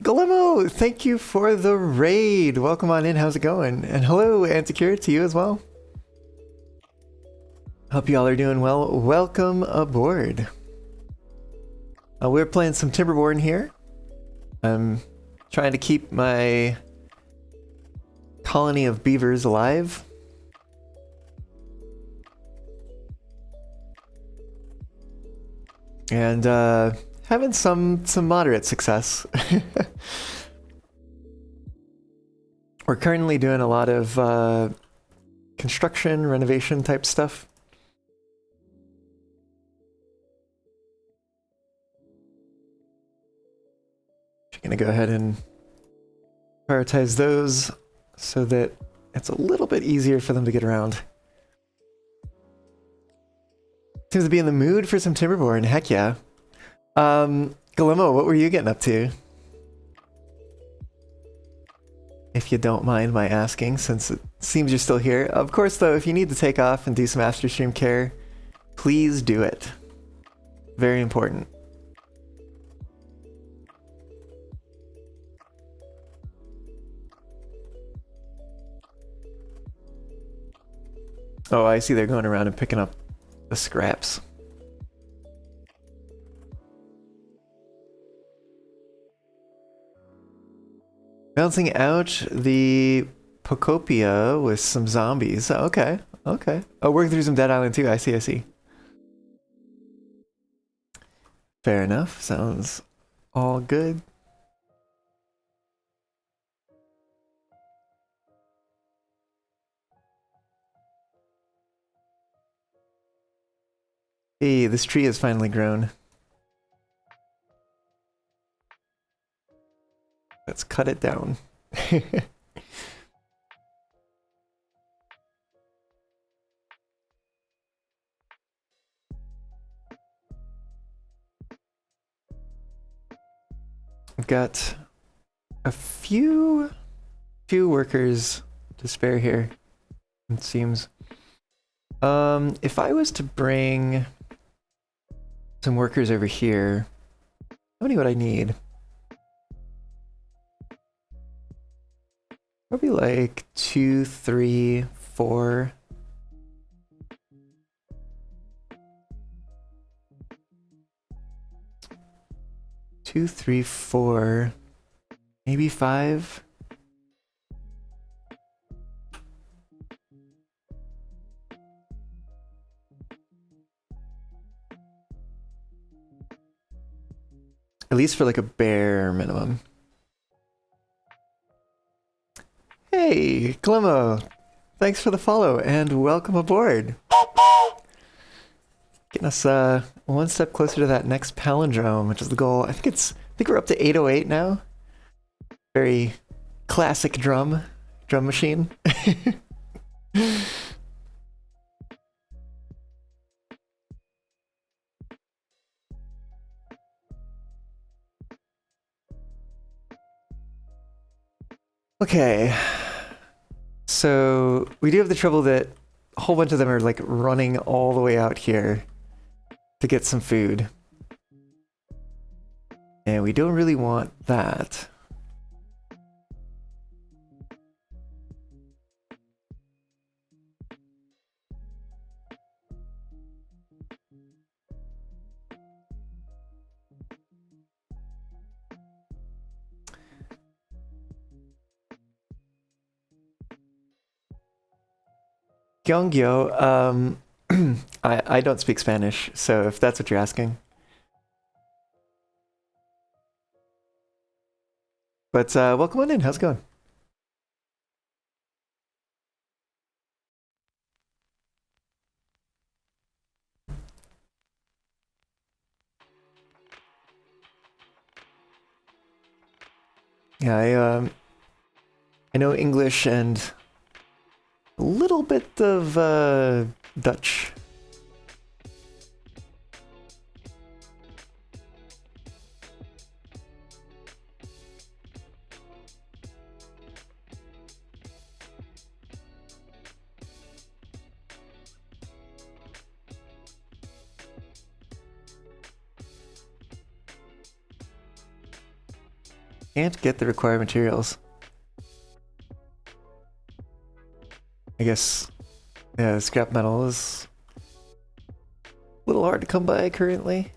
Galemo, thank you for the raid. Welcome on in, how's it going? And hello, Anticure, to you as well. Hope you all are doing well. Welcome aboard. We're playing some Timberborn here. I'm trying to keep my colony of beavers alive. And having some moderate success. We're currently doing a lot of construction, renovation type stuff. I'm gonna go ahead and prioritize those so that it's a little bit easier for them to get around. Seems to be in the mood for some Timberborn, heck yeah. Galemo, what were you getting up to? If you don't mind my asking, since it seems you're still here. Of course though, if you need to take off and do some after stream care, please do it. Very important. Oh, I see they're going around and picking up the scraps. Bouncing out the Pocopia with some zombies. Okay, okay. Oh, working through some Dead Island too. I see. Fair enough. Sounds all good. Hey, this tree has finally grown. Let's cut it down. I've got a few workers to spare here, it seems. If I was to bring some workers over here, how many would I need? Probably like 2, 3, 4. Two, three, four, maybe 5. At least for like a bare minimum. Hey, Glimmo! Thanks for the follow and welcome aboard. Getting us one step closer to that next palindrome, which is the goal. I think we're up to 808 now. Very classic drum machine. Okay, so we do have the trouble that a whole bunch of them are like running all the way out here to get some food. And we don't really want that. Gyeonggyo, I don't speak Spanish, so if that's what you're asking. But welcome on in, how's it going? Yeah, I know English and a little bit of Dutch. Can't get the required materials. I guess, yeah, scrap metal is a little hard to come by currently.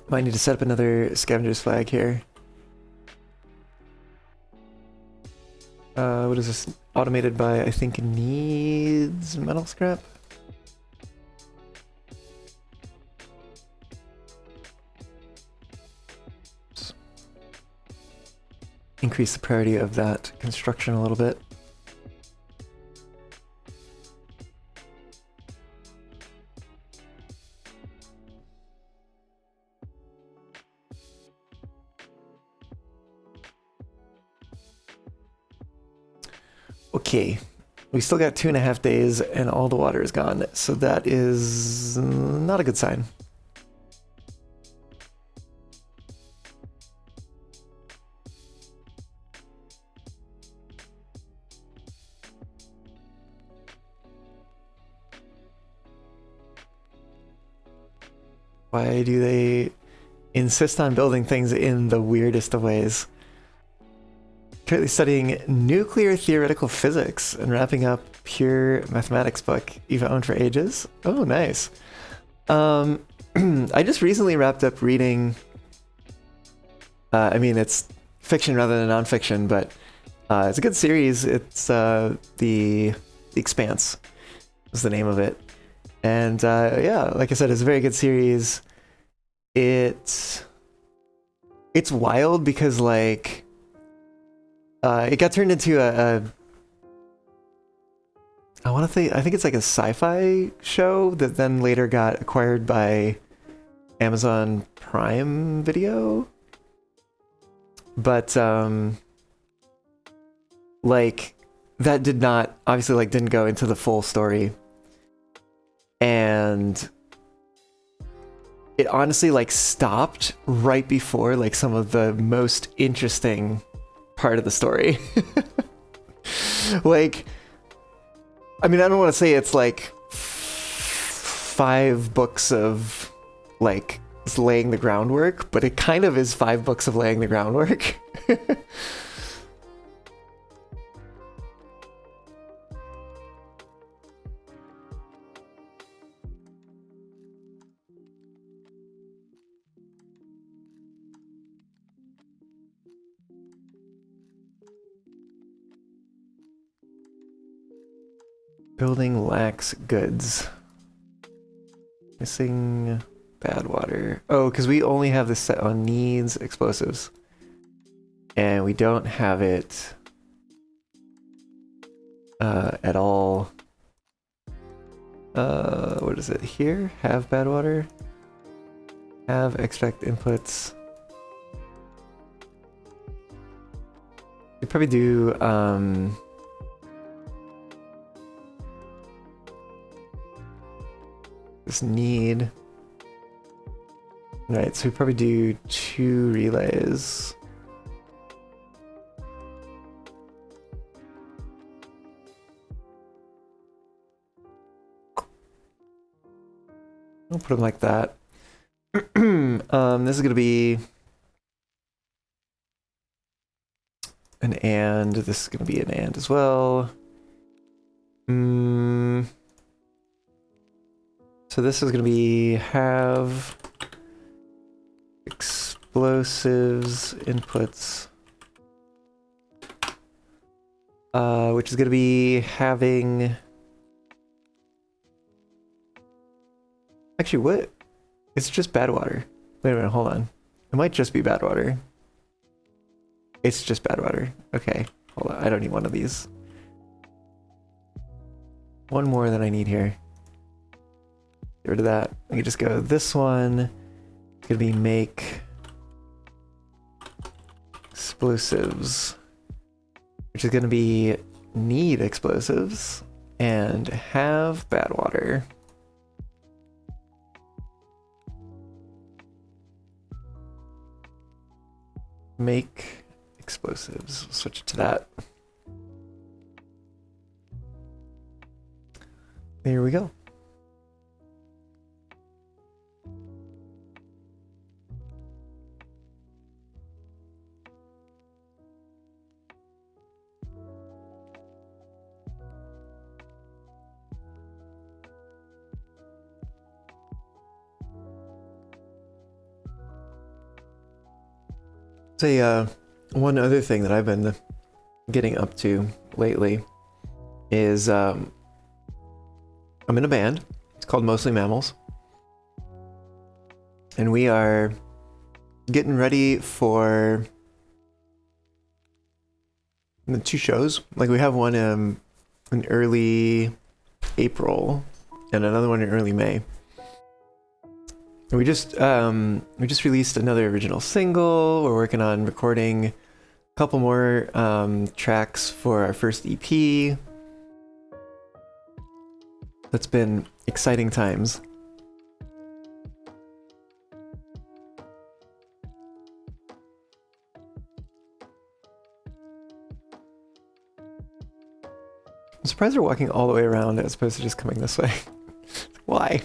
Might need to set up another scavenger's flag here. What is this? Automated by, I think, needs metal scrap? Increase the priority of that construction a little bit. Okay, we still got 2.5 days and all the water is gone, so that is not a good sign. Why do they insist on building things in the weirdest of ways? Currently studying nuclear theoretical physics and wrapping up pure mathematics book you've owned for ages. Oh, nice. I just recently wrapped up reading. I mean, it's fiction rather than nonfiction, but it's a good series. It's the Expanse is the name of it, and yeah, like I said, it's a very good series. It's wild because like. It got turned into I want to say, I think it's like a sci-fi show that then later got acquired by Amazon Prime Video. But, like, that did not, obviously, like, didn't go into the full story. And it honestly, like, stopped right before, like, some of the most interesting part of the story. Like, I mean, I don't want to say it's like 5 books of like laying the groundwork, but it kind of is 5 books of laying the groundwork. Building lacks goods. Missing bad water. Oh, because we only have this set on needs explosives. And we don't have it at all. What is it here? Have bad water? Have extract inputs. We probably do this need. Right, so we probably do 2 relays. I'll put them like that. This is gonna be an and. This is gonna be an and as well. So this is going to be have explosives inputs, which is going to be having, actually what? It's just bad water. Wait a minute, hold on. It might just be bad water. It's just bad water. Okay, hold on. I don't need one of these. One more than I need here. Get rid of that. I can just go this one. It's gonna be make explosives, which is gonna be need explosives and have bad water. Make explosives. Switch it to that. There we go. Say, one other thing that I've been getting up to lately is I'm in a band. It's called Mostly Mammals. And we are getting ready for the 2 shows. Like we have one in early April and another one in early May. And we just released another original single. We're working on recording a couple more tracks for our first EP. That's been exciting times. I'm surprised they're walking all the way around as opposed to just coming this way. Why?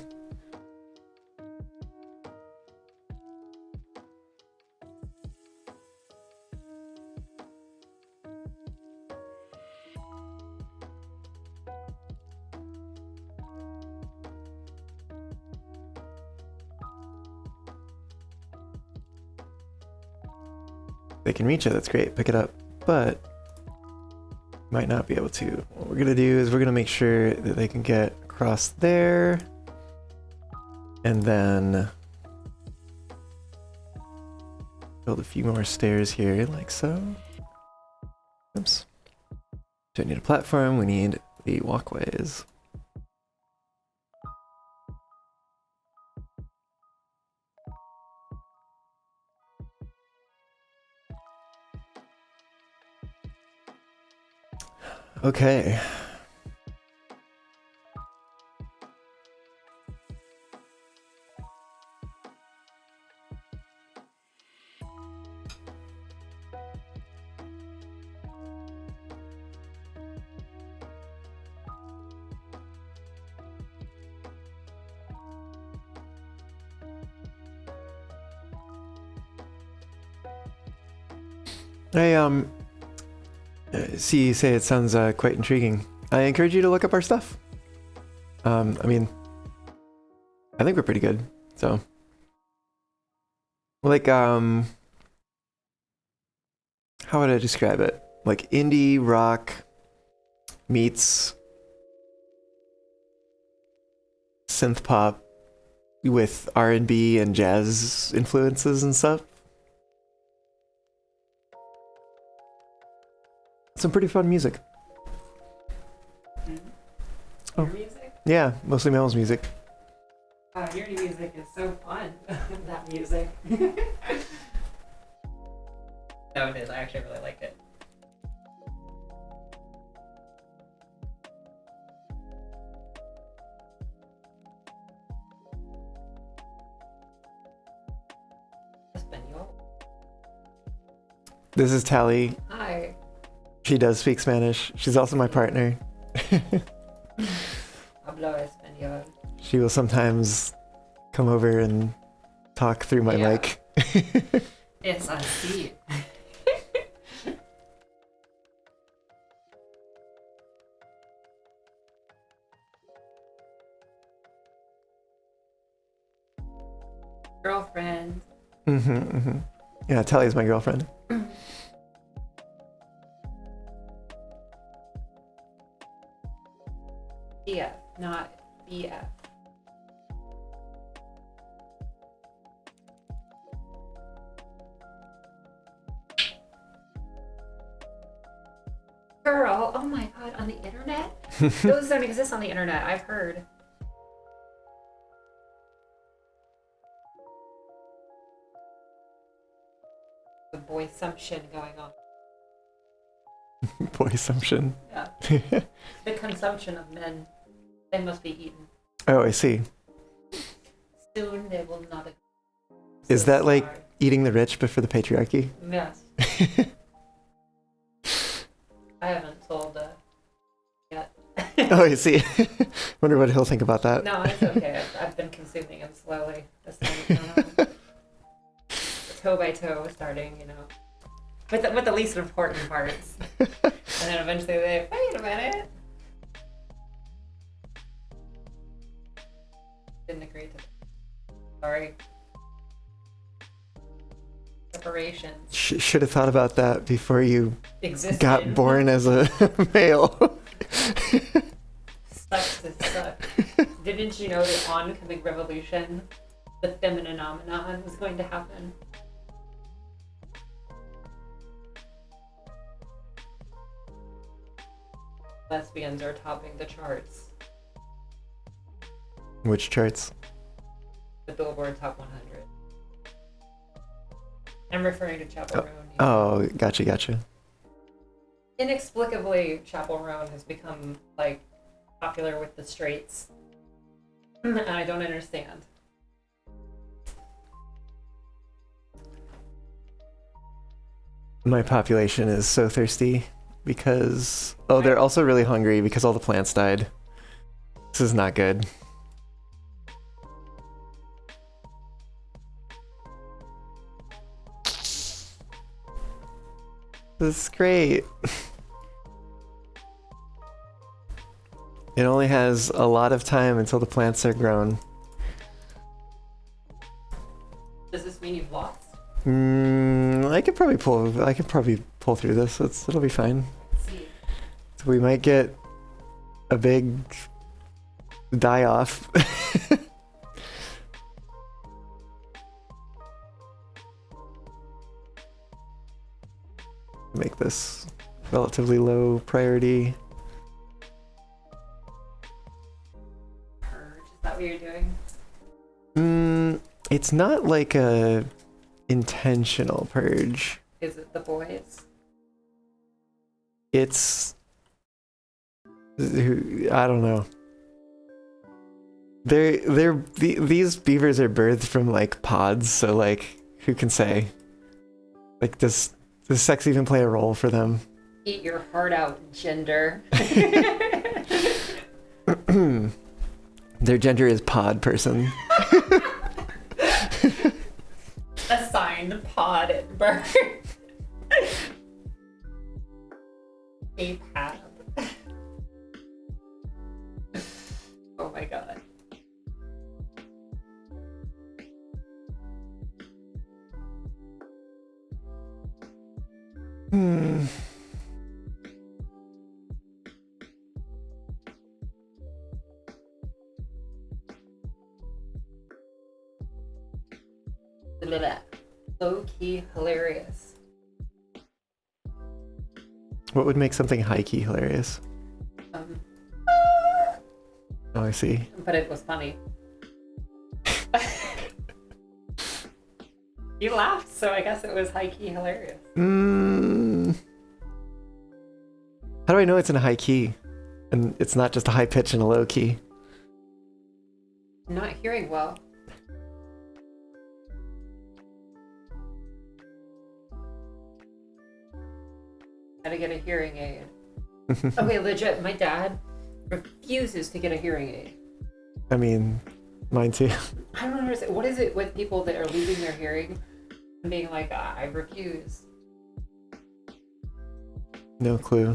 They can reach it, that's great, pick it up, but might not be able to. What we're gonna do is we're gonna make sure that they can get across there, and then build a few more stairs here, like so. Oops. Don't need a platform, we need the walkways. Okay. I see you say it sounds quite intriguing. I encourage you to look up our stuff. I mean, I think we're pretty good. So, like, how would I describe it? Like indie rock meets synth pop with R&B and jazz influences and stuff. Some pretty fun music. Your music? Yeah, mostly Mel's music. Your music is so fun. That music. No, it is. I actually really liked it. Espanol. This is Tally. Hi. She does speak Spanish. She's also my partner. Hablo español. She will sometimes come over and talk through my Yeah. mic. Es así. Girlfriend. Yeah, Tally's my girlfriend. BF, not BF. God, on the internet? Those don't exist on the internet, I've heard. The boy assumption going on. Boy assumption. Yeah. The consumption of men. They must be eaten. Oh, I see. Soon they will not. Is that like eating the rich but for the patriarchy? Yes. I haven't told yet. Oh, I see. Wonder what he'll think about that. No, it's okay. I've been consuming him slowly. This time it's going on. Toe by toe, starting, with the least important parts, and then eventually they wait a minute. Didn't agree to. Sorry. Separations. Should have thought about that before you Existed. got born as a male. Sucks to suck. Didn't you know the oncoming revolution, the feminine phenomenon, was going to happen? Lesbians are topping the charts. Which charts? The Billboard Top 100. I'm referring to Chapel Roan. Oh, gotcha. Inexplicably, Chapel Roan has become, popular with the straights. And I don't understand. My population is so thirsty because... Oh, they're also really hungry because all the plants died. This is not good. This is great. It only has a lot of time until the plants are grown. Does this mean you've lost? I could probably pull through this. It'll be fine. Let's see. So we might get a big die off. Make this relatively low priority. Purge, is that what you're doing? It's not like a intentional purge. Is it the boys? It's... I don't know. These beavers are birthed from pods, so who can say? Does sex even play a role for them? Eat your heart out, gender. Their gender is pod person. Assigned pod at birth. APAB. Oh my god. Low-key hilarious. What would make something high-key hilarious? Oh, I see. But it was funny. You laughed, so I guess it was high-key hilarious. How do I know it's in a high key? And it's not just a high pitch and a low key? I'm not hearing well. Gotta get a hearing aid. Okay, legit, my dad refuses to get a hearing aid. I mean, mine too. I don't understand. What is it with people that are losing their hearing and being like, I refuse? No clue.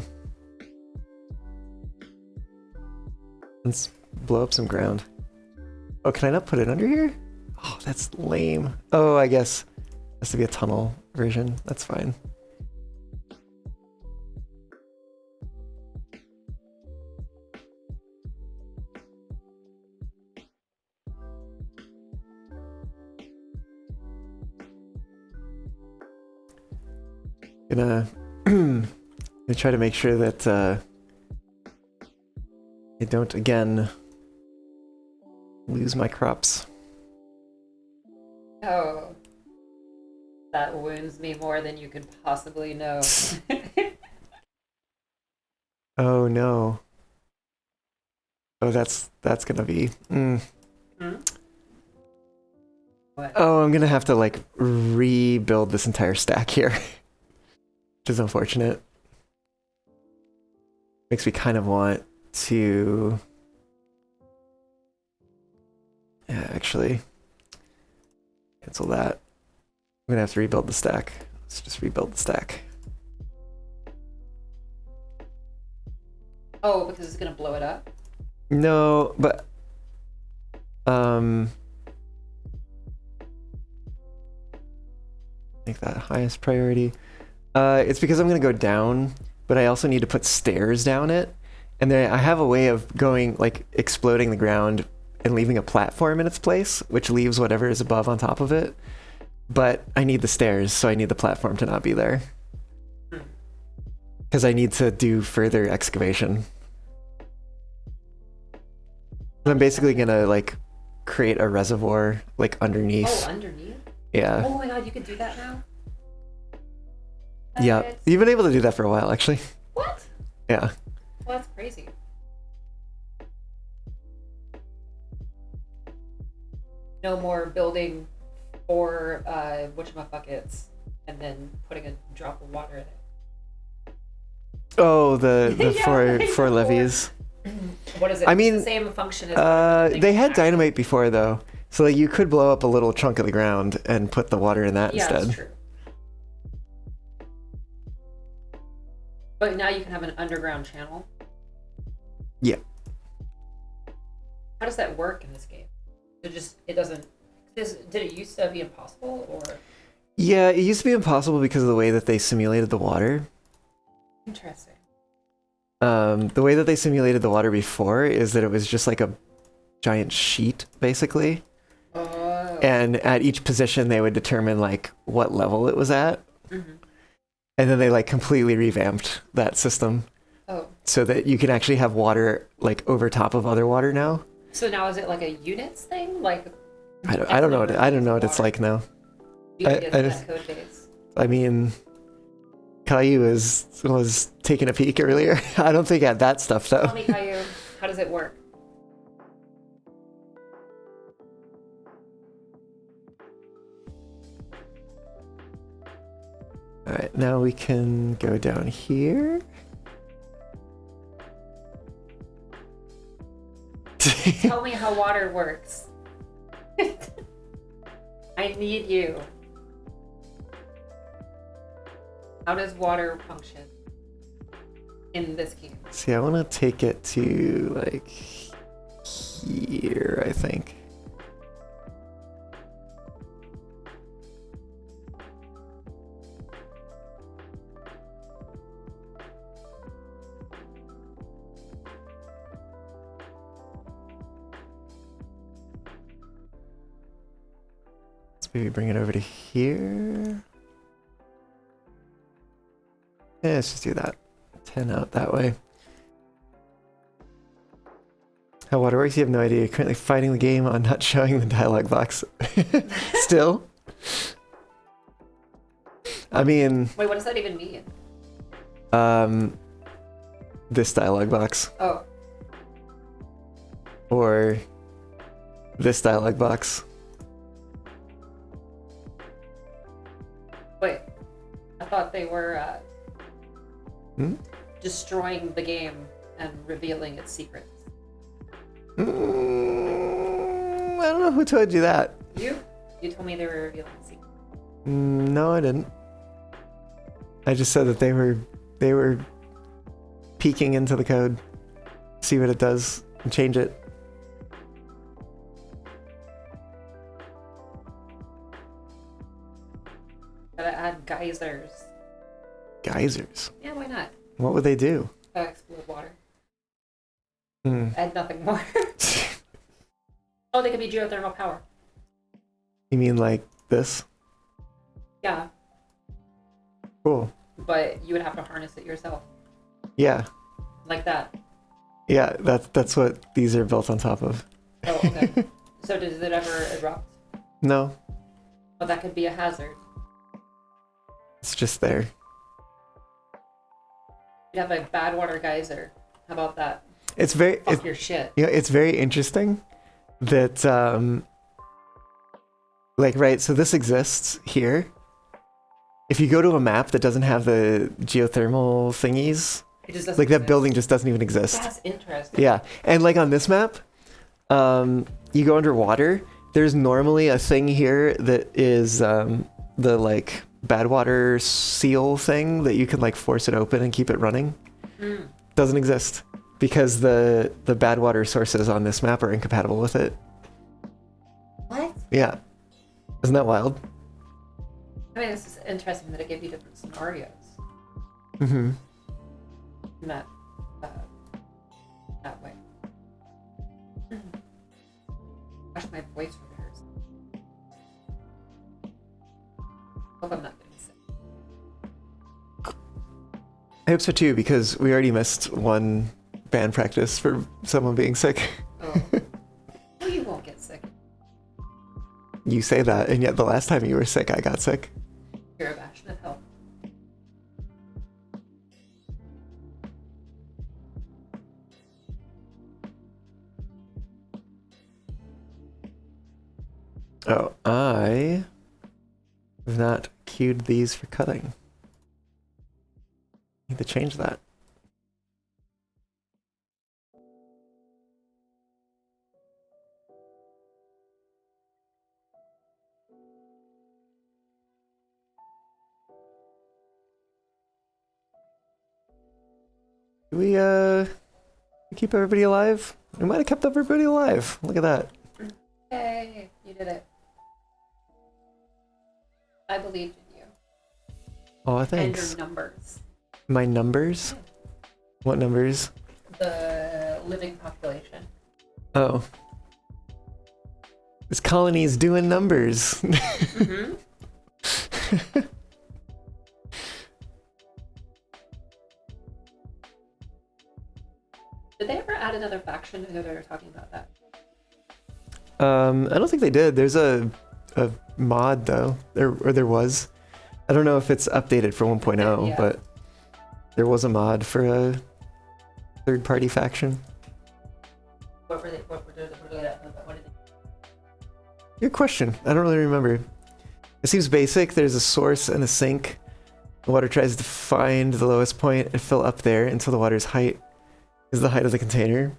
Let's blow up some ground. Oh, can I not put it under here? Oh, that's lame. Oh, I guess it has to be a tunnel version. That's fine. Gonna try to make sure that don't again lose my crops. Oh. That wounds me more than you could possibly know. Oh no. Oh, that's gonna be. What? Oh, I'm gonna have to like rebuild this entire stack here, which is unfortunate. Makes me kind of want to. Yeah, actually, cancel that. I'm gonna have to rebuild the stack. Let's just rebuild the stack. Oh, because it's gonna blow it up? No, but make that highest priority. It's because I'm gonna go down, but I also need to put stairs down it, and then I have a way of going like exploding the ground and leaving a platform in its place, which leaves whatever is above on top of it. But I need the stairs, so I need the platform to not be there. Because I need to do further excavation. I'm basically gonna like create a reservoir like underneath. Oh, underneath? Yeah. Oh my god, you could do that now? Yeah. That's- You've been able to do that for a while, actually. What? Yeah. Well, that's crazy. No more building for whatchamacallits and then putting a drop of water in it. Oh, the Yeah, four like four the levees. What is it? I mean, It's the same function as they had dynamite before though, so like you could blow up a little chunk of the ground and put the water in that Yeah, instead. that's true. But now you can have an underground channel. Yeah. How does that work in this game? It doesn't. Did it used to be impossible or? Yeah, it used to be impossible because of the way that they simulated the water. Interesting. The way that they simulated the water before is that it was just like a giant sheet, basically. Oh. And at each position, they would determine like what level it was at. Mm-hmm. And then they like completely revamped that system. Oh. So that you can actually have water like over top of other water now. So now is it like a units thing? Like I don't know what it's like now. you can get I to just- that code base. I mean, Caillou was taking a peek earlier. I don't think it had that stuff though. Tell me, Caillou, how does it work? All right, now we can go down here. Tell me how water works. I need you. How does water function in this game? See, I want to take it to like here, I think. Let's maybe bring it over to here. Yeah, let's just do that. 10 out that way. How water works, you have no idea. You're currently fighting the game on not showing the dialogue box. Still? I mean, Wait, what does that even mean? this dialogue box. Oh, Or this dialogue box. wait. I thought they were Hmm? destroying the game and revealing its secrets. I don't know who told you that. You? You told me they were revealing its secrets. No, I didn't. I just said that they were peeking into the code, see what it does, and change it. Gotta add geysers. Geysers. Yeah, why not? What would they do? Explode water. Hmm. Add nothing more. Oh, they could be geothermal power. You mean like this? Yeah, Cool. but you would have to harness it yourself. Yeah. Like that. Yeah, that's what these are built on top of. Oh, okay. So does it ever erupt? No, Well, that could be a hazard. it's just there. You'd have a bad water geyser. How about that? It's very Fuck your shit. you know, it's very interesting that like right, so this exists here. If you go to a map that doesn't have the geothermal thingies, It just doesn't like that exist. building just doesn't even exist. That's interesting. Yeah, and like on this map, you go underwater. There's normally a thing here that is the like bad water seal thing that you can like force it open and keep it running. Mm. Doesn't exist because the bad water sources on this map are incompatible with it. What? Yeah, isn't that wild? I mean, it's just interesting that it gave you different scenarios Mm-hmm. in that way. Gosh, my voice really hurts. Hope I'm not getting sick. I hope so too because we already missed one band practice for someone being sick. Oh. Well, you won't get sick. You say that, and yet the last time you were sick, I got sick. You're a bastion of health. Oh, I have not queued these for cutting. Need to change that. Do we keep everybody alive? We might have kept everybody alive. Look at that. Yay, you did it. I believed in you. Oh, And thanks. your numbers. My numbers? What numbers? The living population. Oh. This colony's doing numbers. Mm-hmm. Did they ever add another faction? I know they were talking about that. I don't think they did. There's a mod though, or there was. I don't know if it's updated for 1.0, Yeah. but there was a mod for a third-party faction. What did they? Good question. I don't really remember. It seems basic. There's a source and a sink. The water tries to find the lowest point and fill up there until the water's height is the height of the container.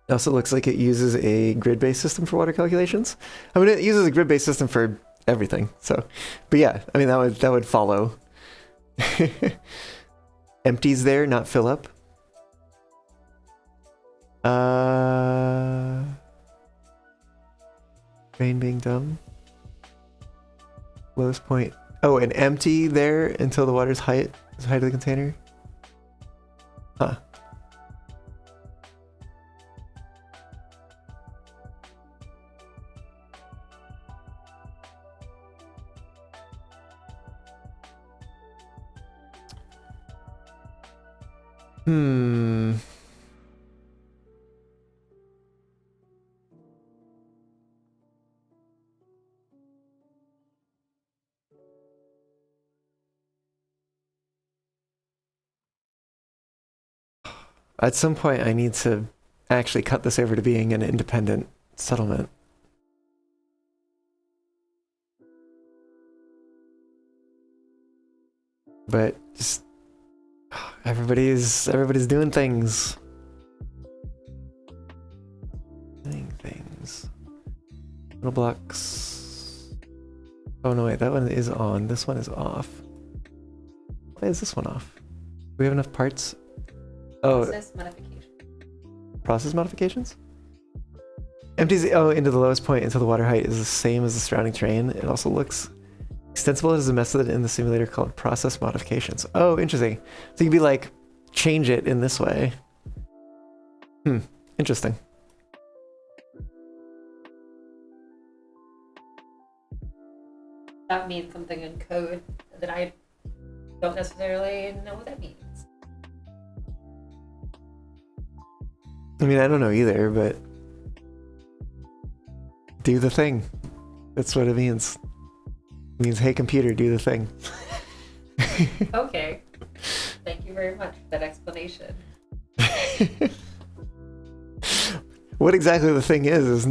It also looks like it uses a grid-based system for water calculations. I mean, it uses a grid-based system for everything. So, but yeah, I mean that would follow. Empties there, not fill up. Rain being dumb. Lowest point. Oh, and empty there until the water's height is the height of the container. Huh. Hmm. At some point, I need to actually cut this over to being an independent settlement. But just everybody's doing things. Doing things. Little blocks. Oh no, wait, that one is on. This one is off. Why is this one off? Do we have enough parts? Oh, Process modification. process modifications? Empties into the lowest point until the water height is the same as the surrounding terrain. It also looks extensible as a method in the simulator called process modifications. Oh, interesting. So you can be like, change it in this way. Interesting. That means something in code that I don't necessarily know what that means. I mean, I don't know either, but do the thing. That's what it means. It means, hey computer, do the thing. Okay. Thank you very much for that explanation. What exactly the thing is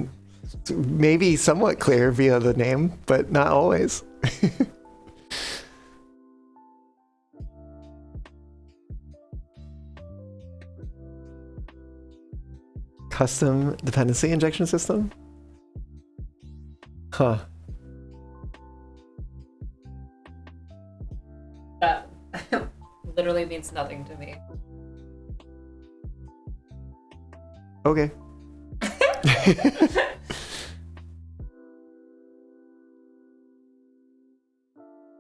maybe somewhat clear via the name, but not always. Custom dependency injection system? Huh. That literally means nothing to me. Okay.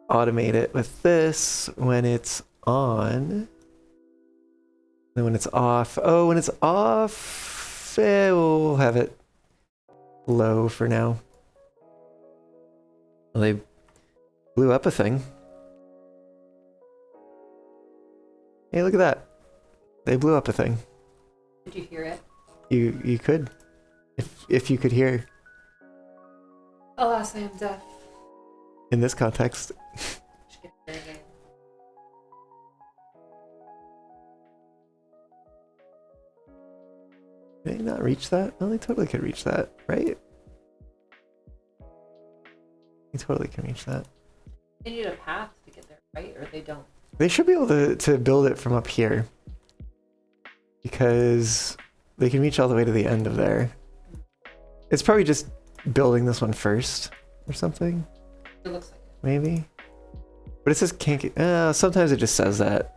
Automate it with this when it's on. Then when it's off. Oh, when it's off, we'll have it low for now. Well, they blew up a thing. Hey, look at that. They blew up a thing. Did you hear it? You could. If you could hear. Alas, I am deaf. In this context. Should get a hearing aid. Did they not reach that? No, they totally could reach that, right? They totally can reach that. They need a path to get there, right? Or they don't? They should be able to build it from up here. Because they can reach all the way to the end of there. It's probably just building this one first or something. It looks like it. Maybe. But it says can't get... sometimes it just says that.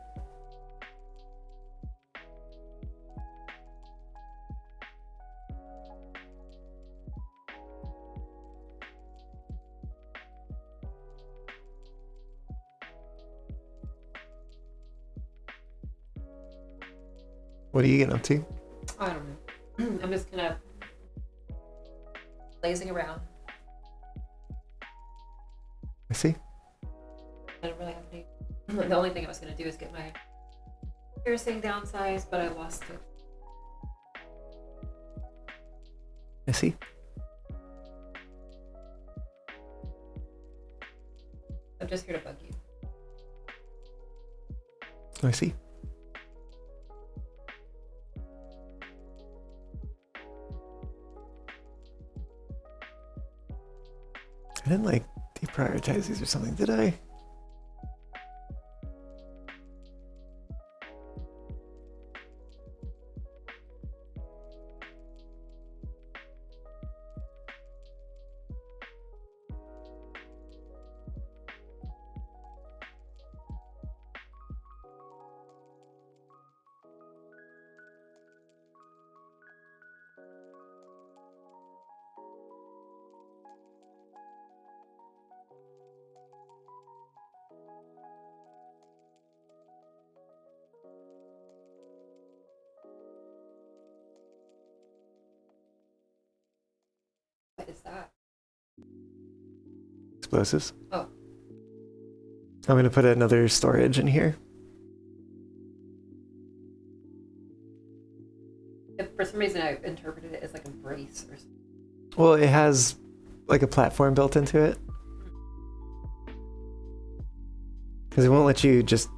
What are you getting up to? I don't know. I'm just gonna lazing around. I see. I don't really have any. The only thing I was gonna do is get my piercing downsized, but I lost it. I see. I'm just here to bug you. I see. I didn't like deprioritize these or something, did I? What is that? Explosives. Oh. I'm gonna put another storage in here. If for some reason I interpreted it as like a brace or something. Well, it has like a platform built into it. Because it won't let you just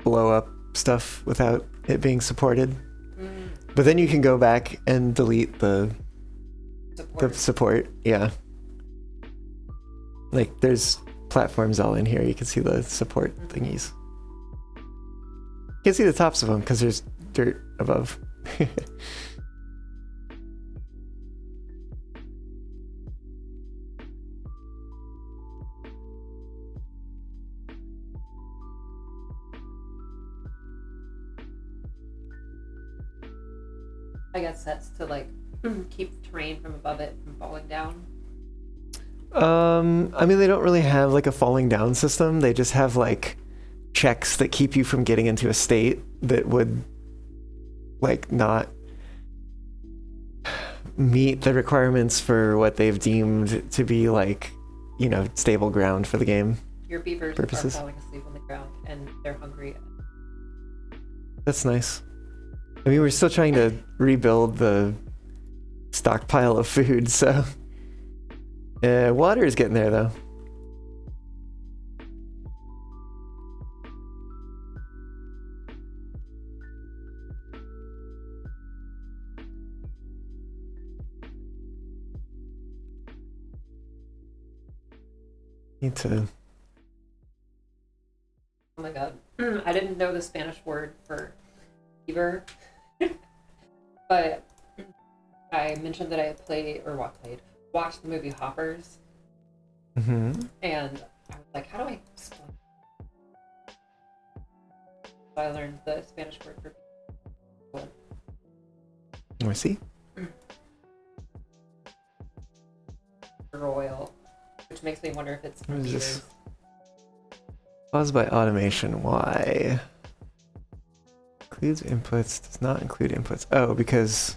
blow up stuff without it being supported. Mm. But then you can go back and delete the support. Yeah. Like there's platforms all in here. You can see the support thingies. You can see the tops of them because there's dirt above. I got sets to like keep terrain from above it from falling down. I mean, they don't really have like a falling down system. They just have like checks that keep you from getting into a state that would like not meet the requirements for what they've deemed to be like, you know, stable ground for the game. Your beavers purposes. are falling asleep on the ground and they're hungry. That's nice. I mean, we're still trying to rebuild the stockpile of food, so... water is getting there, though. Need to... Oh my god. I didn't know the Spanish word for beaver. But I mentioned that I had watched the movie Hoppers. Mm-hmm. And I was like, how do I explain? So I learned the Spanish word for beaver. I see. Oil, which makes me wonder if it's What from is this? beavers. Caused by automation. Why? Includes inputs. Does not include inputs. Oh, because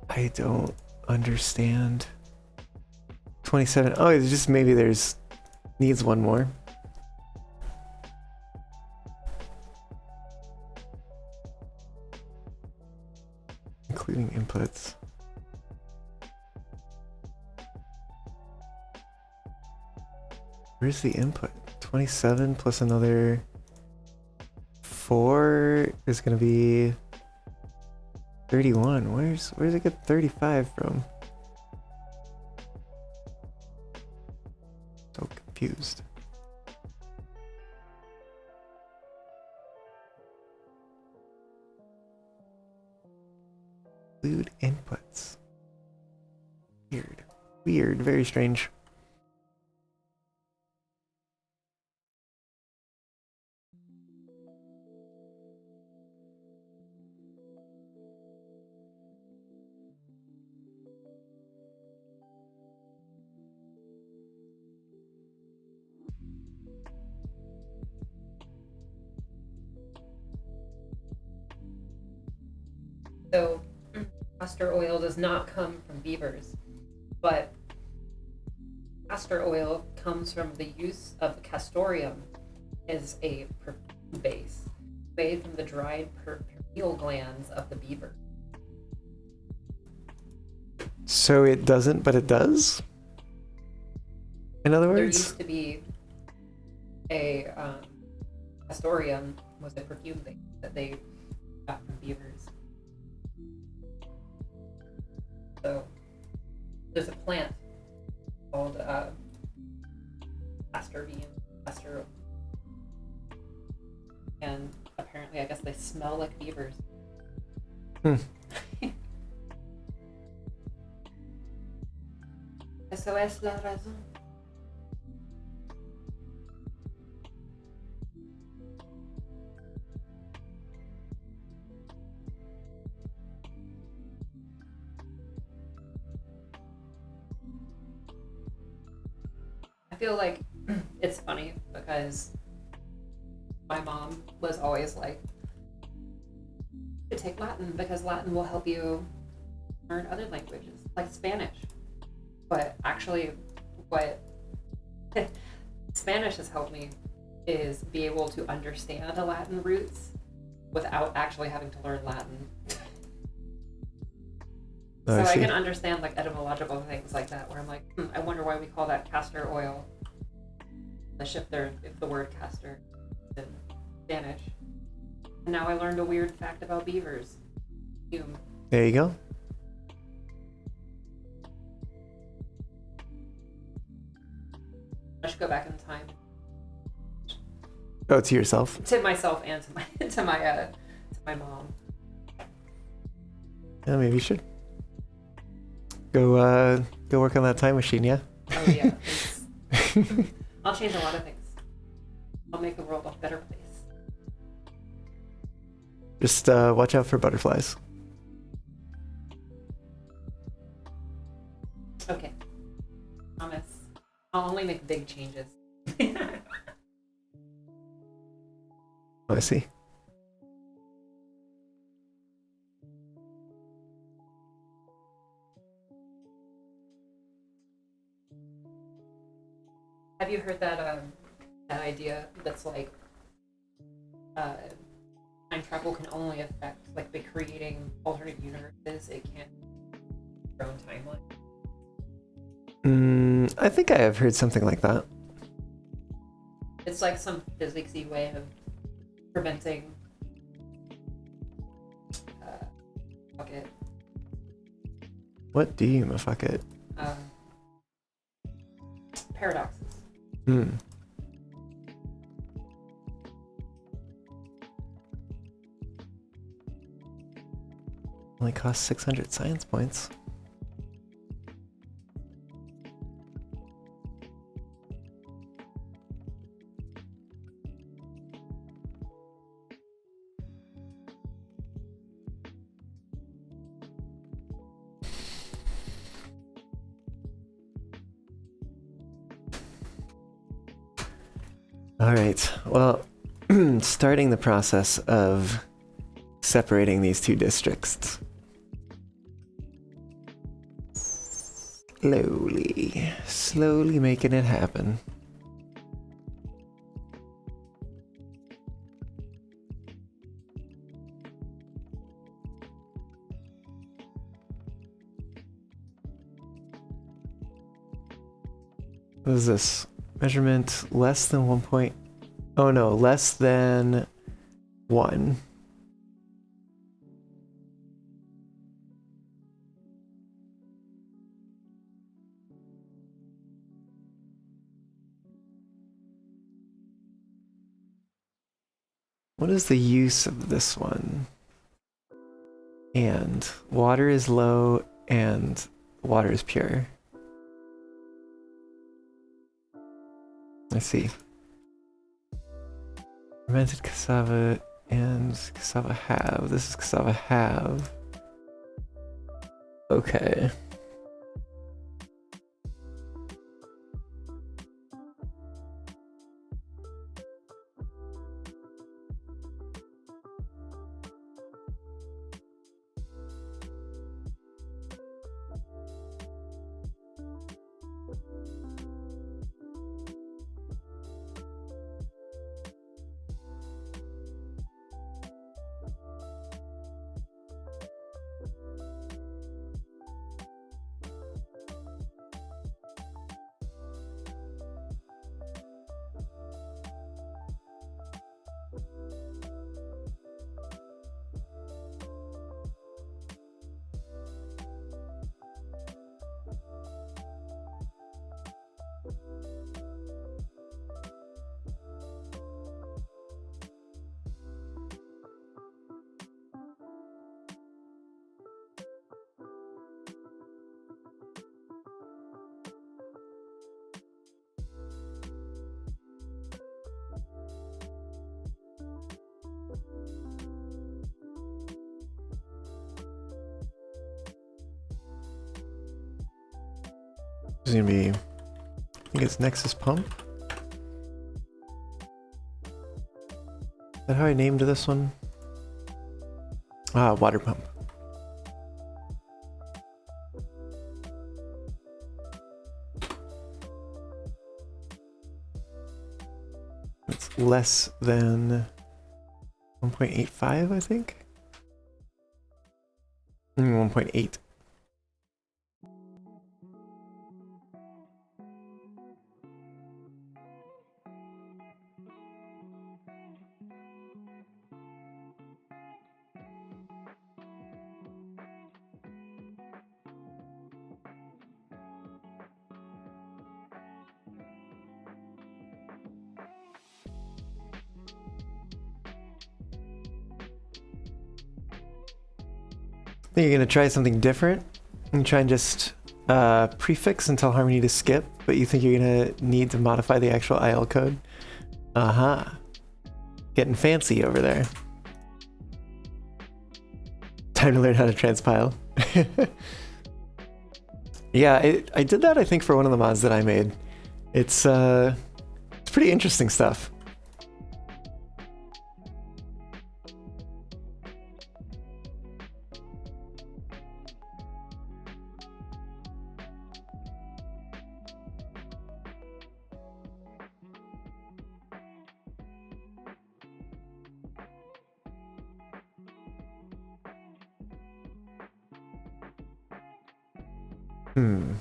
I don't understand. 27. Oh, it's just maybe there's needs one more. Including inputs. Where's the input? 27 plus another 4 is gonna be 31. Where's it get 35 from? So confused. Include inputs. Weird. Weird. Very strange. So, castor oil does not come from beavers, but castor oil comes from the use of castoreum as a perfume base made from the dried pineal glands of the beaver. So it doesn't, but it does? In other There words? used to be a castoreum was a perfume base that they got from beavers. So there's a plant called castor bean, castor, and apparently, I guess they smell like beavers. Hmm. Eso es la razón. I feel like it's funny because my mom was always like, you take Latin because Latin will help you learn other languages, like Spanish. But actually, what Spanish has helped me is be able to understand the Latin roots without actually having to learn Latin. Oh, So I see. can understand like etymological things like that, where I'm like, I wonder why we call that castor oil. The shift there, if the word castor in Spanish. And now I learned a weird fact about beavers. Hume. There you go. I should go back in time Oh, to yourself. to myself and to my to my mom. Yeah, maybe you should. Go work on that time machine, yeah? Oh yeah. I'll change a lot of things. I'll make the world a better place. Just watch out for butterflies. Okay. Promise. I'll only make big changes. Oh, I see. Have you heard that that idea that's like time travel can only affect, like, by creating alternate universes, it can't their own timeline. I think I have heard something like that. It's like some physicsy way of preventing fuck it. What do you fuck it? Paradoxes. Only costs 600 science points. All right, well, starting the process of separating these two districts. Slowly making it happen. What is this? Measurement less than 1 point. Oh no, less than 1. What is the use of this one? And water is low and water is pure. I see. Fermented cassava and cassava have. This is cassava have. Okay. It's gonna be, I think it's Nexus Pump. Is that how I named this one? Ah, water pump. It's less than 1.85, I think. 1.8. I think you're gonna try something different and try and just prefix and tell Harmony to skip, but you think you're gonna need to modify the actual IL code. Getting fancy over there. Time to learn how to transpile. Yeah, I did that, I think, for one of the mods that I made. It's pretty interesting stuff. Hmm.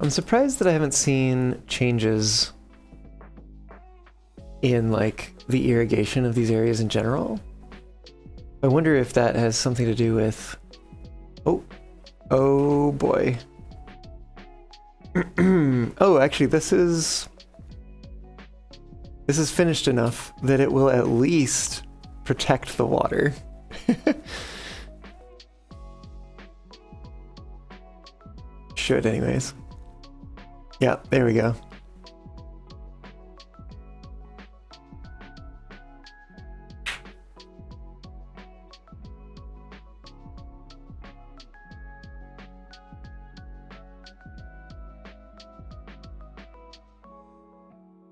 I'm surprised that I haven't seen changes in like the irrigation of these areas in general. I wonder if that has something to do with... Oh boy. Oh, actually this is finished enough that it will at least protect the water. Should anyways. Yeah, there we go.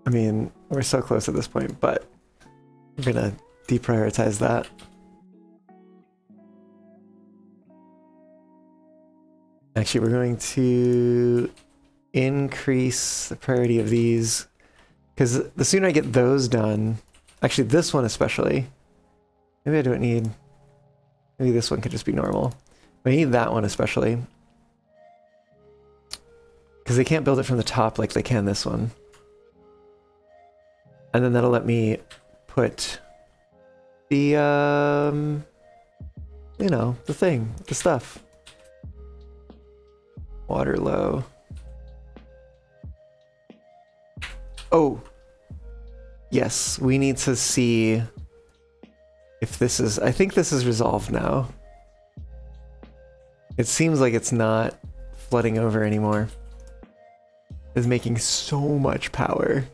I mean, we're so close at this point, but I'm gonna deprioritize that. Actually, we're going to increase the priority of these, because the sooner I get those done, actually this one especially, maybe I don't need, maybe this one could just be normal. I need that one especially, because they can't build it from the top like they can this one. And then that'll let me put the, you know, the thing, the stuff. Water low. Oh, yes, we need to see if this is, I think this is resolved now. It seems like it's not flooding over anymore. It's making so much power.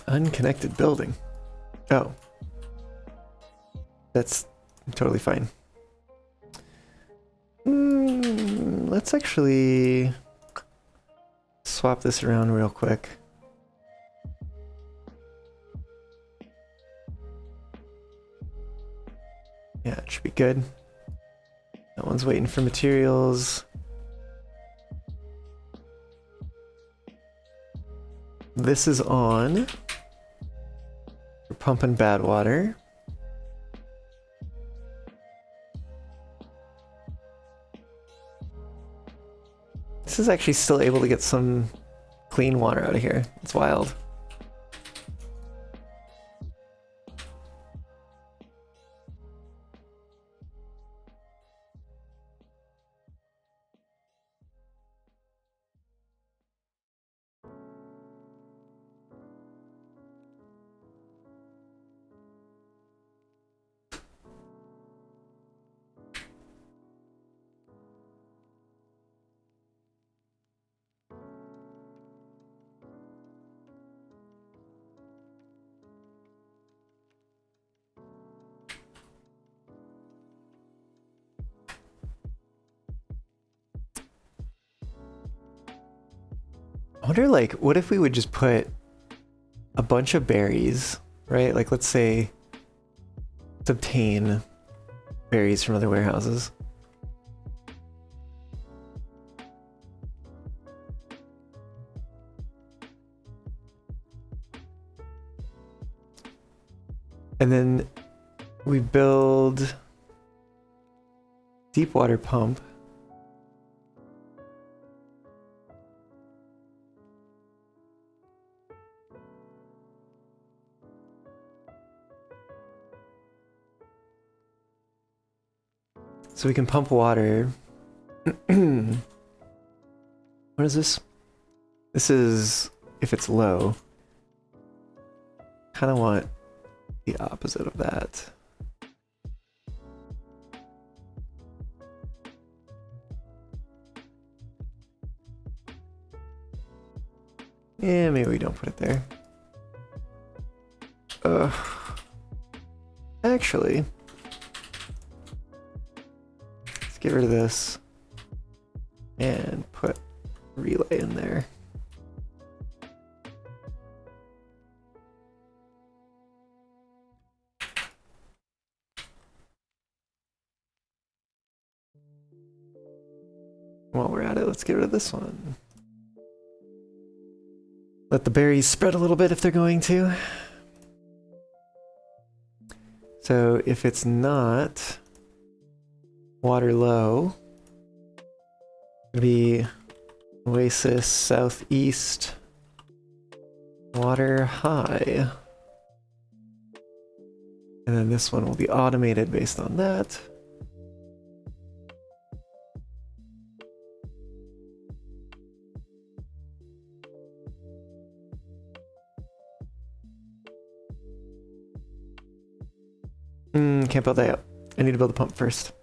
Unconnected building. Oh. That's totally fine. Let's actually swap this around real quick. Yeah, it should be good. That one's waiting for materials. This is on. We're pumping bad water. This is actually still able to get some clean water out of here. It's wild. I wonder, like, what if we would just put a bunch of berries, right? Like, let's say, let's obtain berries from other warehouses. And then we build deep water pump. So we can pump water. What is this? This is if it's low. Kind of want the opposite of that. Yeah, maybe we don't put it there. Actually, let's get rid of this and put relay in there. While we're at it, let's get rid of this one. Let the berries spread a little bit if they're going to. So if it's not water low, it'll be Oasis southeast, water high. And then this one will be automated based on that. Can't build that yet. I need to build the pump first.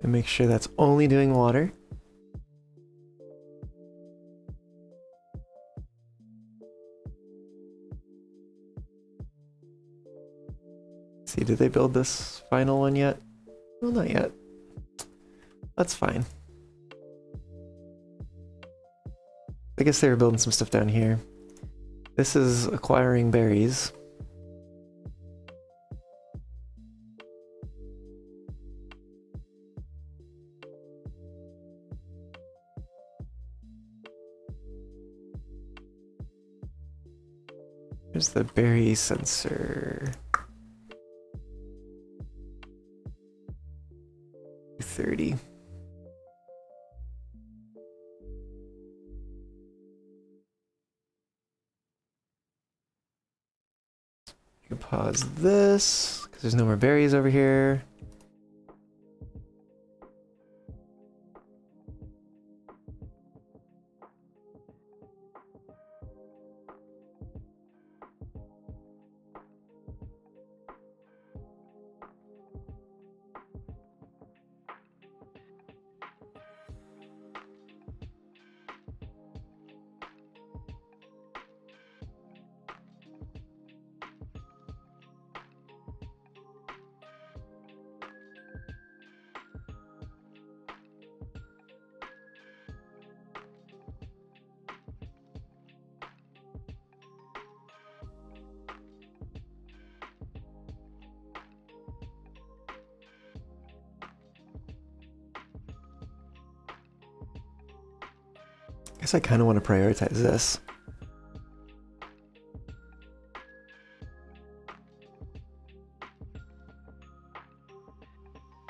And make sure that's only doing water. See, did they build this final one yet? Well, not yet. That's fine. I guess they were building some stuff down here. This is acquiring berries. Here's the berry sensor. 30. You can pause this because there's no more berries over here. I guess I kind of want to prioritize this.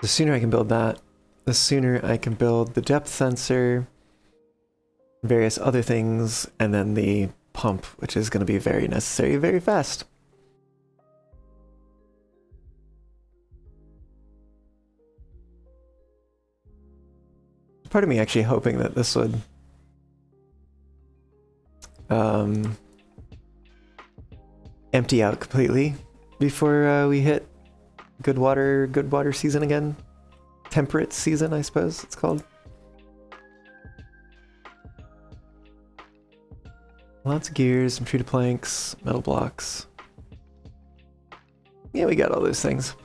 The sooner I can build that, the sooner I can build the depth sensor, various other things, and then the pump, which is going to be very necessary very fast. Part of me actually hoping that this would empty out completely before we hit good water season again. Temperate season, I suppose it's called. Lots of gears, some treated planks, metal blocks. Yeah, we got all those things.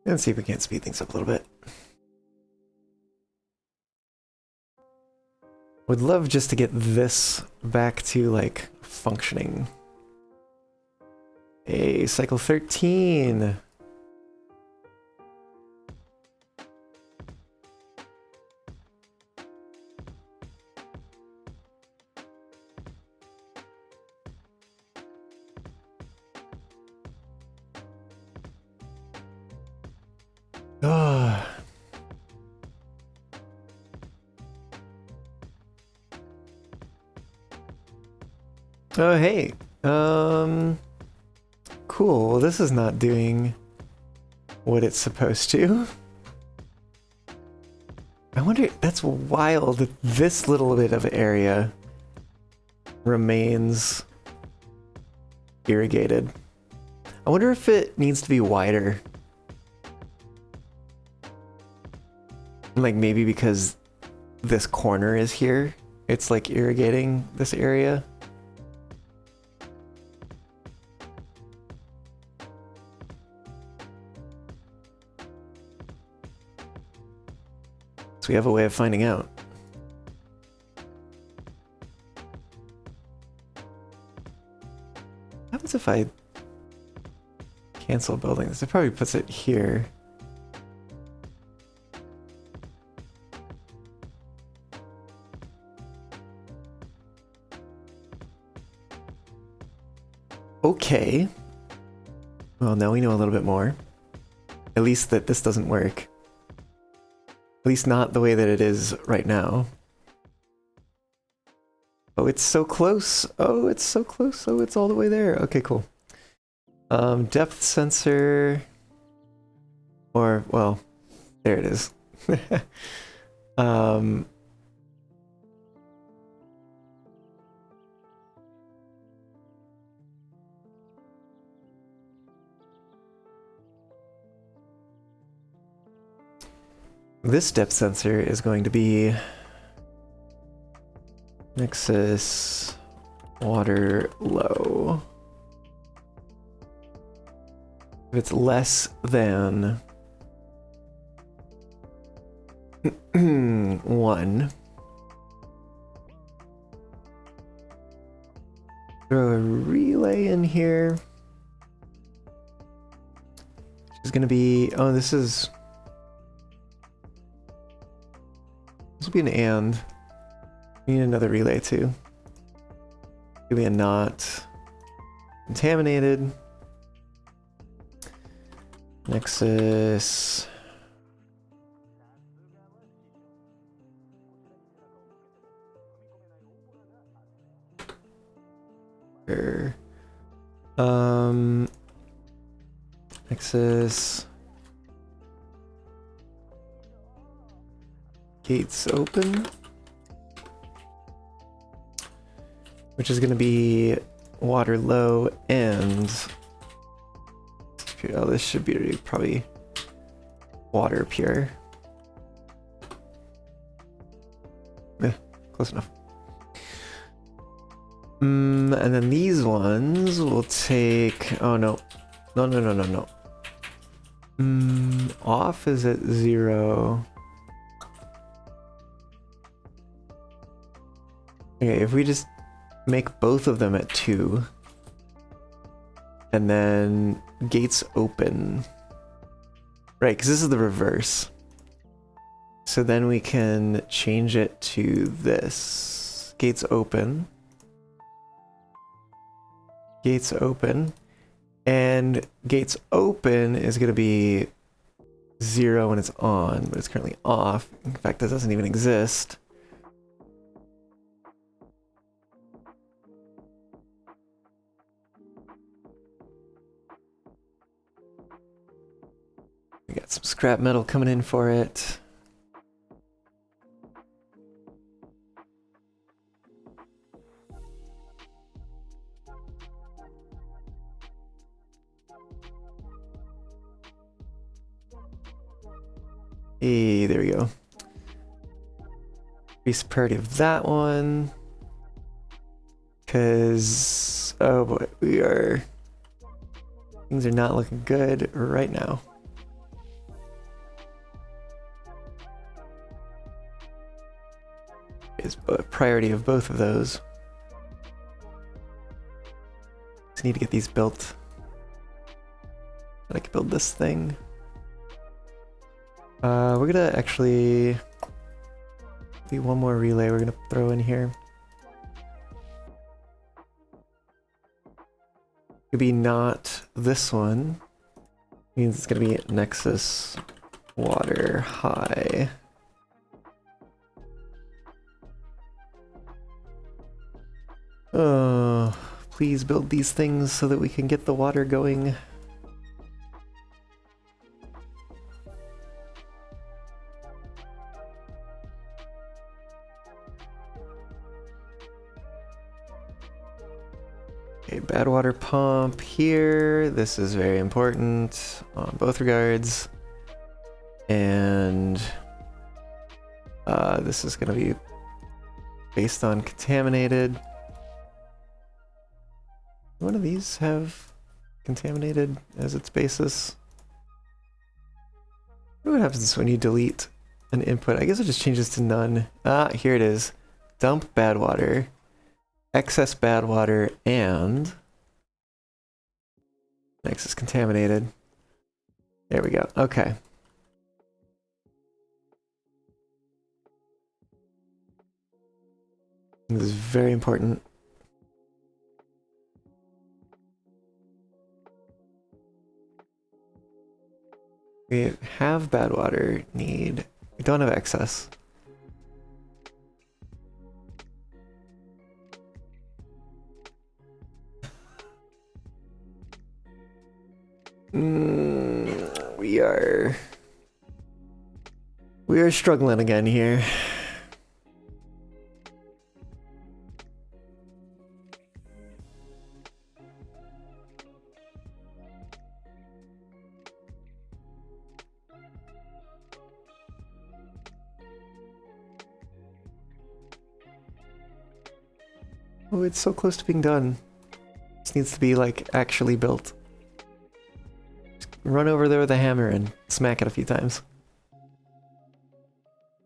And see if we can't speed things up a little bit. Would love just to get this back to, like, functioning. Hey, cycle 13! Oh, hey. Cool. Well, this is not doing what it's supposed to. I wonder, that's wild that this little bit of area remains irrigated. I wonder if it needs to be wider. Like maybe because this corner is here, it's like irrigating this area. So we have a way of finding out. What happens if I cancel building this? It probably puts it here. Okay. Well, now we know a little bit more. At least that this doesn't work. At least not the way that it is right now. Oh, it's so close. Oh, it's so close. Oh, it's all the way there. Okay, cool. Depth sensor. Or, well, there it is. This depth sensor is going to be Nexus water low. If it's less than 1, throw a relay in here. Which is going to be, oh, this will be an and. We need another relay too. Give me a not contaminated. Nexus. Nexus. Gates open. Which is going to be water low and... Oh, this should be probably water pure. Yeah, close enough. And then these ones will take... Oh, no. No. Off is at 0. Okay, if we just make both of them at 2, and then gates open, right, because this is the reverse, so then we can change it to this. Gates open, and gates open is going to be 0 when it's on, but it's currently off. In fact, that doesn't even exist. We got some scrap metal coming in for it. Hey, there we go. Increase priority of that one. Because, oh boy, things are not looking good right now. Is a priority of both of those. Just need to get these built. I can build this thing. We're gonna actually be one more relay we're gonna throw in here. Could be not this one. Means it's gonna be Nexus water high. Oh, please build these things so that we can get the water going. Okay, bad water pump here. This is very important on both regards. And this is going to be based on contaminated. One of these have contaminated as its basis. What happens when you delete an input? I guess it just changes to none. Ah, here it is. Dump bad water, excess bad water, and next is contaminated. There we go. Okay. This is very important. We have bad water need. We don't have excess. We are struggling again here. Oh, it's so close to being done. This needs to be like actually built. Just run over there with a hammer and smack it a few times.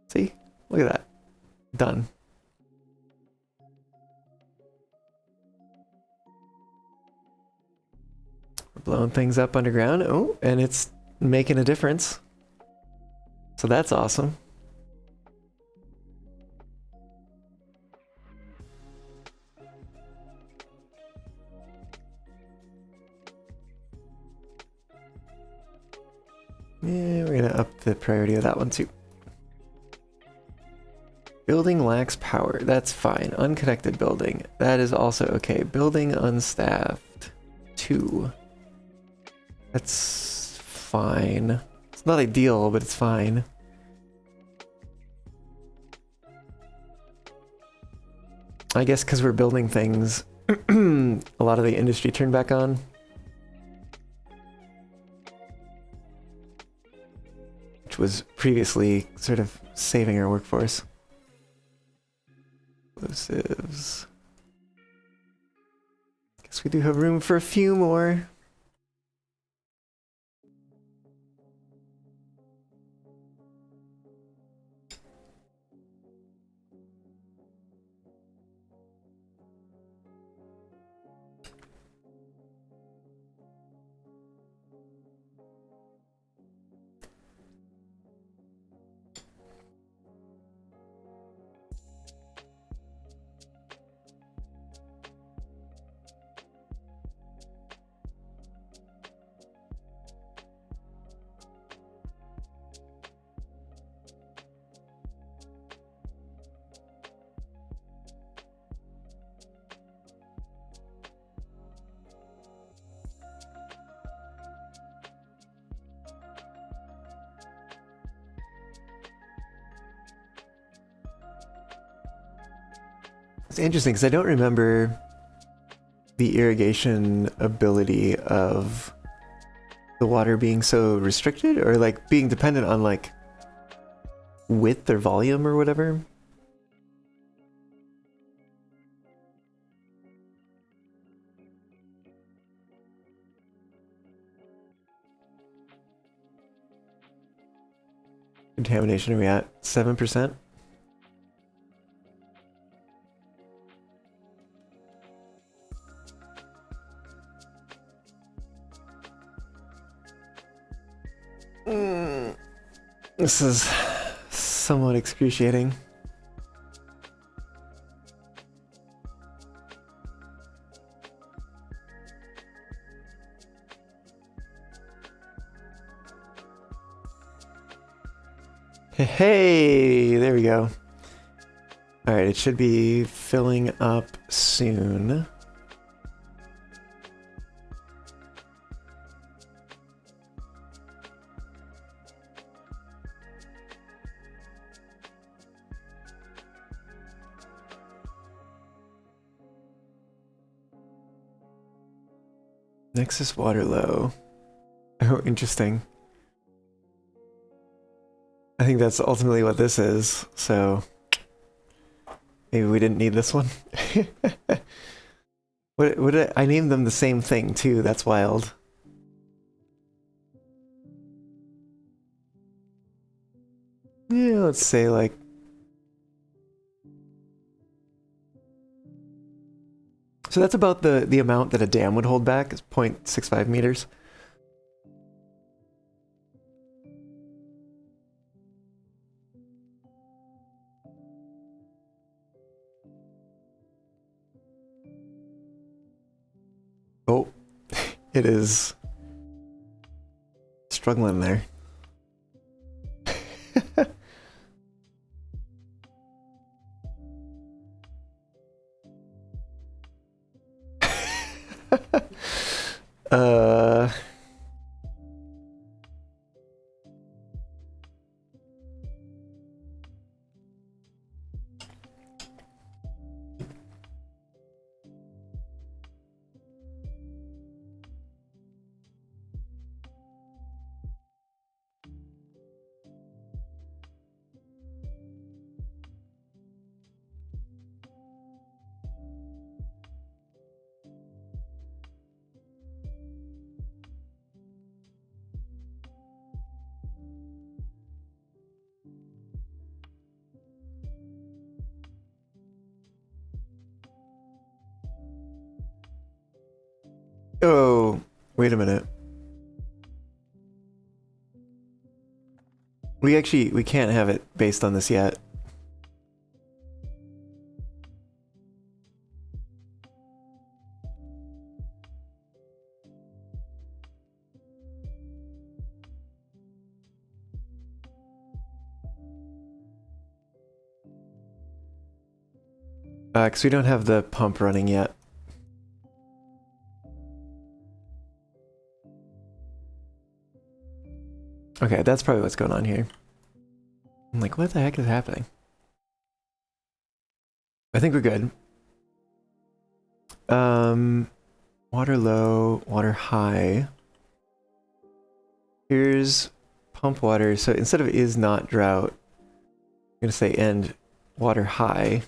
See? Look at that. Done. We're blowing things up underground. Oh, and it's making a difference. So that's awesome. Yeah, we're gonna up the priority of that one too. Building lacks power. That's fine. Unconnected building. That is also okay. Building unstaffed. 2. That's fine. It's not ideal, but it's fine. I guess because we're building things, a lot of the industry turned back on. Which was previously sort of saving our workforce. Explosives. Guess we do have room for a few more. It's interesting because I don't remember the irrigation ability of the water being so restricted or like being dependent on like width or volume or whatever. Contamination, are we at 7%? This is somewhat excruciating. Hey, there we go. All right, it should be filling up soon. Nexus Waterlow. Oh, interesting. I think that's ultimately what this is, so maybe we didn't need this one. I named them the same thing too, that's wild. Yeah, let's say like so that's about the amount that a dam would hold back, is 0.65 meters. Oh, it is struggling there. uh oh, wait a minute. We can't have it based on this yet. Because we don't have the pump running yet. Okay, that's probably what's going on here. I'm like, what the heck is happening? I think we're good. Water low, water high. Here's pump water. So instead of is not drought, I'm gonna say end water high.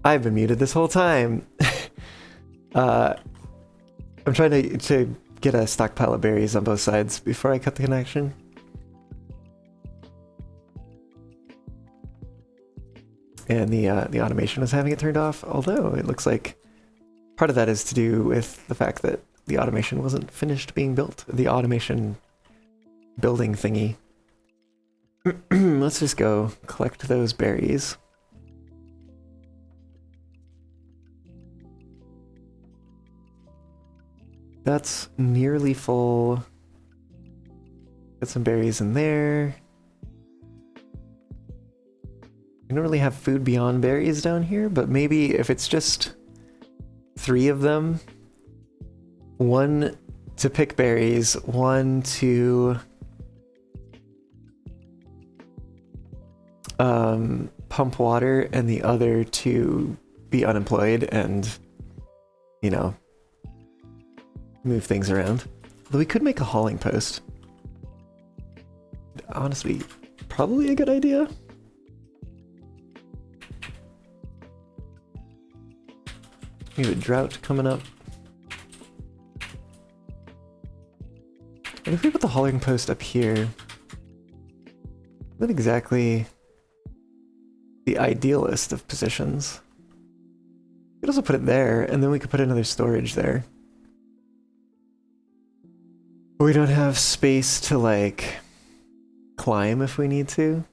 I've been muted this whole time. I'm trying to get a stockpile of berries on both sides before I cut the connection. And the automation was having it turned off, although it looks like part of that is to do with the fact that the automation wasn't finished being built. The automation building thingy. Let's just go collect those berries. That's nearly full. Get some berries in there. I don't really have food beyond berries down here, but maybe if it's just 3 of them, 1 to pick berries, 1 to pump water, and the other to be unemployed and, you know, move things around. Although we could make a hauling post. Honestly, probably a good idea. We have a drought coming up. And if we put the hauling post up here, not exactly the idealist of positions. We could also put it there, and then we could put another storage there. We don't have space to, like, climb if we need to.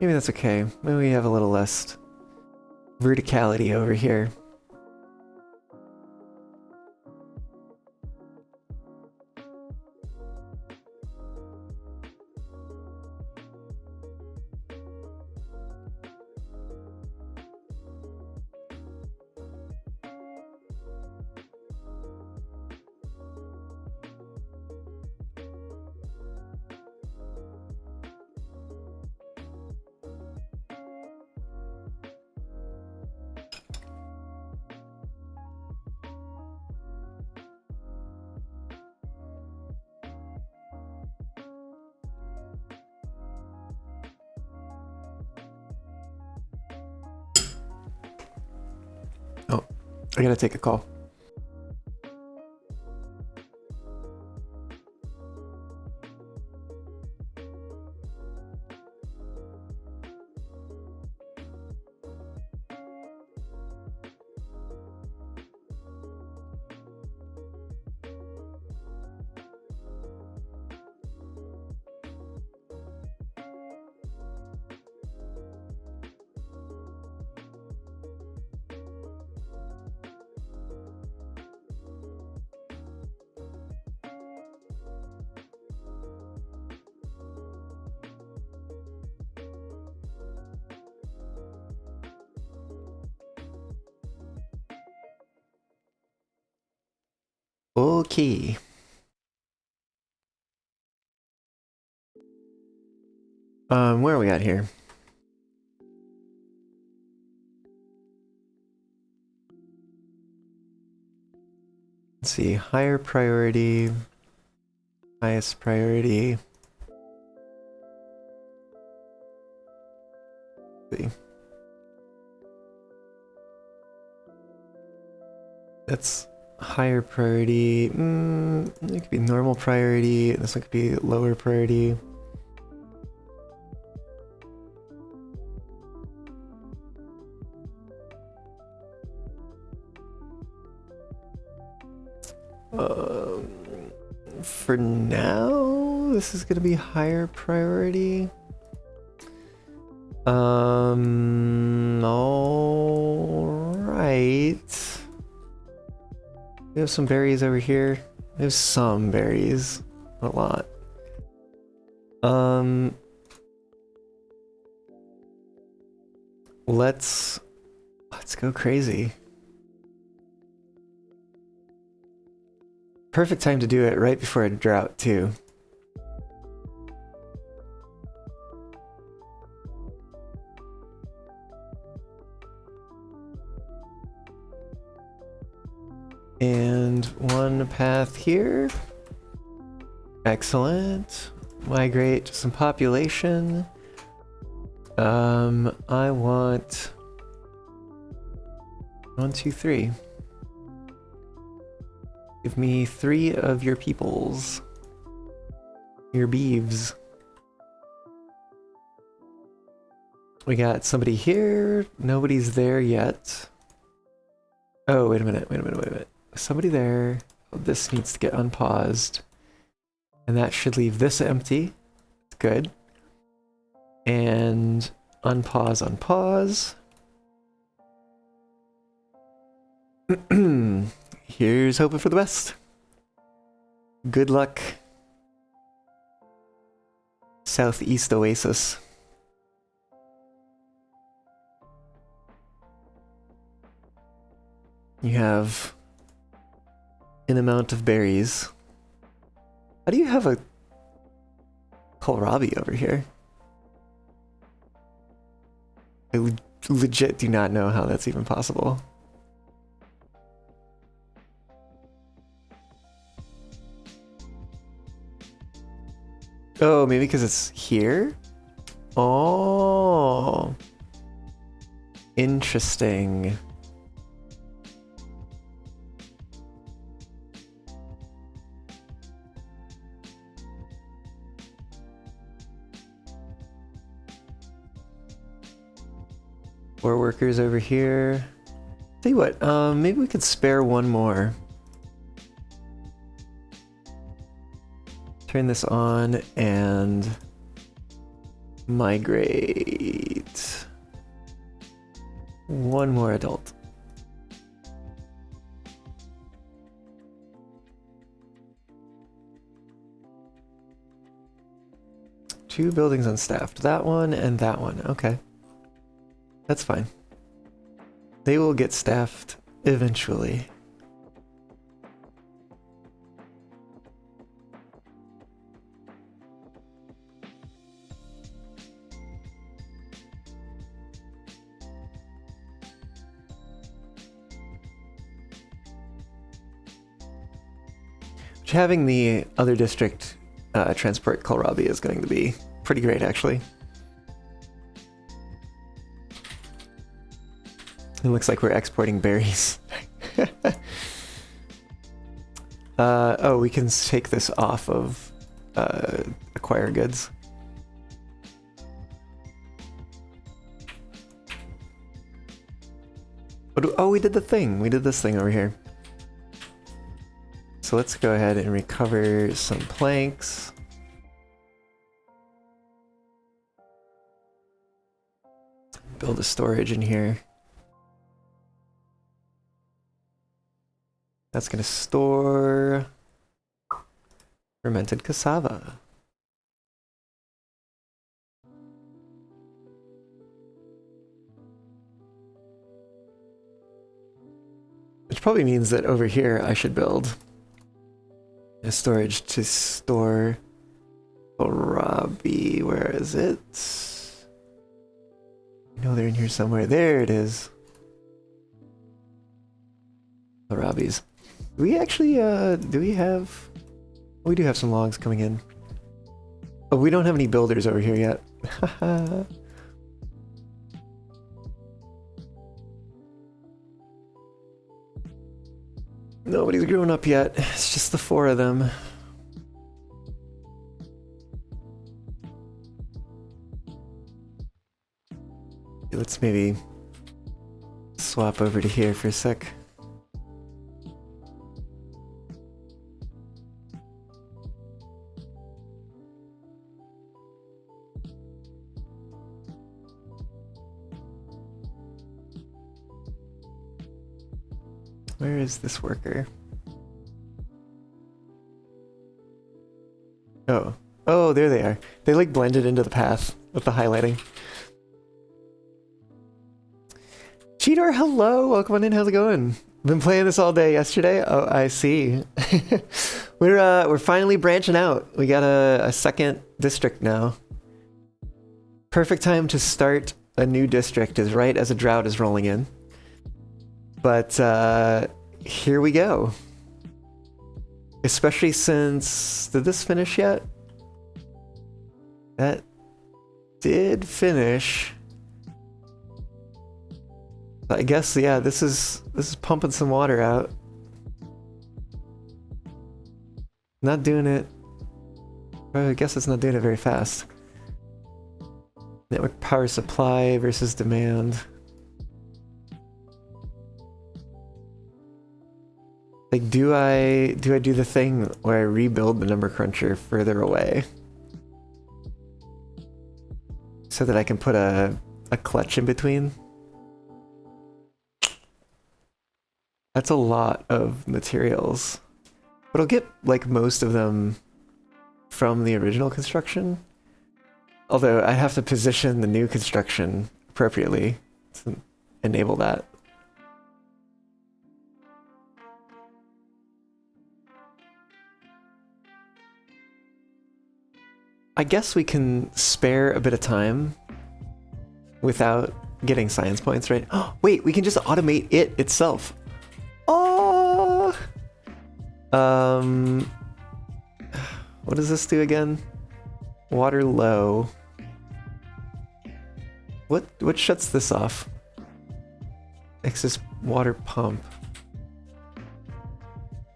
Maybe that's okay. Maybe we have a little less verticality over here. Oh, I gotta take a call. Okay. Where are we at here? Let's see, higher priority, highest priority. Let's see. That's higher priority. It could be normal priority. This one could be lower priority. For now, this is gonna be higher priority. All right. We have some berries over here. We have some berries, not a lot. Let's go crazy. Perfect time to do it right before a drought too. And one path here. Excellent. Migrate some population. I want 1, 2, 3. Give me 3 of your peoples. Your beeves. We got somebody here. Nobody's there yet. Oh, wait a minute. Somebody there. Oh, this needs to get unpaused. And that should leave this empty. Good. And unpause. Here's hoping for the best. Good luck. Southeast Oasis. You have an amount of berries. How do you have a kohlrabi over here? I legit do not know how that's even possible. Oh, maybe because it's here? Oh. Interesting. More workers over here. Tell you what, maybe we could spare one more. Turn this on and migrate. One more adult. Two buildings unstaffed. That one and that one. Okay. That's fine. They will get staffed eventually. Which having the other district transport kohlrabi is going to be pretty great, actually. It looks like we're exporting berries. Oh, we can take this off of acquire goods. Oh, we did the thing. We did this thing over here. So let's go ahead and recover some planks. Build a storage in here. That's going to store fermented cassava. Which probably means that over here I should build a storage to store kohlrabi. Where is it? I know they're in here somewhere. There it is. Kohlrabis. Do we actually, do we have... We do have some logs coming in. Oh, we don't have any builders over here yet. Nobody's grown up yet. It's just the 4 of them. Let's maybe swap over to here for a sec. Where is this worker? Oh. Oh, there they are. They like blended into the path with the highlighting. Cheetor, hello! Welcome on in, how's it going? Been playing this all day yesterday? Oh, I see. We're finally branching out. We got a second district now. Perfect time to start a new district is right as a drought is rolling in. But here we go. Especially since, did this finish yet? That did finish. I guess, yeah, this is pumping some water out. Not doing it. I guess it's not doing it very fast. Network power supply versus demand. Like, do I do the thing where I rebuild the number cruncher further away so that I can put a clutch in between? That's a lot of materials, but I'll get like most of them from the original construction. Although I have to position the new construction appropriately to enable that. I guess we can spare a bit of time without getting science points, right? Oh, wait, we can just automate it itself. Oh! What does this do again? Water low. What shuts this off? Excess water pump.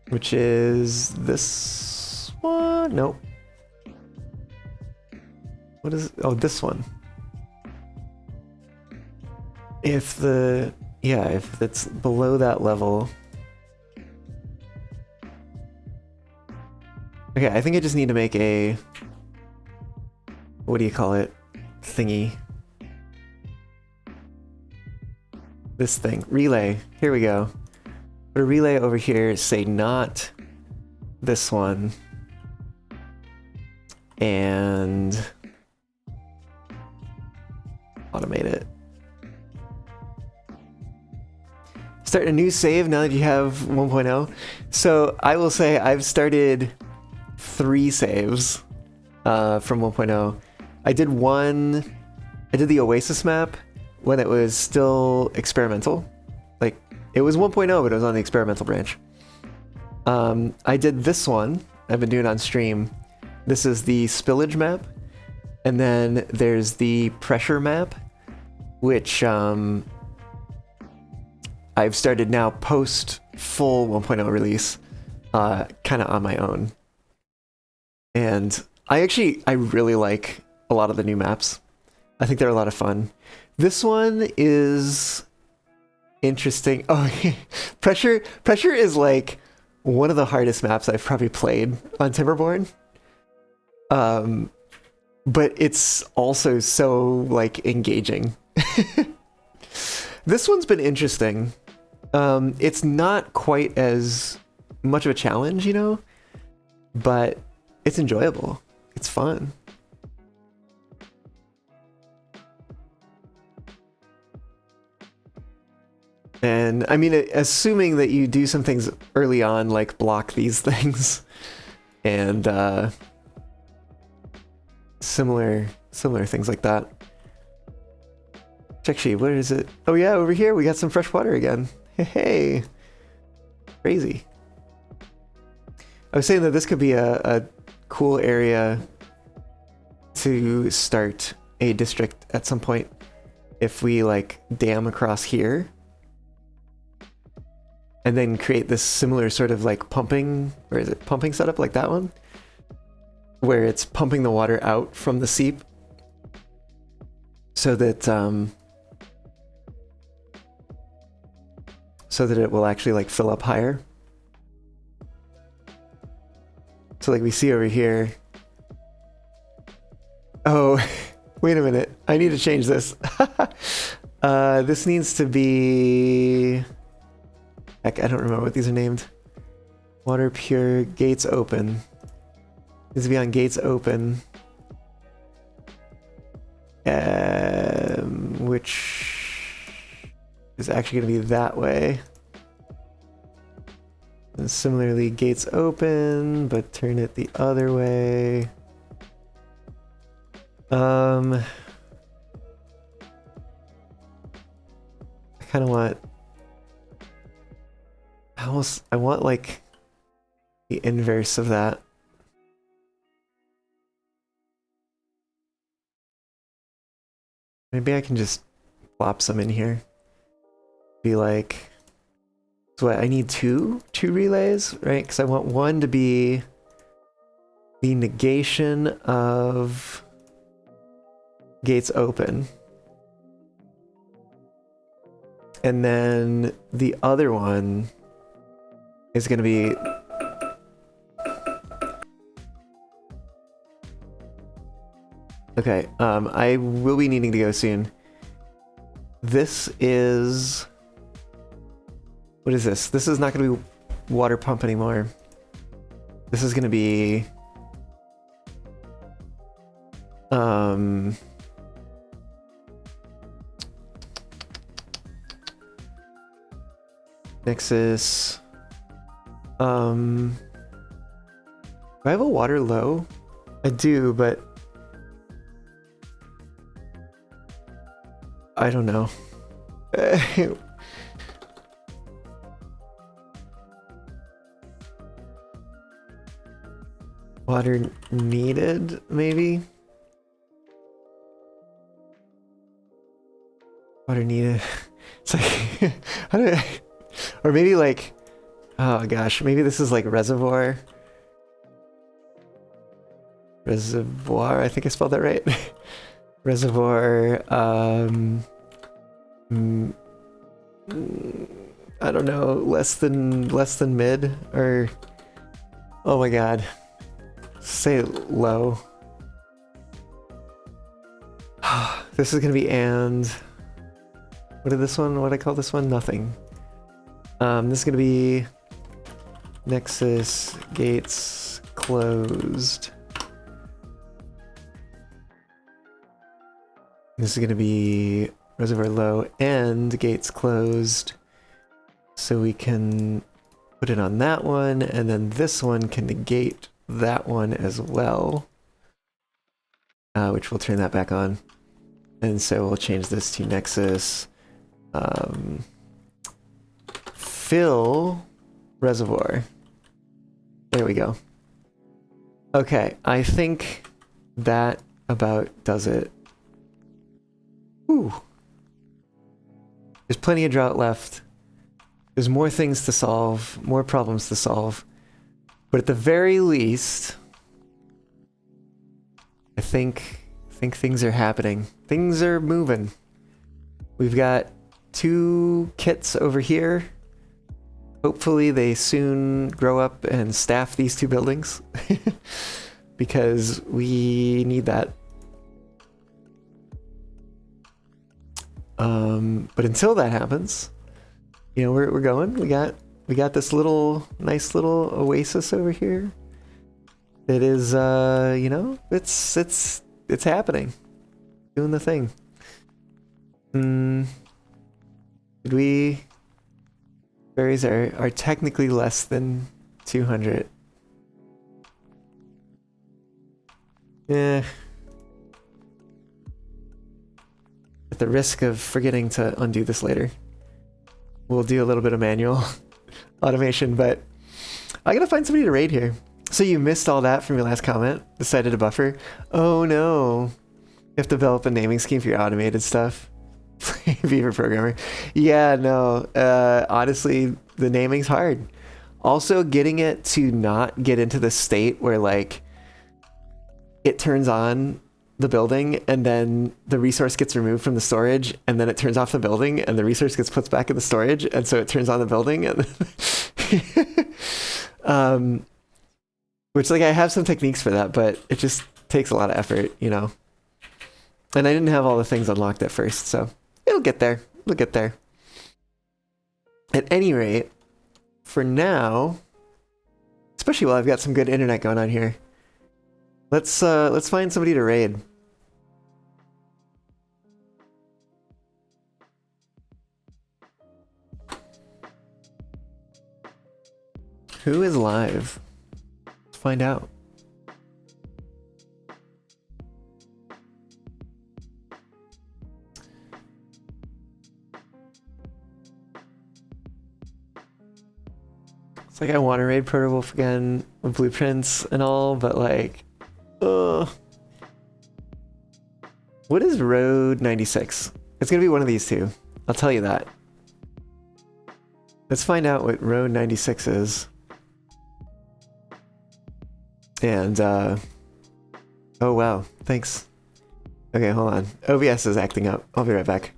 Which is this one? Nope. What is, oh, this one. If it's below that level. Okay, I think I just need to make a, what do you call it? Thingy. This thing. Relay. Here we go. Put a relay over here, say not this one. And automate it. Start a new save now that you have 1.0. So I will say I've started 3 saves from 1.0. I did the Oasis map when it was still experimental. Like, it was 1.0, but it was on the experimental branch. I did this one. I've been doing it on stream. This is the spillage map. And then there's the pressure map, which I've started now post full 1.0 release, kind of on my own. And I really like a lot of the new maps. I think they're a lot of fun. This one is interesting. Oh, pressure is like one of the hardest maps I've probably played on Timberborn. But it's also so like engaging. This one's been interesting. It's not quite as much of a challenge, you know, but it's enjoyable. It's fun. And I mean, assuming that you do some things early on, like block these things and similar things like that. Actually, where is it? Oh yeah, over here we got some fresh water again. Hey, crazy. I was saying that this could be a cool area to start a district at some point if we like dam across here and then create this similar sort of like pumping, or is it pumping setup like that one? Where it's pumping the water out from the seep so that it will actually like fill up higher. So like we see over here. Oh, wait a minute. I need to change this. This needs to be... Heck, I don't remember what these are named. Water pure, gates open. Needs to be on gates open. Which is actually going to be that way. And similarly, gates open, but turn it the other way. I kind of want... I want like the inverse of that. Maybe I can just plop some in here. Be like, so what, I need two relays, right? Because I want one to be the negation of gates open. And then the other one is going to be okay, I will be needing to go soon. This is... What is this? This is not going to be water pump anymore. This is going to be... Nexus... Do I have a water low? I do, but... I don't know. Water needed, maybe? Water needed. It's like, how do I... Or maybe like... Oh gosh, maybe this is like reservoir. Reservoir, I think I spelled that right. Reservoir, I don't know, less than mid, or... Oh my god. Say low. This is gonna be and... What did I call this one? Nothing. This is gonna be... Nexus gates closed. This is going to be reservoir low and gates closed. So we can put it on that one, and then this one can negate that one as well. Which will turn that back on. And so we'll change this to Nexus. Fill reservoir. There we go. Okay, I think that about does it. Ooh. There's plenty of drought left. There's more things to solve, more problems to solve. But at the very least, I think things are happening. Things are moving. We've got 2 kits over here. Hopefully they soon grow up and staff these 2 buildings. Because we need that. But until that happens, you know, we're going. We got this nice little oasis over here. It is, you know, it's happening, doing the thing. Did we? Berries are technically less than 200. Yeah. At the risk of forgetting to undo this later, we'll do a little bit of manual automation, but I gotta find somebody to raid here. So you missed all that from your last comment? Decided to buffer? Oh no. You have to develop a naming scheme for your automated stuff. Beaver programmer. Yeah, no. Honestly, the naming's hard. Also, getting it to not get into the state where, like, it turns on the building and then the resource gets removed from the storage and then it turns off the building and the resource gets put back in the storage and so it turns on the building and which, like, I have some techniques for that, but it just takes a lot of effort, you know. And I didn't have all the things unlocked at first, so it'll get there. It'll get there. At any rate, for now, especially while I've got some good internet going on here, let's find somebody to raid. Who is live? Let's find out. It's like I want to raid Proto Wolf again with blueprints and all, but like, ugh. What is Road 96? It's gonna be one of these two. I'll tell you that. Let's find out what Road 96 is. And, oh wow, thanks. Okay, hold on. OBS is acting up. I'll be right back.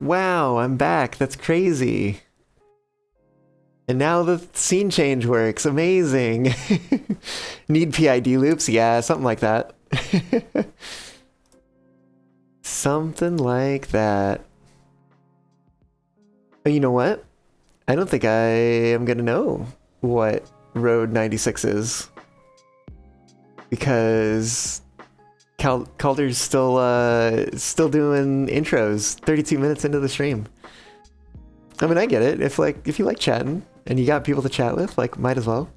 Wow, I'm back. That's crazy. And now the scene change works. Amazing. Need PID loops? Yeah, something like that. Something like that. Oh, you know what? I don't think I am gonna know what Road 96 is. Because Calder's still doing intros 32 minutes into the stream. I mean, I get it. If you like chatting and you got people to chat with, like, might as well.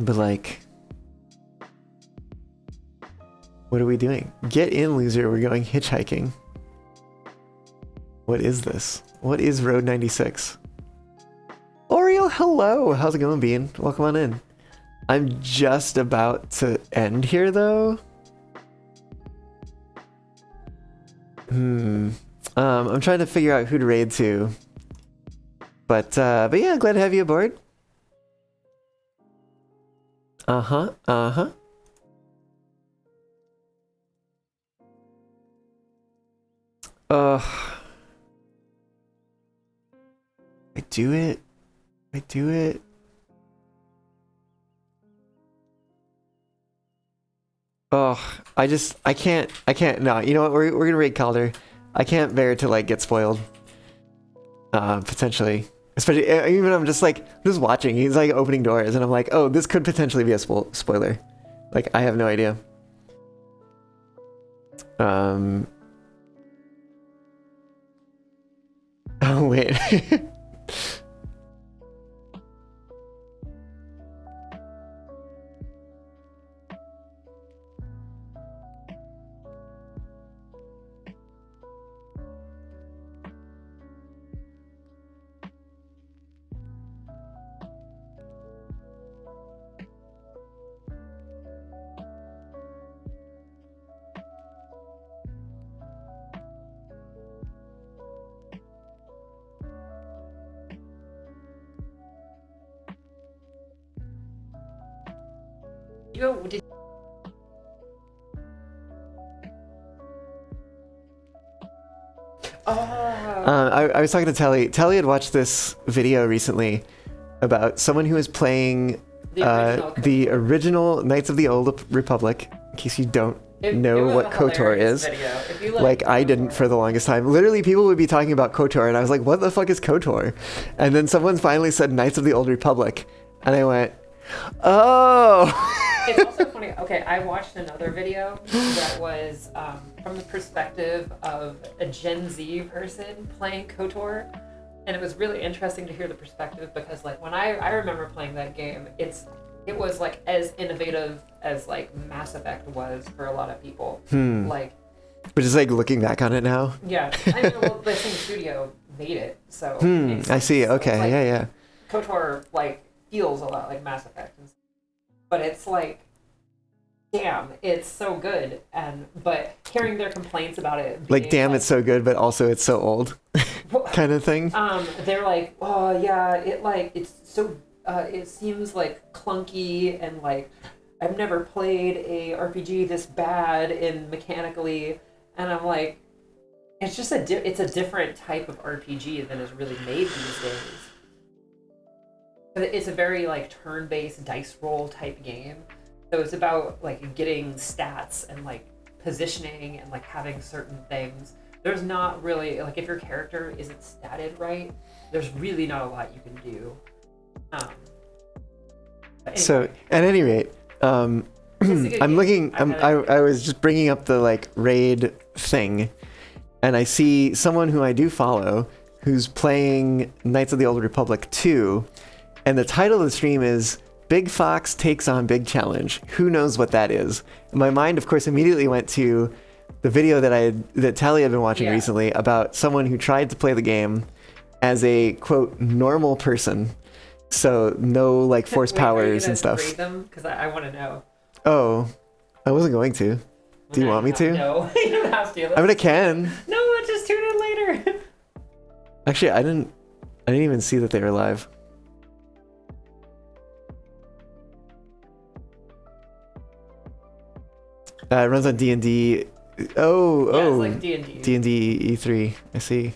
But like, what are we doing? Get in, loser. We're going hitchhiking. What is this? What is Road 96? Oriel, hello. How's it going, Bean? Welcome on in. I'm just about to end here, though. I'm trying to figure out who to raid to. But yeah, glad to have you aboard. I do it. I do it. Oh, I can't, no, you know what, we're gonna raid Calder. I can't bear to, like, get spoiled. Potentially. Especially, even I'm just watching, he's, like, opening doors, and I'm like, oh, this could potentially be a spoiler. Like, I have no idea. Oh, wait. I was talking to Telly. Telly had watched this video recently about someone who was playing the original Knights of the Old Republic. In case you don't know what KOTOR is, like I didn't for the longest time. Literally, people would be talking about KOTOR, and I was like, "What the fuck is KOTOR?" And then someone finally said Knights of the Old Republic, and I went, "Oh." It's also funny. Okay, I watched another video that was from the perspective of a Gen Z person playing KOTOR, and it was really interesting to hear the perspective because, like, when I remember playing that game, it was like as innovative as like Mass Effect was for a lot of people. Like, but just like looking back on it now. Yeah, I mean, well, the same studio made it, so. I see. Okay, like, yeah. KOTOR like feels a lot like Mass Effect, but it's like, damn, it's so good, but hearing their complaints about it, like, damn, it's so good, but also it's so old, kind of thing. They're like, oh yeah, it's so, it seems like clunky, and like, I've never played a RPG this bad in mechanically, and I'm like, it's just it's a different type of RPG than is really made these days. It's a very like turn-based dice roll type game. So it's about like getting stats and like positioning and like having certain things. There's not really, like, if your character isn't statted right, there's really not a lot you can do. Anyway. So at any rate, I'm looking. I was just bringing up the like raid thing, and I see someone who I do follow who's playing Knights of the Old Republic 2, and the title of the stream is Big Fox Takes on Big Challenge. Who knows what that is? And my mind, of course, immediately went to the video that Tally had been watching Yeah. recently about someone who tried to play the game as a quote normal person, so no like force Wait, are you powers gonna and stuff. Grade them? Because I want to know. Oh, I wasn't going to. Do you Now want me have- to? No, you don't have to. I mean, I can. No, just tune in later. Actually, I didn't even see that they were live. It runs on D&D. Oh, Yeah, oh. it's like D&D. D&D E3. I see.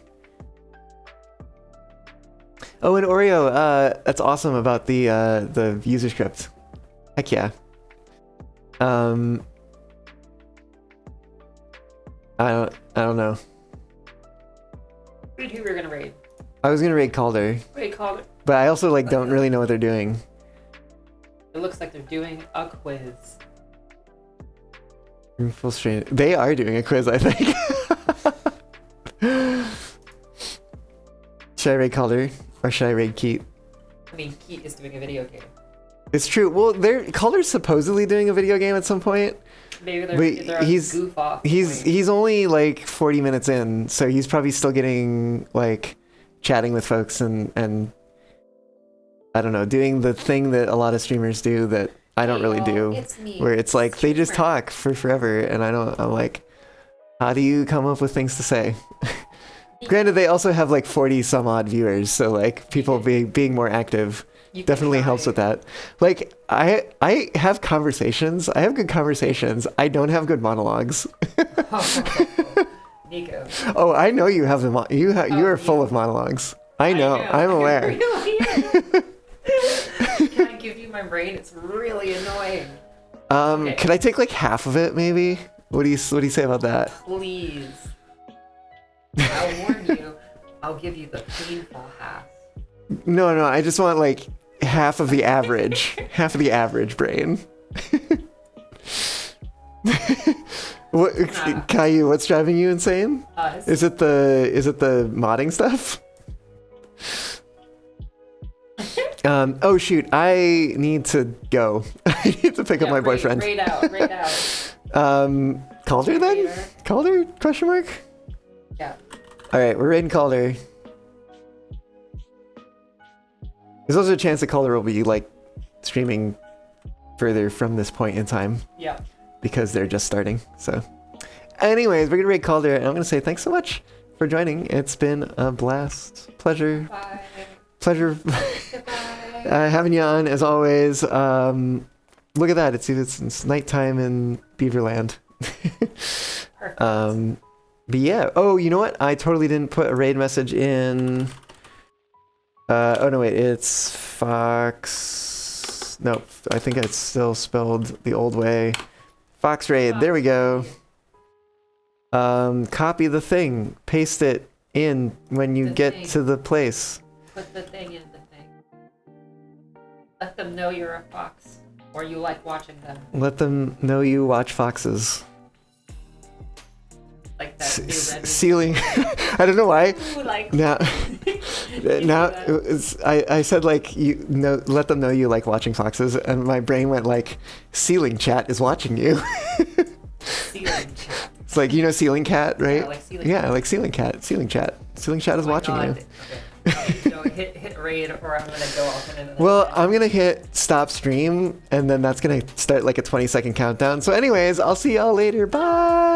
Oh, and Oreo, that's awesome about the user script. Heck yeah. I don't know. Who we were gonna raid? I was gonna raid Calder, Wait, call it. but I also like don't really know what they're doing. It looks like they're doing a quiz. Full strain. They are doing a quiz, I think. Should I raid Calder or should I raid Keat? I mean, Keat is doing a video game. It's true. Well, Calder's supposedly doing a video game at some point. Maybe But they're he's- goof off. He's only like 40 minutes in, so he's probably still getting like chatting with folks and I don't know, doing the thing that a lot of streamers do that I don't really do, It's me. where it's like they just streamer. talk for forever and I'm like, how do you come up with things to say? Granted, they also have like 40 some odd viewers, so like people being more active You can definitely try. helps with that. Like I have conversations. I have good conversations. I don't have good monologues. Nico. Oh, I know you have them. You are full you. of monologues. I know. I'm It aware. really is. Can I give you my brain? It's really annoying. Okay. Could I take like half of it, maybe? What do you say about that? Please. I'll warn you. I'll give you the painful half. No, I just want like half of the average, half of the average brain. What, Caillou, what's driving you insane? Is it the modding stuff? Oh shoot, I need to go. I need to pick up my boyfriend. Raid out. Calder then? Raider. Calder? Question mark? Yeah. Alright, we're raiding Calder. There's also a chance that Calder will be like streaming further from this point in time. Yeah. Because they're just starting. So anyways, we're gonna raid Calder and I'm gonna say thanks so much for joining. It's been a blast. Pleasure Bye. Goodbye. Having you on as always. Look at that, it's nighttime in Beaverland. Perfect. But yeah, oh, you know what, I totally didn't put a raid message in. Oh no, wait, it's Fox. No, I think it's still spelled the old way. Fox raid, there we go. Copy the thing, paste it in when you The get thing. to the place. Put the thing in the thing. Let them know you're a fox, or you like watching them. Let them know you watch foxes. Like that new Red Ceiling. I don't know why. Ooh, like Now, You now do that. I said like you know, let them know you like watching foxes, and my brain went like, ceiling chat is watching you. ceiling chat. It's like, you know, ceiling cat, right? like ceiling yeah, cat. like ceiling cat, ceiling chat. Ceiling chat is Oh my watching you. God. Okay. No, hit raid, or I'm gonna go off into the. Well, I'm gonna hit stop stream, and then that's gonna start like a 20-second countdown. So anyways, I'll see y'all later. Bye.